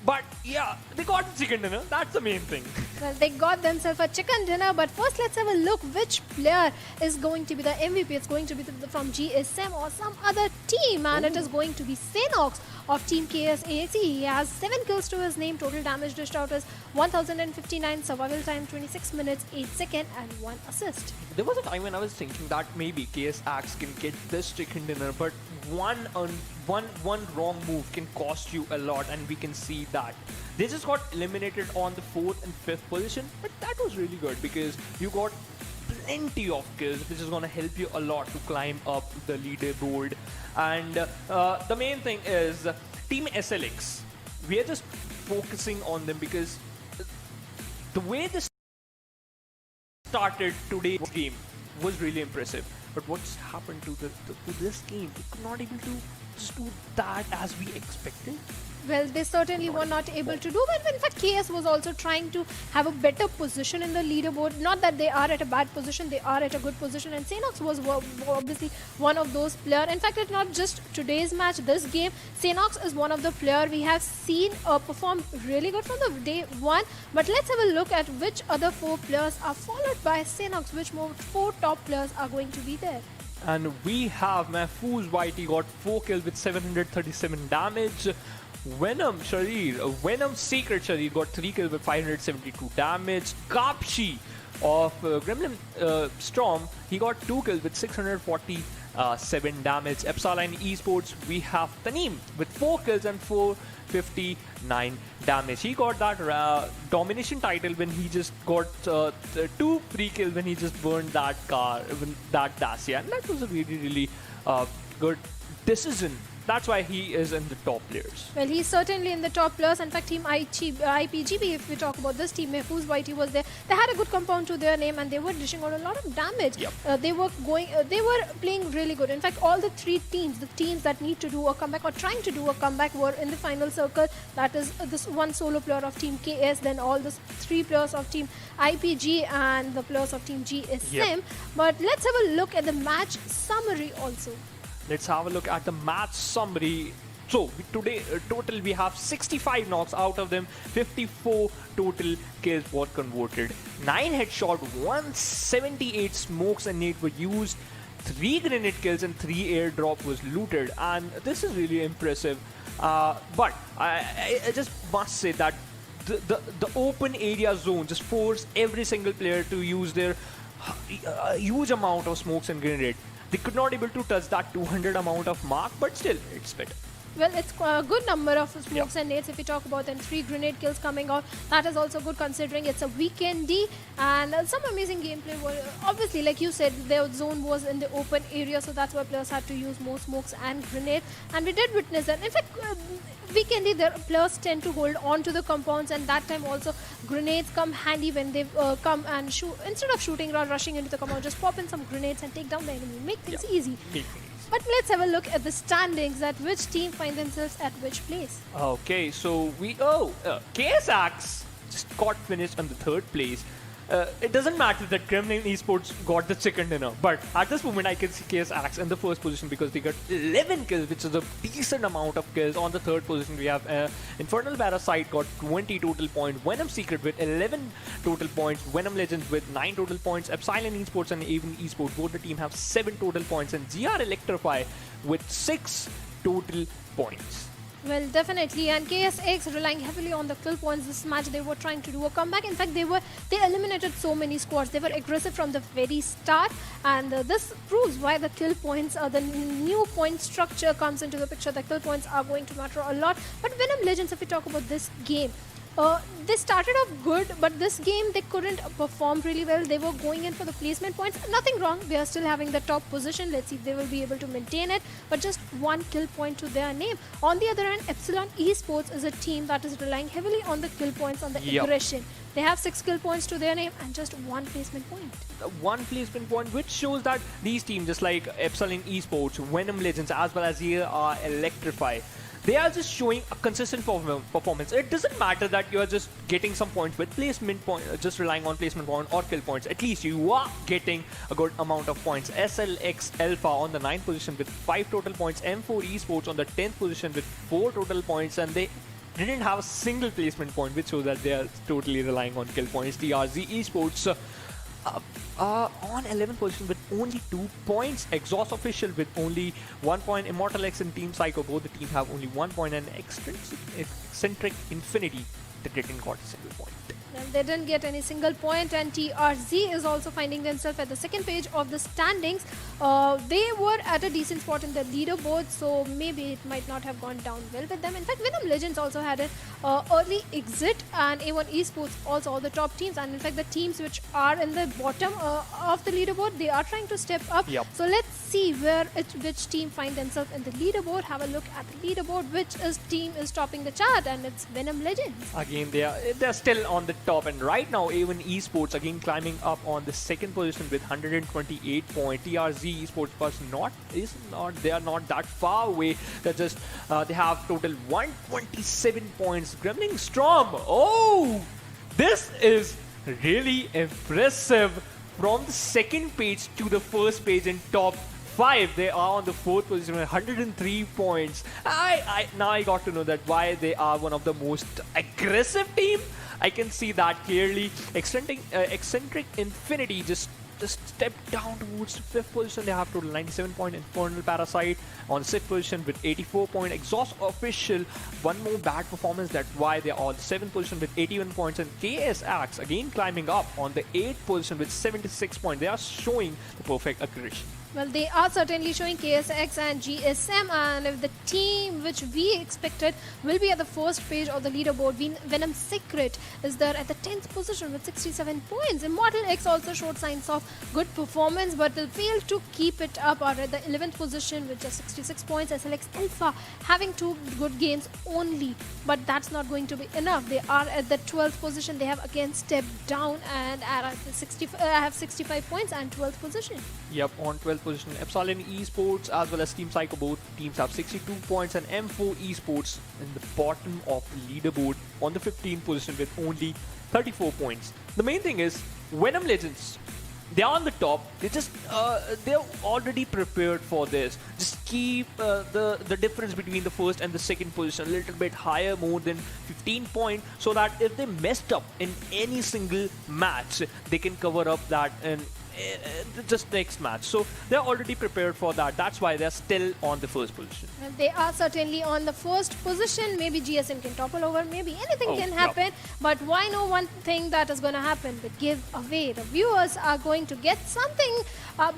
But yeah, they got the chicken dinner. That's the main thing. Well, they got themselves a chicken dinner. But first, let's have a look which player is going to be the MVP. It's going to be from GSM or some other team. And it is going to be Sanhok of Team KSAXE. He has 7 kills to his name. Total damage dished out is 1059. Survival time 26 minutes, 8 seconds, and 1 assist. There was a time when I was thinking that maybe KSAXE can get this chicken dinner, but one wrong move can cost you a lot, and we can see that. They just got eliminated on the 4th and 5th position, but that was really good because you got plenty of kills, which is going to help you a lot to climb up the leaderboard. And the main thing is Team SLX. We are just focusing on them because the way this started today's game was really impressive. But what's happened to this game? They could not able to just do that as we expected. Well, they certainly were not able to do it. In fact, KS was also trying to have a better position in the leaderboard. Not that they are at a bad position, they are at a good position. And Sanhok was obviously one of those players. In fact, it's not just today's match, this game. Sanhok is one of the players we have seen perform really good from the day one. But let's have a look at which other 4 players are followed by Sanhok. Which 4 top players are going to be there. And we have Mahfouz YT got 4 kills with 737 damage. Venom Secret Sharir got 3 kills with 572 damage. Kapshi of Gremlin Storm, he got 2 kills with 647 damage. EPSILON Esports, we have Taneem with 4 kills and 459 damage. He got that domination title when he just got 2 free kills when he just burned that car, that Dacia, and that was a really good decision. That's why he is in the top players. Well, he's certainly in the top players. In fact, Team IPGB, if we talk about this team, Mahfouz YT was there. They had a good compound to their name and they were dishing out a lot of damage. Yep. They were playing really good. In fact, all the 3 teams, the teams that need to do a comeback or trying to do a comeback, were in the final circle. That is this one solo player of Team KS, then all the 3 players of Team IPG and the players of Team GSM. Yep. But let's have a look at the match summary also. Let's have a look at the match summary. So today total we have 65 knocks, out of them 54 total kills were converted. 9 headshot, 178 smokes and nades were used. 3 grenade kills and 3 airdrop was looted, and this is really impressive. But I just must say that the open area zone just forced every single player to use their huge amount of smokes and grenade. They could not able to touch that 200 amount of mark, but still, it's better. Well, it's a good number of smokes and nades if we talk about, and 3 grenade kills coming out. That is also good considering it's a Vikendi, and some amazing gameplay. Obviously, like you said, their zone was in the open area, so that's why players had to use more smokes and grenades. And we did witness that. In fact, Vikendi, their players tend to hold on to the compounds, and that time also grenades come handy when they come and shoot. Instead of shooting or rushing into the compound, just pop in some grenades and take down the enemy. Make things easy. But let's have a look at the standings, at which team find themselves at which place. Okay, so KSX just got finished on the 3rd place. It doesn't matter that Gremlin Esports got the second dinner, but at this moment I can see KSX in the 1st position because they got 11 kills, which is a decent amount of kills. On the 3rd position we have Infernal Parasite got 20 total points, Venom Secret with 11 total points, Venom Legends with 9 total points, EPSILON Esports and Even Esports, both the team have 7 total points, and GR Electrify with 6 total points. Well, definitely, and KSX relying heavily on the kill points this match. They were trying to do a comeback. In fact, they eliminated so many squads. They were aggressive from the very start, and this proves why the kill points, the new point structure comes into the picture. The kill points are going to matter a lot. But Venom Legends, if we talk about this game, they started off good, but this game they couldn't perform really well. They were going in for the placement points. Nothing wrong. They are still having the top position. Let's see if they will be able to maintain it. But just 1 kill point to their name. On the other hand, EPSILON Esports is a team that is relying heavily on the kill points, on the aggression. They have 6 kill points to their name and just 1 placement point. 1 placement point, which shows that these teams, just like EPSILON Esports, Venom Legends, as well as here are Electrify, they are just showing a consistent performance. It doesn't matter that you are just getting some points with placement point, just relying on placement point or kill points. At least you are getting a good amount of points. SLX Alpha on the 9th position with 5 total points. M4 Esports on the 10th position with 4 total points, and they didn't have a single placement point, which shows that they are totally relying on kill points. TRZ Esports on 11th position with only 2 points. XOSS Official with only 1 point. Immortal X and Team Cyko, both the teams have only 1 point, and Eccentric Infinity, they didn't got a single point. Well, they didn't get any single point, and TRZ is also finding themselves at the 2nd page of the standings. They were at a decent spot in the leaderboard, so maybe it might not have gone down well with them. In fact, Venom Legends also had an early exit, and A1 Esports also, all the top teams, and in fact the teams which are in the bottom of the leaderboard, they are trying to step up. So let's see which team find themselves in the leaderboard. Have a look at the leaderboard, which team is topping the chart, and it's Venom Legends. Again, they're still on the top, and right now A1 Esports again climbing up on the 2nd position with 128 points. TRZ Esports they are not that far away. They're just they have total 127 points. Gremlin Storm, this is really impressive. From the 2nd page to the 1st page in top 5, they are on the 4th position with 103 points. Now I got to know that why they are one of the most aggressive team. I can see that clearly. Eccentric Infinity just stepped down towards the 5th position. They have total 97 point. Infernal Parasite on 6th position with 84 point. XOSS Official, one more bad performance. That's why they are on 7th position with 81 points. And KSX again climbing up on the 8th position with 76 points. They are showing the perfect aggression. Well, they are certainly showing KSX and GSM, and if the team which we expected will be at the 1st page of the leaderboard, Venom Secret is there at the 10th position with 67 points. Immortal X also showed signs of good performance, but they failed to keep it up, are at the 11th position with just 66 points. SLX Alpha having 2 good games only, but that's not going to be enough. They are at the 12th position. They have again stepped down and are at the have 65 points and 12th position. Yep, on 12th position, EPSILON Esports as well as Team Cyko, both teams have 62 points, and M4 Esports in the bottom of the leaderboard on the 15th position with only 34 points. The main thing is Venom Legends, they're on the top. They're already prepared for this. Just keep the difference between the 1st and the 2nd position a little bit higher, more than 15 points, so that if they messed up in any single match, they can cover up that in just next match. So they're already prepared for that. That's why they're still on the first position. They are certainly on the first position. Maybe GSM can topple over. Maybe anything can yeah. happen. But why know one thing that is going to happen? But give away. The viewers are going to get something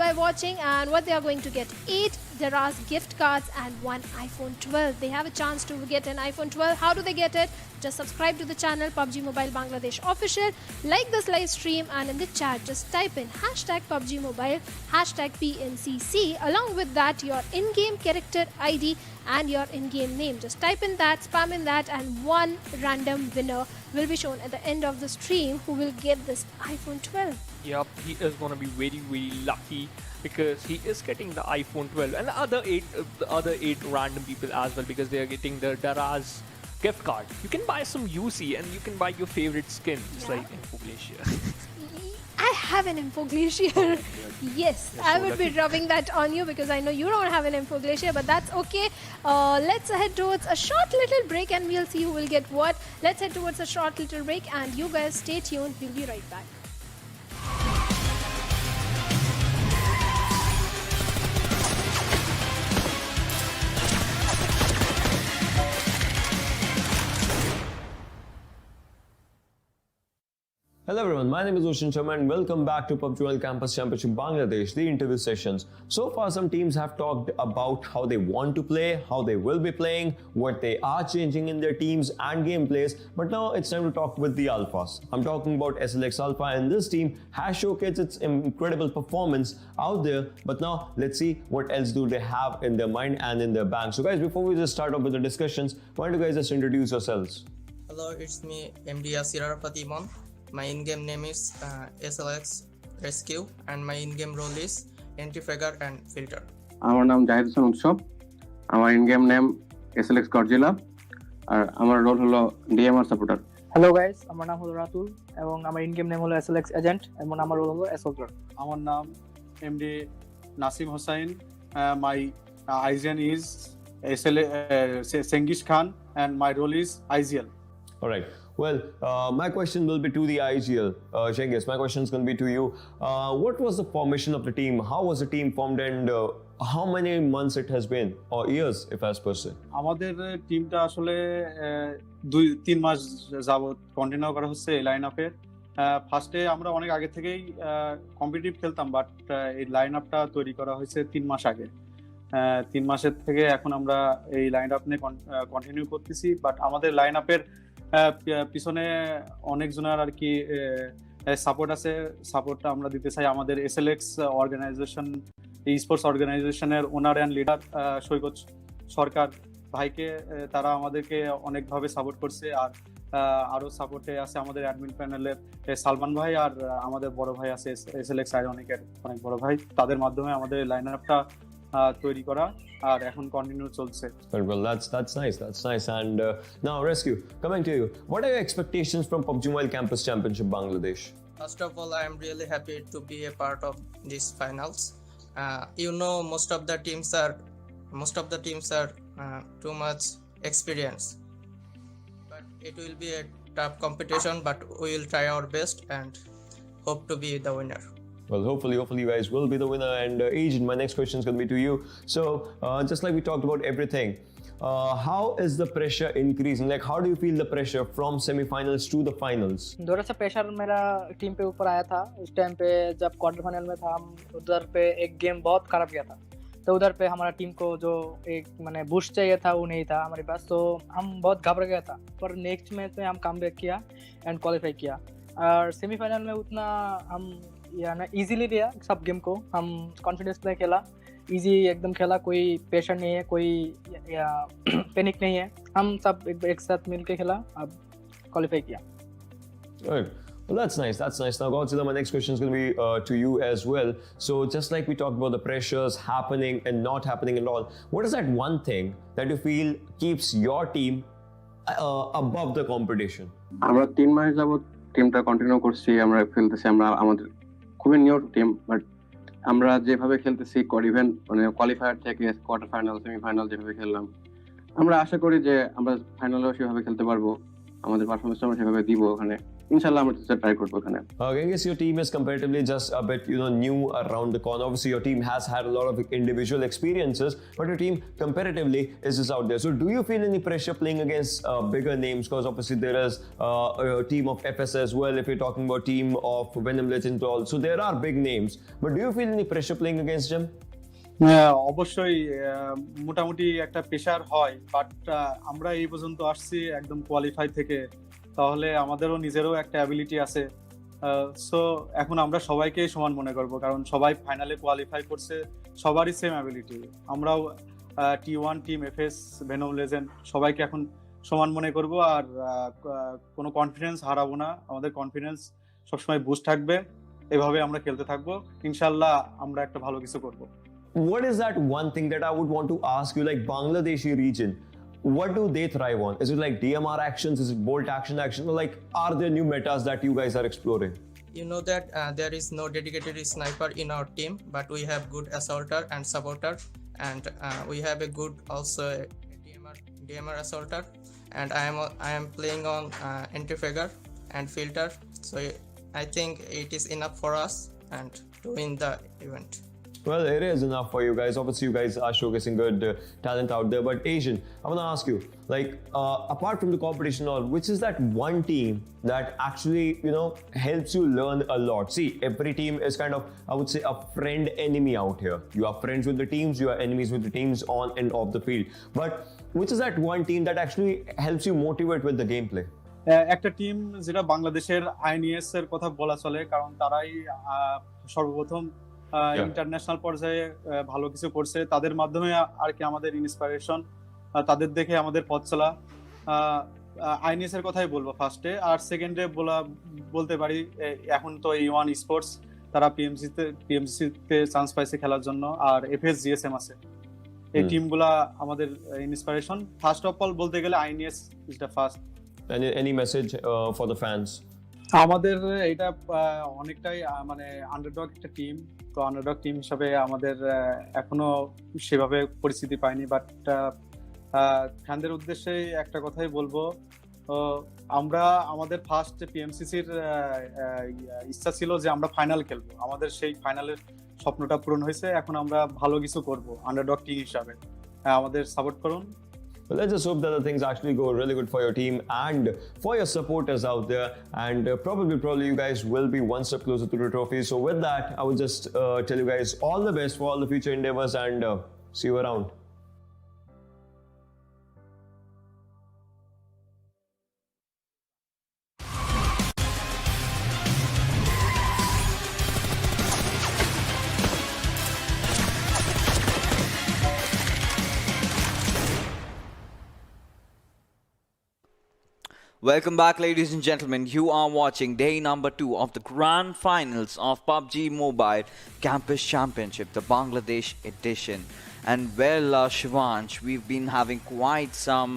by watching, and what they are going to get: 8 TRZ gift cards and 1 iPhone 12. They have a chance to get an iPhone 12. How do they get it? Just subscribe to the channel PUBG Mobile Bangladesh Official, like this live stream, and in the chat just type in hashtag PUBG Mobile, hashtag PMCC, along with that your in-game character ID and your in-game name. Just type in that, spam in that, and one random winner will be shown at the end of the stream who will get this iPhone 12. Yep, he is going to be very, very lucky because he is getting the iPhone 12 and the other 8 random people as well, because they are getting the TRZ gift card. You can buy some UC and you can buy your favorite skin, just like Infoglacier. I have an Infoglacier. Yes, I would be rubbing that on you because I know you don't have an Infoglacier, but that's okay. Let's head towards a short little break and we'll see who will get what. Let's head towards a short little break and you guys stay tuned. We'll be right back. Hello everyone, my name is Oshin Sharma and welcome back to PUBG World Campus Championship Bangladesh, the interview sessions. So far some teams have talked about how they want to play, how they will be playing, what they are changing in their teams and gameplays, but now it's time to talk with the Alphas. I'm talking about SLX Alpha, and this team has showcased its incredible performance out there, but now let's see what else do they have in their mind and in their bank. So guys, before we just start off with the discussions, why don't you guys just introduce yourselves? Hello, it's me, MD Asirar Fatimon. My in-game name is SLX Rescue and my in-game role is Anti-Fragger and Filter. আমার নাম জাহিদ হোসেন উৎসব, আমার in-game name SLX Godzilla আর আমার role হলো DMR supporter. Hello guys, আমার নাম হলো রাতুল এবং আমার ইন-গেম নেম হলো SLX এজেন্ট এবং আমার রোল হলো অ্যাসল্টার। আমার নাম MD Nasim Hossain, my eigen is Sengish Khan and my role is IGL. All right. Well, my question will be to the IGL. Cengiz, my question is going to be to you. What was the formation of the team? How was the team formed, and how many months it has been, or years, if as per se? আমাদের টিমটা আসলে 2-3 মাস যাবত continue করা হচ্ছে এই line আপের। ফার্স্টে আমরা অনেক আগে থেকেই কম্পিটিটিভ খেলতাম, বাট এই লাইন আপটা তৈরি করা হয়েছে 3 মাস আগে। 3 মাসের থেকে এখন আমরা এই লাইন আপ নিয়ে কন্টিনিউ করতেছি, বাট আমাদের লাইন আপের পিছনে অনেকজনের আর কি সাপোর্ট আছে। সাপোর্টটা আমরা দিতে চাই আমাদের এসএলএক্স অর্গানাইজেশন, স্পোর্টস অর্গানাইজেশনের ওনার অ্যান্ড লিডার সৈকত সরকার ভাইকে। তারা আমাদেরকে অনেকভাবে সাপোর্ট করছে, আর আরো সাপোর্টে আছে আমাদের অ্যাডমিন প্যানেলের সালমান ভাই, আর আমাদের বড় ভাই আছে এসএলএক্স আইরনিকের অনেক বড় ভাই। তাদের মাধ্যমে আমাদের লাইন আপটা তৈরি করা আর এখন কন্টিনিউ চলছে। Well, that's nice. And now Rescue, coming to you, what are your expectations from PUBG Mobile Campus Championship Bangladesh? First of all, I am really happy to be a part of these finals. You know, most of the teams are too much experienced, but it will be a tough competition, but we will try our best and hope to be the winner. Well, hopefully you guys will be the winner. And Agent, my next question is going to be to you. So, just like we talked about everything, how is the pressure increasing? Like, how do you feel the pressure from semi-finals to the finals? थोड़ा सा pressure मेरा team पे ऊपर आया था उस time पे, जब क्वार्टर फाइनल में था हम उधर पे एक गेम बहुत खराब गया था, तो उधर पे हमारा टीम को जो एक मैंने बूस्ट चाहिए था वो नहीं था हमारे पास, तो हम बहुत घबरा गया था। पर नेक्स्ट मैच में हम कमबैक किया एंड क्वालिफाई किया, और सेमीफाइनल में उतना हम ना इजीली लिया सब गेम को। हम कॉन्फिडेंस में खेला, इजी एकदम खेला, कोई प्रेशर नहीं है, कोई पैनिक नहीं है, हम सब एक साथ मिलके खेला, अब क्वालिफाई किया। Right. Well, that's nice. Now, Godzilla, my next question is going to be to you as well. So, just like we talked about the pressures happening and not happening and all, what is that one thing that you feel keeps your team above the competition? আমরা 3 মাস যাবত টিমটা continue করছি, আমরা খেলতেছি, আমরা আমাদের খুবই new team, but আমরা যেভাবে খেলতেছি ইভেন মানে কোয়ালিফায়ার থেকে কোয়ার্টার ফাইনাল, সেমিফাইনাল যেভাবে খেললাম, আমরা আশা করি যে আমরা ফাইনালেও সেভাবে খেলতে পারবো, আমাদের পারফরমেন্স আমরা সেভাবে দিব ওখানে। ইনশাআল্লাহ আমরা ট্রাই করবো ওখানে। I guess your team is comparatively just a bit, new around the corner. Obviously, your team has had a lot of individual experiences, but your team comparatively is just out there. So, do you feel any pressure playing against bigger names? Because obviously there is a team of FS as well. If you're talking about team of Venom Legends, also there are big names. But do you feel any pressure playing against them? হ্যাঁ, অবশ্যই মোটামুটি একটা pressure হয়, but আমরা এই পর্যন্ত আসছি একদম কোয়ালিফাই থেকে, তাহলে আমাদেরও নিজেরও একটা অ্যাবিলিটি আছে। সো এখন আমরা সবাইকেই সমান মনে করব, কারণ সবাই ফাইনালে কোয়ালিফাই করছে, সবারই সেম অ্যাবিলিটি। আমরাও T1 team FS venom legend সবাইকে এখন সমান মনে করব, আর কোনো কনফিডেন্স হারাবো না, আমাদের কনফিডেন্স সবসময় বুস্ট থাকবে, এভাবে আমরা খেলতে থাকবো, ইনশাআল্লাহ আমরা একটা ভালো কিছু করব। What is that one thing that I would want to ask you, like Bangladeshi region? What do they thrive on? Is it like DMR actions? Is it bolt action? Or like, are there new metas that you guys are exploring? You know that there is no dedicated sniper in our team, but we have good assaulter and supporter, and we have a good also DMR assaulter, and I am playing on anti-figure and filter, so I think it is enough for us and to win the event. Well, it is enough for you guys. Obviously, you guys are showcasing good talent out there. But Asian, I want to ask you, like, apart from the competition, which is that one team that actually, helps you learn a lot? See, every team is kind of, I would say, a friend-enemy out here. You are friends with the teams, you are enemies with the teams on and off the field. But which is that one team that actually helps you motivate with the gameplay? একটা team যেটা বাংলাদেশের INS এর কথা বলা চলে, কারণ তারাই সর্বপ্রথম ইন্টারন্যাশনাল পর্যায়ে ভালো কিছু করছে, তাদের মাধ্যমে আর কি আমাদের ইন্সপিরেশন, তাদের দেখে আমাদের পথ চলা। আইএনএস এর কথাই বলবো ফার্স্টে, আর সেকেন্ডে বলতে পারি এখন তো E1 স্পোর্টস, তারা পিএমসিতে চান্স পাইছে খেলার জন্য, আর এফএস জিএসএম আছে, এই টিমগুলা আমাদের ইন্সপিরেশন। ফার্স্ট অফ অল বলতে গেলে INS is the first. Any message for the fans? আমাদের এটা অনেকটাই মানে আন্ডারডগ একটা টিম, তো আন্ডারডগ টিম হিসাবে আমাদের এখনো সেভাবে পরিস্থিতি পাইনি, বাট ফ্যানদের উদ্দেশ্যে একটা কথাই বলবো, আমরা আমাদের ফার্স্ট পিএমসিসির ইচ্ছা ছিল যে আমরা ফাইনাল খেলবো, আমাদের সেই ফাইনালের স্বপ্নটা পূরণ হয়েছে, এখন আমরা ভালো কিছু করব আন্ডারডগ টিম হিসাবে, আমাদের সাপোর্ট করুন। Well, let's just hope that the things actually go really good for your team and for your supporters out there, and probably you guys will be one step closer to the trophy. So with that, I will just tell you guys all the best for all the future endeavors, and see you around. Welcome back, ladies and gentlemen. You are watching day number 2 of the Grand Finals of PUBG Mobile Campus Championship, the Bangladesh edition. And well, Shivansh, we've been having quite some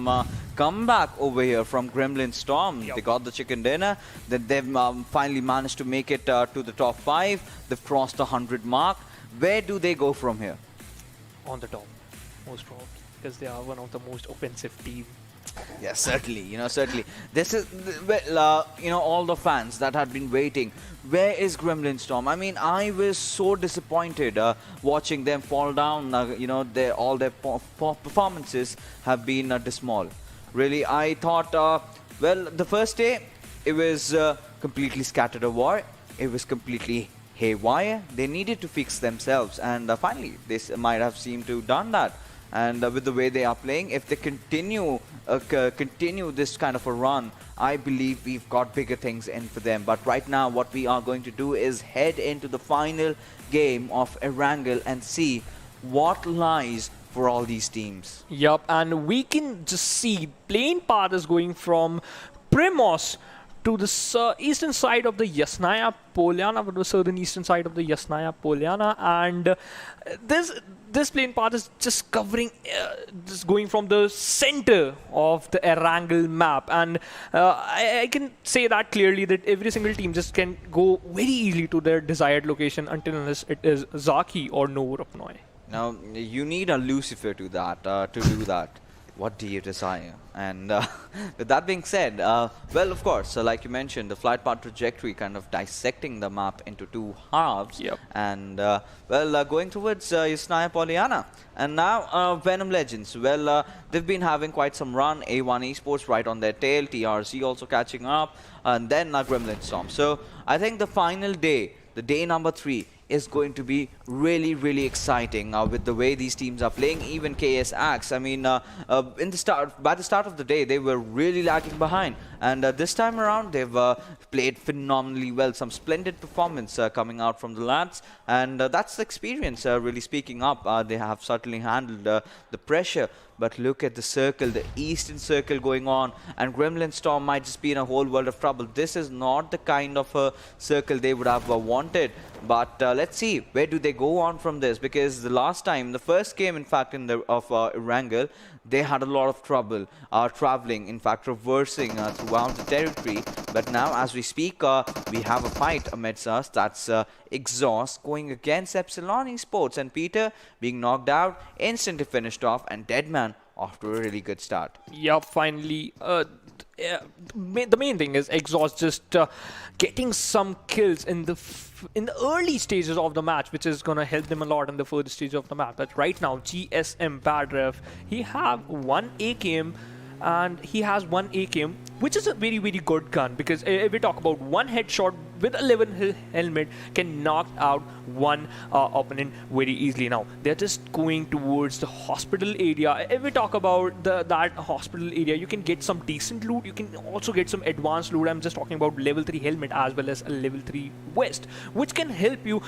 comeback over here from Gremlin Storm. Yep. They got the chicken dinner. Then they've finally managed to make it to the top 5. They've crossed the 100 mark. Where do they go from here? On the top, most probably, because they are one of the most offensive teams. Yes, certainly. Certainly. This is, all the fans that had been waiting. Where is Gremlin Storm? I mean, I was so disappointed watching them fall down. All their performances have been dismal. Really, I thought, the first day, it was completely scattered a war. It was completely haywire. They needed to fix themselves. And finally, they might have seemed to have done that. And with the way they are playing, if they continue this kind of a run, I believe we've got bigger things in for them. But right now, what we are going to do is head into the final game of Erangel and see what lies for all these teams. Yup, and we can just see plain path is going from Primos to the eastern side of the Yasnaya Polyana, the southern eastern side of the Yasnaya Polyana, and this plain path is just covering, just going from the center of the Erangel map, and I can say that clearly that every single team just can go very easily to their desired location unless it is Zaki or Noor Apnoy. Now, you need a Lucifer to do that. What do you desire? And with that being said, well, of course, like you mentioned, the flight path trajectory kind of dissecting the map into two halves. Yep. And, well, going towards Yasnaya Pollyanna. And now Venom Legends. Well, they've been having quite some run. A1 Esports right on their tail. TRZ also catching up. And then Gremlin Storm. So I think the final day, the day number 3, is going to be really, really exciting with the way these teams are playing. Even KS Axe, I mean, by the start of the day, they were really lagging behind. And this time around, they've played phenomenally well. Some splendid performance coming out from the lads. And that's the experience really speaking up. They have certainly handled the pressure. But look at the circle, the eastern circle going on, and Gremlin Storm might just be in a whole world of trouble. This is not the kind of a circle they would have wanted. But let's see, where do they go on from this? Because the last time, the first game, in fact, of Erangel, they had a lot of trouble traveling, in fact, traversing throughout the territory. But now, as we speak, we have a fight amidst us. That's XOSS going against EPSILON Esports, and Peter being knocked out, instantly finished off, and Deadman after a really good start. Yup, finally. The main thing is XOSS just getting some kills in the early stages of the match, which is gonna help them a lot in the further stage of the map. But right now, GSM Badref, he have one AKM, and he has one AKM, which is a very, very good gun, because if we talk about one headshot with a level helmet can knock out one opponent very easily. Now they're just going towards the hospital area. If we talk about that hospital area, you can get some decent loot, you can also get some advanced loot. I'm just talking about level 3 helmet as well as a level 3 vest, which can help you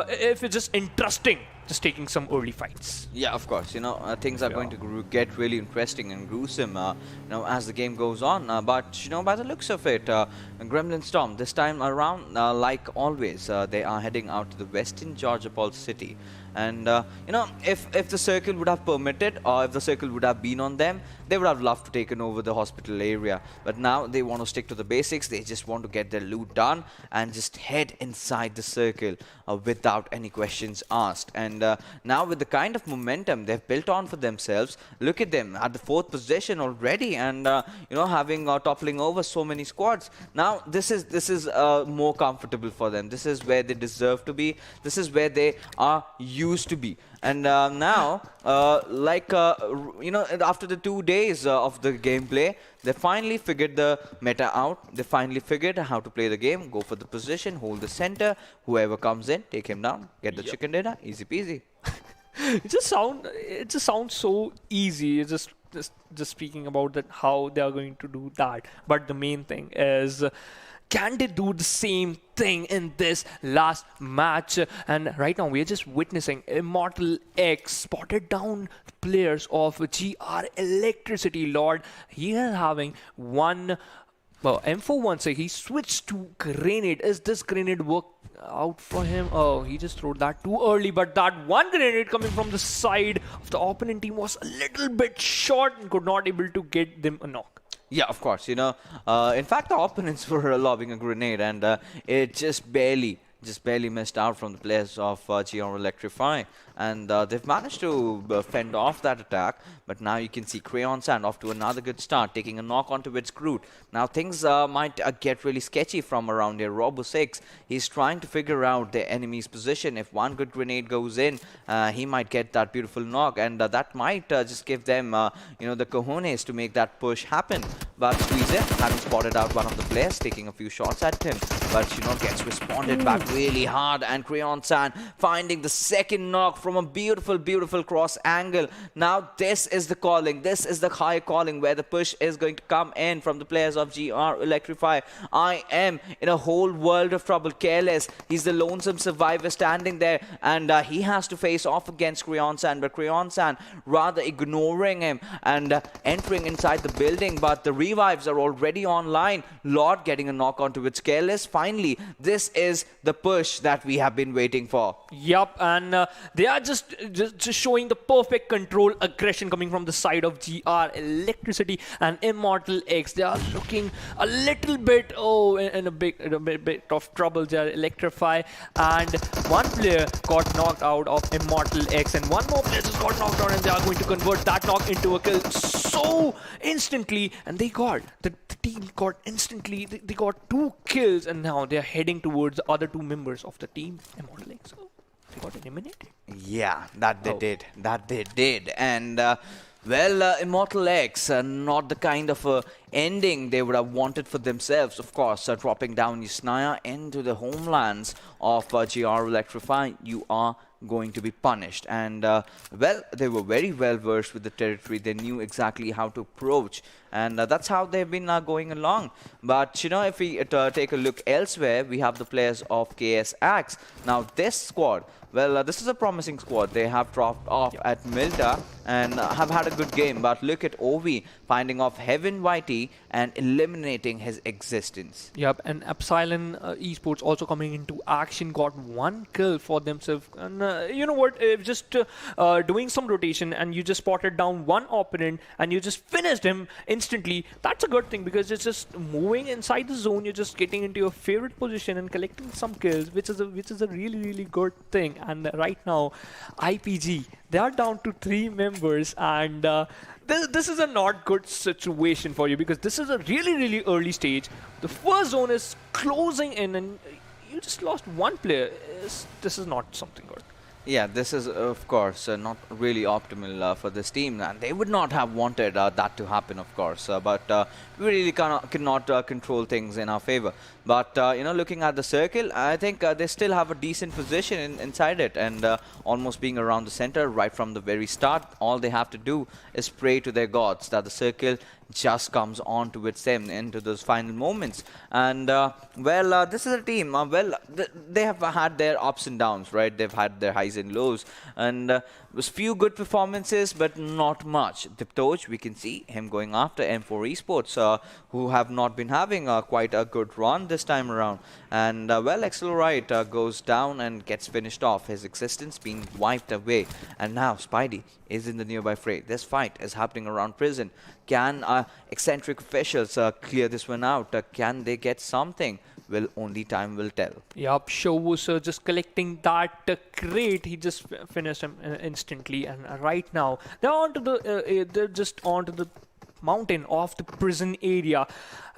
if it's just interesting, just taking some early fights. Yeah, of course, you know, things are going to get really interesting and gruesome, you know, as the game goes on. But, you know, by the looks of it, Gremlin Storm, this time around, like always, they are heading out to the western Georgia Pulse city. And, you know, if the circle would have permitted, or if the circle would have been on them, they would have loved to taken over the hospital area. But now they want to stick to the basics. They just want to get their loot done and just head inside the circle without any questions asked. And now with the kind of momentum they've built on for themselves, look at them at the 4th position already, and you know, having toppling over so many squads. Now this is more comfortable for them. This is where they deserve to be. This is where they are used to be. And now, you know, after the 2 days of the gameplay, they finally figured the meta out. They finally figured how to play the game, go for the position, hold the center. Whoever comes in, take him down, get the chicken dinner, easy peasy. It just sounds so easy. It's just speaking about that, how they are going to do that. But the main thing is, can they do the same thing in this last match? And right now we are just witnessing Immortal X spotted down the players of GR Electricity. Lord, he is having one M416. He switched to grenade. Is this grenade work out for him? Oh, he just threw that too early, but that one grenade coming from the side of the opponent team was a little bit short and could not able to get them a knock. Yeah, of course, you know, in fact, the opponents were lobbing a grenade, and it just barely missed out from the players of GR Electrify, and they've managed to fend off that attack. But now you can see Crayon Sand off to another good start, taking a knock onto its Groot. Now things might get really sketchy from around here. Robo 6, he's trying to figure out the enemy's position. If one good grenade goes in, he might get that beautiful knock, and that might just give them, you know, the cojones to make that push happen. But Squeezer, having spotted out one of the players, taking a few shots at him, but, you know, gets responded back really hard, and Crayon Sand finding the second knock from a beautiful, beautiful cross angle. Now this is the calling. This is the high calling where the push is going to come in from the players of GR Electrify. I am in a whole world of trouble. Careless, he's the lonesome survivor standing there, and he has to face off against Crayon Sand, but Crayon Sand rather ignoring him and entering inside the building. But the revives are already online. Lord getting a knock onto its Careless, finally, this is the push that we have been waiting for. Yup, and they are just showing the perfect control aggression coming from the side of GR, Electricity and Immortal X. They are looking a little bit in a bit of trouble there. Electrify, and one player got knocked out of Immortal X, and one more player just got knocked out, and they are going to convert that knock into a kill so instantly, and they got the team got instantly. They got 2 kills, and now they are heading towards the other 2 members of the team, Immortal X. So they got eliminated. Yeah, that they did. That they did. And well, Immortal X, not the kind of ending they would have wanted for themselves, of course. Dropping down Yasnaya into the homelands of GR Electrify, you are going to be punished. And well, they were very well versed with the territory. They knew exactly how to approach, and that's how they've been going along. But you know, if we take a look elsewhere, we have the players of KSX. Now this squad, well, this is a promising squad. They have dropped off at Milta and have had a good game. But look at Ovi finding off Heaven YT and eliminating his existence. Yep, and EPSILON Esports also coming into action, got 1 kill for themselves. And you know what, if just doing some rotation and you just spotted down one opponent and you just finished him instantly, that's a good thing, because it's just moving inside the zone, you're just getting into your favorite position and collecting some kills, which is a really good thing. And right now, IPG, they are down to 3 members, and this is a not good situation for you, because this is a really early stage. The first zone is closing in, and you just lost 1 player. This is not something good. Yeah, this is, of course, not really optimal for this team, and they would not have wanted that to happen, of course. But we really cannot control things in our favor. But, you know, looking at the circle, I think they still have a decent position inside it, and almost being around the center right from the very start. All they have to do is pray to their gods that the circle just comes on to its end into those final moments. And well, this is a team, well, they have had their ups and downs, right? They've had their highs and lows, and was few good performances, but not much. Diptoj, we can see him going after M4 Esports, who have not been having quite a good run this time around. And well, Accelerate goes down and gets finished off, his existence being wiped away. And now Spidey is in the nearby fray. This fight is happening around prison. Can Eccentric officials clear this one out? Can they get something? Well, only time will tell. Yup, Show was just collecting that crate. He just finished him instantly, and right now they're just onto the mountain of the prison area.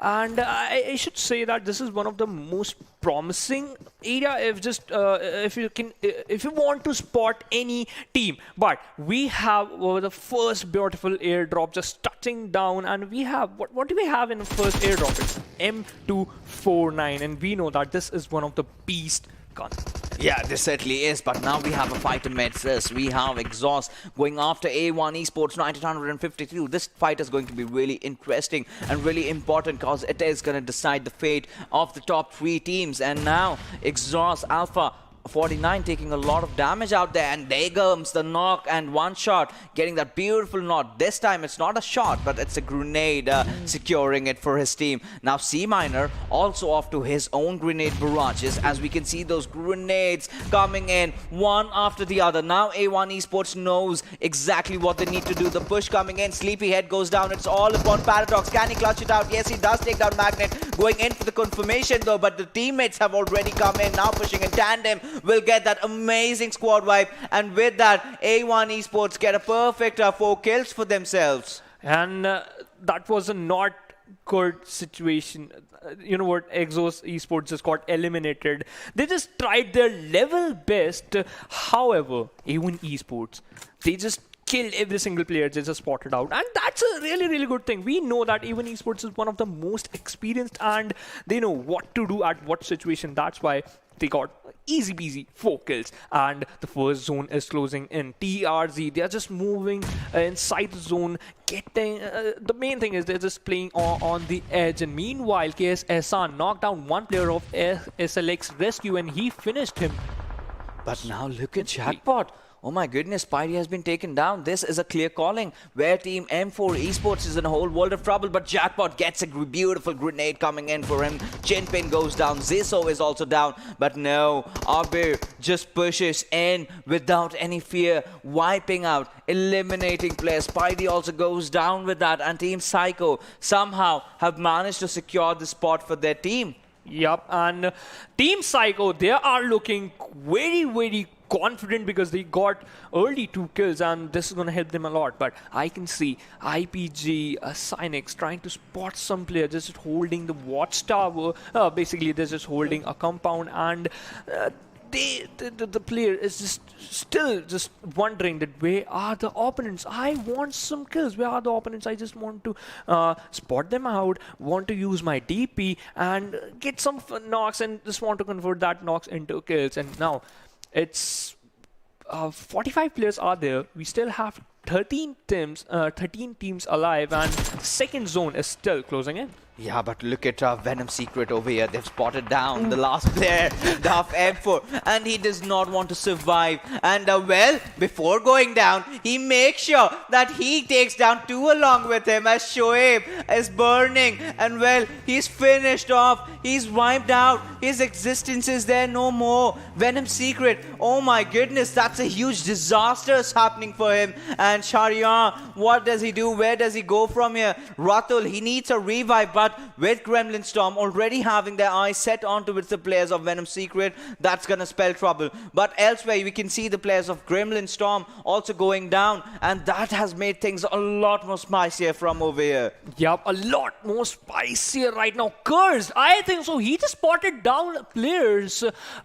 And I should say that this is one of the most promising area if you want to spot any team. But we have the first beautiful airdrop just touching down, and we have what do we have in the first airdrop? It's M249, and we know that this is one of the beast guns. Yeah, this certainly is, but now we have a fight amidst this. We have XOSS going after A1 Esports 1952. This fight is going to be really interesting and really important, because it is going to decide the fate of the top 3 teams. And now XOSS Alpha 49 taking a lot of damage out there, and there comes the knock and one shot, getting that beautiful knot. This time it's not a shot, but it's a grenade securing it for his team. Now C Minor also off to his own grenade barrages, as we can see those grenades coming in one after the other. Now A1 Esports knows exactly what they need to do. The push coming in, Sleepyhead goes down. It's all upon Paradox. Can he clutch it out? Yes, he does take down Magnet. Going in for the confirmation though, but the teammates have already come in, now pushing in tandem. Will get that amazing squad wipe, and with that, A1 Esports get a perfect 4 kills for themselves. And that was a not good situation. You know what, XOSS Esports just got eliminated. They just tried their level best. However, A1 Esports, they just killed every single player they just spotted out, and that's a really good thing. We know that A1 Esports is one of the most experienced, and they know what to do at what situation. That's why they got easy peasy 4 kills, and the first zone is closing in. TRZ, they are just moving inside the zone, getting the main thing is they're just playing on the edge. And meanwhile, KSSR knocked down one player of SLX Rescue, and he finished him. But now look at Jackpot. Oh my goodness, Spidey has been taken down. This is a clear calling where Team M4 Esports is in a whole world of trouble, but Jackpot gets a beautiful grenade coming in for him. Chinpin goes down. Ziso is also down, but no, Abir just pushes in without any fear, wiping out, eliminating players. Spidey also goes down with that, and Team Cyko somehow have managed to secure the spot for their team. Yup, and Team Cyko, they are looking very confident because they got early 2 kills, and this is going to help them a lot. But I can see IPG, Cynex trying to spot some player just holding the watchtower. Basically, they're just holding a compound, and the player is just still just wondering that where are the opponents? I want some kills. Where are the opponents? I just want to spot them out, want to use my DP and get some knocks, and just want to convert that knocks into kills. And now it's 45 players are there. We still have 13 teams alive, and second zone is still closing in. Yeah, but look at Venom Secret over here. They've spotted down the last player, Duff M4, and he does not want to survive. And well, before going down, he makes sure that he takes down 2 along with him as Shoaib is burning. And well, he's finished off. He's wiped out. His existence is there no more. Venom Secret, oh my goodness, that's a huge disaster happening for him. And Shariar, what does he do? Where does he go from here? Ratul, he needs a revive, but with Gremlin Storm already having their eyes set onto the players of Venom Secret, that's gonna spell trouble. But elsewhere, we can see the players of Gremlin Storm also going down, and that has made things a lot more spicier from over here. Yup, a lot more spicier right now. Cursed, I think so. He just spotted down players,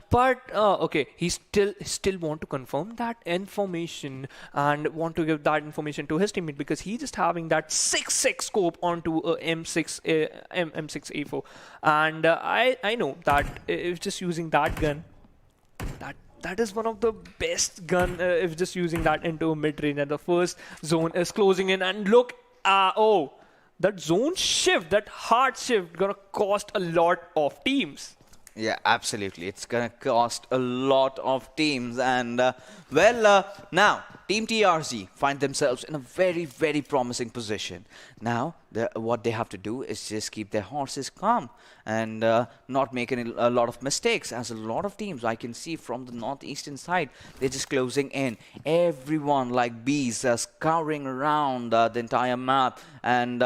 but okay, he still want to confirm that information and want to give that information to his teammate, because he just having that 6-6 scope onto M6A4, and I know that if just using that gun, that is one of the best gun if just using that into mid-range, and the first zone is closing in. And look, oh, that zone shift, that hard shift gonna cost a lot of teams. Yeah, absolutely. It's going to cost a lot of teams. And, now, Team TRZ find themselves in a very promising position. Now, what they have to do is just keep their horses calm and not make a lot of mistakes. As a lot of teams I can see from the northeastern side, they're just closing in. Everyone like bees scouring around the entire map. And,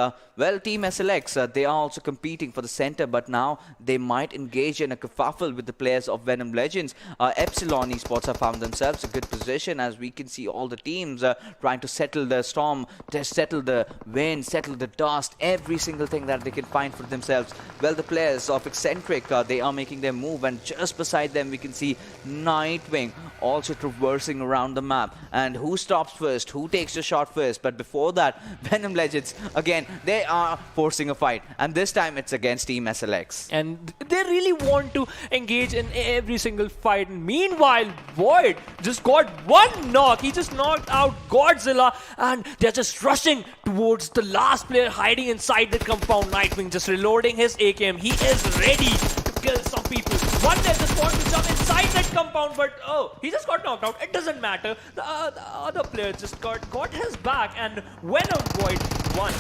Team SLX, they are also competing for the center, but now they might engage in a kerfuffle with the players of Venom Legends. EPSILON Esports have found themselves a good position, as we can see all the teams trying to settle the storm, to settle the wind, settle the dust, every single thing that they can find for themselves. Well, the players of EXENTRIC, they are making their move, and just beside them we can see Nightwing also traversing around the map. And who stops first? Who takes the shot first? But before that, Venom Legends, again, they are forcing a fight, and this time it's against Team SLX. And they really want to engage in every single fight. Meanwhile, Void just got 1 knock. He just knocked out Godzilla, and they're just rushing towards the last player hiding inside the compound. Nightwing just reloading his AKM. He is ready to kill some people. One there just wants to jump inside that compound, but oh, he just got knocked out. It doesn't matter. The other player just got his back, and Venom Void won.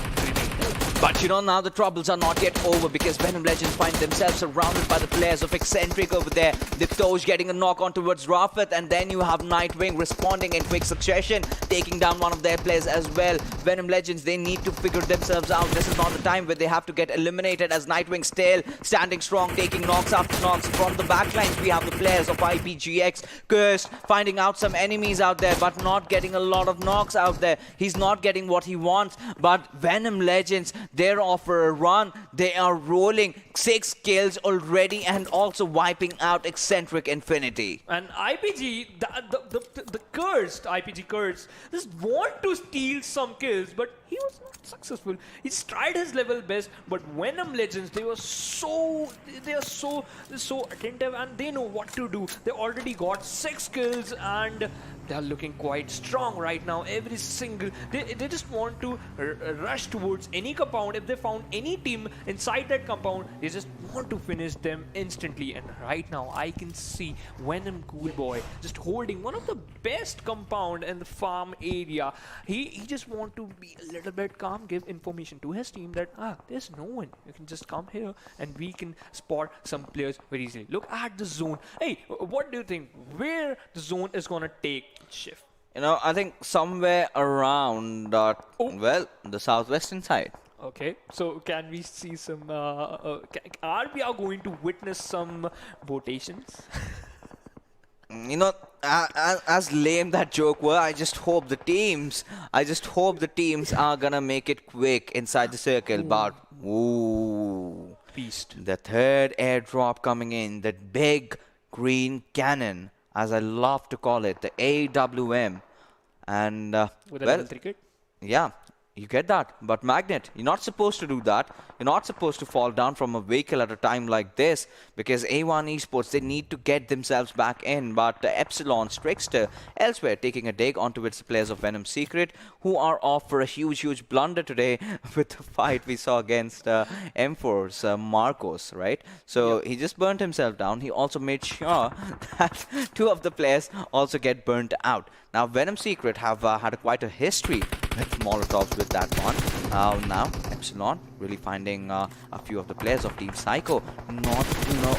But you know, now the troubles are not yet over, because Venom Legends find themselves surrounded by the players of EXENTRIC over there. Diptoj getting a knock on towards Rafat, and then you have Nightwing responding in quick succession, taking down one of their players as well. Venom Legends, they need to figure themselves out. This is not the time where they have to get eliminated, as Nightwing still standing strong, taking knocks after knocks from the backlines. We have the players of IPGX, Cursed, finding out some enemies out there, but not getting a lot of knocks out there. He's not getting what he wants, but Venom Legends, they're off for a run. They are rolling 6 kills already, and also wiping out EXENTRIC Infinity. And IPG, the cursed, IPG cursed, just want to steal some kills, but he was not successful. He's tried his level best, but Venom Legends, they are so attentive, and they know what to do. They already got 6 kills, and they are looking quite strong right now. Every single, they just want to rush towards any compound. If they found any team inside that compound, They just want to finish them instantly. And right now, I can see Venom Coolboy just holding one of the best compound in the farm area. He just want to be a little bit calm, give information to his team that there's no one. You can just come here and we can spot some players very easily. Look at the zone. Hey, what do you think? Where the zone is gonna take shift? You know, I think somewhere around, well, the southwestern side. Okay, so can we see some, are we going to witness some votations? You know, as lame that joke were, I just hope the teams are gonna make it quick inside the circle. But beast, the third airdrop coming in, that big green cannon, as I love to call it, the AWM, and with a level 3 kit? Yeah. You get that, but Magnet, you're not supposed to do that. You're not supposed to fall down from a vehicle at a time like this, because A1 Esports, they need to get themselves back in. But EPSILON, Trickster, elsewhere taking a dig onto its players of Venom Secret, who are off for a huge blunder today with the fight we saw against M4's Marcos, right? So he just burnt himself down. He also made sure that two of the players also get burnt out. Now, Venom Secret have had quite a history with Molotovs with that one. Now, EPSILON really finding a few of the players of Team Cyko not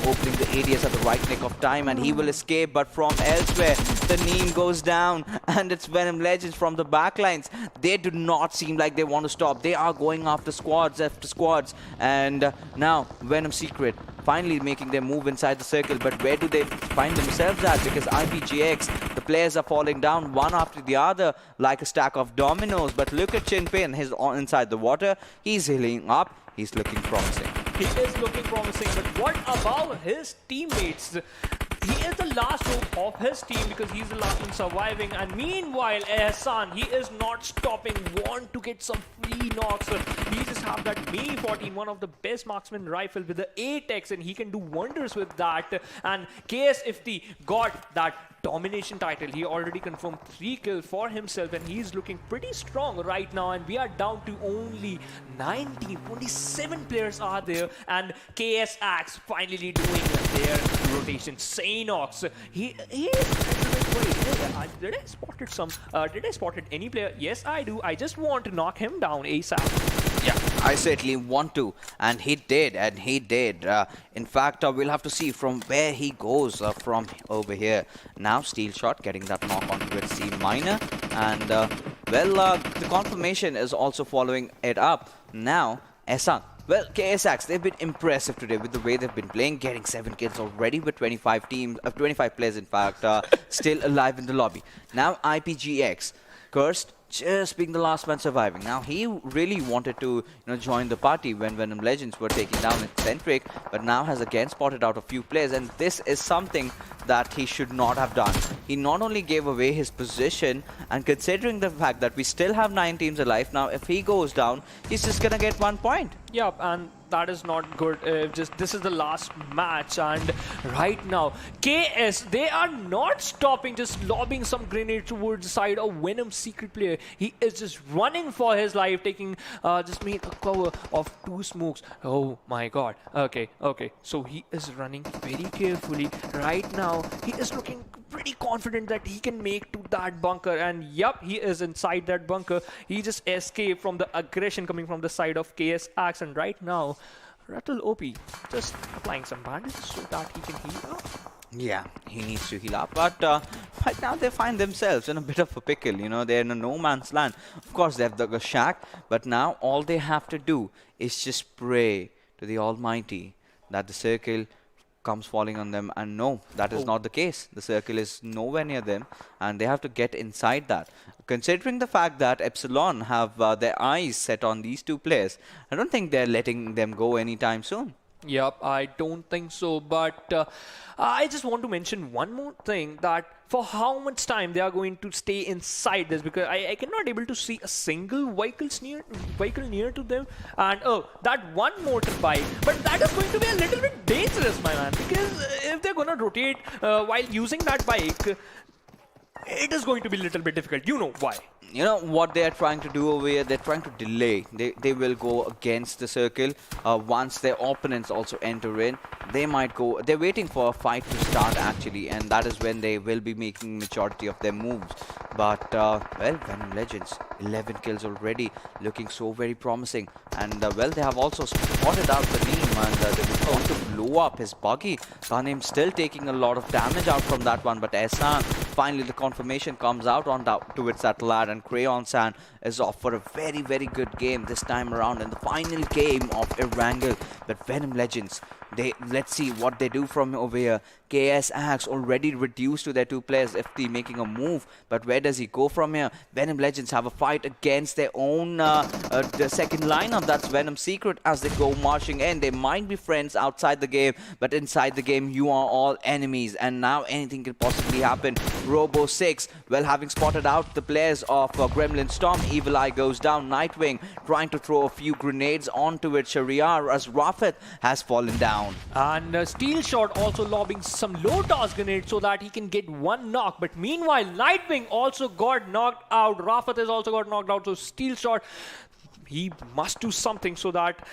opening the ADS at the right nick of time, and he will escape, but from elsewhere, the Neem goes down, and it's Venom Legends from the backlines. They do not seem like they want to stop. They are going after squads after squads, and now Venom Secret finally making their move inside the circle. But where do they find themselves at? Because IPGX, the players are falling down one after the other like a stack of dominoes. But look at Chinpin, he's inside the water. He's healing up. He's looking promising. He is looking promising, but what about his teammates? He is the last hope of his team because he's the last one surviving. And meanwhile, Ehsan, he is not stopping. Want to get some free knocks. He just have that May 14, one of the best marksman rifle with the 8x, and he can do wonders with that. And KS Ifti got that domination title. He already confirmed 3 kills for himself, and he's looking pretty strong right now. And we are down to only 19. Only 7 players are there, and KS Axe finally doing their rotation. Sanox, he is did I spotted any player? Yes, I do. I just want to knock him down ASAP. Yeah, I certainly want to, and he did, in fact, we'll have to see from where he goes from over here. Now, Steel Shot getting that knock onto its C minor, and the confirmation is also following it up. Now, Ehsan. Well, KSX, they've been impressive today with the way they've been playing, getting 7 kills already with 25 players, in fact, still alive in the lobby. Now, IPGX, Cursed, just being the last man surviving. Now, he really wanted to join the party when Venom Legends were taking down EXENTRIC, but now has again spotted out a few players, and this is something that he should not have done. He not only gave away his position, and considering the fact that we still have 9 teams alive, now if he goes down, he's just gonna get 1 point. Yep, and that is not good. This is the last match, and right now KS, they are not stopping, just lobbing some grenade towards the side of Venom Secret player. He is just running for his life, taking just made a cover of 2 smokes. Oh my god. Okay, so he is running very carefully right now. He is looking pretty confident that he can make to that bunker, and yep, he is inside that bunker. He just escaped from the aggression coming from the side of KS Axe, and right now Rattle OP just applying some bandages so that he can heal up. Yeah, he needs to heal up, but right now they find themselves in a bit of a pickle. They're in a no man's land. Of course, they have the shack, but now all they have to do is just pray to the Almighty that the circle comes falling on them, and no, that is not the case. The circle is nowhere near them, and they have to get inside that. Considering the fact that EPSILON have their eyes set on these 2 players, I don't think they're letting them go anytime soon. Yep, I don't think so, but I just want to mention one more thing, that for how much time they are going to stay inside this, because I cannot able to see a single vehicle near to them, and oh, that one motorbike, but that is going to be a little bit dangerous, my man, because if they're gonna rotate while using that bike, it is going to be a little bit difficult. You know why? you know what they are trying to do over here? They're trying to delay. They will go against the circle once their opponents also enter in. They might go. They're waiting for a fight to start actually, and that is when they will be making majority of their moves. But well, Venom Legends, 11 kills already, looking so very promising. And well, they have also spotted out the Neem, and they were going to blow up his buggy. Kanim still taking a lot of damage out from that one, but Ehsan, finally the confirmation comes out on towards that lad, and Crayon San is off for a very, very good game this time around in the final game of Erangel. But Venom Legends, let's see what they do from over here. KS Axe already reduced to their 2 players. FT making a move, but where does he go from here? Venom Legends have a fight against their own the second lineup. That's Venom Secret as they go marching in. They might be friends outside the game, but inside the game you are all enemies, and now anything can possibly happen. Robo 6, well, having spotted out the players of Gremlin Storm, Evil Eye goes down. Nightwing trying to throw a few grenades onto it. Shariar as Rafet has fallen down. And Steel Shot also lobbing some low toss grenades so that he can get 1 knock. But meanwhile, Nightwing also got knocked out. Rafet has also got knocked out. So Steel Shot, he must do something so that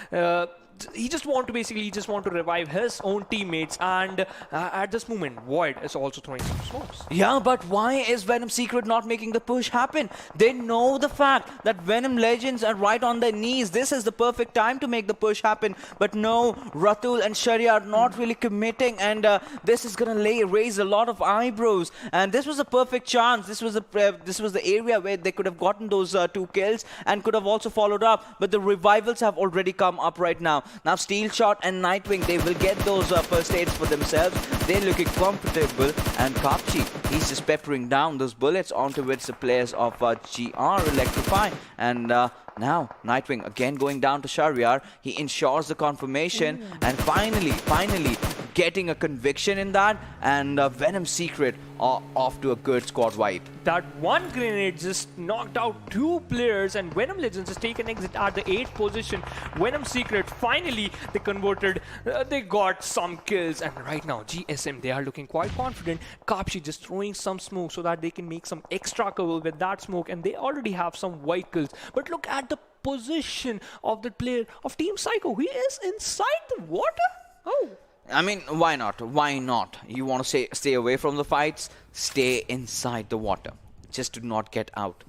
he just want to revive his own teammates. And at this moment, Void is also throwing some smokes. Yeah, but why is Venom Secret not making the push happen? They know the fact that Venom Legends are right on their knees. This is the perfect time to make the push happen. But no, Ratul and Sharia are not really committing, and this is gonna raise a lot of eyebrows. And this was a perfect chance. This was the area where they could have gotten those 2 kills and could have also followed up. But the revivals have already come up right now. Now Steel Shot and Nightwing, they will get those first aids for themselves. They're looking comfortable, and Kapchi, he's just peppering down those bullets onto which the players of GR Electrify. And now Nightwing again going down to Shariar. He ensures the confirmation, and finally getting a conviction in that, and Venom Secret are off to a good squad wipe. That 1 grenade just knocked out 2 players, and Venom Legends has taken exit at the 8th position. Venom Secret, finally they converted, they got some kills, and right now GSM, they are looking quite confident. Kapshi just throwing some smoke so that they can make some extra cover with that smoke, and they already have some white kills. But look at the position of the player of Team Cyko. He is inside the water. Oh, I mean, why not? Why not? You want to stay away from the fights? Stay inside the water. Just do not get out.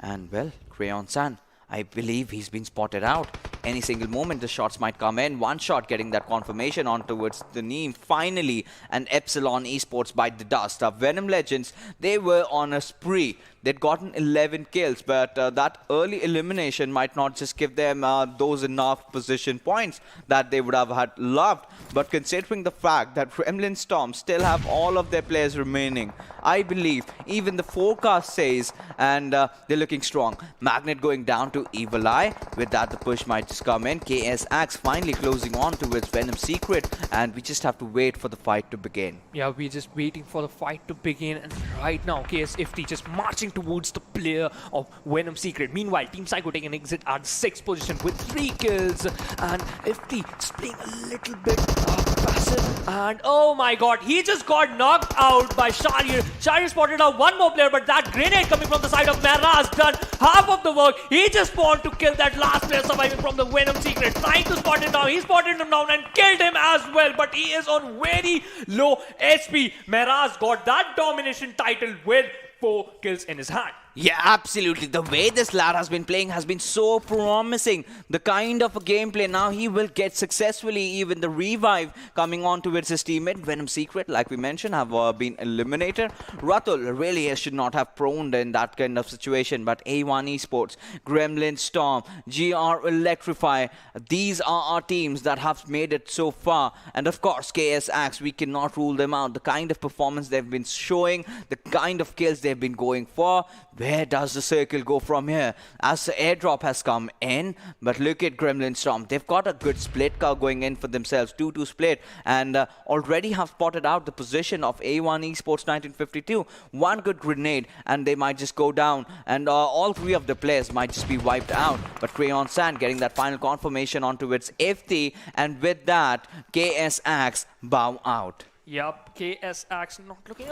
And well, Crayon San, I believe he's been spotted out. Any single moment the shots might come in. 1 shot getting that confirmation on towards the Neem. Finally, an EPSILON Esports bite the dust. Venom Legends, they were on a spree. They'd gotten 11 kills, but that early elimination might not just give them those enough position points that they would have had loved. But considering the fact that Gremlin Storm still have all of their players remaining, I believe even the forecast says, and they're looking strong. Magnet going down to Evil Eye. With that, the push might just come in. KS Axe finally closing on towards Venom Secret, and we just have to wait for the fight to begin. Yeah, we're just waiting for the fight to begin, and right now KSFT just marching towards the player of Venom Secret. Meanwhile, Team Cyko taking an exit at 6th position with 3 kills, and FT just playing a little bit passive, and oh my god, he just got knocked out by Sharir. Sharir spotted out 1 more player, but that grenade coming from the side of Mera has done half of the work. He just wanted to kill that last player surviving from the Venom Secret, trying to spot him down. He spotted him down and killed him as well, but he is on very low HP. Mera's got that domination title with 4 kills in his hand. Yeah, absolutely. The way this lad has been playing has been so promising. The kind of a gameplay now he will get successfully. Even the revive coming on towards his teammate. Venom Secret, like we mentioned, have been eliminated. Ratul really should not have proned in that kind of situation. But A1 Esports, Gremlin Storm, GR Electrify, these are our teams that have made it so far. And of course, KS Axe, we cannot rule them out. The kind of performance they've been showing, the kind of kills they've been going for. Where does the circle go from here? As the airdrop has come in, but look at Gremlin Storm. They've got a good split car going in for themselves, 2-2 split, and already have spotted out the position of A1 Esports 1952. 1 good grenade, and they might just go down, and all 3 of the players might just be wiped out. But Crayon Sand getting that final confirmation onto its FT, and with that, KS Axe bow out. Yup, KSX not looking.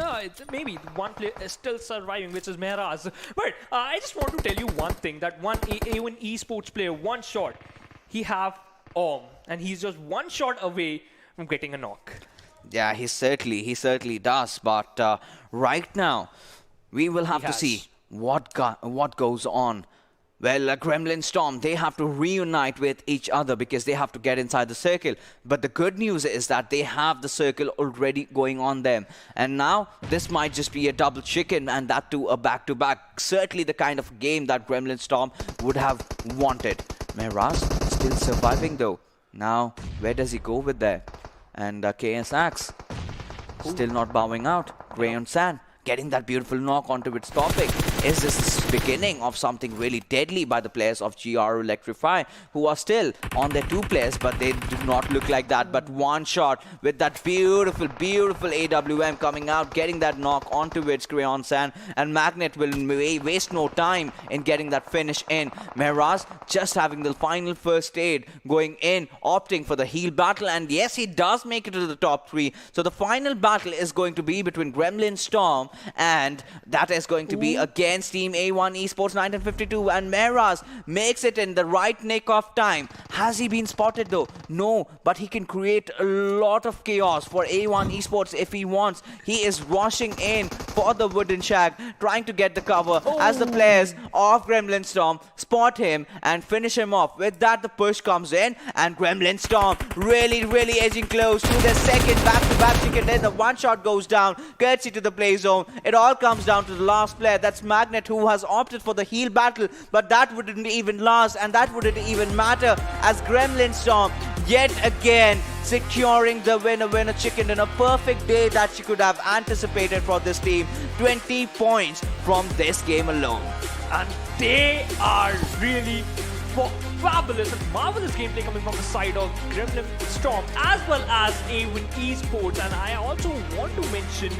Maybe one player is still surviving, which is Mehraz. But I just want to tell you one thing: that one A1 Esports player, one shot, he have and he's just one shot away from getting a knock. Yeah, he certainly does. But right now, we will have to see what goes on. Well, Gremlin Storm, they have to reunite with each other because they have to get inside the circle. But the good news is that they have the circle already going on them. And now, this might just be a double chicken, and that too a back-to-back. Certainly the kind of game that Gremlin Storm would have wanted. Mehraz still surviving though. Now, where does he go with that? And KSX still not bowing out. Grey on Sand getting that beautiful knock onto its topic. Is this the beginning of something really deadly by the players of GR ELECTRIFY, who are still on their 2 players, but they do not look like that. But one shot with that beautiful AWM coming out, getting that knock onto its Crayon Sand, and Magnet will waste no time in getting that finish in. Mehraz just having the final first aid, going in, opting for the heal battle, and yes, he does make it to the top 3. So the final battle is going to be between Gremlin Storm, and that is going to be against Team A1 Esports 1952, and Mehraz makes it in the right nick of time. Has he been spotted though? No, but he can create a lot of chaos for A1 Esports if he wants. He is rushing in for the wooden shack, trying to get the cover as the players of Gremlin Storm spot him and finish him off. With that, the push comes in, and Gremlin Storm really edging close to their second back-to-back chicken. Then the one shot goes down, courtesy to the play zone. It all comes down to the last player, that's Magnet, who has opted for the heal battle, but that wouldn't even last, and that wouldn't even matter, as Gremlin Storm yet again securing the winner chicken in a perfect day that she could have anticipated for this team. 20 points from this game alone. And they are really fabulous and marvelous gameplay coming from the side of Gremlin Storm as well as A1 Esports. And I also want to mention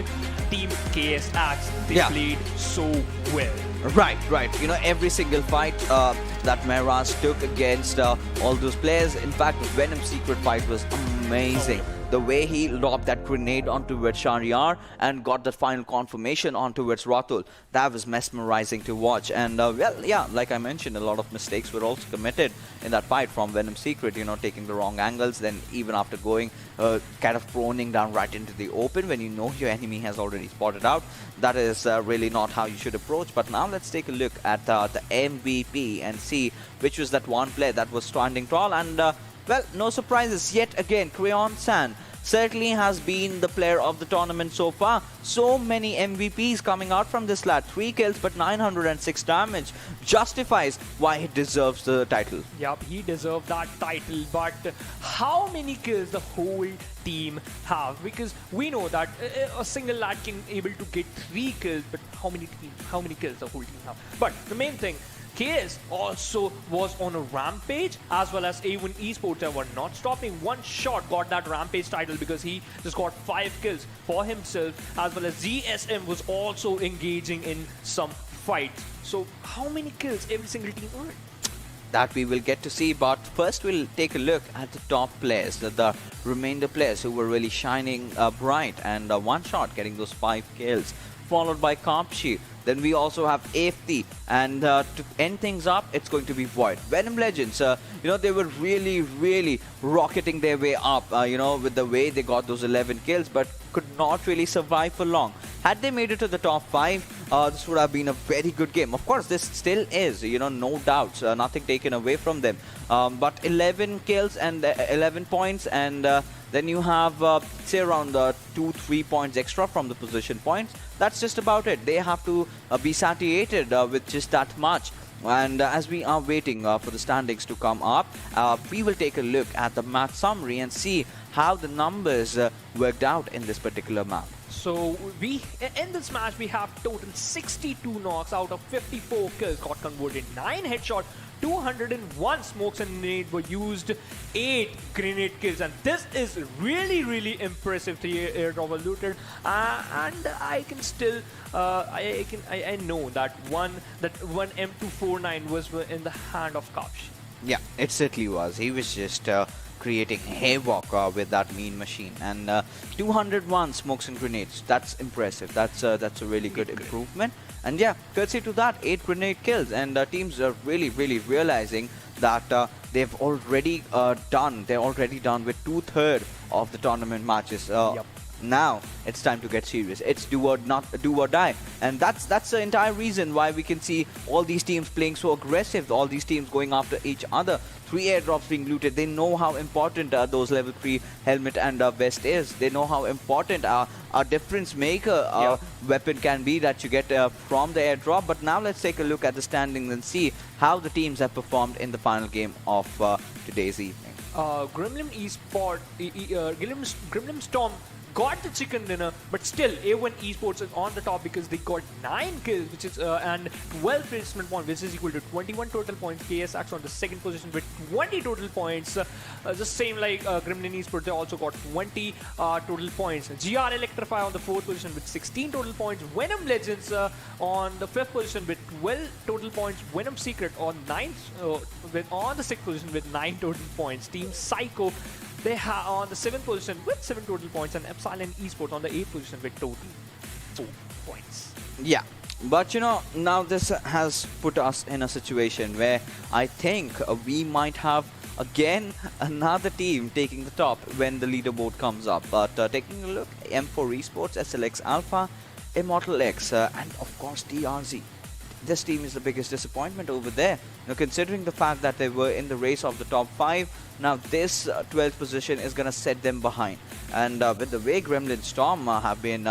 Team KSX. They played so well. Right. You know, every single fight that Mehraz took against all those players. In fact, the Venom Secret fight was amazing. The way he lobbed that grenade onto Shahryar and got that final confirmation onto Ratul, that was mesmerizing to watch. And well, yeah, like I mentioned, a lot of mistakes were also committed in that fight from Venom Secret, you know, taking the wrong angles, then even after going kind of proning down right into the open when you know your enemy has already spotted out. That is really not how you should approach. But now let's take a look at the MVP and see which was that one player that was standing tall. And well, no surprises yet again. Crayon Sand certainly has been the player of the tournament so far. So many MVPs coming out from this lad. 3 kills but 906 damage. Justifies why he deserves the title. Yup, he deserved that title. But how many kills the whole team have? Because we know that a single lad can able to get 3 kills, but how many kills the whole team have? But the main thing, KS also was on a rampage, as well as A1 Esports were not stopping. One shot got that rampage title because he just got 5 kills for himself, as well as ZSM was also engaging in some fights. So how many kills every single team earned? That we will get to see, but first we'll take a look at the top players, the remainder players who were really shining bright, and one shot getting those 5 kills, followed by Kapshi. Then we also have AFT, and to end things up, it's going to be Void. Venom Legends, you know, they were really rocketing their way up, you know, with the way they got those 11 kills, but could not really survive for long. Had they made it to the top 5, this would have been a very good game. Of course, this still is, you know, no doubts, nothing taken away from them. But 11 kills and 11 points, and then you have, say, around 2-3 points extra from the position points. That's just about it. They have to be satiated with just that much. And as we are waiting for the standings to come up, we will take a look at the match summary and see how the numbers worked out in this particular map. So in this match we have total 62 knocks out of 54 kills got converted, 9 headshot, 201 smokes and grenade were used, 8 grenade kills, and this is really impressive here Robert Looter. And I can still I know that one M249 was in the hand of Kapsh. Yeah, it certainly was. He was just creating havoc with that mean machine. And 201 smokes and grenades. That's impressive. That's a really good improvement. And yeah, courtesy to that, 8 grenade kills. And teams are really realizing that they've already done. They're already done with 2/3 of the tournament matches. Now it's time to get serious. It's do or die, and that's the entire reason why we can see all these teams playing so aggressive. All these teams going after each other. 3 airdrops being looted. They know how important those level 3 helmet and vest is. They know how important a difference maker weapon can be that you get from the airdrop. But now let's take a look at the standings and see how the teams have performed in the final game of today's evening. Gremlin Esport, Gremlin Storm got the chicken dinner, but still A1 Esports is on the top because they got 9 kills, which is and 12 placement points, which is equal to 21 total points. KSX on the second position with 20 total points. The same like Gremlin Esports, they also got 20 total points. GR Electrify on the 4th position with 16 total points. Venom Legends on the 5th position with 12 total points. Venom Secret on on the 6th position with 9 total points. Team Cyko, they have on the 7th position with 7 total points, and EPSILON Esports on the 8th position with total 4 points. Yeah, but you know, now this has put us in a situation where I think we might have again another team taking the top when the leaderboard comes up. But taking a look, M4 Esports, SLX Alpha, Immortal X, and of course TRZ. This team is the biggest disappointment over there. Now, considering the fact that they were in the race of the top 5, now this 12th position is going to set them behind. And with the way Gremlin Storm have been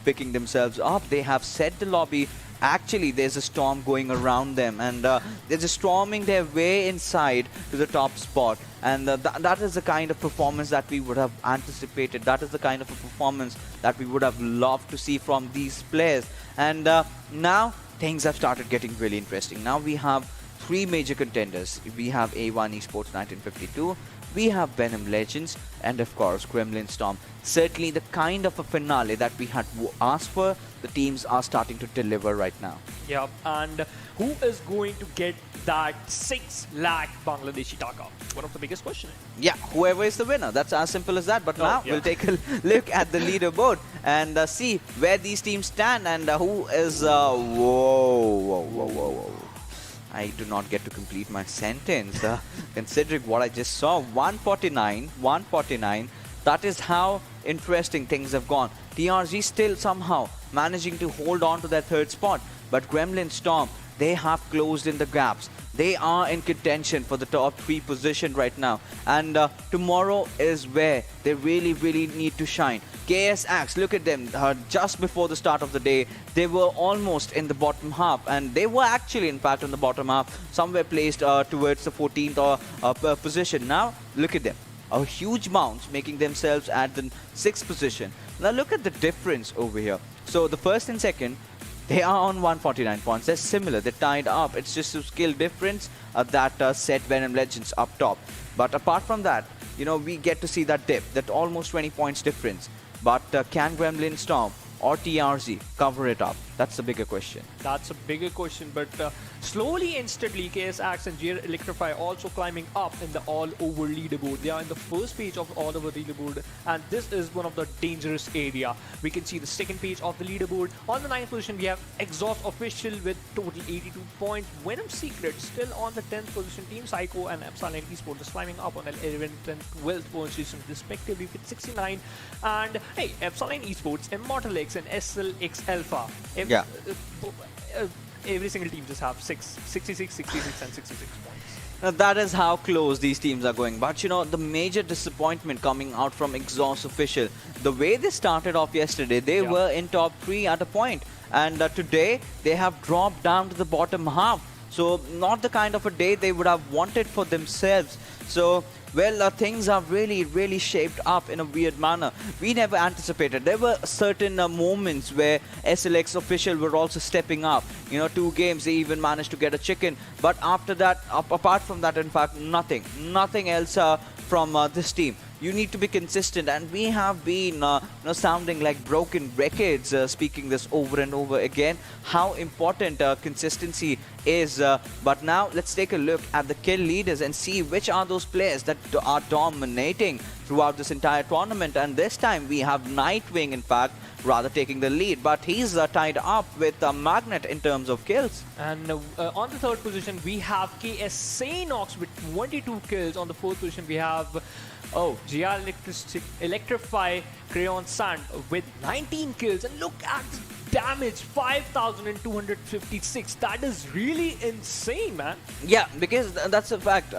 picking themselves up, they have set the lobby. Actually, there's a storm going around them, and they're just storming their way inside to the top spot. And that is the kind of performance that we would have anticipated. That is the kind of a performance that we would have loved to see from these players. And now things have started getting really interesting. Now we have 3 major contenders. We have A1 Esports 1952, we have Venom Legends, and of course Gremlin Storm. Certainly the kind of a finale that we had asked for, the teams are starting to deliver right now. Yeah, and who is going to get that 6 lakh Bangladeshi taka? One of the biggest questions. Yeah, whoever is the winner. That's as simple as that. But now we'll take a look at the leaderboard and see where these teams stand and who is... Whoa. I do not get to complete my sentence. Considering what I just saw, 149. That is how interesting things have gone. TRZ still somehow managing to hold on to that 3rd spot. But Gremlin Storm, they have closed in the gaps. They are in contention for the top 3 position right now. And tomorrow is where they really need to shine. KSX, look at them. Just before the start of the day, they were almost in the bottom half. And they were actually, in fact, on the bottom half. Somewhere placed towards the 14th position. Now, look at them. A huge bounce, making themselves at the 6th position. Now, look at the difference over here. So, the 1st and 2nd, they are on 149 points. They're similar. They're tied up. It's just a skill difference that set Venom Legends up top. But apart from that, you know, we get to see that dip, that almost 20 points difference. But can Gremlin Storm or TRZ cover it up? That's the bigger question. That's a bigger question, but slowly and steadily, KSX and GR Electrify also climbing up in the all-over leaderboard. They are in the 1st page of the all-over leaderboard, and this is one of the dangerous area. We can see the 2nd page of the leaderboard. On the 9th position, we have XOSS Official with total 82 points. Venom Secret still on the 10th position. Team Cyko and EPSILON Esports is climbing up on the 11th and 12th position respectively with 69. And hey, EPSILON Esports, Immortal X and SLX Alpha. Every single team just have 66, 66 and 66 points. Now that is how close these teams are going. But you know, the major disappointment coming out from XOSS Official, the way they started off yesterday, they were in top 3 at a point. And today, they have dropped down to the bottom half. So not the kind of a day they would have wanted for themselves. So, well, things are really shaped up in a weird manner. We never anticipated. There were certain moments where SLX Official were also stepping up. You know, 2 games, they even managed to get a chicken. But after that, apart from that, in fact, nothing else from this team. you need to be consistent, and we have been sounding like broken records, speaking this over and over again, how important consistency is. But now let's take a look at the kill leaders and see which are those players that are dominating throughout this entire tournament. And this time we have Nightwing, in fact, rather taking the lead, but he's tied up with Magnet in terms of kills. And on the third position, we have KS Sanhok with 22 kills. On the fourth position, we have ELECTRIFY Crayon Sand with 19 kills. And look at the damage, 5,256. That is really insane, man. Yeah, because that's a fact.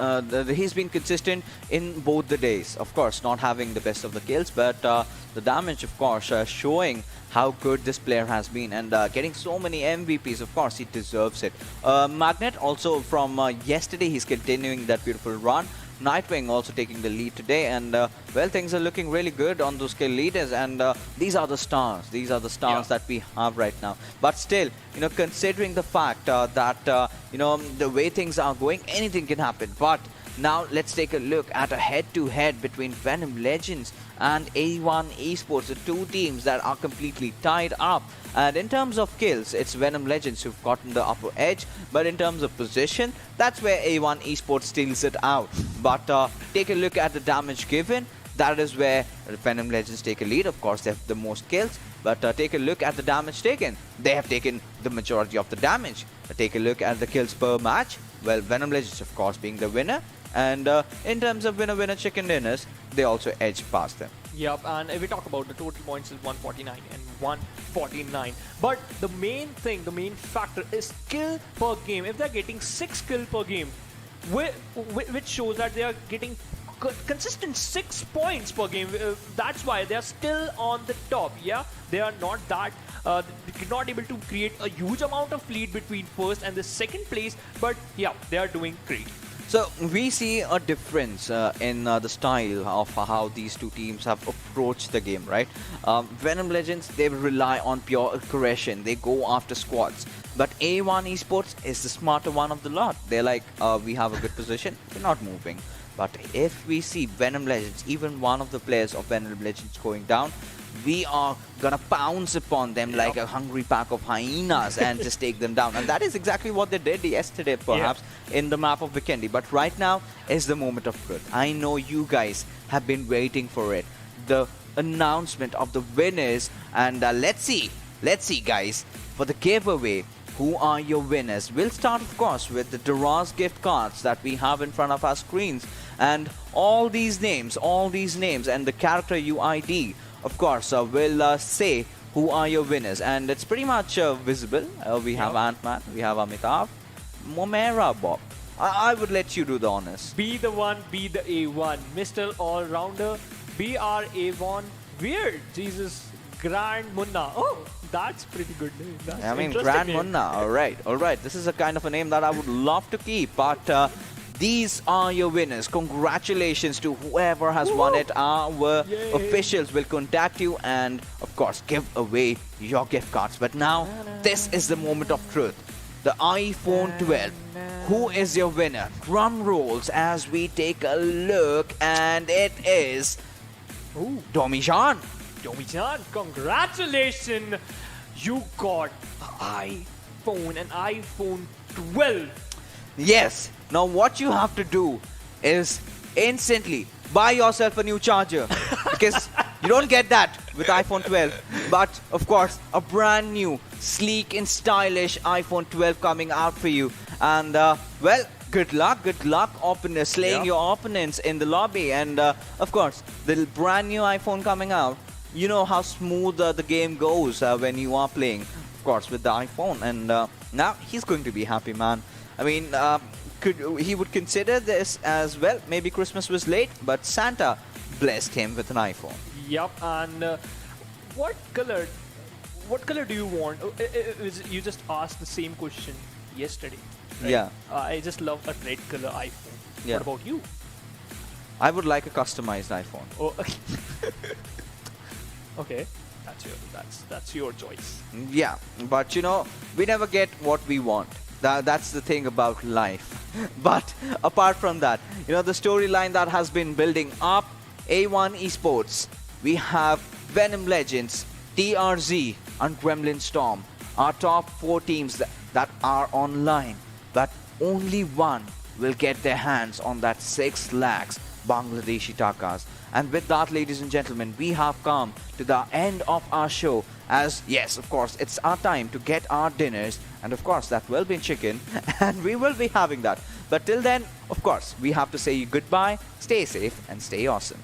He's been consistent in both the days. Of course, not having the best of the kills, but the damage, of course, showing how good this player has been, and getting so many MVPs. Of course, he deserves it. Magnet also from yesterday, he's continuing that beautiful run. Nightwing also taking the lead today, and well, things are looking really good on those kill leaders, and these are the stars. These are the stars that we have right now. But still, considering the fact that the way things are going, anything can happen. But now let's take a look at a head-to-head between Venom Legends and A1 Esports, the two teams that are completely tied up. And in terms of kills, it's Venom Legends who've gotten the upper edge, but in terms of position, that's where A1 Esports steals it out. But take a look at the damage given. That is where Venom Legends take a lead. Of course, they have the most kills, but take a look at the damage taken. They have taken the majority of the damage. Take a look at the kills per match. Well, Venom Legends, of course, being the winner. And in terms of winner chicken dinners, they also edge past them. Yep, and if we talk about the total points is 149 and 149. But the main thing, the main factor is kill per game. If they're getting 6 kills per game, which shows that they are getting consistent 6 points per game, that's why they are still on the top. Yeah, they are not that not able to create a huge amount of lead between first and the second place, but yeah, they are doing great. So we see a difference in the style of how these two teams have approached the game, right? Venom Legends, they rely on pure aggression. They go after squads. But A1 Esports is the smarter one of the lot. They're like, we have a good position, we're not moving. But if we see Venom Legends, even one of the players of Venom Legends going down, we are gonna pounce upon them like a hungry pack of hyenas and just take them down. And that is exactly what they did yesterday, perhaps, in the map of Vikendi. But right now is the moment of truth. I know you guys have been waiting for it. The announcement of the winners. And let's see, guys, for the giveaway. Who are your winners? We'll start, of course, with the TRZ gift cards that we have in front of our screens. And all these names and the character UID, of course, will say who are your winners. And it's pretty much visible. We have Ant-Man, we have Amitav, Momera Bob. I would let you do the honors. Be the one, be the A1. Mr. All-Rounder, BR-A1, Weird, Jesus, Grand Munna. Oh, that's pretty good name. That's Grand Munna. All right. This is a kind of a name that I would love to keep, but these are your winners. Congratulations to whoever has won it. Our officials will contact you and, of course, give away your gift cards. But now, this is the moment of truth. The iPhone 12. Who is your winner? Drum rolls as we take a look, and it is Domijan. Domijan, congratulations! You got an iPhone 12. Yes. Now what you have to do is instantly buy yourself a new charger because you don't get that with iPhone 12. But of course, a brand new, sleek and stylish iPhone 12 coming out for you. And well, good luck slaying your opponents in the lobby. And of course, the brand new iPhone coming out. You know how smooth the game goes when you are playing, of course, with the iPhone. And now he's going to be happy, man. I mean, he would consider this as, well, maybe Christmas was late, but Santa blessed him with an iPhone. Yep, and what color do you want? You just asked the same question yesterday, right? Yeah. I just love a red color iPhone. Yeah. What about you? I would like a customized iPhone. Oh, okay. Okay, that's your choice. Yeah, but we never get what we want. That's the thing about life. But apart from that, the storyline that has been building up, of course, the Venom Legends, they have taken the lead. And A1 Esports, we have Venom Legends, TRZ and Gremlin Storm, our top 4 teams that are online, but only one will get their hands on that 6 lakhs Bangladeshi takas. And with that, ladies and gentlemen, we have come to the end of our show. As yes, of course, it's our time to get our dinners, and of course that will be chicken, and we will be having that. But till then, of course, we have to say goodbye, stay safe and stay awesome.